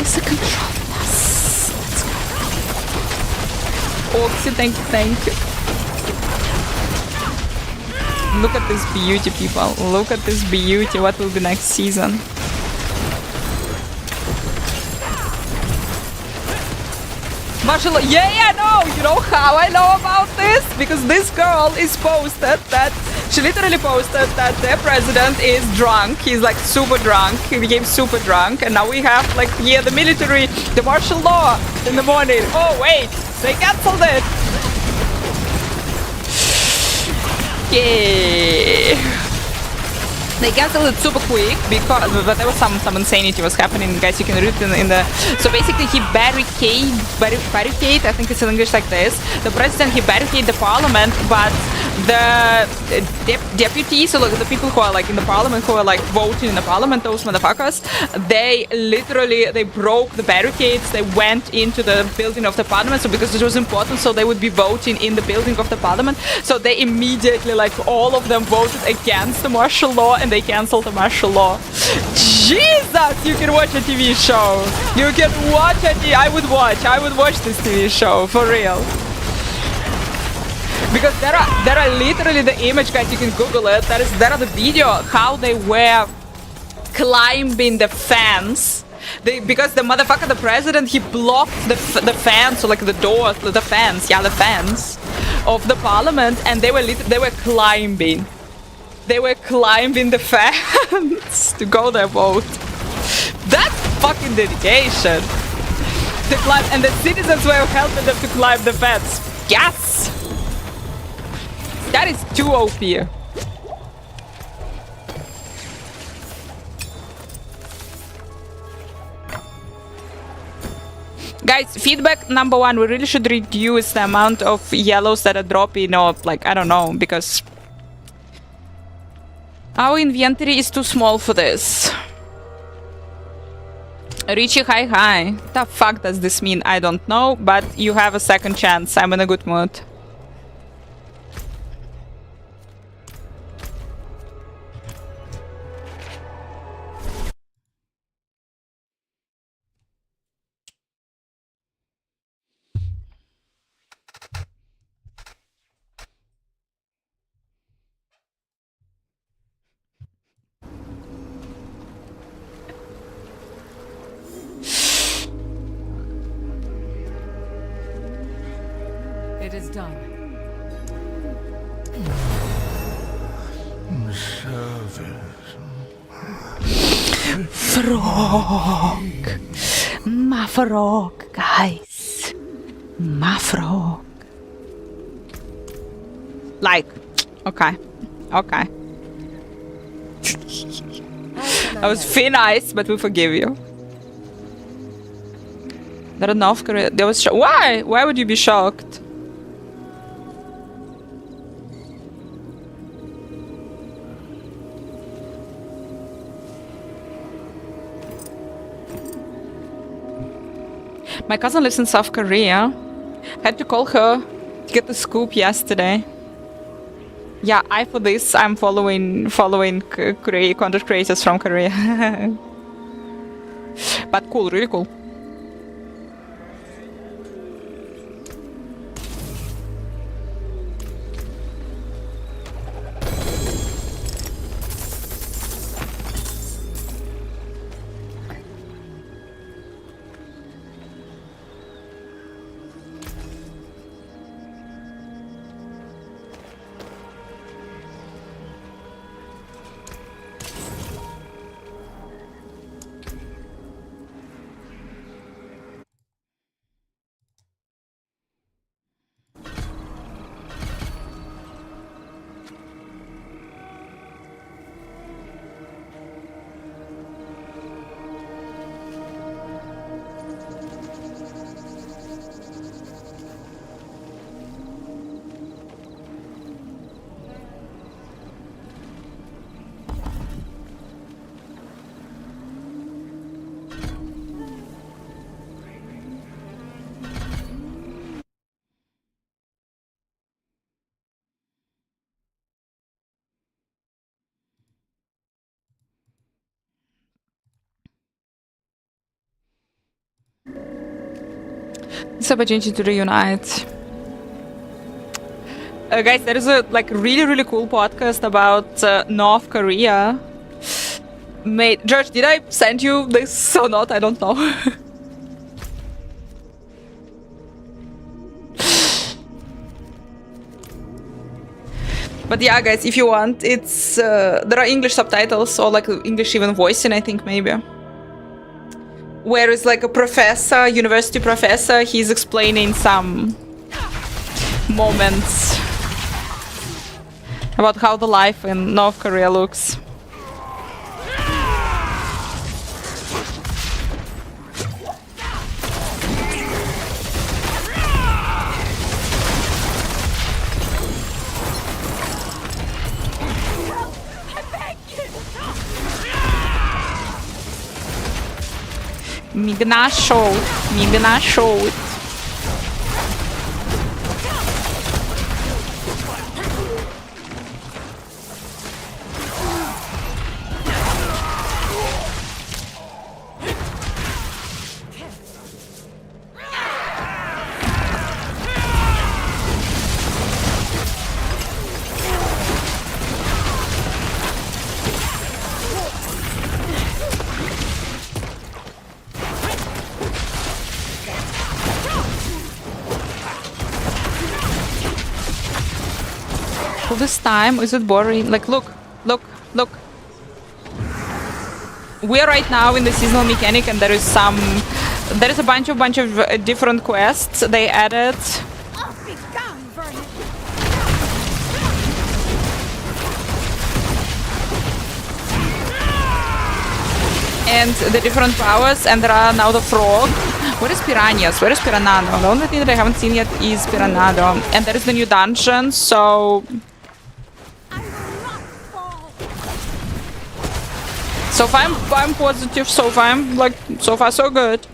It's a control. Yes. Oxy, thank you. Look at this beauty, people. Look at this beauty. What will be next season? Marshall, yeah, no, you know how I know about this? Because this girl is posted that, she literally posted that their president is drunk. He's like super drunk. He became super drunk. And now we have like, yeah, the military, the martial law in the morning. Oh, wait, they cancelled it. Yeah. They cancelled it super quick because but there was some insanity was happening, guys. You can read it in the. So basically, he barricade. I think it's in English like this. The president, he barricaded the parliament, but the deputies, so like the people who are like in the parliament, who are like voting in the parliament, those motherfuckers, they broke the barricades. They went into the building of the parliament. So because it was important, so they would be voting in the building of the parliament. So they immediately, like all of them, voted against the martial law. And they cancelled the martial law. Jesus! You can watch a TV show. You can watch it. I would watch this TV show for real. Because there are literally the image, guys. You can Google it. There are the video how they were climbing the fence. Because the motherfucker, the president, he blocked the fence, so like the doors, the fence of the parliament, and they were climbing. They were climbing the fence to go their vote. That's fucking dedication. to climb, and the citizens were helping them to climb the fence. Yes! That is too OP. Guys, feedback number one, we really should reduce the amount of yellows that are dropping, or like, I don't know, because our inventory is too small for this. Richie, hi. The fuck does this mean? I don't know, but you have a second chance. I'm in a good mood. It is done. Frog. My frog, guys. My frog. Like, okay. Okay. I was thin ice, but we forgive you. There are North Korea. There was why? Why would you be shocked? My cousin lives in South Korea. Had to call her to get the scoop yesterday. Yeah, for this I'm following content creators from Korea. But cool, really cool. It's an opportunity to reunite. Guys, there is a really cool podcast about North Korea. Mate, George, did I send you this or not? I don't know. But yeah, guys, if you want, it's there are English subtitles or like English even voicing, I think maybe. Where is like a professor, university professor, he's explaining some moments about how the life in North Korea looks. Me gonna show it. All this time, is it boring? Like, look. We are right now in the seasonal mechanic, and there is some There is a bunch of different quests they added. And the different powers, and there are now the frog. Where is Piranhas? Where is Piranado? The only thing that I haven't seen yet is Piranado. And there is the new dungeon, so... So far I'm positive, so far I'm like, so far so good.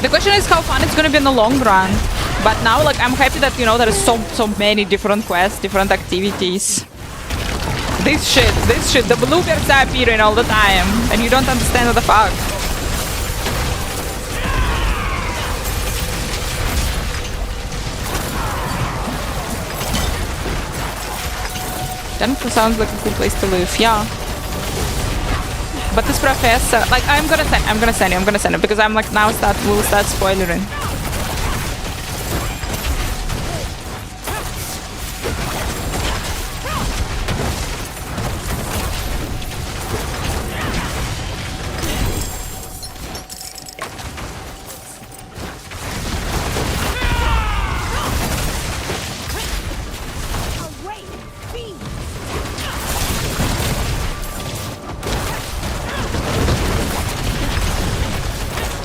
The question is how fun it's gonna be in the long run. But now, like, I'm happy that, you know, there is so many different quests, different activities. This shit, the bluebirds are appearing all the time, and you don't understand what the fuck. That sounds like a cool place to live, yeah. But this professor, like, I'm gonna send it because I'm like, now we'll start spoilering.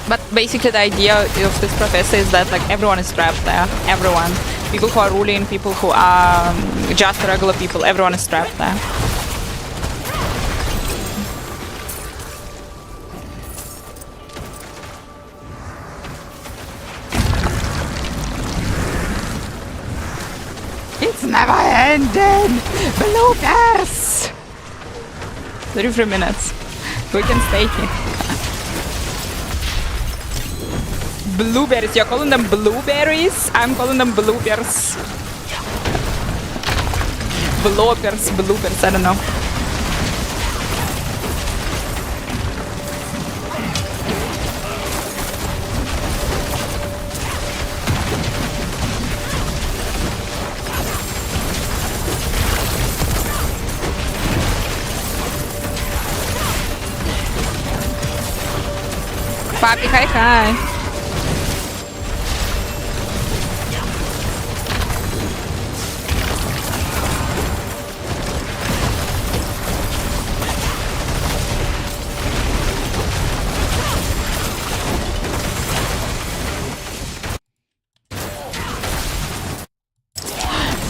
But basically the idea of this professor is that like everyone is trapped there. Everyone. People who are ruling, people who are just regular people, everyone is trapped there. It's never ending! Bloopers! 33 minutes. We can stay here. Blueberries. You're calling them blueberries? I'm calling them bloopers. Bloopers, I don't know. Papi, hi.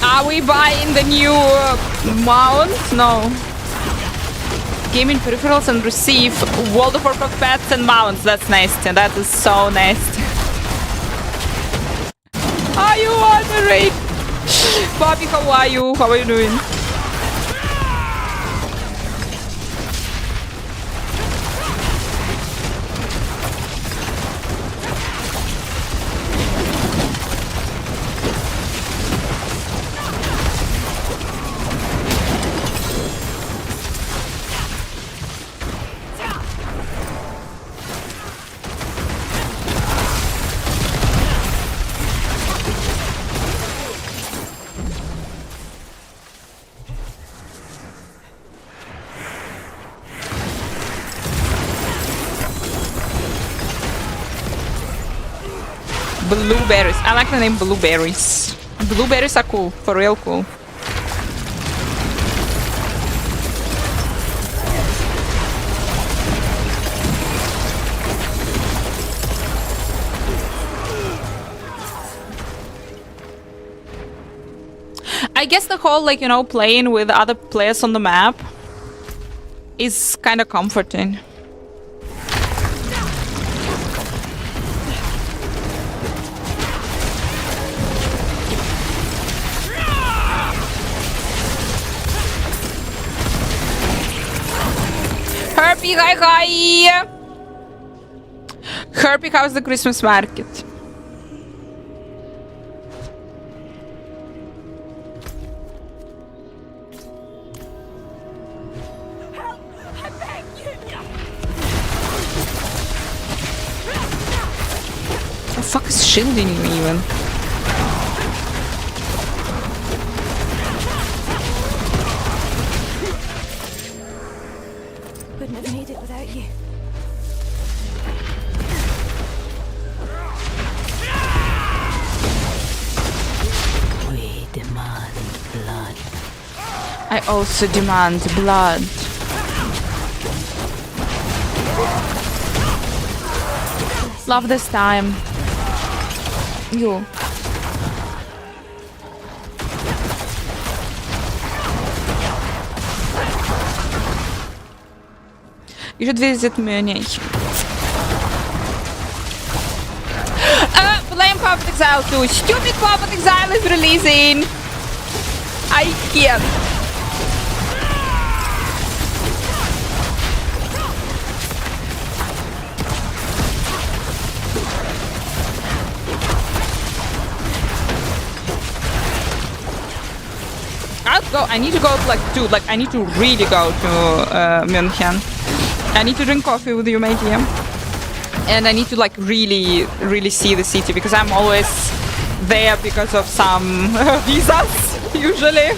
Are we buying the new mount? No. Gaming peripherals and receive World of Warcraft pets and mounts. That's nice. That is so nice. Are you wondering? Bobby, how are you? How are you doing? Blueberries. I like the name blueberries. Blueberries are cool. For real cool. I guess the whole, like, you know, playing with other players on the map is kind of comforting. Herpy, hi! Herpy, how's the Christmas market? The fuck is shielding you even? I also demand blood. Love this time. You. You should visit Minion. Blame Poe2 Exile too. Stupid Poe2 Exile is releasing. I can't. I need to go I need to really go to München. I need to drink coffee with you, matey. And I need to really see the city because I'm always there because of some visas usually.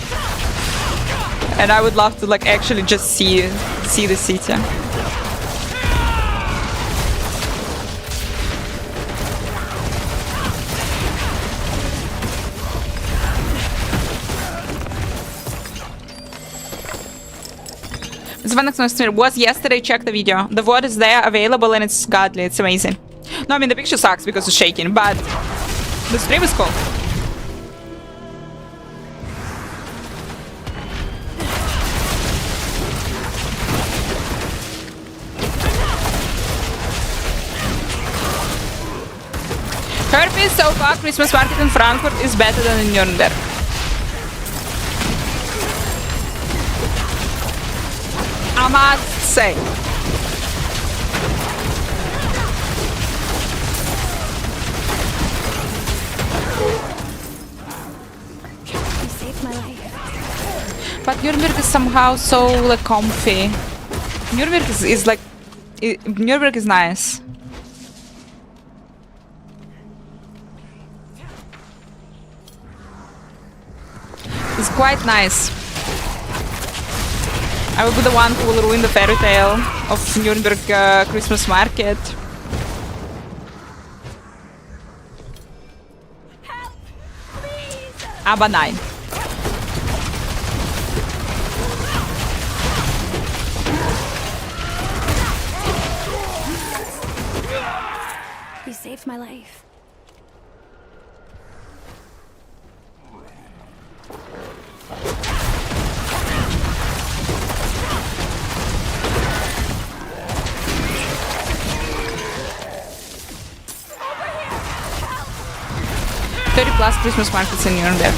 And I would love to actually just see the city. Was yesterday, check the video. The VOD is there, available, and it's godly. It's amazing. No, I mean, the picture sucks because it's shaking, but the stream is cool. Herpes, so far, Christmas market in Frankfurt is better than in Nuremberg. I must say. You saved my life. But Nuremberg is somehow so comfy. Nuremberg is Nuremberg is nice. It's quite nice. I will be the one who will ruin the fairy tale of Nuremberg Christmas market. Help! Please! Aber nein. You saved my life. Plus Christmas markets in Nuremberg.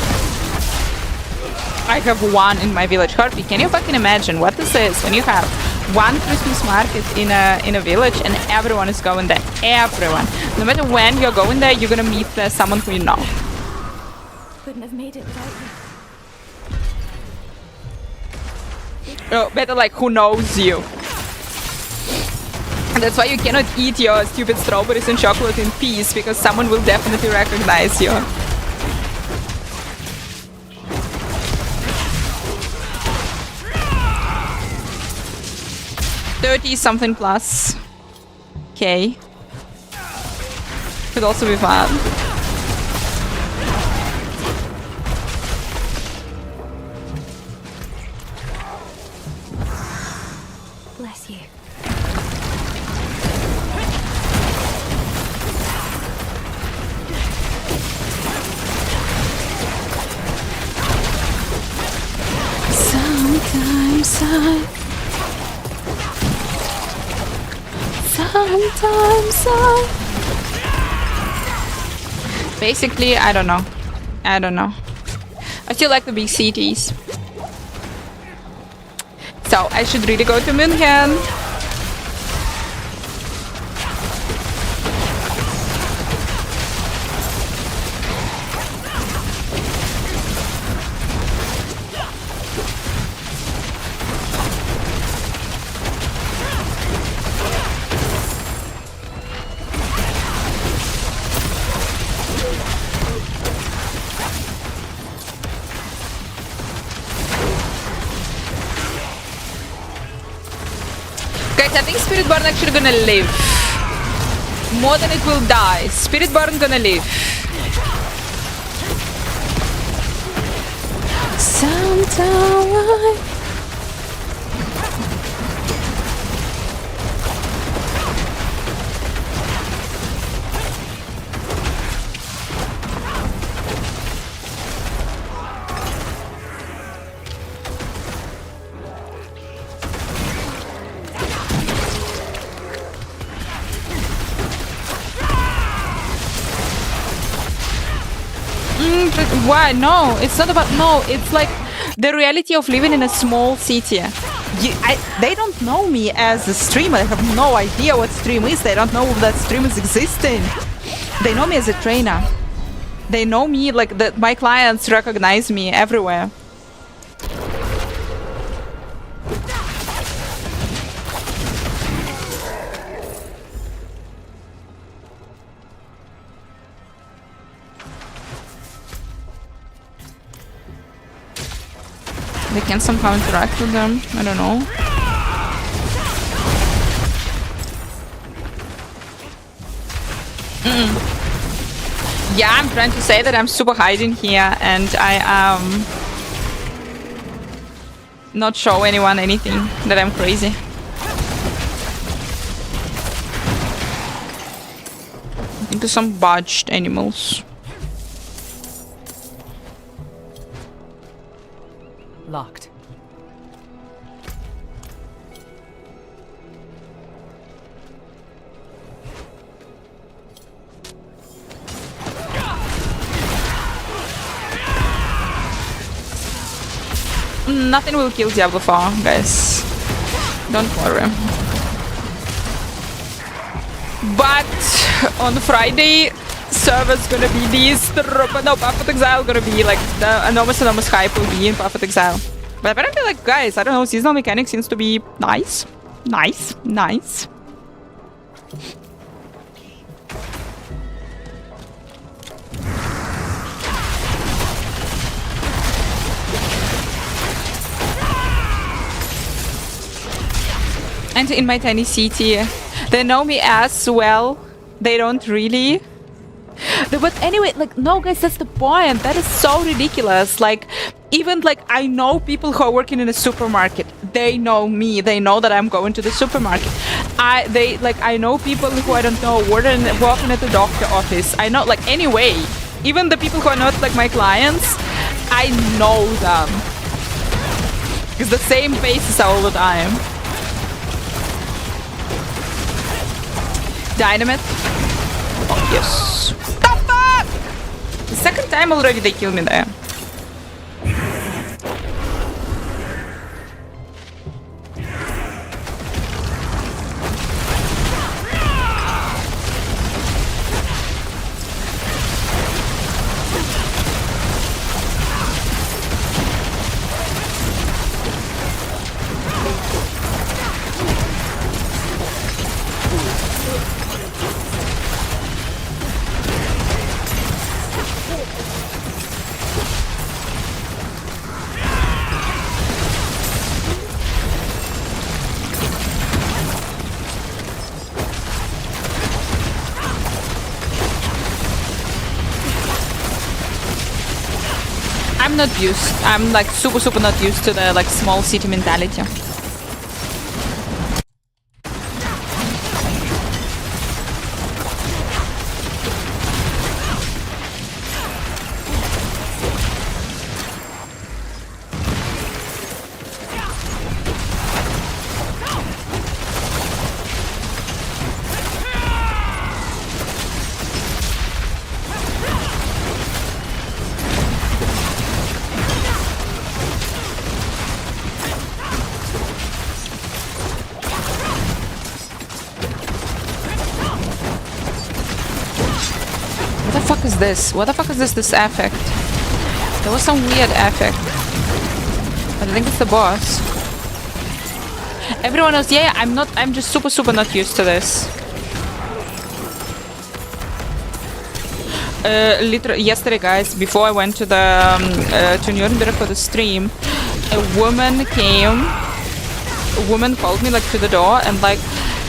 I have one in my village. Harpy, can you fucking imagine what this is when you have one Christmas market in a village and everyone is going there? Everyone. No matter when you're going there, you're gonna meet someone who you know. Couldn't have made it without you. Oh, better who knows you. And that's why you cannot eat your stupid strawberries and chocolate in peace, because someone will definitely recognize you. $30-something plus. Okay. Could also be fun. Bless you. Sometimes I... Basically, I don't know. I still like the big cities. So, I should really go to München. I think Spiritborn actually gonna live. More than it will die. Spiritborn gonna live. Sometimes But why? No, it's not about no. It's like the reality of living in a small city. They don't know me as a streamer. They have no idea what stream is. They don't know that stream is existing. They know me as a trainer. They know me like that. My clients recognize me everywhere. They can somehow interact with them. I don't know. Yeah, I'm trying to say that I'm super hiding here and I am not show anyone anything, that I'm crazy. Into some bodged animals. Locked. Nothing will kill Diablo 4, guys. Don't worry. But on Friday, server's gonna be these. But no, Path of Exile gonna be like the enormous hype will be in Path of Exile. But apparently, like, guys, I don't know, seasonal mechanic seems to be nice. Nice. And in my tiny city, they know me as well. They don't really. But anyway, like, no, guys, that's the point. That is so ridiculous. Like, even like I know people who are working in a supermarket. They know me. They know that I'm going to the supermarket. I know people who I don't know working at the doctor office. I know, like, anyway, even the people who are not like my clients, I know them. It's the same faces all the time. Dynamite. Oh, yes. The fuck! The second time already they killed me there. I'm like super not used to the like small city mentality. What the fuck is this effect? There was some weird effect. But I think it's the boss. Everyone else, yeah, I'm just super not used to this. Literally, yesterday, guys, before I went to the to Nuremberg for the stream, a woman came. A woman called me like to the door and like,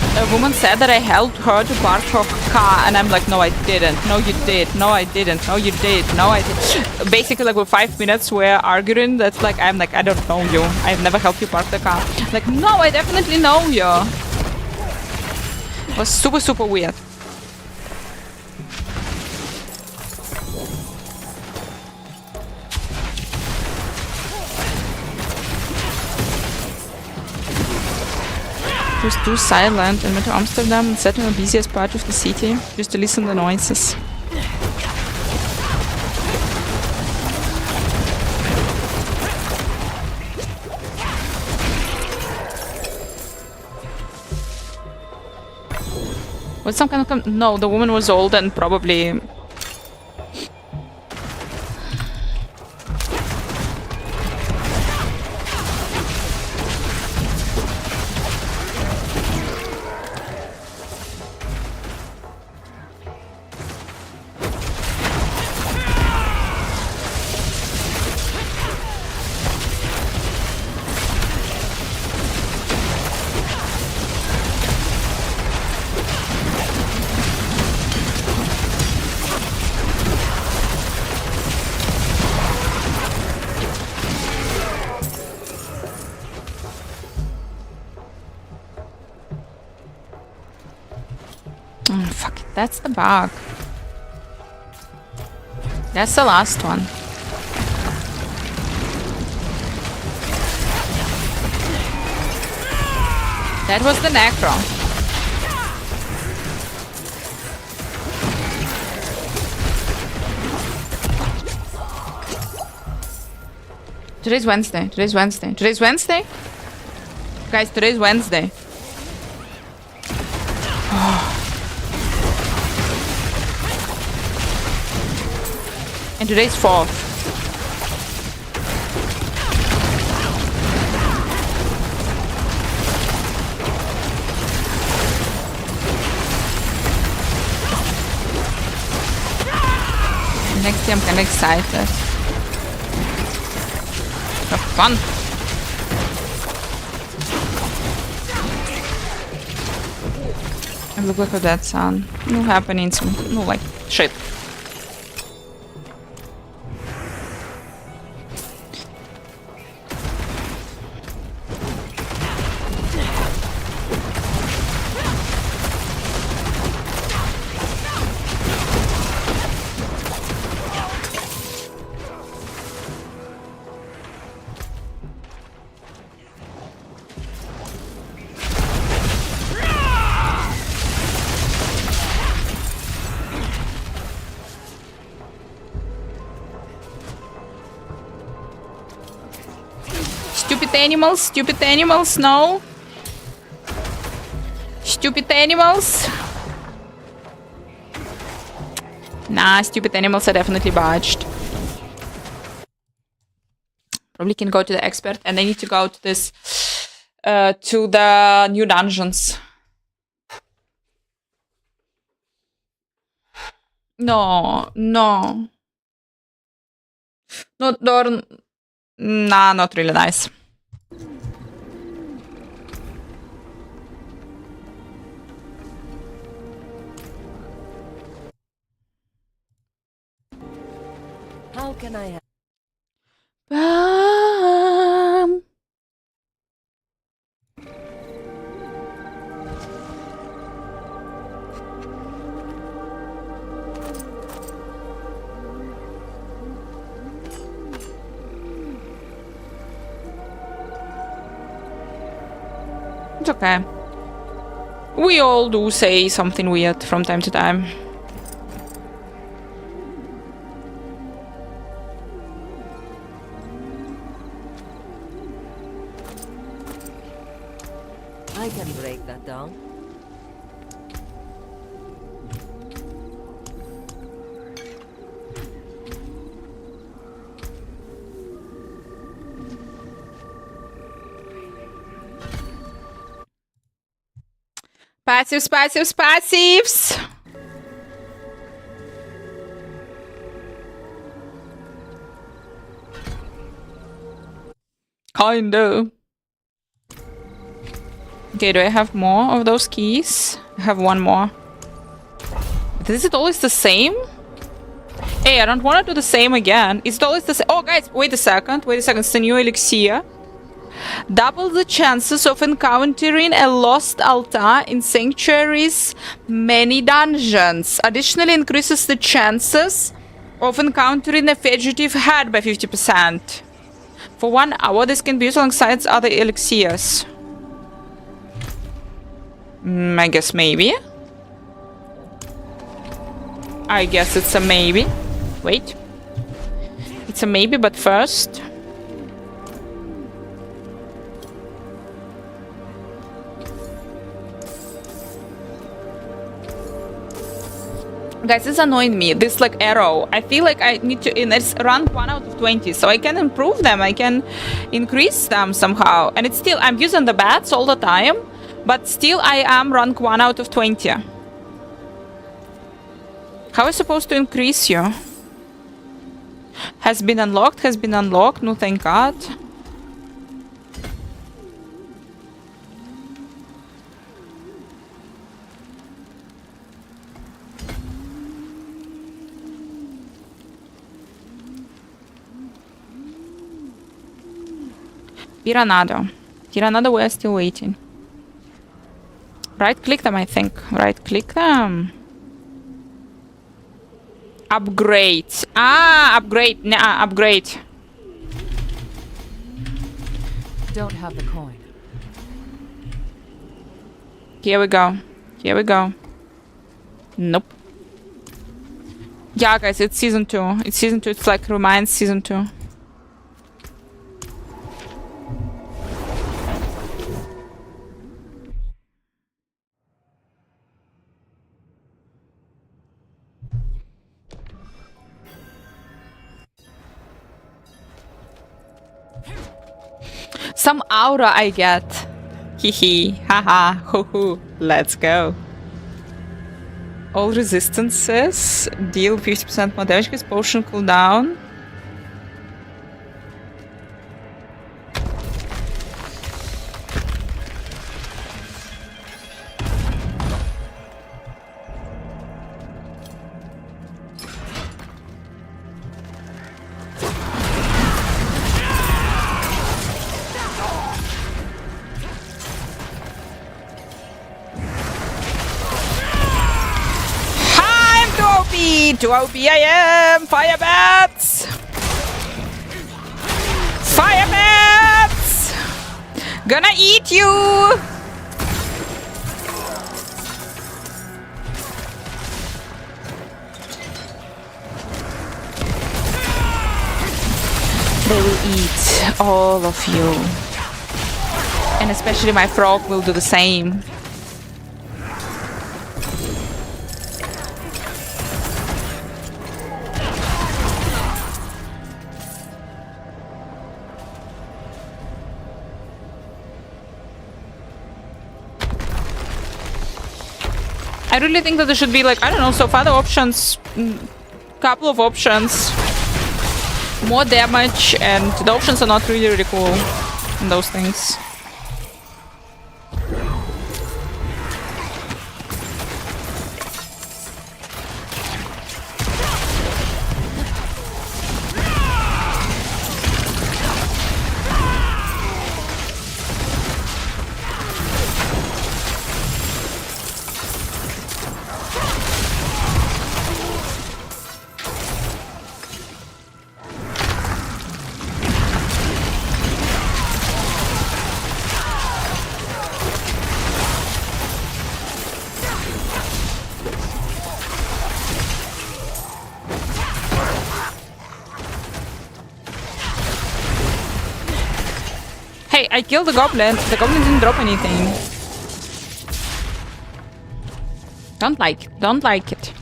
A woman said that I helped her to park her car, and I'm like, no, I didn't. No, you did. No, I didn't. No, you did. No, I did. Basically, like, with 5 minutes, we're arguing. That's like, I'm like, I don't know you. I've never helped you park the car. Like, no, I definitely know you. It was super, super weird. It was too silent and went to Amsterdam and sat in the busiest part of the city just to listen to the noises. Was some kind of no, the woman was old and probably fuck it, that's the bug. That's the last one. That was the Necro. Today's Wednesday. Today's Wednesday. Today's Wednesday? Guys, today's Wednesday. And today's 4th. Next year I'm kinda excited. Have fun. And look at that sound. No happenings. No like shit. Stupid animals, no. Stupid animals. Nah, stupid animals are definitely botched. Probably can go to the expert, and I need to go to this, to the new dungeons. No. Not Dorn. Nah, not really nice. How can I help? It's okay. We all do say something weird from time to time. I can break that down. Passives. Kinda. Okay, do I have more of those keys? I have one more. Is it always the same? Hey, I don't want to do the same again. Is it always the same? Oh, guys, wait a second. Wait a second. It's a new elixir. Double the chances of encountering a lost altar in sanctuaries, many dungeons. Additionally, increases the chances of encountering a fugitive head by 50%. For 1 hour, this can be used alongside other elixirs. I guess maybe. I guess it's a maybe. Wait. It's a maybe, but first... Guys, it's annoying me. This like arrow. I feel like I need to... It's rank 1 out of 20, so I can improve them. I can increase them somehow. And it's still... I'm using the bats all the time, but still I am rank 1 out of 20. How am I supposed to increase you? Has been unlocked, has been unlocked. No, thank God. Tiranado. Tiranado, we're still waiting. Right click them, I think. Right click them. Upgrade. Ah, upgrade. Nah, upgrade. Don't have the coin. Here we go. Here we go. Nope. Yeah, guys, it's season 2. It's season 2. It's like reminds season 2. Some aura I get. Hehe. Haha. Hoo hoo. Let's go. All resistances deal 50% more damage because potion cooldown. To OP I am! Fire bats! Fire bats! Gonna eat you! They will eat all of you. And especially my frog will do the same. I really think that there should be like, I don't know, so far the options, couple of options, more damage, and the options are not really, really cool in those things. Hey, I killed the goblin. The goblin didn't drop anything. Don't like it. Don't like it.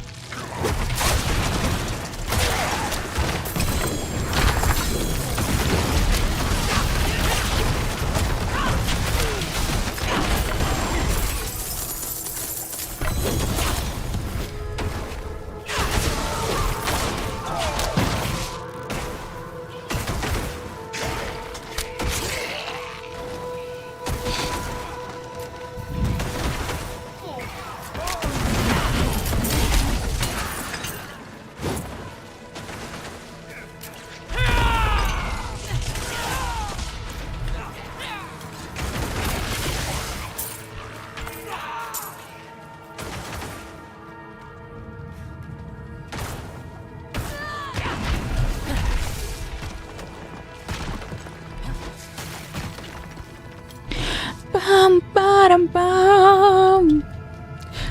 Ba-dum-bum.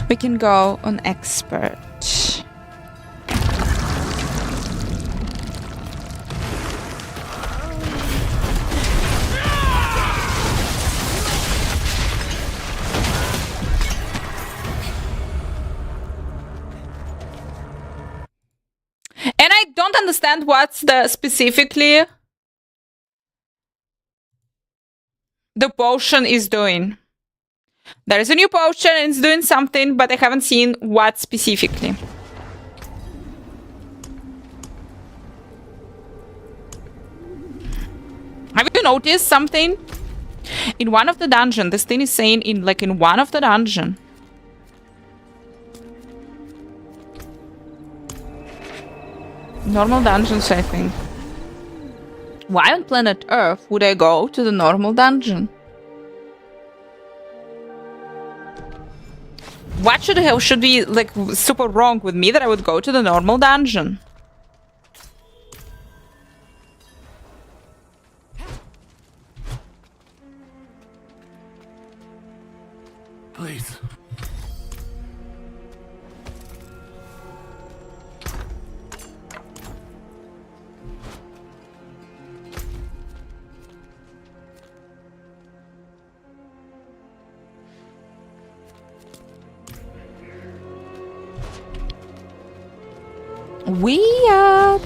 We can go on expert. And I don't understand what's the specifically the potion is doing. There is a new potion and it's doing something, but I haven't seen what specifically. Have you noticed something? In one of the dungeon, this thing is saying in one of the dungeon. Normal dungeons, I think. Why on planet Earth would I go to the normal dungeon? What should be like super wrong with me that I would go to the normal dungeon? Please. Weird.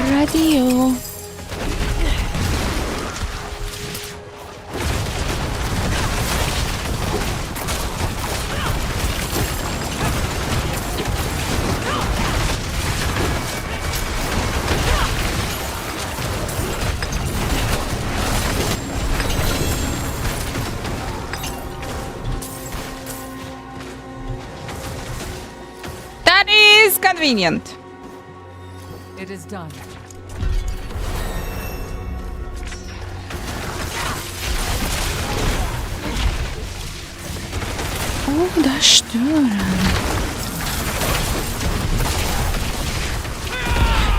Radio. That is convenient. It is done. Oh, da stören.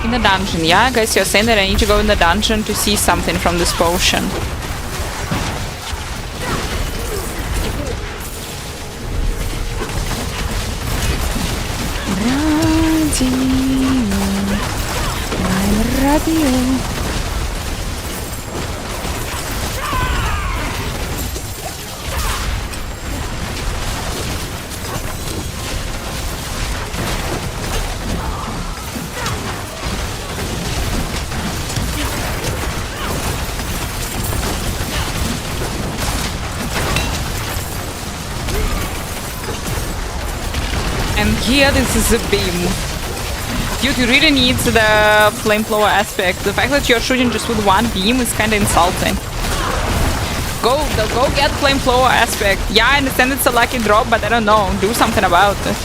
In the dungeon, yeah? Guys, you're saying that I need to go in the dungeon to see something from this potion. Radio. And here this is a beam. Dude, you really need the flamethrower aspect. The fact that you're shooting just with one beam is kinda insulting. Go get flamethrower aspect. Yeah, I understand it's a lucky drop, but I don't know. Do something about it.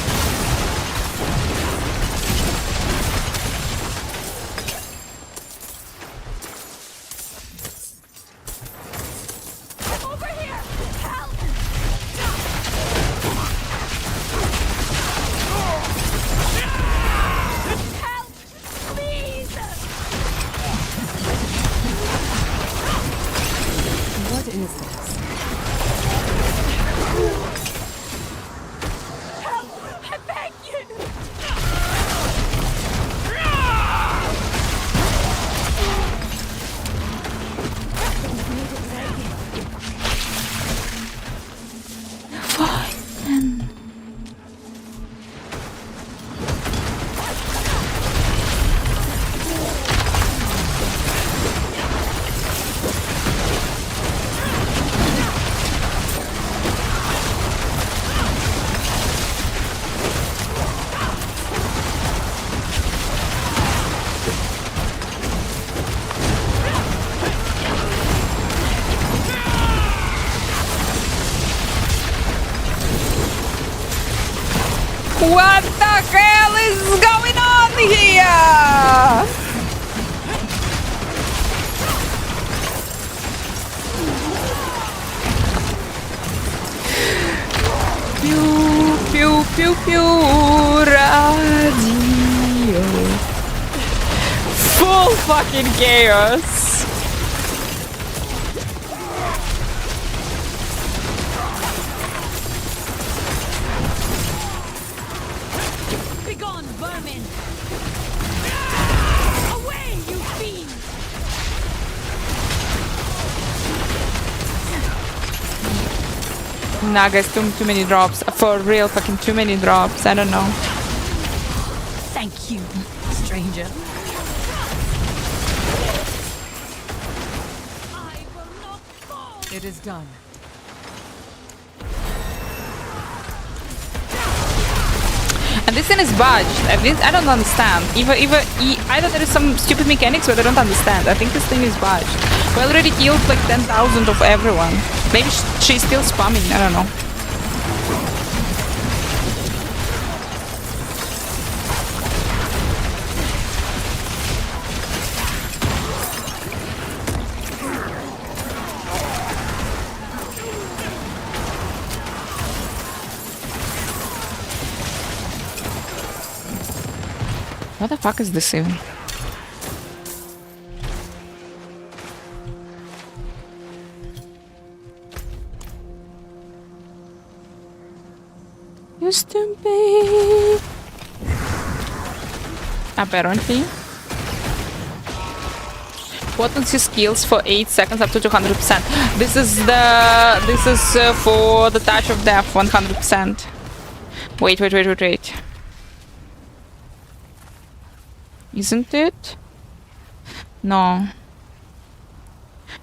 What the hell is going on here? Pew, pew, pew, pew, radio. Full fucking chaos. Begone, vermin! Away, you fiend! Nah, guys, too many drops. For real, fucking too many drops. I don't know. Thank you, stranger. It is done. And this thing is budged. I don't understand. Either there is some stupid mechanics or I don't understand. I think this thing is budged. We already killed like 10,000 of everyone. Maybe she's still spamming. I don't know. What the fuck is this even? Used to be. Apparently. Potency skills for 8 seconds up to 200%. This is for the touch of death 100%. Wait. Isn't it? No.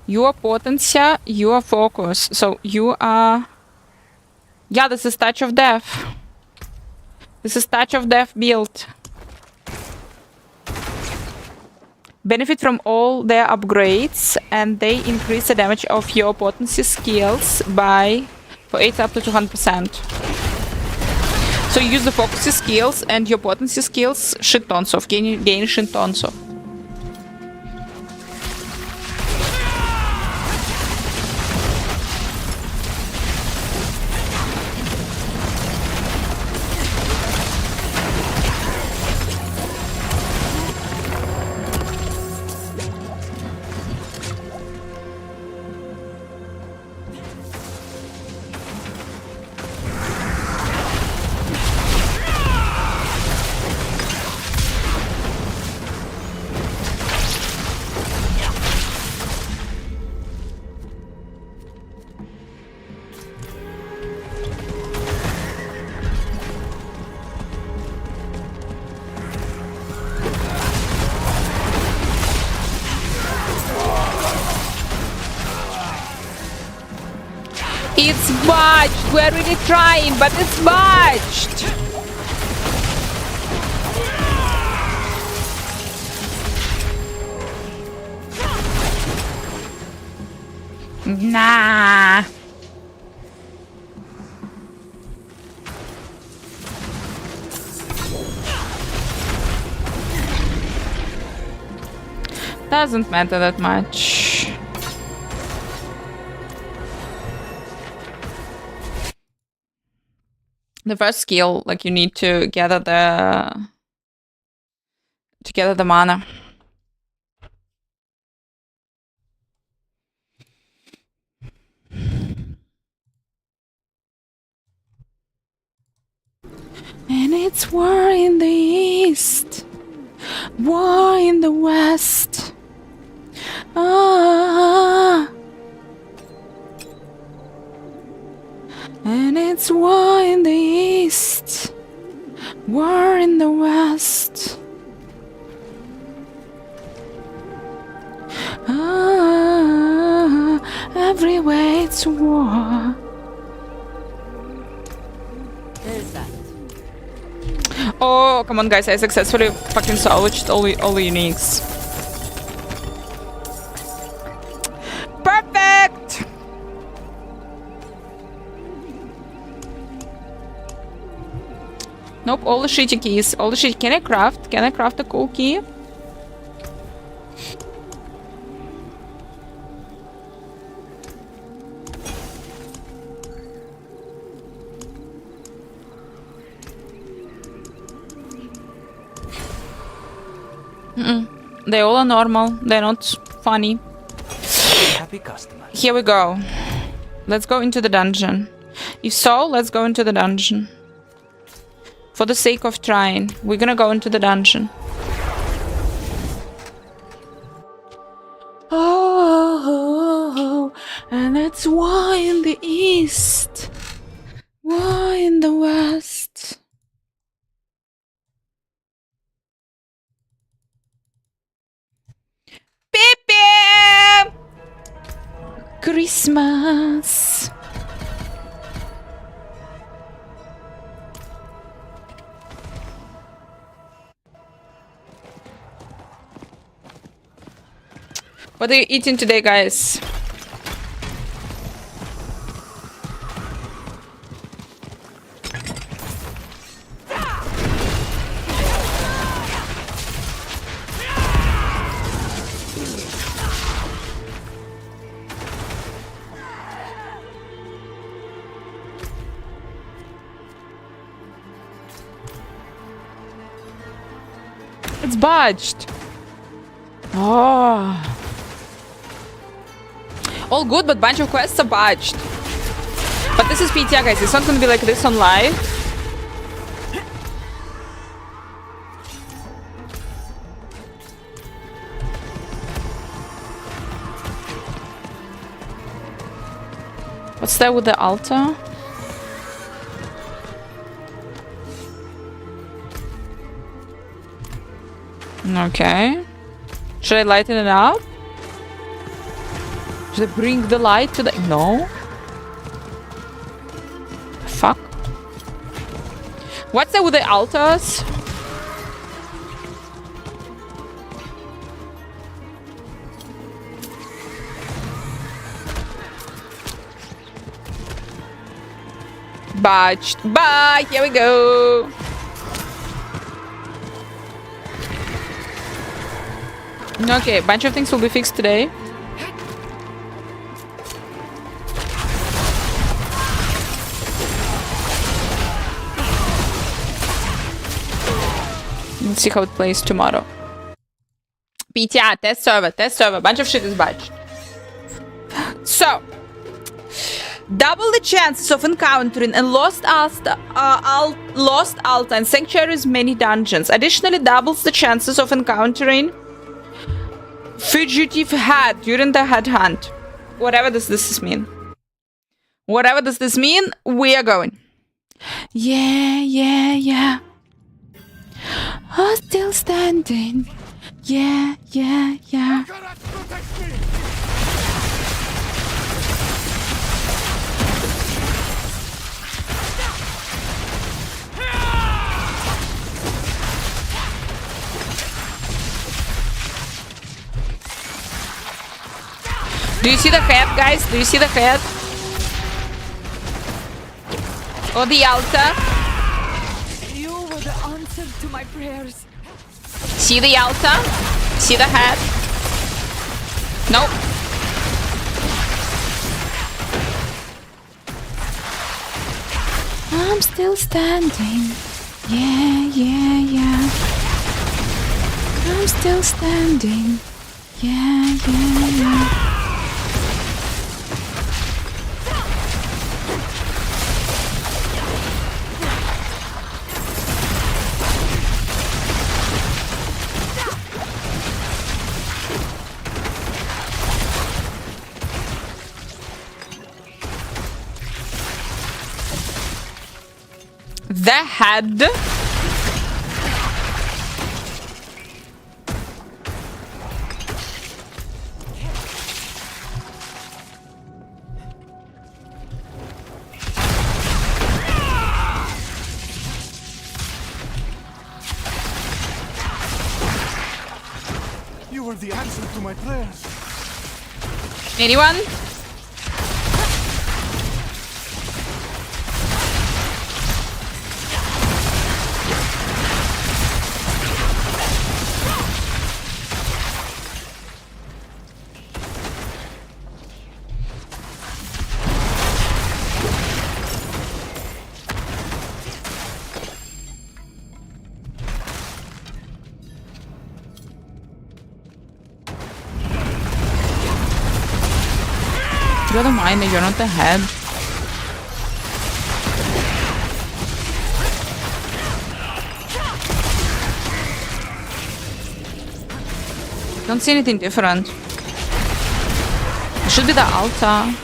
You are potencia, you are focus. So you are... Yeah, this is touch of death. This is touch of death build. Benefit from all their upgrades and they increase the damage of your potency skills by... for 8 up to 200%. So you use the focus skills and your potency skills shit tons of, gain shit tons of. It's botched! We're really trying, but it's botched! Nah. Doesn't matter that much. The first skill, like you need to gather the mana. And it's war in the east, war in the west. Ah. And it's war in the east, war in the west. Ah, everywhere it's war. There's that. Oh, come on, guys! I successfully fucking salvaged all the uniques. Perfect. Nope, all the shitty keys. All the shit. Can I craft? Can I craft a cool key? They all are normal. They're not funny. Happy customer. Here we go. Let's go into the dungeon. If so, let's go into the dungeon. For the sake of trying, we're gonna go into the dungeon. Oh, and that's why in the east, why in the west. Pepe! Christmas. What are you eating today, guys? It's budged. Oh. All good, but bunch of quests are budged. But this is PTR, guys. It's not gonna be like this on live. What's that with the altar? Okay. Should I lighten it up? Should I bring the light to the... No. Fuck. What's that with the altars? Botched. Bye. Here we go. Okay, a bunch of things will be fixed today. Let's see how it plays tomorrow. PTR, test server. Bunch of shit is budged. So, double the chances of encountering a lost altar and sanctuary's many dungeons. Additionally, doubles the chances of encountering fugitive head during the head hunt. Whatever does this mean? Whatever does this mean, we are going. Yeah. I'm still standing. Yeah. Do you see the head, guys? Do you see the head? Or the altar? You were the answer to my prayers. See the altar? See the head? Nope. I'm still standing. Yeah. I'm still standing. Yeah. The head. You were the answer to my prayers. Anyone? You're the miner, you're not the head. Don't see anything different. It should be the altar.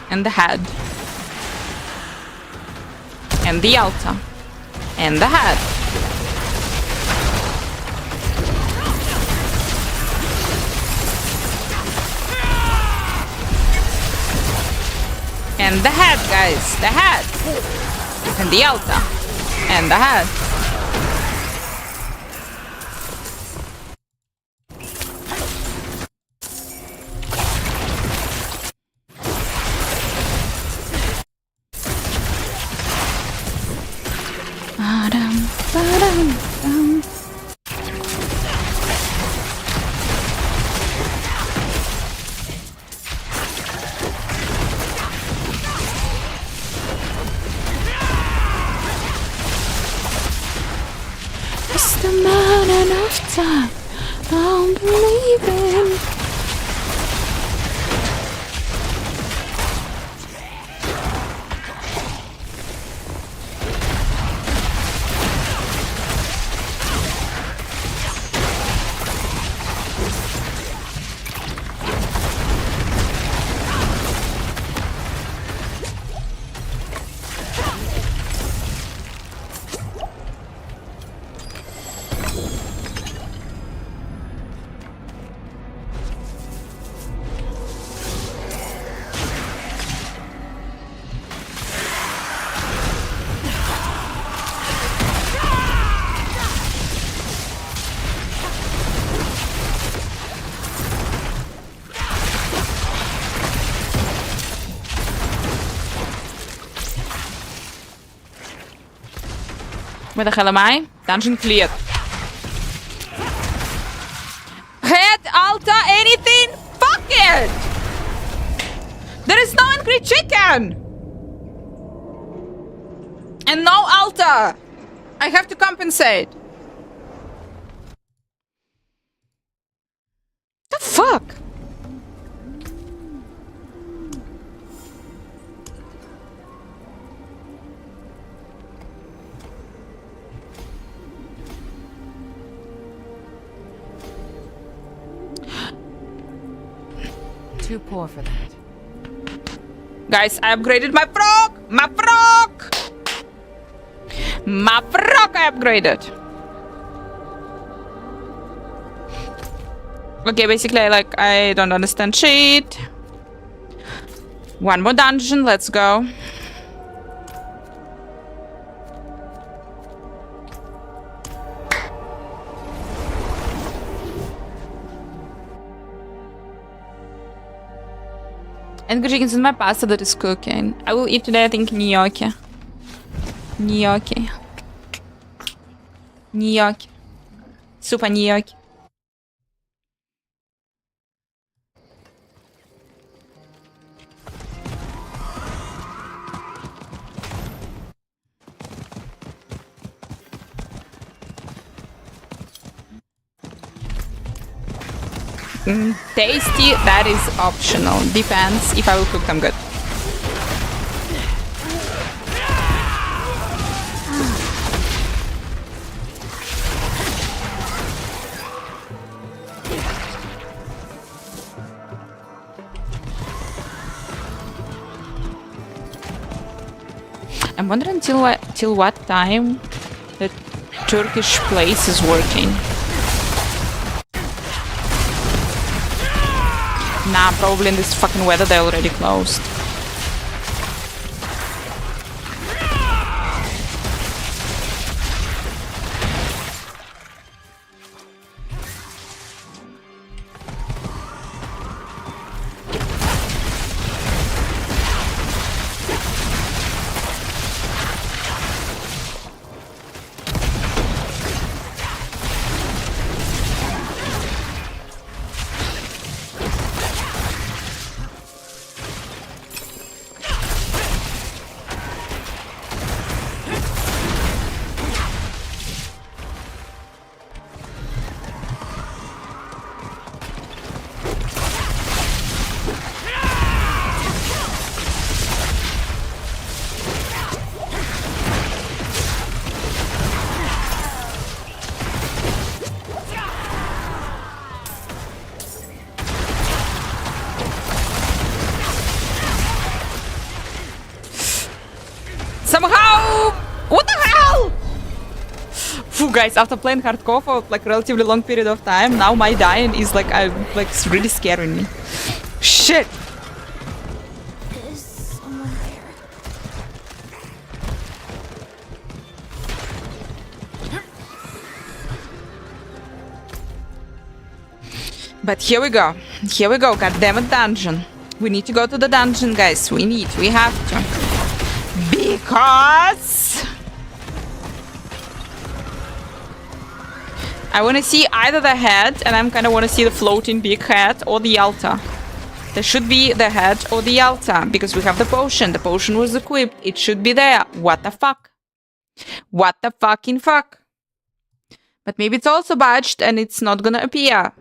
And the head. And the altar. And the head. And the head, guys. The head. And the altar. And the head. It's the man of time. I'm believing. Where the hell am I? Dungeon cleared. Head, altar, anything? Fuck it! There is no angry chicken! And no altar! I have to compensate. The fuck? Too poor for that. Guys, I upgraded my frog! My frog! My frog I upgraded. Okay, basically I don't understand shit. One more dungeon, let's go. Angry chickens in my pasta that is cooking. I will eat today, I think, gnocchi. Gnocchi. Gnocchi. Super gnocchi. Tasty, that is optional. Depends if I will cook them good. I'm wondering till what time the Turkish place is working. Nah, probably in this fucking weather they're already closed. Somehow! What the hell? Phew, guys, after playing hardcore for like relatively long period of time, now my dying is like, it's really scaring me. Shit! There's someone there. But here we go. Here we go. Goddammit dungeon. We need to go to the dungeon, guys. We have to. Because I want to see either the head, and I'm kind of want to see the floating big head, or the altar. There should be the head or the altar, because we have the potion. The potion was equipped. It should be there. What the fuck? What the fucking fuck? But maybe it's also badged and it's not gonna appear.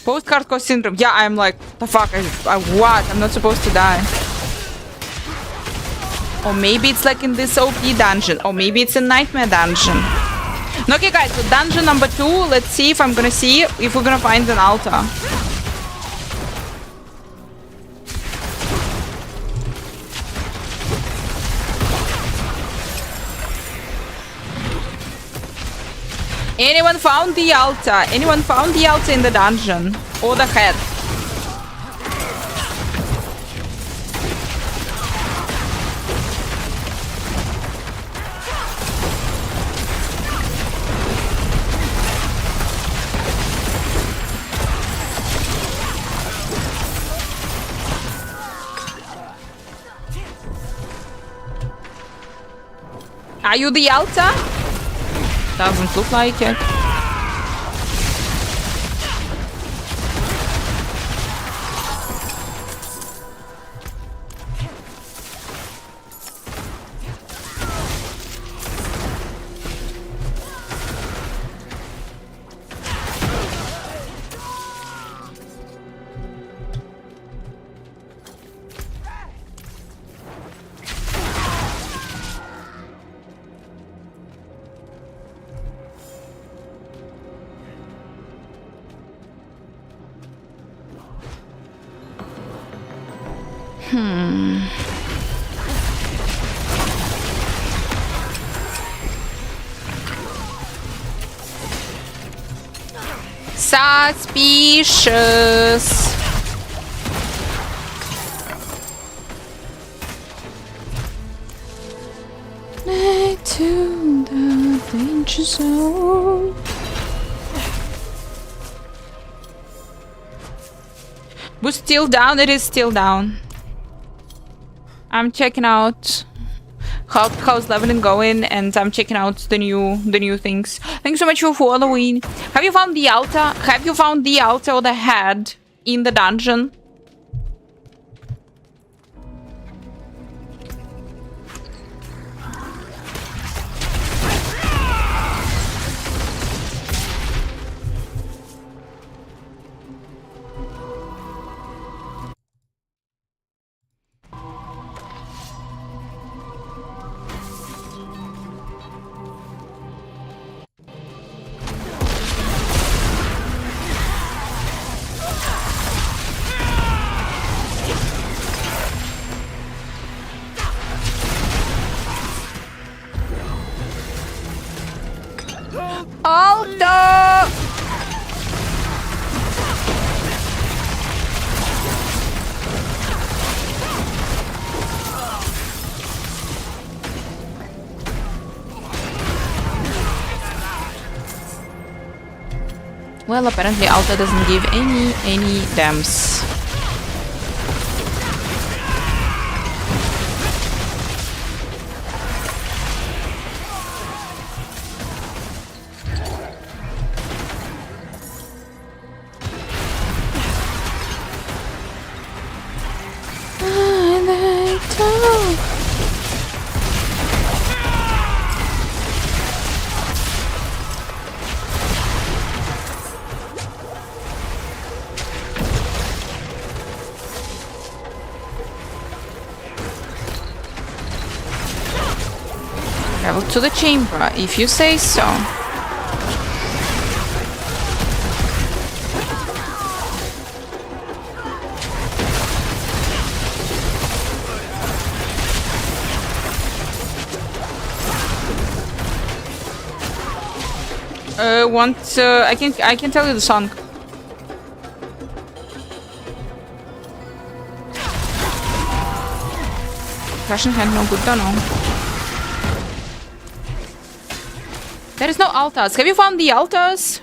Post-hardcore syndrome. Yeah, I'm like, the fuck? What? I'm not supposed to die. Or maybe it's like in this OP dungeon. Or maybe it's a nightmare dungeon. Okay, guys, so dungeon number 2. Let's see if I'm gonna see if we're gonna find an altar. Anyone found the altar? Anyone found the altar in the dungeon? Or the head? Are you the altar? Doesn't look like it. Suspicious. Back to the danger zone. Was still down? It is still down. I'm checking out how's leveling going, and I'm checking out the new things. Thanks so much for following. Have you found the altar? Have you found the altar or the head in the dungeon? Altar! Well, apparently Alta doesn't give any damns. Travel to the chamber, if you say so. I can tell you the song. Russian hand no good, don't know. There is no altars. Have you found the altars?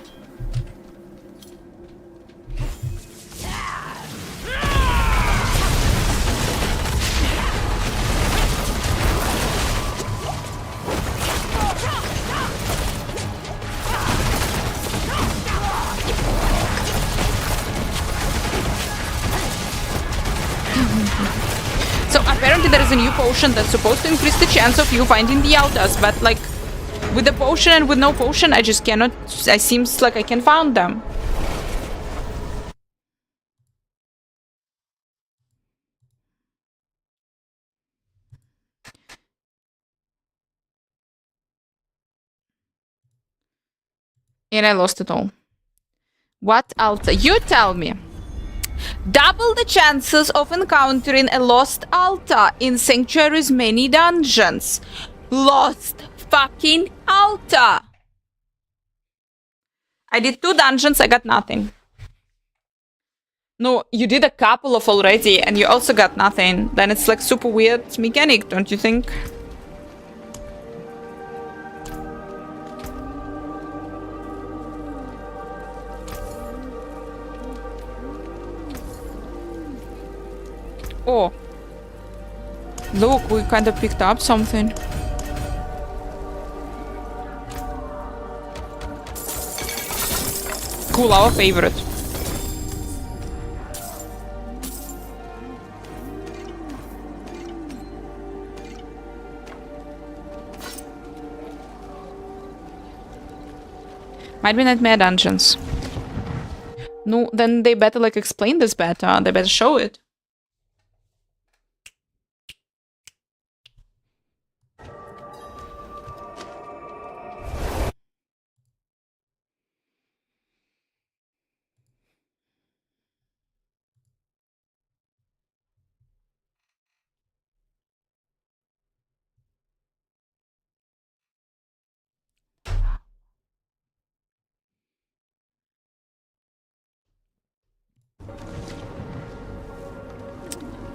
So apparently there is a new potion that's supposed to increase the chance of you finding the altars, but like with the potion and with no potion I just cannot. It seems like I can find them. And I lost it all. What altar? You tell me. Double the chances of encountering a lost altar in Sanctuary's many dungeons. Lost fucking altar. I did 2 dungeons, I got nothing. No, you did a couple of already and you also got nothing. Then it's like super weird mechanic, don't you think? Oh. Look, we kind of picked up something. Cool, our favorite. Might be Nightmare Dungeons. No, then they better like explain this better. They better show it.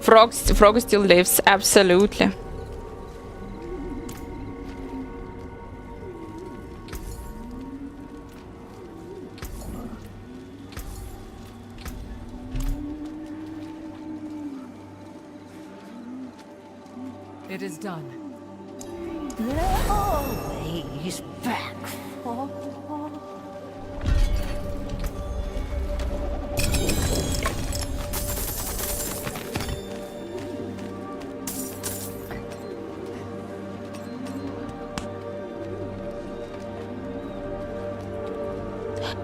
Frog still lives, absolutely. It is done. They're always back for.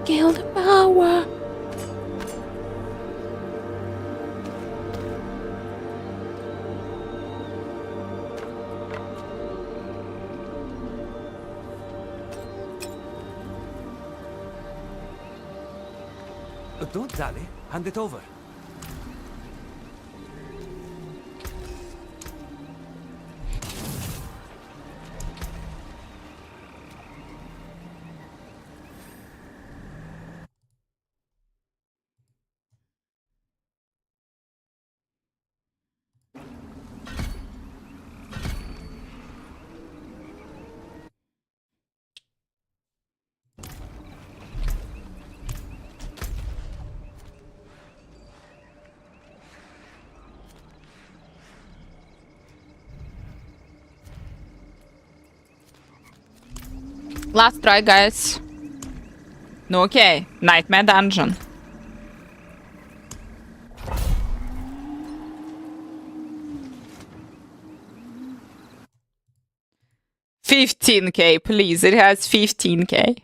Guild power. Don't dally. Hand it over. Last try, guys. No, okay. Nightmare Dungeon. $15K, please. It has $15K.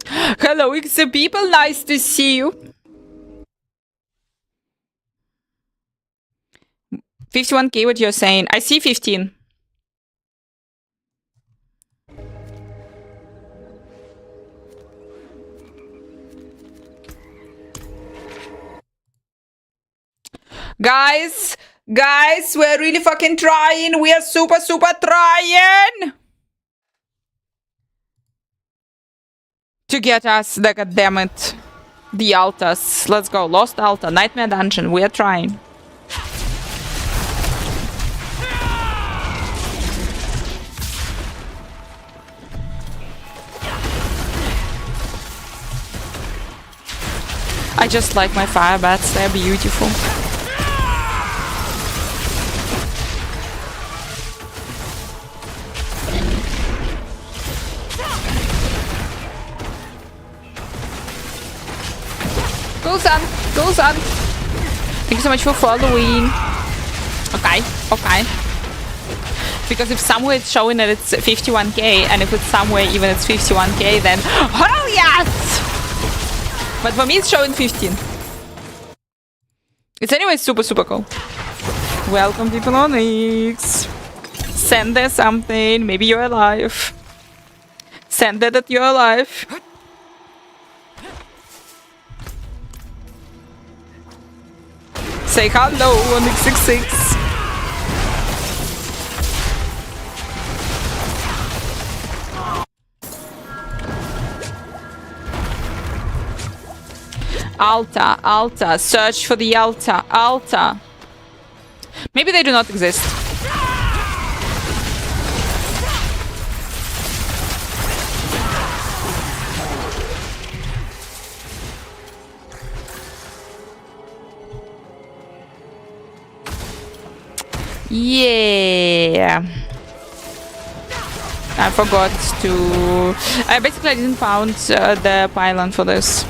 Hello, XP people. Nice to see you. 51K, what you're saying? I see 15. Guys, Guys, we're really fucking trying. We are super trying to get us the goddammit, the altars. Let's go. Lost altar, nightmare dungeon. We are trying. I just like my fire bats. They're beautiful. Go son! Go son! Thank you so much for following. Okay, okay. Because if somewhere it's showing that it's 51k, and if it's somewhere even it's 51k, then hell yes! But for me it's showing 15. It's anyway super cool. Welcome people on X. Send there something. Maybe you're alive. Send that you're alive. Say hello on X66. Altar, altar, search for the altar, altar. Maybe they do not exist. Yeah. I forgot to... I basically didn't found the pylon for this.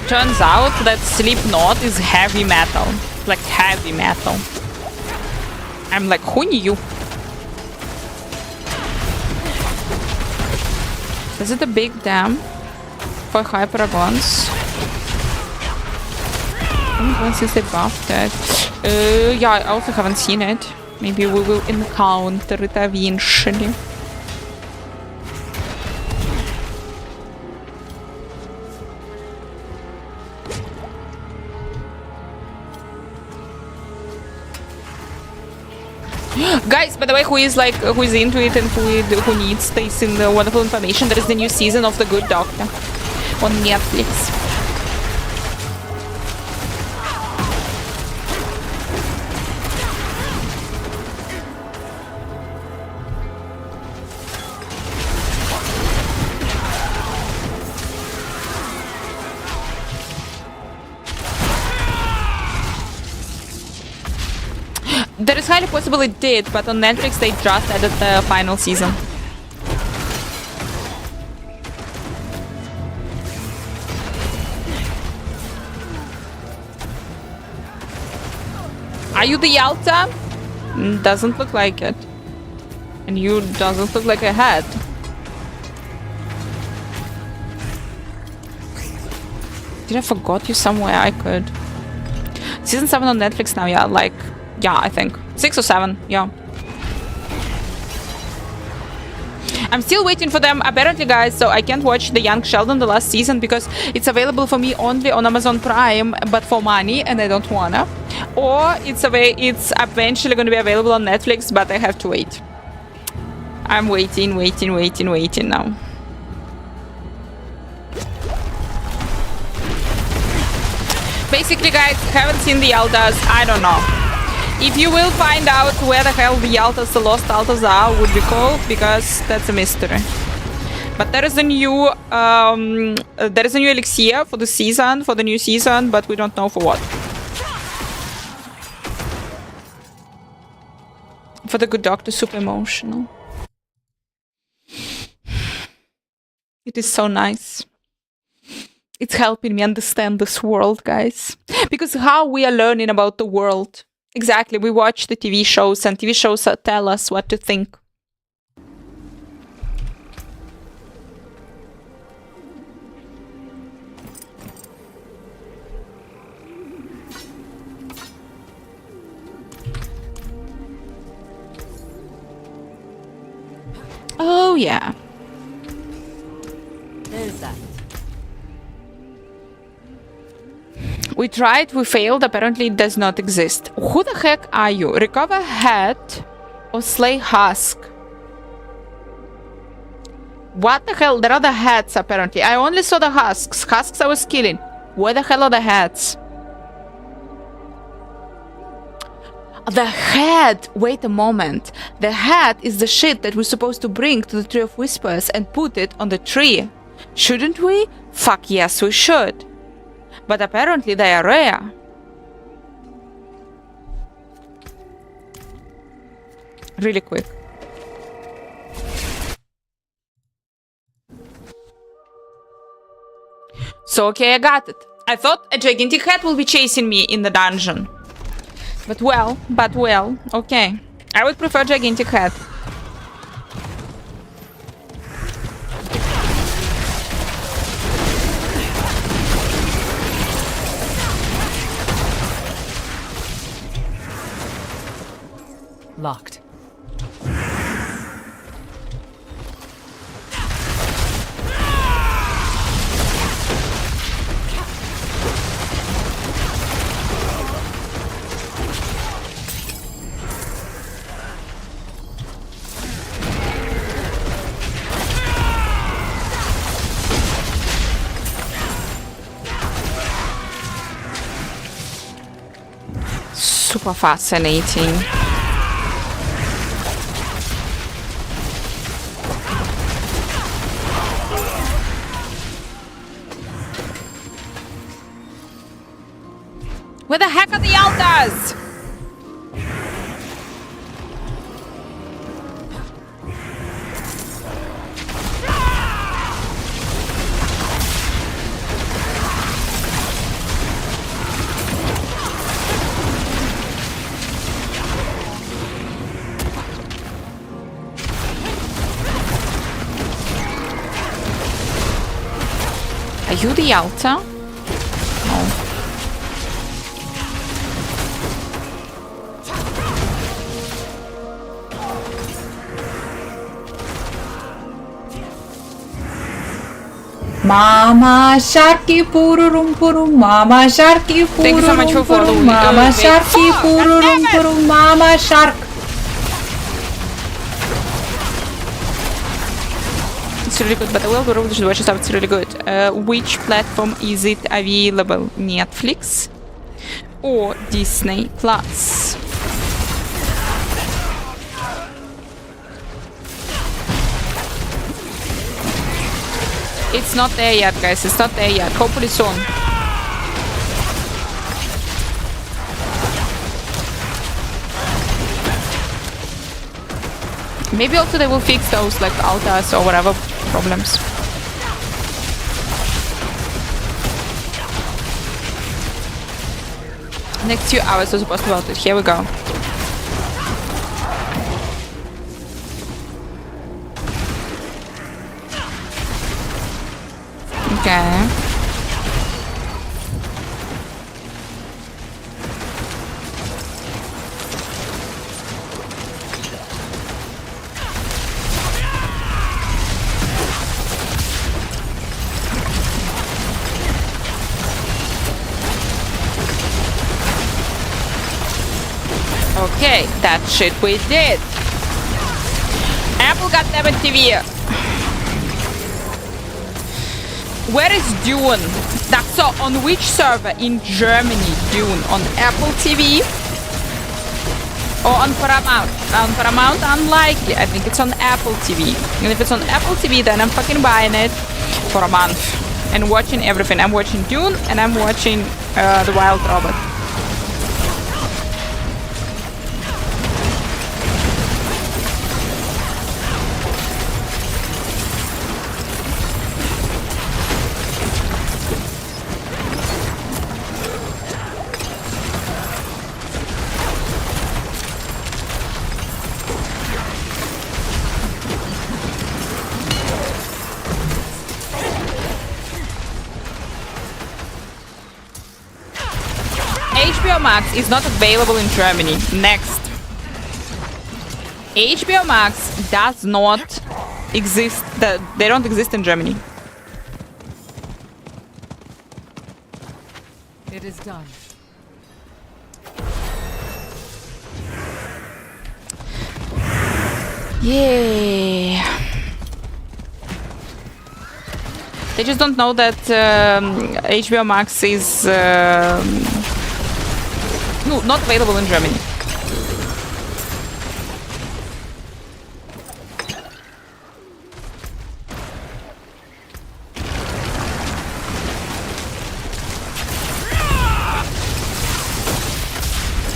Turns out that Slipknot is heavy metal. Like heavy metal. I'm like, who knew? Is it a big dam for high paragons? Once since they buffed it. Yeah, I also haven't seen it. Maybe we will encounter it eventually. Guys, by the way, who is into it and who needs this in the wonderful information, there is the new season of The Good Doctor on Netflix. There is highly possible it did, but on Netflix they just added the final season. Are you the Yalta? Doesn't look like it. And you doesn't look like a head. Did I forgot you somewhere? I could. Season 7 on Netflix now, yeah, like... Yeah, I think. 6 or 7, yeah. I'm still waiting for them, apparently, guys, so I can't watch The Young Sheldon, the last season, because it's available for me only on Amazon Prime, but for money, and I don't wanna. Or it's eventually gonna be available on Netflix, but I have to wait. I'm waiting now. Basically, guys, haven't seen the Altars, I don't know. If you will find out where the hell the altars, the lost altars are, would be cool, because that's a mystery. But there is a new elixir for the season, for the new season, but we don't know for what. For the Good Doctor, super emotional. It is so nice. It's helping me understand this world, guys. Because how we are learning about the world Exactly. We watch the TV shows, and TV shows tell us what to think. Oh, yeah. There's that. We tried, we failed, apparently it does not exist. Who the heck are you? Recover head or slay husk? What the hell? There are the heads, apparently. I only saw the husks. Husks I was killing. Where the hell are the heads? The head! Wait a moment. The head is the shit that we're supposed to bring to the Tree of Whispers and put it on the tree. Shouldn't we? Fuck yes, we should. But apparently they are rare. Really quick. So, okay, I got it. I thought a gigantic head will be chasing me in the dungeon. But well, okay. I would prefer gigantic head. Locked. Super fascinating. Where the heck are the altars? Are you the altar? Oh. Mama Sharky Pururum Purum, Mama Sharky Pururum. Thank you so much for following. Mama Sharky Pururum Purum, Mama Shark. It's really good, but I will go over to watch stuff. It's really good. Which platform is it available? Netflix or Disney Plus? It's not there yet, guys. It's not there yet. Hopefully soon. Maybe also they will fix those like altars or whatever problems. Next few hours are supposed to about it. Here we go. Okay. Okay, that shit we did. Apple goddammit TV. Where is Dune? So on which server in Germany? Dune on Apple TV or on Paramount? On Paramount, unlikely. I think it's on Apple TV. And if it's on Apple TV, then I'm fucking buying it for a month and watching everything. I'm watching Dune and I'm watching The Wild Robot. HBO Max is not available in Germany. Next. HBO Max does not exist. They don't exist in Germany. It is done. Yeah. They just don't know that HBO Max is no, not available in Germany.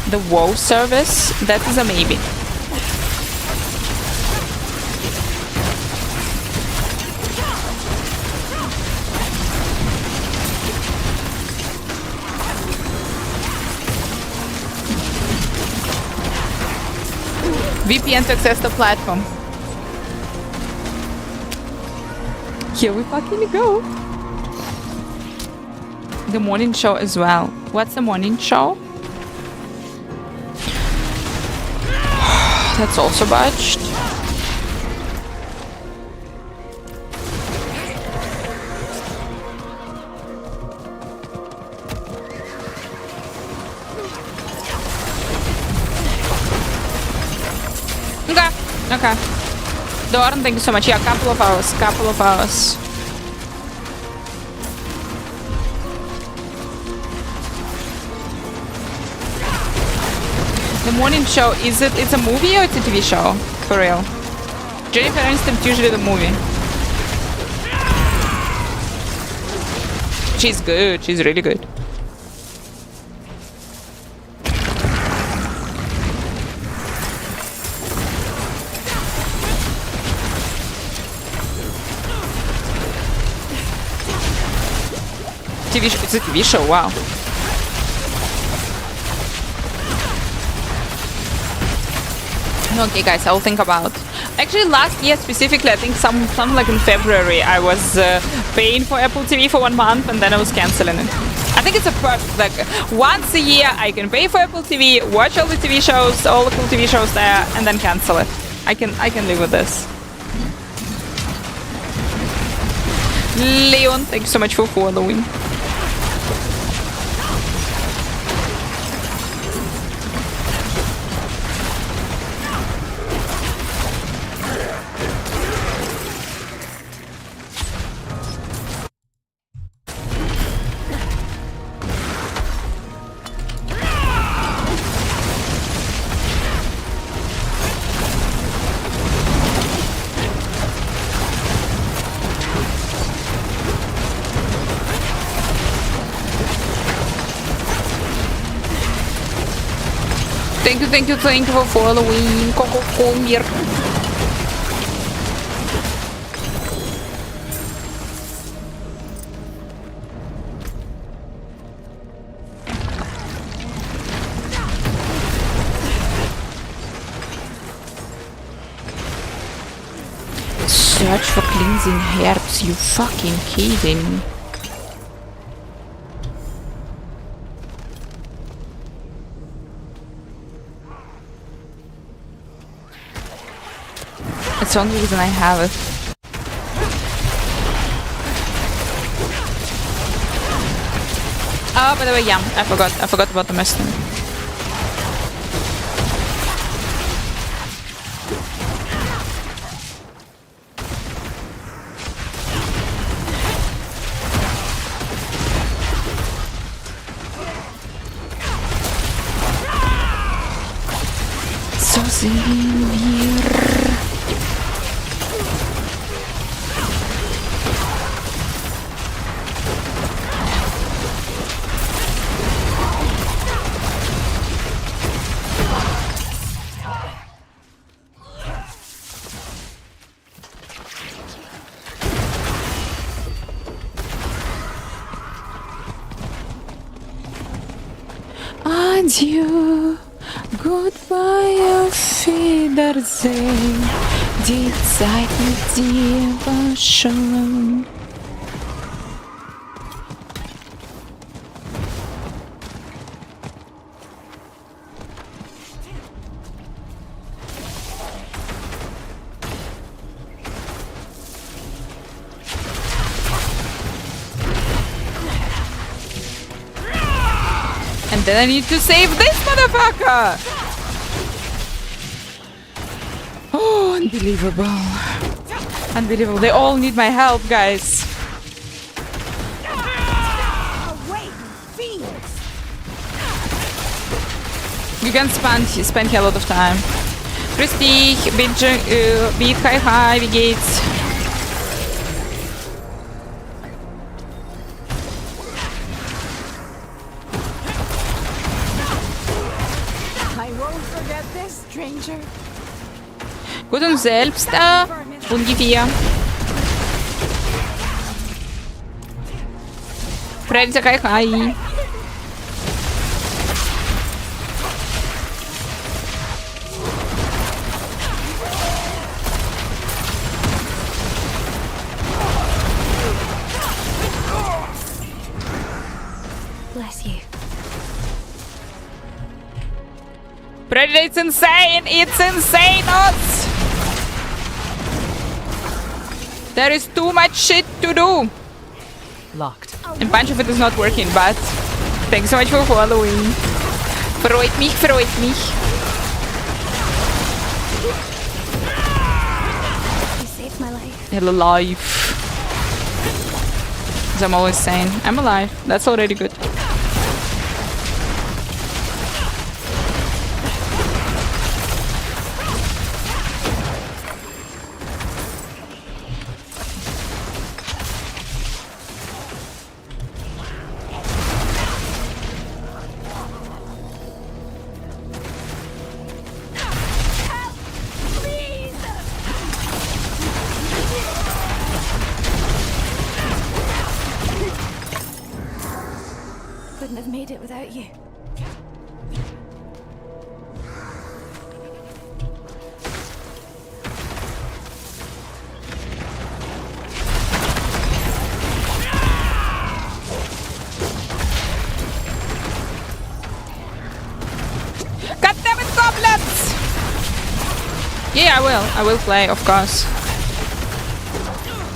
The WoW service, that is a maybe. VPN to access the platform. Here we fucking go. The morning show as well. What's the morning show? That's also botched. Okay. Dorn, thank you so much. Yeah, couple of hours. The morning show, it's a movie or it's a TV show? For real. Jennifer Aniston, usually the movie. She's good, she's really good. It's a TV show, wow. Okay guys, I'll think about. Actually last year specifically, I think some like in February, I was paying for Apple TV for 1 month and then I was cancelling it. I think it's a perfect, like once a year I can pay for Apple TV, watch all the TV shows, all the cool TV shows there, and then cancel it. I can live with this. Leon, thank you so much for following. Thank you for following. Come here. Search for cleansing herbs, you fucking kidding. It's the only reason I have it. Oh, by the way, yeah, I forgot about the Mercenary. So sehen wir. Adieu, goodbye, auf Wiedersehen, die Zeit mit dir war schön. then I need to save this motherfucker! Oh, unbelievable. Unbelievable. They all need my help, guys. You can spend here a lot of time. Prestige, beat high, wie geht's? I won't forget this, stranger. Gut und selbst, ungefähr. Predator high. Bless you. Predator, it's insane! It's insane! Odds! There is too much shit to do! Locked. A bunch of it is not working, but thanks so much for following. Freut mich, freut mich. You saved my life. You're alive. As I'm always saying, I'm alive. That's already good. Couldn't have made it without you. God damn it, goblins! Yeah, I will. I will play, of course.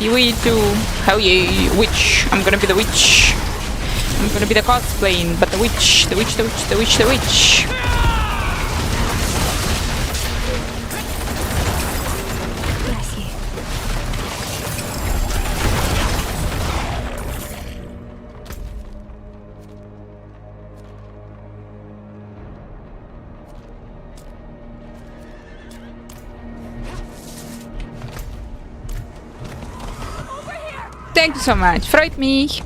You need to... Hell yeah, witch. I'm gonna be the witch. I'm gonna be the cosplaying, but the witch, the witch, the witch, the witch, the witch. Bless you. Thank you so much. Freut mich.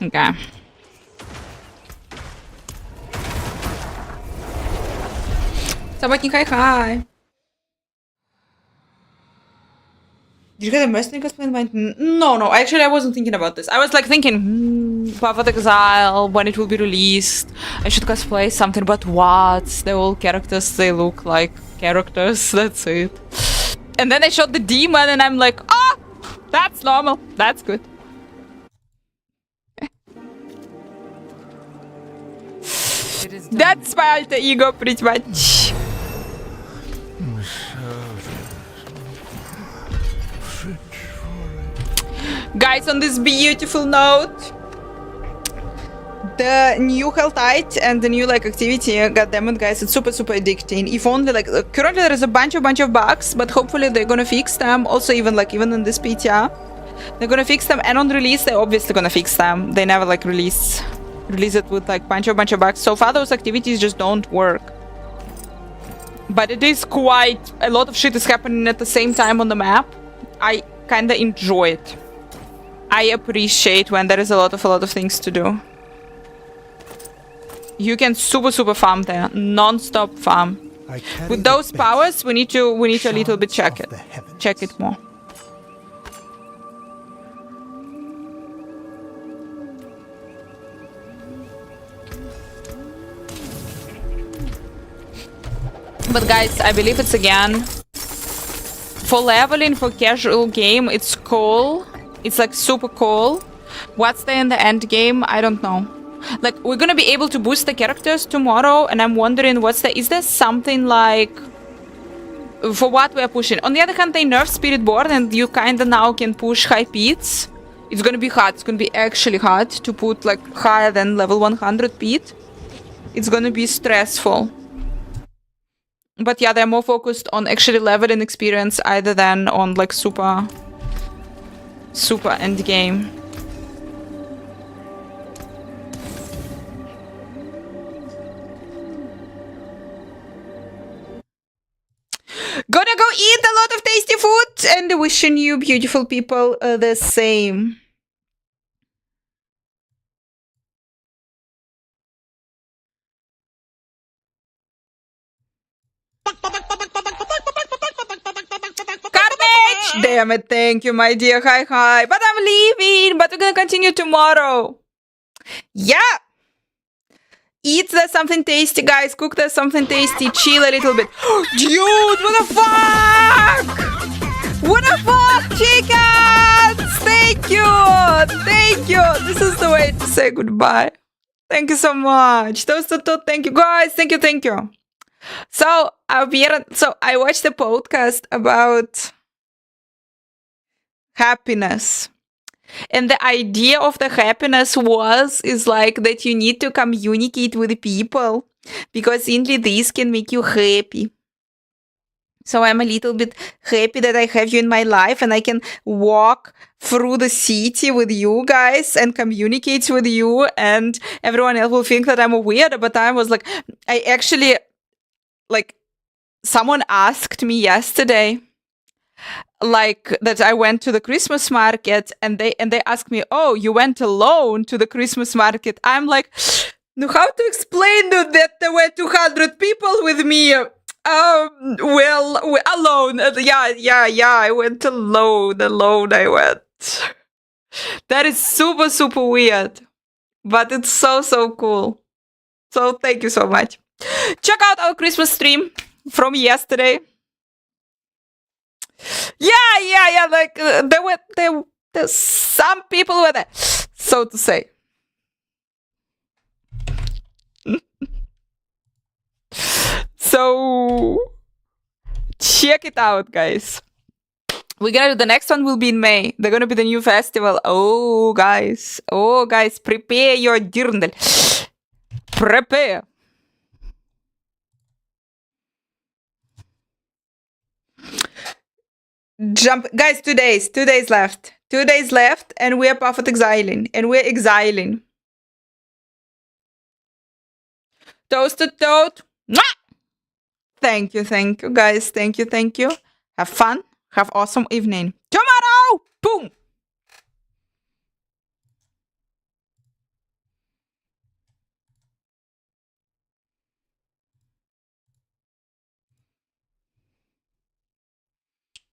Okay. Saboting hi. Did you get a Mercenary cosplay in mind? No. Actually, I wasn't thinking about this. I was like thinking, Path of Exile, when it will be released, I should cosplay something, but what? They're all characters, they look like characters, that's it. And then I shot the demon and I'm like, oh, that's normal, that's good. That's my alter ego, pretty much. Guys, on this beautiful note, the new health height and the new like activity, goddammit guys, it's super addicting. If only like currently there is a bunch of bugs, but hopefully they're gonna fix them. Also even in this PTR, they're gonna fix them, and on release they're obviously gonna fix them. They never like release it with like bunch of bugs. So far those activities just don't work. But it is quite a lot of shit is happening at the same time on the map. I kinda enjoy it. I appreciate when there is a lot of things to do. You can super farm there, non-stop farm. With those powers, we need to a little bit check it more. But guys, I believe it's again for leveling for casual game. It's cool. It's like super cool. What's there in the end game? I don't know. Like, we're gonna be able to boost the characters tomorrow, and I'm wondering what's there. Is there something like for what we're pushing? On the other hand, they nerfed Spiritborn, and you kinda now can push high pits. It's gonna be hard. It's gonna be actually hard to put like higher than level 100 pit. It's gonna be stressful. But yeah, they're more focused on actually leveling experience either than on like super end game. Gonna go eat a lot of tasty food and wishing you beautiful people the same. Carnage! Damn it, thank you, my dear. Hi. But I'm leaving, but we're gonna continue tomorrow. Yeah! Eat there something tasty, guys. Cook there something tasty. Chill a little bit. Dude, what the fuck? What the fuck, chickens? Thank you. Thank you. This is the way to say goodbye. Thank you so much. Thank you, guys. Thank you. So, I watched a podcast about happiness. And the idea of the happiness is like that you need to communicate with people because only this can make you happy. So I'm a little bit happy that I have you in my life and I can walk through the city with you guys and communicate with you, and everyone else will think that I'm weird. But I was like, I actually, like, someone asked me yesterday, like, that I went to the Christmas market, and they asked me, oh, you went alone to the Christmas market. I'm like, no, how to explain that there were 200 people with me? Well, alone. Yeah, I went alone I went. That is super, super weird, but it's so, so cool. So thank you so much. Check out our Christmas stream from yesterday. Yeah. Like there some people were there, so to say. So check it out, guys. The next one will be in May. They're gonna be the new festival. Oh, guys, prepare your dirndl. Prepare. Jump, guys. 2 days. 2 days left. 2 days left, and we're Prophet exiling, and we're exiling. Toasted toad. Mwah! Thank you, guys. Thank you. Have fun. Have awesome evening. Tomorrow! Boom!